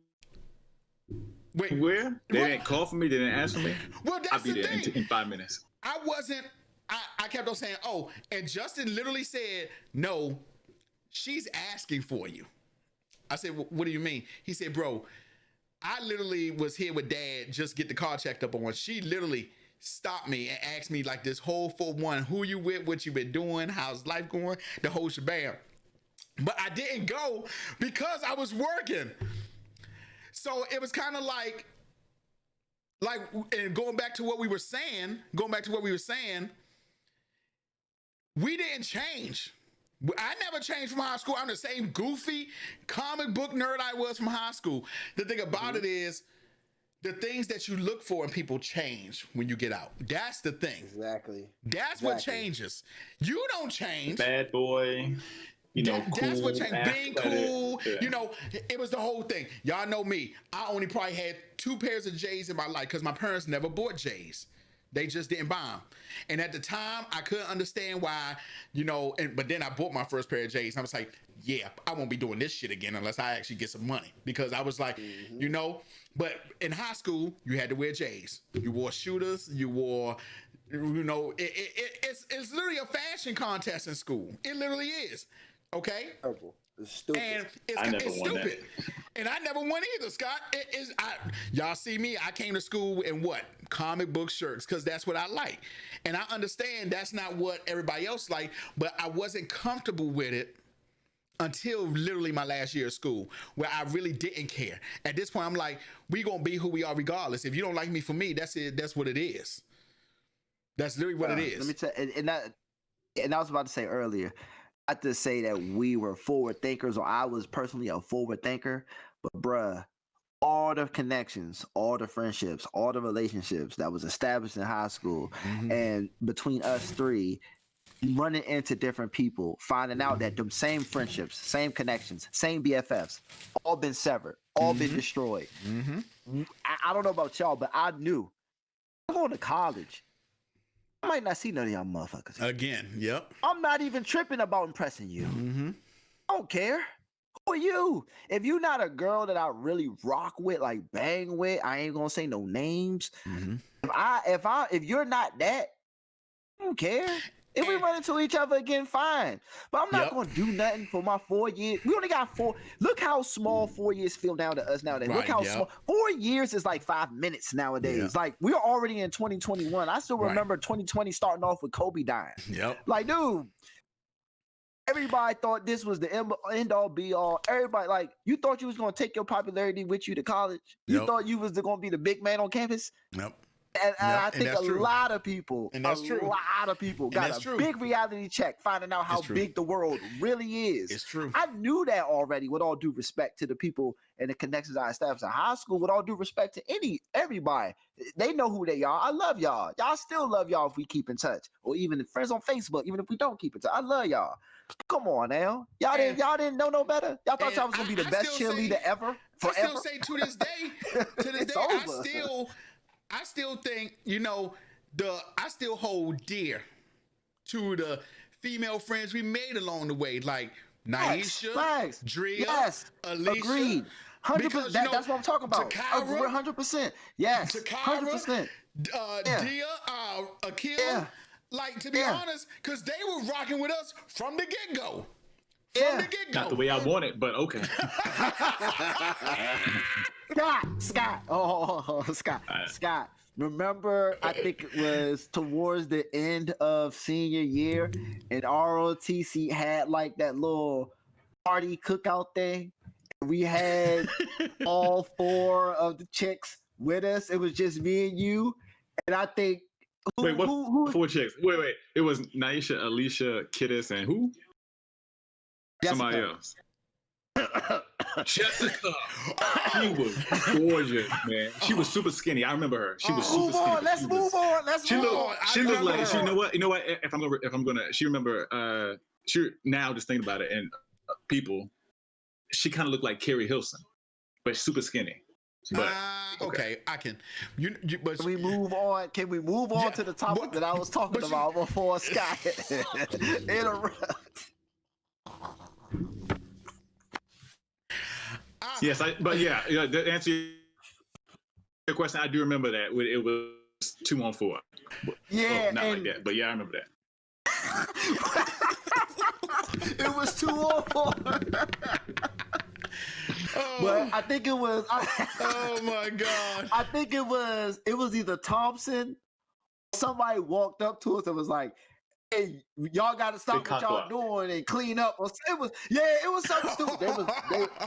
wait, where? They didn't call for me, they didn't ask for me. Well, that's I'll be the there thing. in 5 minutes. I kept on saying, oh, and Justin literally said, no, she's asking for you. I said, what do you mean? He said, bro, I literally was here with dad, just get the car checked up on. She literally stopped me and asked me like this whole 4-1, who you with, what you been doing, how's life going, the whole shebang. But I didn't go because I was working. So it was kind of like, and going back to what we were saying, we didn't change. I never changed from high school. I'm the same goofy comic book nerd I was from high school. The thing about it is, the things that you look for in people change when you get out. That's the thing. Exactly. That's what changes. You don't change. Bad boy. You know, that's what changed. Being cool. Yeah. You know, it was the whole thing. Y'all know me. I only probably had 2 pairs of J's in my life because my parents never bought J's. They just didn't buy them. And at the time, I couldn't understand why, you know, but then I bought my first pair of J's. And I was like, yeah, I won't be doing this shit again unless I actually get some money. Because I was like, you know, but in high school, you had to wear J's. You wore shooters, you wore, you know, it's literally a fashion contest in school. It literally is. Okay? Purple. It's stupid. And it's stupid. And I never won either, Scott. Y'all see me, I came to school in what? Comic book shirts, because that's what I like. And I understand that's not what everybody else like, but I wasn't comfortable with it until literally my last year of school, where I really didn't care. At this point, I'm like, we gonna be who we are regardless. If you don't like me for me, that's it. That's what it is. That's literally what it is. Let me tell you, and I was about to say earlier, not to say that we were forward thinkers or I was personally a forward thinker, but bruh, all the connections, all the friendships, all the relationships that was established in high school and between us 3, running into different people, finding out that them same friendships, same connections, same BFFs, all been severed, all been destroyed. I don't know about y'all, but I knew I'm going to college. I might not see none of y'all motherfuckers again. Yep. I'm not even tripping about impressing you. I don't care. Who are you? If you're not a girl that I really rock with, like bang with, I ain't gonna say no names. If you're not that, I don't care. If we run into each other again, fine. But I'm not gonna do nothing for my 4 years. We only got 4. Look how small 4 years feel down to us nowadays. Look how small. 4 years is like 5 minutes nowadays. Like we're already in 2021. I still remember 2020 starting off with Kobe dying. Like, dude, everybody thought this was the end all be all. Everybody, like, you thought you was gonna take your popularity with you to college. You thought you was gonna be the big man on campus. And I think a lot of people, and that's true. A lot of people got a big reality check finding out how big the world really is. It's true. I knew that already, with all due respect to the people and the connections I established in high school, with all due respect to everybody. They know who they are. I love y'all. Y'all still love y'all if we keep in touch. Or even friends on Facebook, even if we don't keep in touch. I love y'all. Come on now. Y'all didn't know no better? Y'all thought y'all was gonna be the best cheerleader ever? Forever? I still say to this day, I still think, I still hold dear to the female friends we made along the way, like Naisha, Drea, Alicia. Agreed. 100%. That's what I'm talking about. 100%. Yes. 100%. Dia, Akil. Yeah. Like, to be honest, because they were rocking with us from the get-go. Not the way I want it, but okay. Scott. Oh, Scott. Right. Scott. Remember, I think it was towards the end of senior year, and ROTC had like that little party cookout thing. We had all 4 of the chicks with us. It was just me and you, and I think. Who 4 chicks? Wait. It was Naisha, Alicia, Kiddis, and who? Jessica. Somebody else. Jessica. She was gorgeous, man. She was super skinny. I remember her. She was super skinny. Let's move on. She looked like, you know what? If I'm gonna, she remember. She now just thinking about it, and people. She kind of looked like Carrie Hilson, but super skinny. But, okay, I can. But can we move on? Can we move on to the topic that I was talking about before Scott interrupt? Yes, to answer your question, I do remember that. It was 2-on-4. Yeah, not like that, but yeah, I remember that. It was 2-on-4. But I think it was. Oh my God! I think it was either Thompson. Somebody walked up to us and was like, "Hey, y'all got to stop what y'all doing and clean up." Or it was something stupid.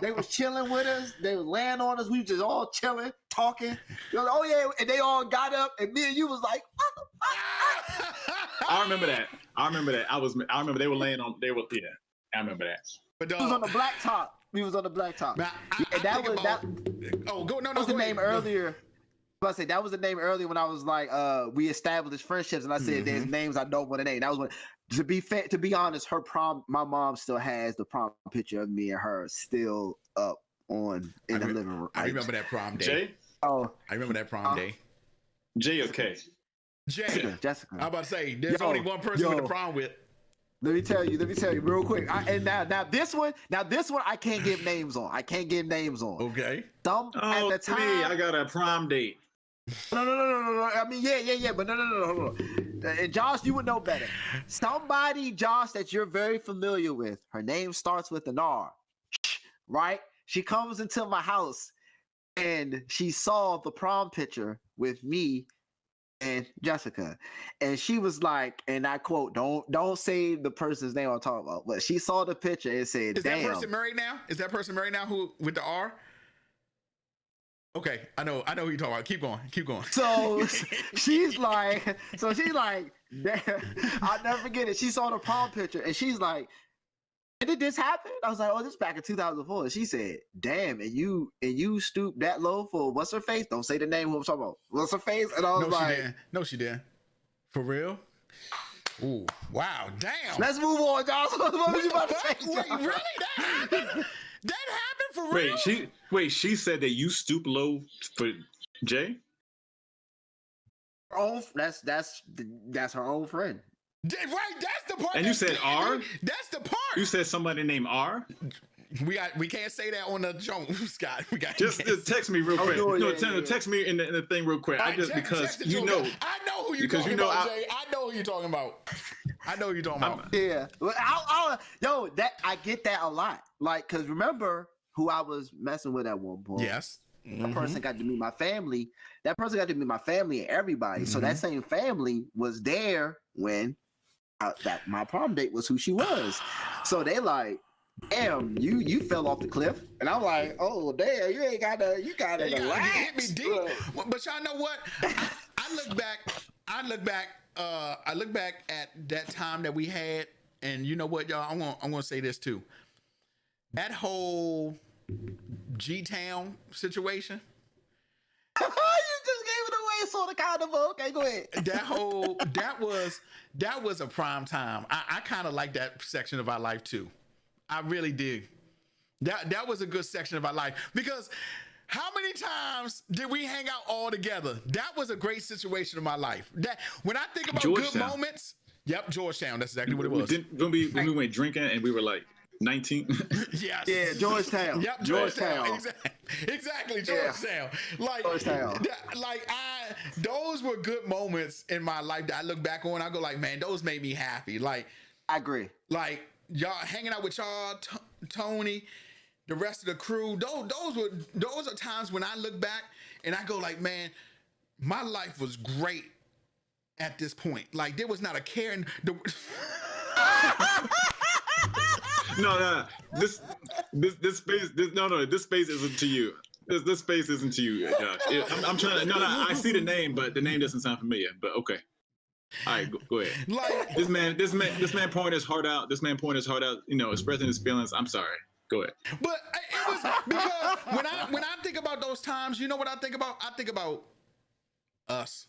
They was chilling with us. They was laying on us. We just all chilling, talking. Like, oh yeah, and they all got up, and me and you was like, I remember that. I remember they were laying on. I remember that. But it was on the blacktop. We was on the blacktop. Oh, go no. That was the name earlier. I say that was the name earlier when I was like, we established friendships, and I said there's names I don't want to name. That was when, to be honest, her prom. My mom still has the prom picture of me and her still up in the living room. I remember that prom day. Jay? Oh, I remember that prom day. Jay or K? Jay. Jessica. I'm about to say there's only one person with the prom with. Let me tell you real quick. Now this one I can't give names on. Okay. At the time, I got a prom date. No. I mean, yeah, but no. And Josh, you would know better. Somebody, Josh, that you're very familiar with. Her name starts with an R, right? She comes into my house, and she saw the prom picture with me and Jessica, and she was like, and I quote, don't say the person's name I'm talking about, but she saw the picture and said, Is that person married now? Who with the R? Okay, I know who you're talking about. Keep going. So she's like, damn, I'll never forget it. She saw the prom picture and she's like, did this happen? I was like, oh, this is back in 2004. And she said, damn, and you stooped that low for what's her face? Don't say the name who I'm talking about. What's her face? And I was No, she didn't. For real? Ooh, wow, damn. Let's move on, Josh. What were you about to say? Wait, really? That happened for real? She said that you stoop low for Jay? That's her own friend. Right, that's the part. And you said R? That's the part. You said somebody named R? We can't say that on the show, Scott. Just text me real quick. Text me in the thing real quick. I know who you're talking about, Jay. I know who you're talking about. Yeah. Well, I get that a lot. Like, cause remember who I was messing with at one point. Yes. That person got to meet my family. That person got to meet my family and everybody. So that same family was there when that my prom date was who she was. So they like, damn, you fell off the cliff. And I'm like, oh damn, you gotta relax. You hit me deep. But y'all know what? I I look back at that time that we had, and you know what, y'all? I'm gonna say this too. That whole G-Town situation. You just gave it away, sort of, kind of. Okay, go ahead. That was a prime time. I kind of like that section of our life too. I really did. That was a good section of our life, because how many times did we hang out all together? That was a great situation of my life. That when I think about good moments, yep, Georgetown. That's exactly what it was. When we went drinking and we were like 19. Yes. Yeah, Georgetown. Yep, Georgetown. Exactly, Georgetown. Yeah. Like, Georgetown. Those were good moments in my life that I look back on. I go like, man, those made me happy. Like, I agree. Like, y'all hanging out with y'all, Tony, the rest of the crew. Those are times when I look back and I go like, man, my life was great at this point. Like, there was not a care in the. No. This space. This space isn't to you. This space isn't to you, Josh. I'm trying to. No. I see the name, but the name doesn't sound familiar. But okay. All right, go ahead. Like this man pouring his heart out. This man pouring his heart out. Expressing his feelings. I'm sorry. Go ahead. But it was because when I think about those times, you know what I think about? I think about us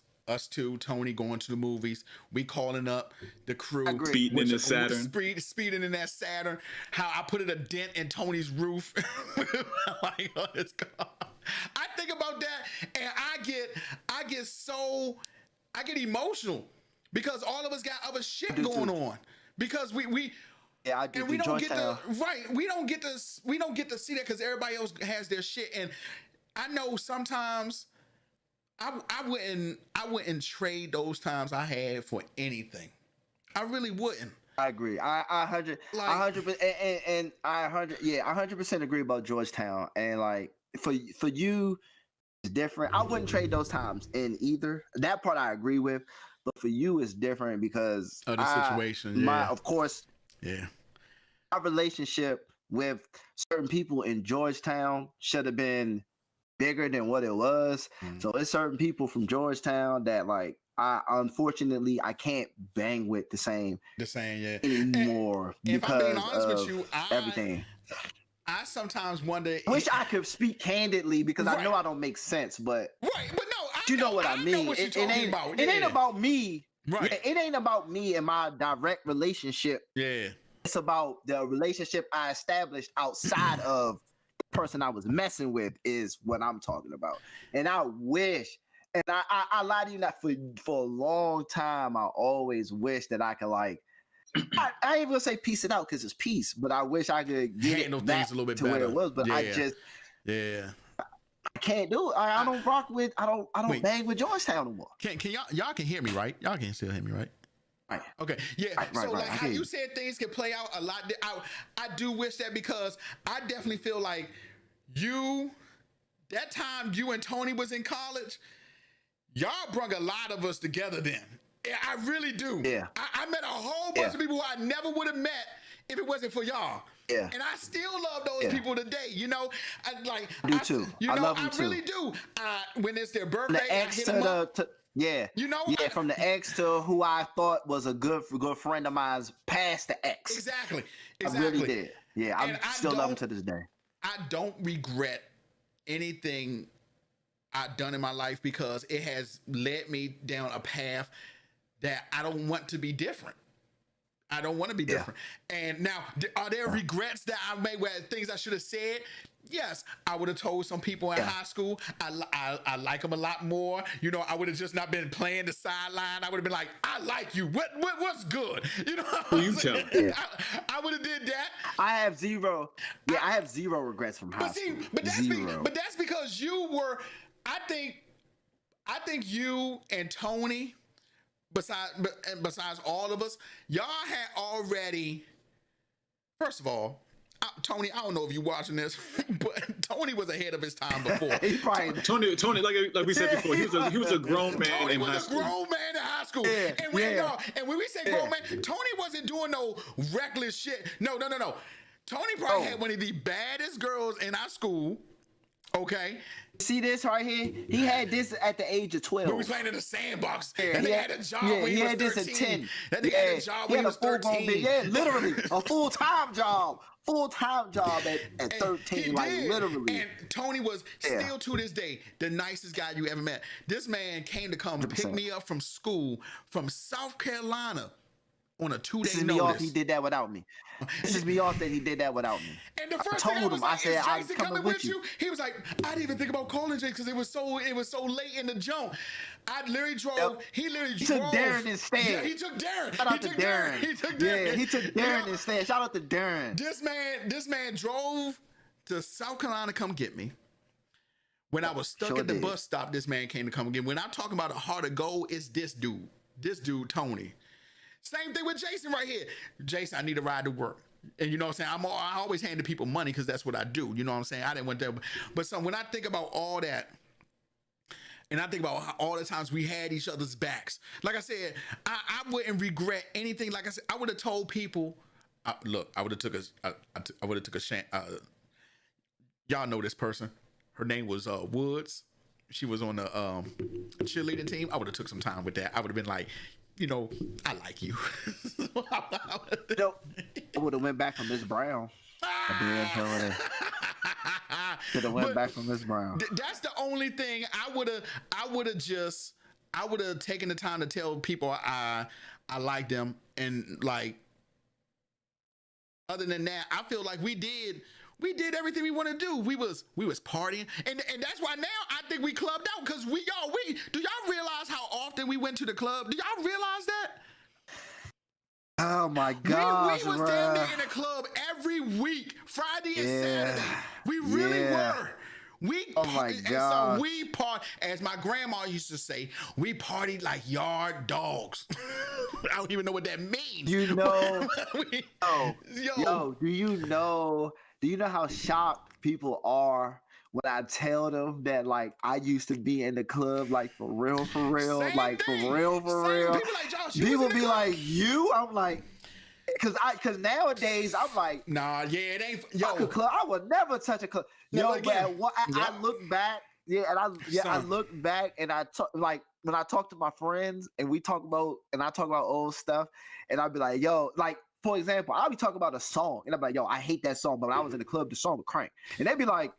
two, Tony, going to the movies. We calling up the crew, speeding in the Saturn, speeding in that Saturn. How I put a dent in Tony's roof. Like, on his car. I think about that, and I get emotional because all of us got other shit going on. Because we yeah, I do. And we don't get to we don't get to see that because everybody else has their shit. And I know sometimes I wouldn't trade those times I had for anything. I really wouldn't. I agree. I 100% agree about Georgetown. And like for you, it's different. I wouldn't trade those times in either. That part I agree with, but for you it's different because of the situation. Of course. Yeah. Our relationship with certain people in Georgetown should have been bigger than what it was. So it's certain people from Georgetown that like unfortunately I can't bang with the same anymore. And if I'm being honest with you, everything. I sometimes wonder. Wish I could speak candidly because I know I don't make sense, but but no, you know what I mean. It ain't about me. Right. It ain't about me and my direct relationship. Yeah. It's about the relationship I established outside of the person I was messing with is what I'm talking about. And I wish, and I lie to you not for a long time, I always wish that I could like, I ain't even gonna say piece it out because it's peace, but I wish I could get handle it back things a little bit to better. where it was, but I just I can't do it. I don't rock with I don't bang with Georgetown no more. Can y'all can hear me, right? Y'all can still hear me, right? Right. Okay. Yeah. Right. How you said things can play out a lot. I do wish that because I definitely feel like that time you and Tony was in college, y'all brought a lot of us together then. Yeah, I really do. Yeah. I met a whole bunch of people who I never would have met if it wasn't for y'all. Yeah. And I still love those people today. I do too. I love them too. Really do. When it's their birthday, the ex I hit them up. From the ex to who I thought was a good friend of mine's past the ex. Exactly. I really did. Yeah, I still love him to this day. I don't regret anything I've done in my life because it has led me down a path that I don't want to be different. I don't want to be different. And now, are there regrets that I made where things I should have said? Yes, I would have told some people in high school I like them a lot more. I would have just not been playing the sideline. I would have been like, I like you. What's good? Who you tell? I would have did that. I have zero. Yeah, I have zero regrets from high school. But that's because you were. I think you and Tony. Besides all of us, y'all had already. First of all, Tony, I don't know if you're watching this, but Tony was ahead of his time before. Tony, like we said before, he was a grown man. Tony was a grown man in high school. And when we say grown man, Tony wasn't doing no reckless shit. No. Tony probably had one of the baddest girls in our school. Okay. See this right here? He had this at the age of 12. We was playing in the sandbox. Yeah, and he had a job when he was 13. This at 10. That nigga had a job when he was 13. Yeah, literally. A full-time job. Full-time job at 13. Like, literally. And Tony was still to this day the nicest guy you ever met. This man came to come 100%. Pick me up from school from South Carolina on a 2-day notice. Off he did that without me. This is me off that he did that without me. And the first thing I was like, is Jason coming with you? He was like, I didn't even think about calling Jason because it was so late in the jump. I literally drove. Yep. He literally drove. Took Darren instead. Yeah, he took Darren. Shout out to Darren. He took Darren. Yeah, he took Darren instead. Shout out to Darren. This man drove to South Carolina to come get me. When I was stuck at the bus stop, this man came to come get me. When I'm talking about a heart of gold, it's this dude. This dude, Tony. Same thing with Jason right here. Jason, I need a ride to work. And you know what I'm saying? I always hand to people money because that's what I do. You know what I'm saying? I didn't want that. But so when I think about all that, and I think about all the times we had each other's backs, like I said, I wouldn't regret anything. Like I said, I would have told people, look, I would have took a chance. Y'all know this person. Her name was Woods. She was on the cheerleading team. I would have took some time with that. I would have been like, you know, I like you. I would have went back from Miss Brown. Should have went back from Miss Brown. That's the only thing I would have taken the time to tell people I like them, and like other than that, I feel like we did everything we want to do. We was partying, and that's why now I think we clubbed out because do y'all realize how often we went to the club? Do y'all realize that? Oh my gosh, we was down there in the club every week, Friday and Saturday. We really were. Oh my God. So we part, as my grandma used to say, we partied like yard dogs. I don't even know what that means. You know, do you know how shocked people are when I tell them that, like, I used to be in the club, like, for real, Same like, thing. for real. People like, Josh, people be like, you? I'm like, because nowadays, I'm like, nah, yeah, it ain't. Fuck a club. I would never touch a club. I look back, I look back, and I talk, like, when I talk to my friends, and I talk about old stuff, and I'll be like, yo, like, for example, I'll be talking about a song, and I'm like, yo, I hate that song, but when I was in the club, the song would crank. And they'd be like,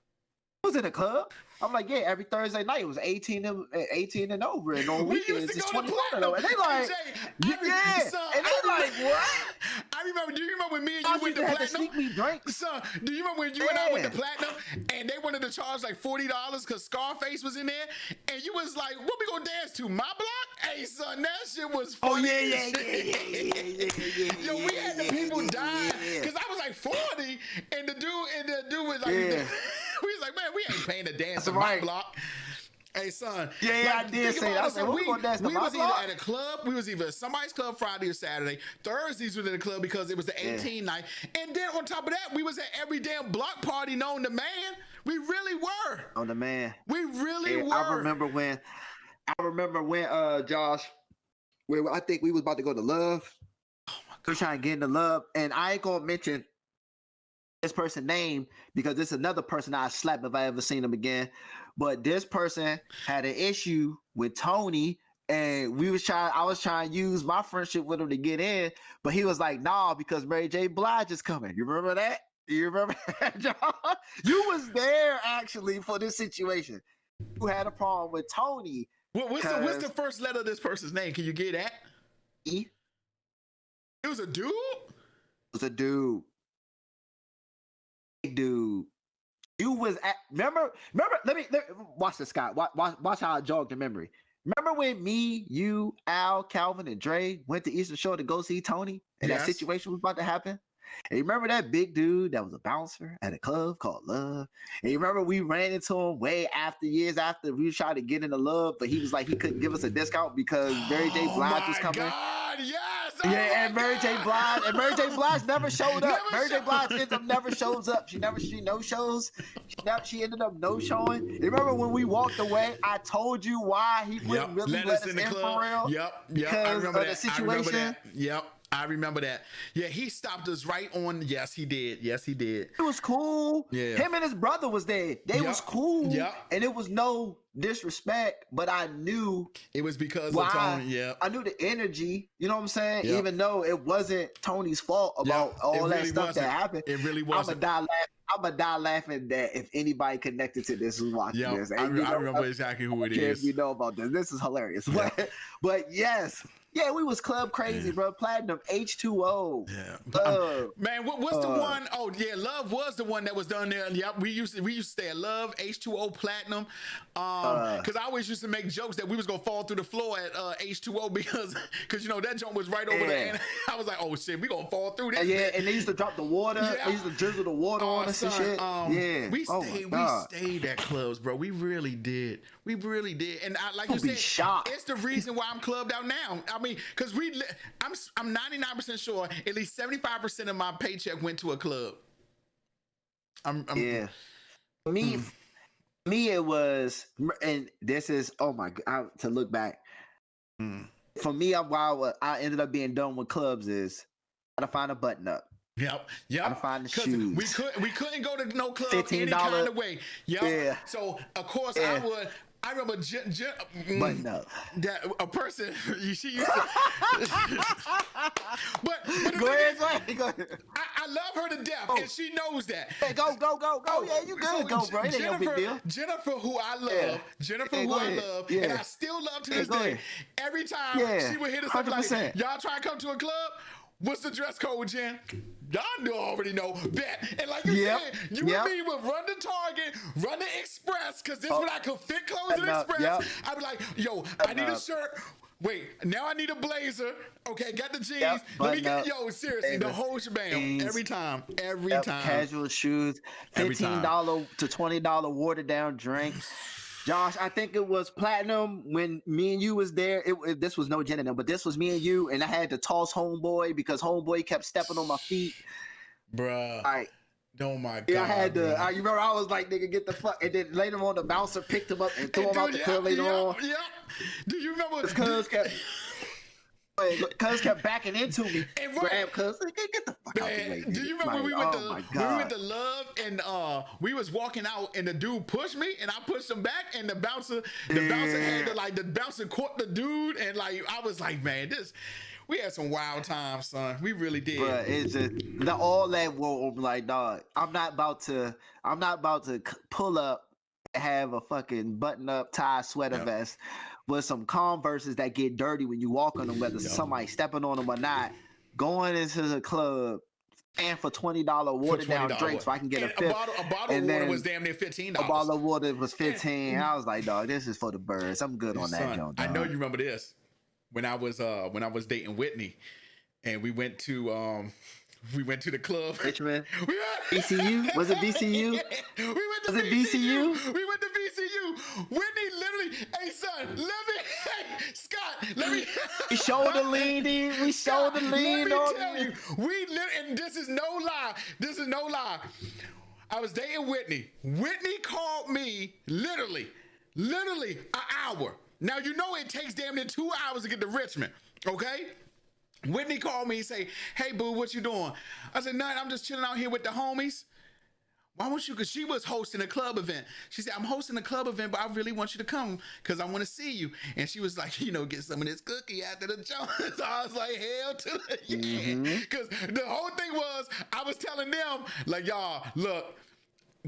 was in the club? I'm like, yeah, every Thursday night it was 18 and over, and on weekends it's 21 and over. And they like, and they like, what? I remember. Do you remember when me and you went to Platinum? To sneak me drinks. Son, do you remember when you and I went to Platinum and they wanted to charge like $40 because Scarface was in there, and you was like, what we gonna dance to? My block? Hey, son, that shit was funny. Oh yeah. Yo, we had the people dying because I was like 40, and the dude was like, we was like, man, we ain't paying to dance to my block. Hey, son. Yeah, like, I did say that. We was either at a club. We was either somebody's club Friday or Saturday. Thursdays was in the club because it was the 18 night. And then on top of that, we was at every damn block party known to man. We really were. On the man. We really were. I remember when, Josh, where I think we was about to go to Love. Oh my God. We're trying to get into Love. And I ain't going to mention this person's name because it's another person I'd slap if I ever seen him again. But this person had an issue with Tony, and I was trying to use my friendship with him to get in, but he was like, nah, because Mary J. Blige is coming. You remember that? You remember that, John? You was there actually for this situation. You had a problem with Tony. What's the first letter of this person's name? Can you get that? E. It was a dude? It was a dude. Dude. You was at, remember, let me watch this, Scott. Watch how I jogged the memory. Remember when me, you, Al, Calvin, and Dre went to Eastern Shore to go see Tony, and that situation was about to happen? And you remember that big dude that was a bouncer at a club called Love? And you remember we ran into him years after we tried to get into Love, but he was like he couldn't give us a discount because Mary J. Blige was coming. God, yes! And Mary J. Blige never showed up. Mary J. Blige ends up never shows up. She no shows. She ended up no showing. You remember when we walked away? I told you why he wouldn't really let us in for real. Yep. I remember that. The situation. Yep. I remember that. Yeah, he stopped us right on. Yes, he did. Yes, he did. It was cool. Yeah. Him and his brother was there. They was cool. Yep. And it was no disrespect, but I knew it was because of Tony. Yeah. I knew the energy. You know what I'm saying? Yep. Even though it wasn't Tony's fault about all that stuff that happened. It really wasn't. I'm gonna die laughing that if anybody connected to this who's watching this. I remember exactly who it is. If you know about this. This is hilarious. But yes. Yeah, we was club crazy, bro. Platinum, H2O. Yeah. Man, what's the one? Oh, yeah, Love was the one that was done there. Yep, we used to stay at Love, H2O, Platinum. Because I always used to make jokes that we was going to fall through the floor at H2O because you know, that joint was right over there. And I was like, oh, shit, we going to fall through this. Yeah, and they used to drop the water. Yeah. They used to drizzle the water on us and shit. We stayed at clubs, bro. We really did. We really did. And like you said, shocked. It's the reason why I'm clubbed out now. I mean, because I'm 99% sure at least 75% of my paycheck went to a club. Me, it was, and this is, oh my God, to look back. For me, why I ended up being done with clubs is I had to find a button up. Yep. I had to find the shoes. We couldn't go to no club any kind of way. Yep. Yeah. So of course I remember button up. That a person she used to. but go ahead. I love her to death, and she knows that. Hey, go. Yeah, you good, go, bro. It ain't no big deal. Jennifer, who I love, and I still love to this day. Every time she would hit us up like, y'all try to come to a club. What's the dress code, Jen? Y'all already know that. And like you said, you and me would run to Target, run to Express, because this when I could fit clothes in Express. I'd be like, yo, I need a shirt. Wait, now I need a blazer. Okay, got the jeans. Let me get, seriously, the whole shebang. Every time. Casual shoes, $15 to $20 watered down drinks. Josh, I think it was Platinum when me and you was there. This was no gender, but this was me and you, and I had to toss Homeboy because Homeboy kept stepping on my feet. Bruh. All right. Oh my God. Yeah, I had to. You remember, I was like, "Nigga, get the fuck!" And then later on, the bouncer picked him up and threw him out the club later on. Yeah. Do you remember? Cuz kept backing into me. Grab Cuz. Get the fuck out the way. Do you remember we went to Love and we was walking out and the dude pushed me and I pushed him back and the bouncer had to the bouncer caught the dude and like I was like, man, we had some wild times, son. We really did. But it's just all that was like, dog. I'm not about to pull up and have a fucking button up tie sweater vest with some Converses that get dirty when you walk on them, whether somebody stepping on them or not. Going into the club and for $20 watered down drinks, so I can get a fifth. A bottle of water was damn near $15. A bottle of water was $15. I was like, dog, this is for the birds. I'm good on that. Joint, I know you remember this. When I was dating Whitney, and we went to the club. Richmond. BCU? Was it BCU? We went to Was it BCU? We went to BCU. Whitney literally, hey son, Scott, let me. We shoulder leaned in. We shoulder leaned on. Let me tell you, and this is no lie. I was dating Whitney. Whitney called me literally an hour. Now, you know it takes damn near 2 hours to get to Richmond, okay? Whitney called me and say, hey, boo, what you doing? I said, nothing, I'm just chilling out here with the homies. Why won't you? Because she was hosting a club event. She said, I'm hosting a club event, but I really want you to come because I want to see you. And she was like, get some of this cookie after the joint. So I was like, hell to the yeah. Because the whole thing was, I was telling them, like, y'all, look,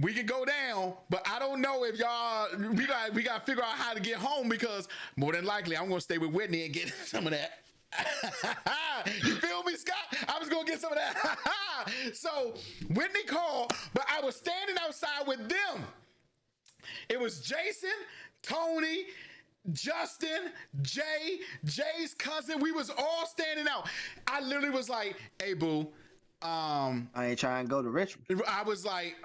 we can go down, but I don't know if y'all, we got to figure out how to get home because more than likely I'm going to stay with Whitney and get some of that. You feel me, Scott? I was going to get some of that. So Whitney called, but I was standing outside with them. It was Jason, Tony, Justin, Jay's cousin. We was all standing out. I literally was like, hey, boo. I ain't trying to go to Richmond. I was like,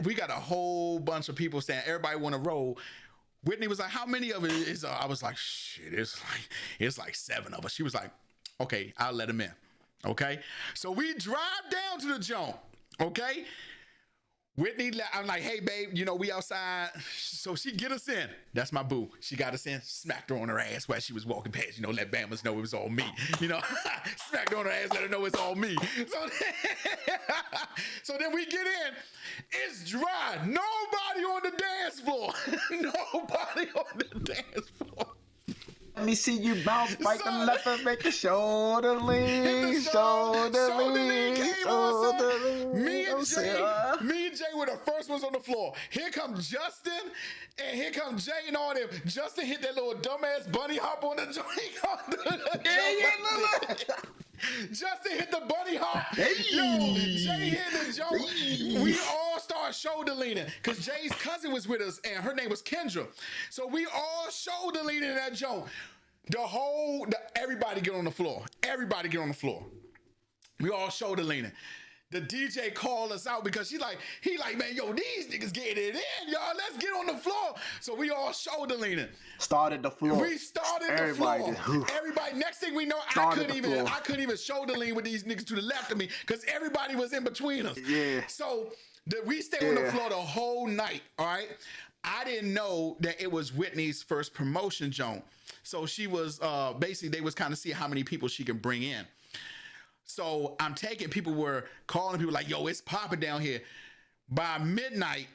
we got a whole bunch of people saying everybody want to roll. Whitney was like, how many of it is? I was like, shit, it's like 7 of us. She was like, okay, I'll let him in. Okay, so we drive down to the joint. Okay, Whitney, I'm like, hey, babe, you know, we outside. So she get us in. That's my boo. She got us in, smacked her on her ass while she was walking past, you know, let Bama's know it was all me. You know, smacked her on her ass, let her know it's all me. So then we get in. It's dry. Nobody on the dance floor. Nobody on the dance floor. Let me see you bounce right to left and make a shoulder lean, shoulder lean, shoulder lean. Me and Jay were the first ones on the floor. Here come Justin, and here come Jay and all them. Justin hit that little dumbass bunny hop on the joint. Justin hit the bunny hop. Yo, Jay hit the joint. We all start shoulder leaning because Jay's cousin was with us and her name was Kendra. So we all shoulder leaning in that joint. Everybody get on the floor. Everybody get on the floor. We all shoulder leaning. The DJ called us out because he like, man, yo, these niggas getting it in, y'all. Let's get on the floor. So we all shoulder leaning. Started the floor. We started the floor. Everybody. Next thing we know, I couldn't even shoulder lean with these niggas to the left of me because everybody was in between us. Yeah. So we stayed on the floor the whole night. All right. I didn't know that it was Whitney's first promotion joint. So she was basically they was kind of seeing how many people she can bring in. So I'm taking, people were calling people like, yo, it's popping down here. By midnight,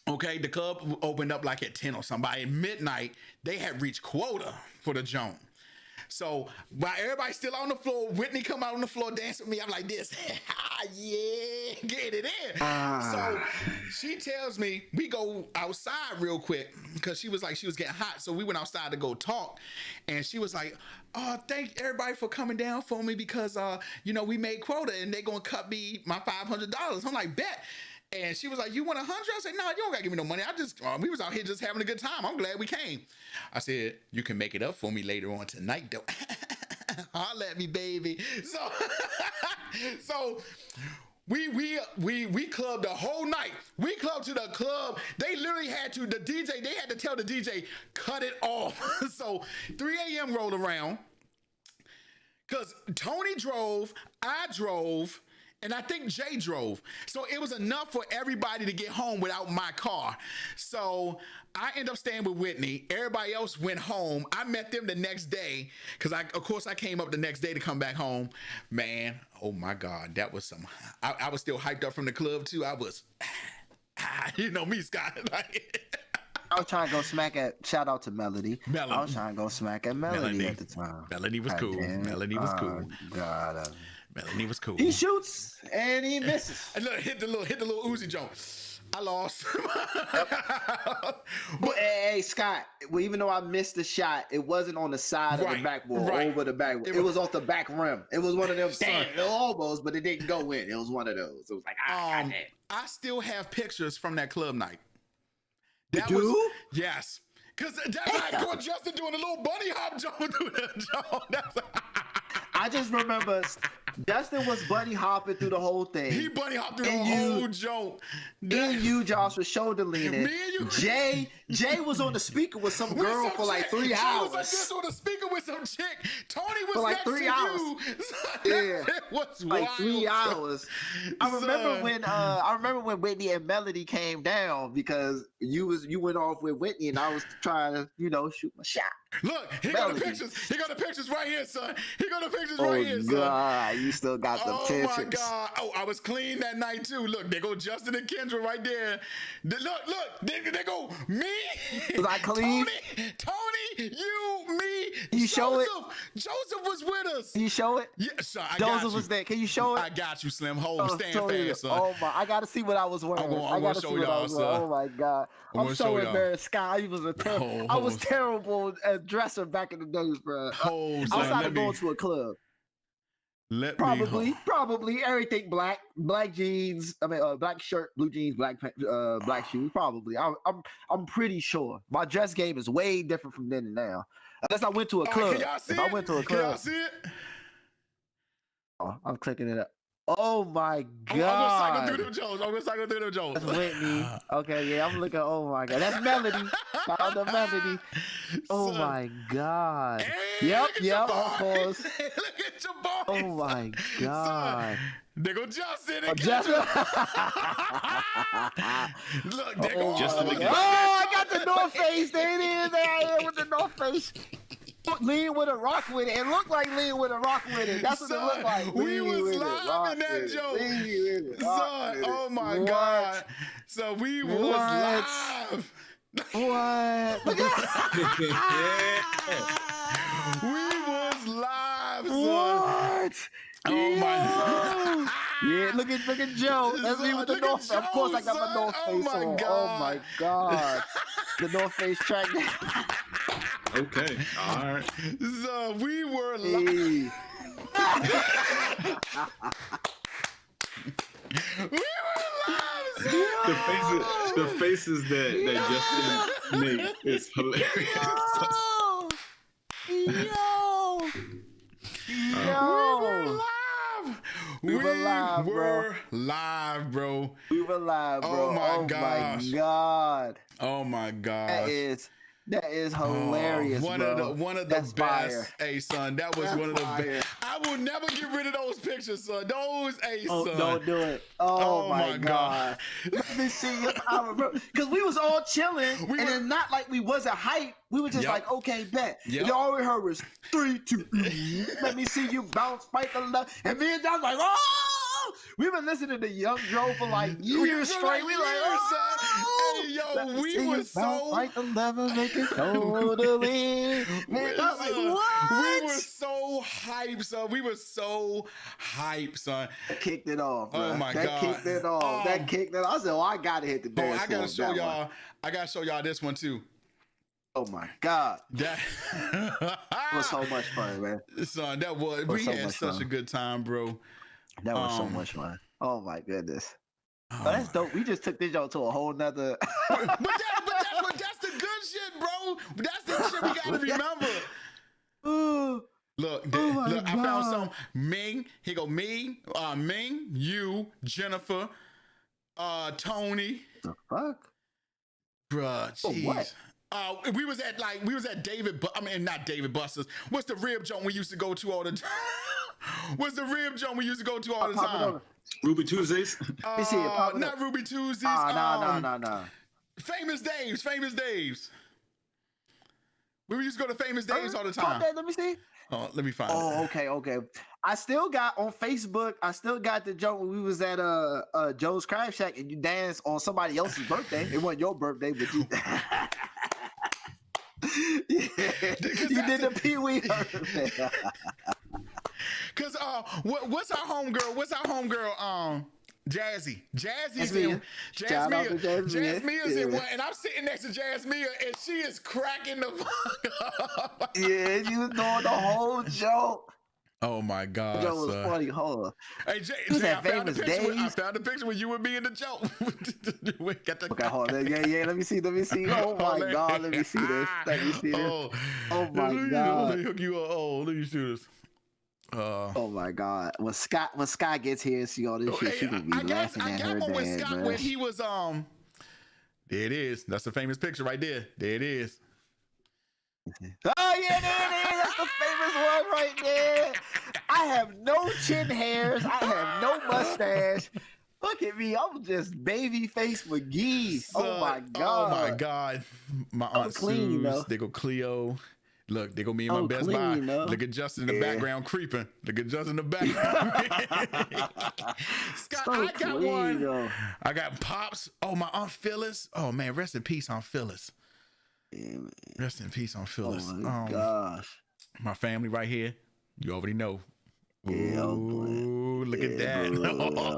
okay, the club opened up like at 10 or something. By midnight, they had reached quota for the joint. So while everybody's still on the floor, Whitney come out on the floor, dance with me. I'm like this, yeah, get it in. So she tells me, we go outside real quick because she was getting hot. So we went outside to go talk. And she was like, oh, thank everybody for coming down for me because, you know, we made quota and they're going to cut me my $500. I'm like, bet. And she was like, you want 100? I said, no, you don't got to give me no money. We was out here just having a good time. I'm glad we came. I said, you can make it up for me later on tonight, though. Holla at me, baby. So we clubbed the whole night. We clubbed to the club. They literally had to tell the DJ, cut it off. So 3 a.m. rolled around because Tony drove, I drove, and I think Jay drove. So it was enough for everybody to get home without my car. So I ended up staying with Whitney. Everybody else went home. I met them the next day because of course I came up the next day to come back home. Man, oh my God, that was I was still hyped up from the club too. I was, you know me, Scott. I was trying to go smack at, shout out to Melody. I was trying to go smack at Melody at the time. Melody was cool. Melody was cool. God, Melanie was cool. He shoots and he misses. And look, hit the little Uzi joint. I lost. But hey, Scott, well, even though I missed the shot, it wasn't on the side of the backboard, over the backboard. It was off the back rim. It was one of them elbows, but it didn't go in. It was one of those. It was like, I still have pictures from that club night. Yes. Because that's how I caught Justin doing a little bunny hop jump through the jump. I just remember Justin was bunny hopping through the whole thing. He bunny hopped through the whole joke. And you, Josh, was shoulder leaning. Me and you. Jay was on the speaker with some girl for like 3 hours. Jay was like this on the speaker with some chick. Tony was for like 3 hours. Yeah, it was like wild. 3 hours. I remember when Whitney and Melody came down because you went off with Whitney and I was trying to shoot my shot. Look, he got the pictures. He got the pictures right here, son. He got the pictures right here, son. God, you still got the pictures. Oh my God. Oh, I was clean that night too. Look, there go Justin and Kendra right there. Look, they go me. Was I clean? Tony, you, me. You show it. Joseph was with us. Can you show it? Yeah, son. Joseph was there. Can you show it? I got you, Slim. Hold, stand fast, son. Oh my! I gotta see what I was wearing. I'm gonna show y'all, son. Oh my God! I'm so embarrassed, Scott. I was terrible at dressing back in the days, bro. Outside of going to a club. Probably everything black jeans. I mean, black shirt, blue jeans, black shoes. Probably. I'm pretty sure my dress game is way different from then and now. Unless I went to a club. If I went to a club, can y'all see it? Oh, I'm clicking it up. Oh my God! I'm gonna cycle through them Jones. That's Whitney. Okay, yeah, I'm looking. Oh my God, that's Melody. Found the Melody. Oh my God. Hey, yep. Of course. Look at your boys. Oh my God. There go Justin. Justin. Look, there go Justin again. I got the North Face. There it is. There I am with the North Face. Lean with a rock with it. It looked like lean with a rock with it. That's what it looked like. We was live in that joke. Son, oh my God. So we was live. What? We was live, son. What? Oh my God. Yeah, look at Joe. That's me with the North Face. Of course I got my North Face on. Oh my God. The North Face track. Okay. All right. So we were live. We were live. The faces that Justin made is hilarious. We were live, bro. We were live, bro. Oh my gosh. God. Oh my God. That is hilarious, one bro. One of the That's best. fire. Hey, son, that was one of the best. I will never get rid of those pictures, son. Those, son. Don't do it. Oh my God. Let me see your power, bro. Because we was all chilling, and it's not like we wasn't hype. We were just like, okay, bet. Yep. And all we heard was 3, 2, let me see you bounce, fight the love. And me and John like, oh! We've been listening to Young Joe for like years straight. We like, oh! Hey, yo, we were so fight the lever, make it totally. Man, I was like, what? We were so hyped, son. We were so hyped, son. That kicked it off, bro. Oh my God. God. Kicked it off. That kicked it off. I said, oh, I gotta hit the dance. I gotta show y'all. I gotta show y'all this one too. Oh my God. That was so much fun, man. Son, we had such a good time, bro. That was so much fun. Oh my goodness. That's dope. We just took this joke to a whole nother. but that's the good shit, bro. That's the shit we gotta remember. Look, I found some Ming. Here go me, Ming, you, Jennifer, Tony. The fuck? Bruh, jeez. What? We was at David, not David Buster's. What's the rib joint we used to go to all the time? What's the rib joint we used to go to all the time? Ruby Tuesdays? Not Ruby Tuesdays. No. Famous Dave's. We used to go to Famous Dave's all the time. Okay, let me see. Oh, let me find it. Oh, okay. I still got on Facebook, the joke when we was at Joe's Crab Shack and you danced on somebody else's birthday. It wasn't your birthday, but you you did the Pee Wee. Cause what's our homegirl? Jazzy. Jasmine's in one, and I'm sitting next to Jasmine, and she is cracking the fuck up. Yeah, you was doing the whole joke. Oh my God, that was funny. Hold on. Hey, Jay, I found the picture with you and me in the joke. Okay, hold on. Yeah. Let me see. Oh my God, let me see this. Oh my God. Let me hook you up. Oh, let me see this. Oh my God! When Scott gets here and see all this shit, she can be laughing at her dad. When Scott, when he was there it is. That's the famous picture right there. There it is. Oh yeah, there it is. That's the famous one right there. I have no chin hairs. I have no mustache. Look at me. I'm just baby face McGee. Oh my God. Oh my God. My Aunt Suze. They go Cleo. Look, they go me and my Best Buy. Look at Justin in the background creeping. Scott, I got one. I got Pops. Oh, my Aunt Phyllis. Oh man, rest in peace, Aunt Phyllis. Yeah, rest in peace, Aunt Phyllis. Oh my gosh. My family right here. You already know. Yeah, look at that. Oh my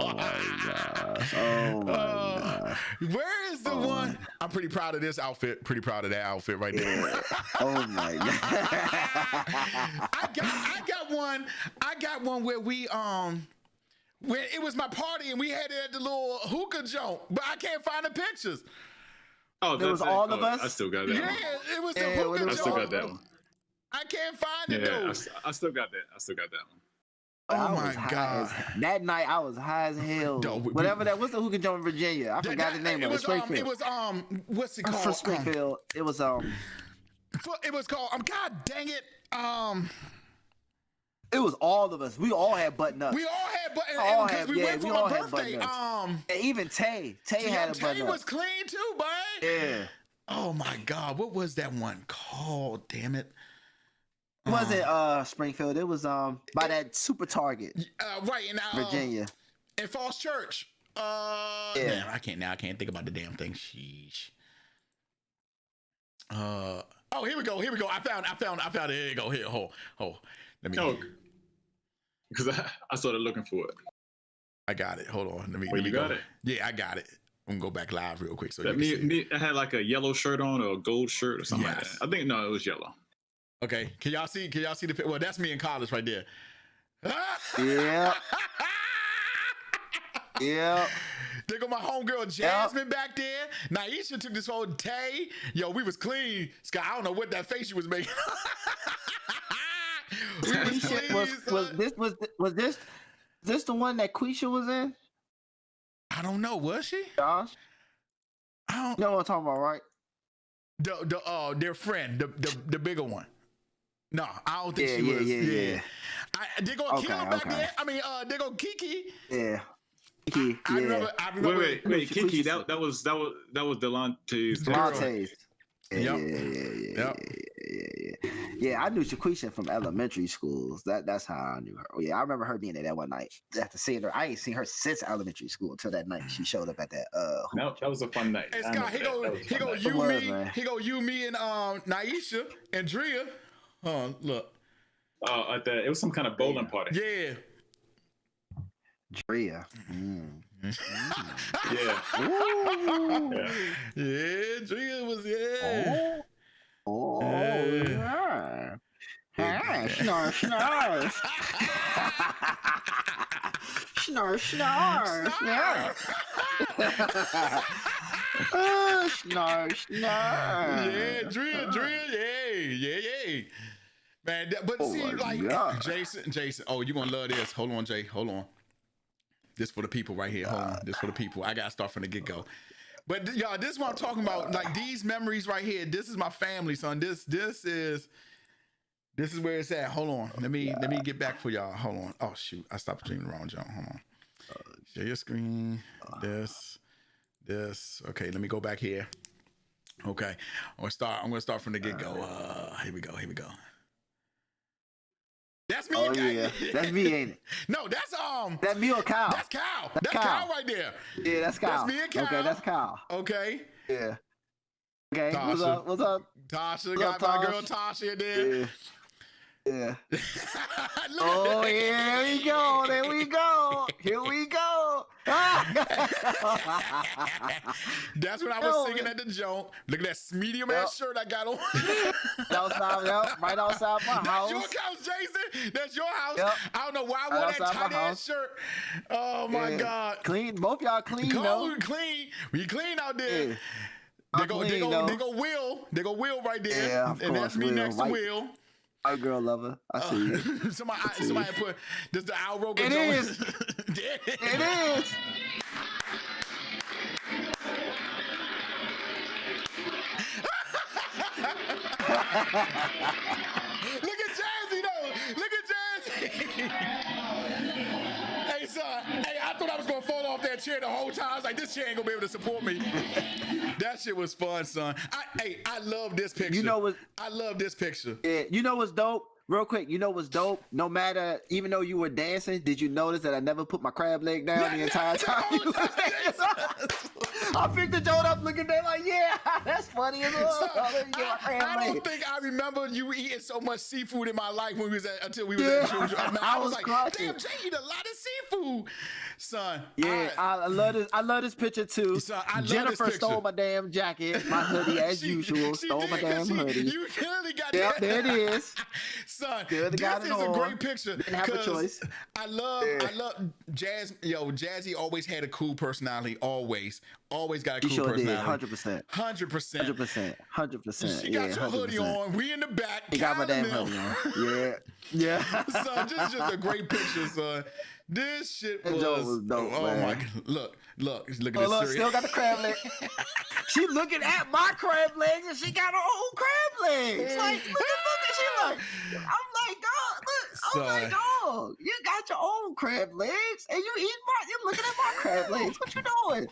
gosh. Oh my gosh. Where is the one? I'm pretty proud of this outfit. Pretty proud of that outfit right there. Oh my God. I got one where we where it was my party and we had it at the little hookah joint, but I can't find the pictures. Oh, it was all of us. I still got that. Yeah, one. It was the hookah joint. I still got that one. I can't find it though. I still got that. I still got that one. Oh my God! That night I was high as hell. Whatever that. What's the hookah joint in Virginia? I forgot the name of it. It was what's it called? For Springfield. It was It was called. God dang it. It was all of us. We all had button ups. We all had button because we went for my birthday. And even Tay had a button up. Tay was clean too, bud. Yeah. Oh my God, what was that one called? Damn it. It wasn't Springfield. It was by that Super Target. Right in Virginia. In Falls Church. Man, I can't think about the damn thing. Sheesh. Oh, here we go. I found it. Here you go. Here, hold. Let me. No, because I started looking for it. I got it. Hold on. Let me. You got it? Yeah, I got it. I'm gonna go back live real quick. So I had like a yellow shirt on or a gold shirt or something like that. I think it was yellow. Okay. Can y'all see the? Well, that's me in college right there. Yeah. Yeah. There go my homegirl Jasmine back there. Naisha took this whole Tay. Yo, we was clean. Scott, I don't know what that face you was making. Was this the one that Quisha was in? I don't know. Was she? Josh? I don't know what I'm talking about, right? Their friend, the bigger one. No, I don't think she was. Yeah. They go Kilo back there. I mean, they go Kiki. Yeah. Kiki. I remember. Wait, Kiki. That was Delonte's. Delonte's. Yep. Yeah, I knew Shaquisha from elementary schools. That's how I knew her. Oh, yeah, I remember her being there that one night. After seeing her, I ain't seen her since elementary school until that night she showed up at that. No, that was a fun night. Hey Scott, he go you, me, and Naisha and Drea. Look. It was some kind of bowling party. Yeah. Drea. Yeah. Yeah, Drea was Yeah. Snarf. Snarf. Yeah, Drea. Yeah. Man, but Jason. Oh, you gonna love this. Hold on, Jay. Hold on. This for the people right here. Hold on. This for the people. I gotta start from the get-go. But y'all, this is what I'm talking about. Like these memories right here. This is my family, son. This is where it's at. Hold on. Let me get back for y'all. Hold on. Oh shoot. I stopped streaming the wrong jump. Hold on. Share your screen. This. Okay, let me go back here. Okay. I'm gonna start from the get-go. Here we go. That's me. Oh yeah, that's me, ain't it? No, that's That's me or Kyle. That's Kyle. That's Kyle right there. Yeah, that's Kyle. That's me and Kyle. Okay, that's Kyle. Okay. Yeah. Okay. Tasha. What's up? Tasha got my girl Tasha in there. Yeah. Oh yeah, there we go. Here we go. That's when I was singing at the joint. Look at that medium ass shirt I got on. Right outside my house. That's your house, Jason. That's your house. Yep. I don't know why I wore that tight ass shirt. Oh my God. Clean. Both y'all clean. Clean. We clean out there. Yeah. They go Will. They go Will right there. Yeah, of and course, that's me next to Will. My girl lover. I see you. Somebody put this the Al Roker. It is. It is. Look at Jazzy though. Look at Jazzy. Hey son. Hey, I thought I was gonna fall off that chair the whole time. I was like, this chair ain't gonna be able to support me. That shit was fun, son. I love this picture. You know what? I love this picture. Yeah, you know what's dope? Real quick, you know what's dope? No matter, even though you were dancing, did you notice that I never put my crab leg down the entire time? I picked the joint up looking there like, yeah, that's funny as well. So, I don't think I remember you eating so much seafood in my life when we was until we was at children. I was like, crushing. Damn, Jay eat a lot of seafood, son. Yeah, I love this. I love this picture too. Son, Jennifer stole my damn jacket, my hoodie as usual. Stole my damn hoodie. You clearly got that. Yep, there it is. Son, this is a great picture. Didn't have a choice. I love Jazz. Yo, Jazzy always had a cool personality. Always got a cool personality. 100%. 100%. She got your hoodie on. We in the back. He got my damn hoodie on. Yeah. Son, just a great picture, son. This shit was dope. Oh man. my God! Look at this. Look, still got the crab leg. She looking at my crab legs and she got her own crab legs. Like, look at she like. I'm like, God, look. I'm like, dog, you got your own crab legs, and you looking at my crab legs. What you doing?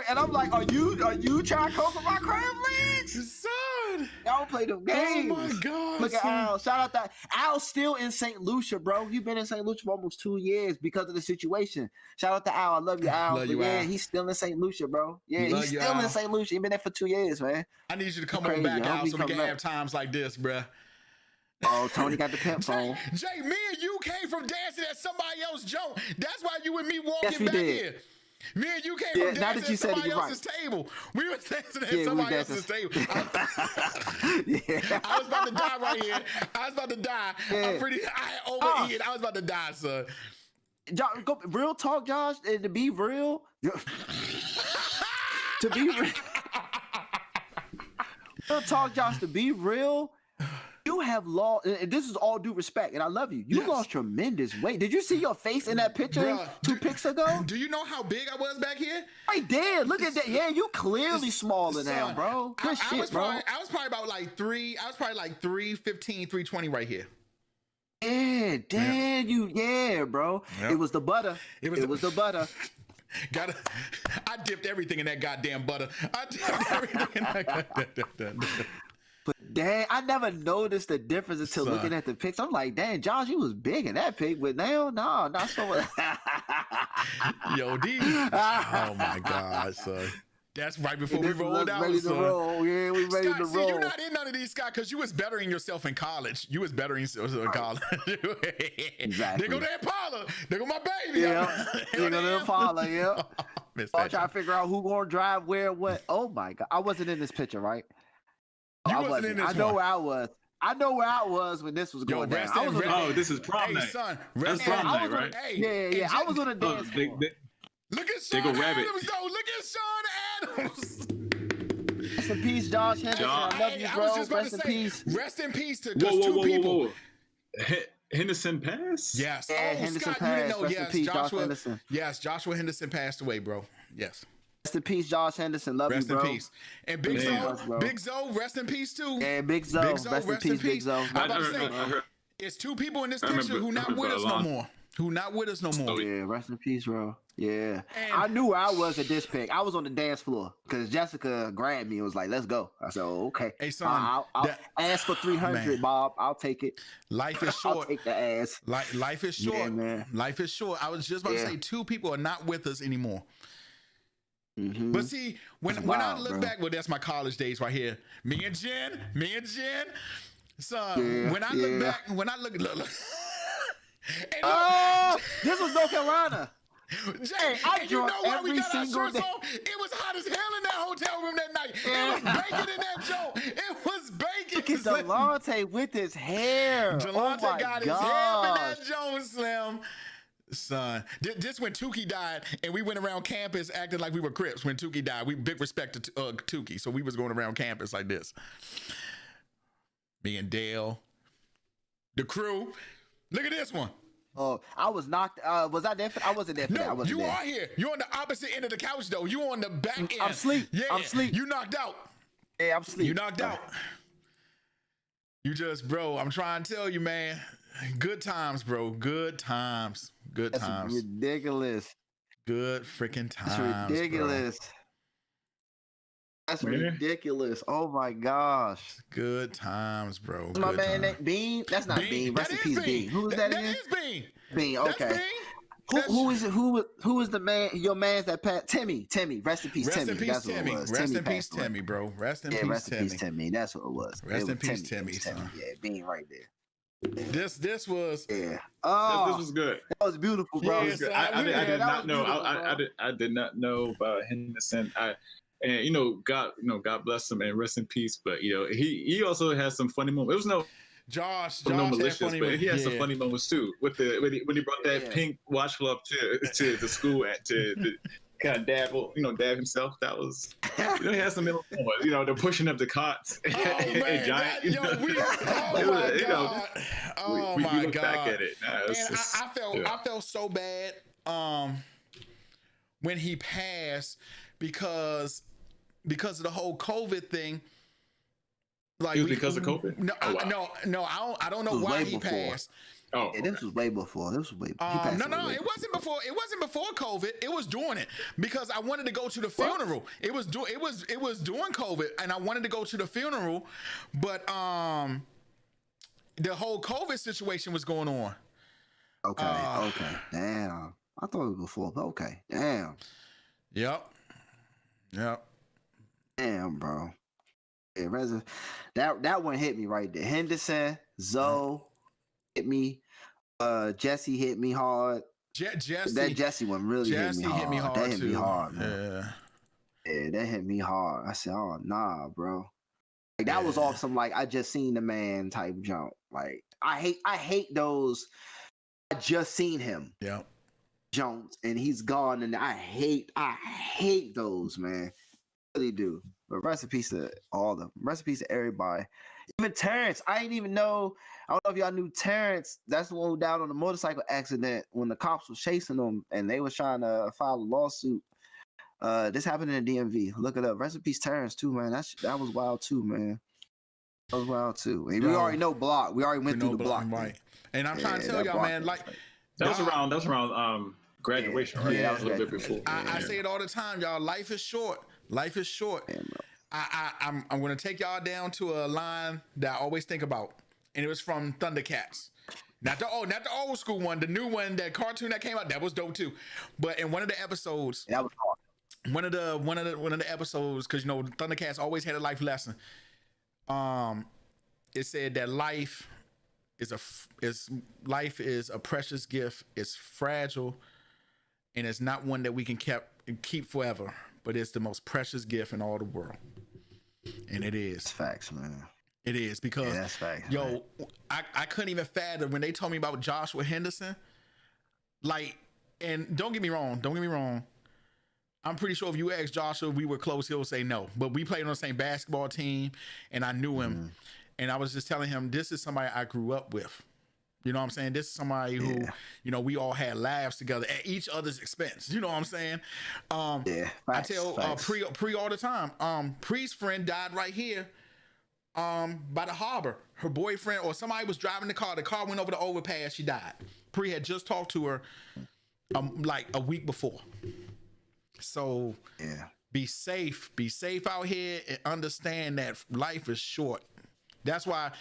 And I'm like, are you trying to come for my crab legs? Son, y'all play them games. Oh my God. Look at Al. Shout out that Al's still in St. Lucia, bro. He's been in St. Lucia for almost 2 years because of the situation. Shout out to Al. I love you, Al. Love you, Al. He's still in St. Lucia, bro. Yeah, he's still in St. Lucia. He's been there for 2 years, man. I need you to come on back, Al, so we can have times like this, bro. Oh, Tony got the pimp phone. Jay, me and you came from dancing at somebody else's joint. That's why you and me walking back here. Me and you came from dancing at somebody else's table. We were dancing at somebody else's table. I was about to die right here. I was about to die. I had overeaten. I was about to die, son. Real talk, Josh, and to be real. To be real. Real talk, Josh, to be real. You have lost, and this is all due respect, and I love you. You lost tremendous weight. Did you see your face in that picture 2 pics ago? Do you know how big I was back here? I did. Look at that. Yeah, you clearly smaller now, bro. Good shit, bro. I was probably about like 315, 320 right here. Yeah, damn you. Yeah, bro. Yep. It was the butter. It was the butter. I dipped everything in that goddamn butter. I dipped everything in that goddamn But dang, I never noticed the difference until looking at the pics. I'm like, dang, Josh, you was big in that pic, but now, no, not so much. Yo, D. Oh my God, son. That's right before we rolled out. Ready to roll. Yeah, we ready to roll. You're not in none of these, Scott, because you was bettering yourself in college. You was bettering yourself in college. Exactly. There go that Impala. There go my baby. Yeah. There go the Impala, yeah. I'm trying to figure out who gonna drive where, what. Oh my God. I wasn't in this picture, right? I know where I was. I know where I was when this was going down. This is prom night. Son, that's prom night, right? Yeah. I was on a dance floor. Look at Sean Adams, though. Look at Sean Adams. Rest in peace, Josh Henderson. I love you, bro. Rest in peace. Rest in peace to two people. Henderson passed? Yes. Yeah, Henderson Scott, passed. You didn't know. Rest in peace, Josh Henderson. Yes, Joshua Henderson passed away, bro. Yes. Rest in peace, Josh Henderson. Love you, bro. Rest in peace. And Big Zoe, rest in peace, too. Yeah, Big Zoe. Rest in peace, Big Zoe. I'm about to say, it's 2 people in this picture who not with us no more. Oh, yeah, rest in peace, bro. Yeah. And I knew where I was at this pick. I was on the dance floor because Jessica grabbed me and was like, let's go. I said, oh, okay. Hey, son. I'll ask for 300, Bob. I'll take it. Life is short. I'll take the ass. Life is short. Yeah, man. Life is short. I was just about to say 2 people are not with us anymore. Mm-hmm. But see, when I look back, well, that's my college days right here. Me and Jen. So when I look back, look. This was North Carolina. Jay, and you know why we got our shirts on? It was hot as hell in that hotel room that night. It was bacon in that joint. It was bacon. Look at Delonte with his hair. Delonte got his hair in that joint, Slim. Son, this when Tukey died, and we went around campus acting like we were Crips. When Tukey died, we big respect to Tukey, so we was going around campus like this. Me and Dale, the crew. Look at this one. Oh, I was knocked. Was I there? I wasn't there. No, you are here. You're on the opposite end of the couch, though. You on the back end. I'm asleep. Yeah, I'm asleep. You knocked out. Yeah, I'm asleep. You knocked out. You just, bro. I'm trying to tell you, man. Good times, bro. Good times. Good times. That's ridiculous. Good freaking times. That's ridiculous. Bro. That's ridiculous. Oh my gosh. Good times, bro. My man, that Bean. That's not Bean. Rest in peace, Bean. Who is that again? That is Bean. Bean. Okay. Who is it? Who is the man? Your man's that Pat Timmy. Rest in peace, Timmy. Rest in peace, Timmy. Rest in peace, Timmy, bro. Rest in peace, Timmy. That's what it was. Rest in peace, Timmy. Yeah, Bean right there. This was this was good. That was beautiful, bro. Yeah, I did not know. I did not know about Henderson. And God bless him and rest in peace. But he also has some funny moments. It was no Josh malicious, but he had some funny moments too. With when he brought that pink watch glove to the school and to kind of dab himself. That was he had some moments. The pushing of the cots. Oh man, giant. We look back at it. I felt so bad when he passed because of the whole COVID thing. Like because of COVID? No, I don't know why he passed. Oh, yeah, this was way before. This was way. No, it wasn't before. It wasn't before COVID. It was during it because I wanted to go to the funeral. What? It was during COVID, and I wanted to go to the funeral, but the whole COVID situation was going on. Okay. Damn. I thought it was before, but okay. Damn. Yep. Damn, bro. Yeah, that one hit me right there. Henderson, Zoe hit me. Jesse hit me hard. That Jesse one really hit me hard. That hit me hard, man. Yeah, that hit me hard. I said, oh nah, bro. Like that was off some like I just seen the man type jump. Like I hate those. I just seen him. Yeah. Jones and he's gone, and I hate those, man. I really do. But rest in peace to all of them. Rest in peace to everybody. Even Terrence, I didn't even know. I don't know if y'all knew Terrence. That's the one who died on the motorcycle accident when the cops was chasing him and they was trying to file a lawsuit. This happened in the DMV. Look it up. Rest in peace, Terrence too, man. That was wild too, man. That was wild too. And we already know Block. We already went through the Block, right? And I'm trying to tell y'all, man, like that was around graduation, right? Yeah, that was a little bit before. I say it all the time, y'all. Life is short. Life is short. I'm gonna take y'all down to a line that I always think about, and it was from Thundercats. Not the old school one, the new one, that cartoon that came out, that was dope too. But in one of the episodes, that was hard. One of the episodes, because Thundercats always had a life lesson. It said that life is a precious gift. It's fragile, and it's not one that we can keep forever. But it's the most precious gift in all the world, and it is. That's facts, man. It is because that's facts, I couldn't even fathom when they told me about Joshua Henderson. Like, and don't get me wrong. I'm pretty sure if you ask Joshua if we were close, he'll say no. But we played on the same basketball team, and I knew him. And I was just telling him, this is somebody I grew up with. You know what I'm saying? This is somebody who, we all had laughs together at each other's expense. You know what I'm saying? Facts, I tell Pre all the time. Pre's friend died right here by the harbor. Her boyfriend or somebody was driving the car. The car went over the overpass. She died. Pre had just talked to her like a week before. So be safe out here and understand that life is short. That's why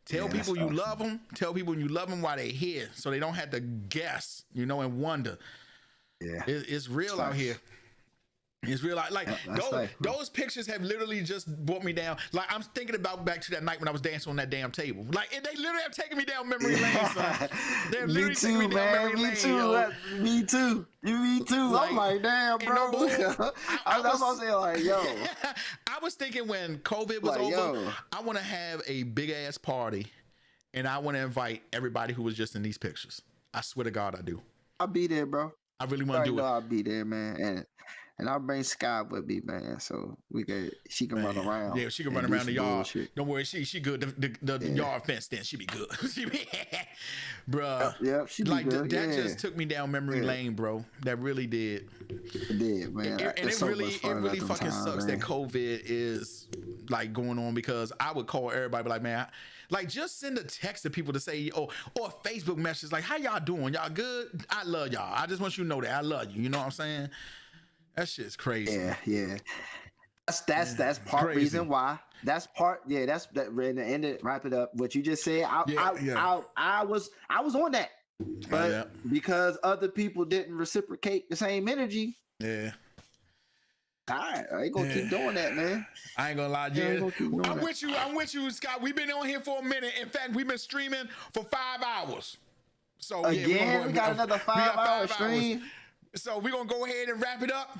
tell people you love them. Tell people you love them while they're here, so they don't have to guess, and wonder. Yeah, it's real out here. It's real. Like those pictures have literally just brought me down. Like I'm thinking about back to that night when I was dancing on that damn table. Like they literally have taken me down memory lane, son. They're literally taking me down memory lane. Me too. Like, I'm like, damn, bro. That's what I'm saying. Like, yo. I was thinking when COVID was over, I want to have a big ass party, and I want to invite everybody who was just in these pictures. I swear to God, I do. I'll be there, bro. I really want to do it. I'll be there, man. And I'll bring Sky with me, man. So she can run around. Yeah, she can run around the yard. Bullshit. Don't worry, she good. The yard fence, then she be good. Bruh. Yeah, she be good. That just took me down memory lane, bro. That really did. It did, man. And it really fucking sucks that COVID is like going on, because I would call everybody, be like, man, like just send a text to people to say, or a Facebook message like, how y'all doing? Y'all good? I love y'all. I just want you to know that I love you. You know what I'm saying? That shit's crazy. Yeah. That's part crazy. Reason why. That's part. Yeah, that's that. End it. Wrap it up. What you just said. I was on that, but because other people didn't reciprocate the same energy. Yeah. I ain't gonna keep doing that, man. I ain't gonna lie, I'm with you, Scott. We've been on here for a minute. In fact, we've been streaming for 5 hours. So again, we got another 5-hour stream. So we're gonna go ahead and wrap it up.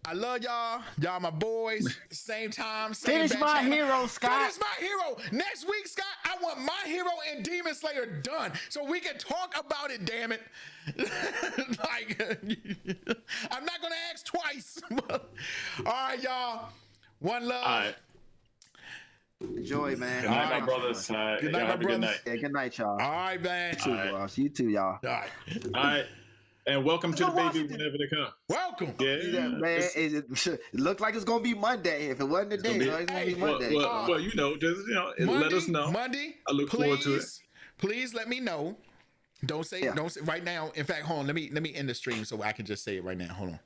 I love y'all. Y'all my boys. Same time. Same Finish my hero, Scott. Finish my hero. Next week, Scott, I want my hero and Demon Slayer done, so we can talk about it. Damn it! Like, I'm not gonna ask twice. All right, y'all. One love. All right. Enjoy, man. Good night, my brothers. Good night, my brothers. Good night. Yeah, good night, y'all. All right, man. You too, y'all. All right. All right. And welcome to the baby whenever they come. Welcome. Yeah, man. It looked like it's gonna be Monday. If it wasn't today, it's gonna be Monday. Well, just let us know. Monday. I look forward to it. Please let me know. Don't say right now. In fact, hold on. Let me end the stream so I can just say it right now. Hold on.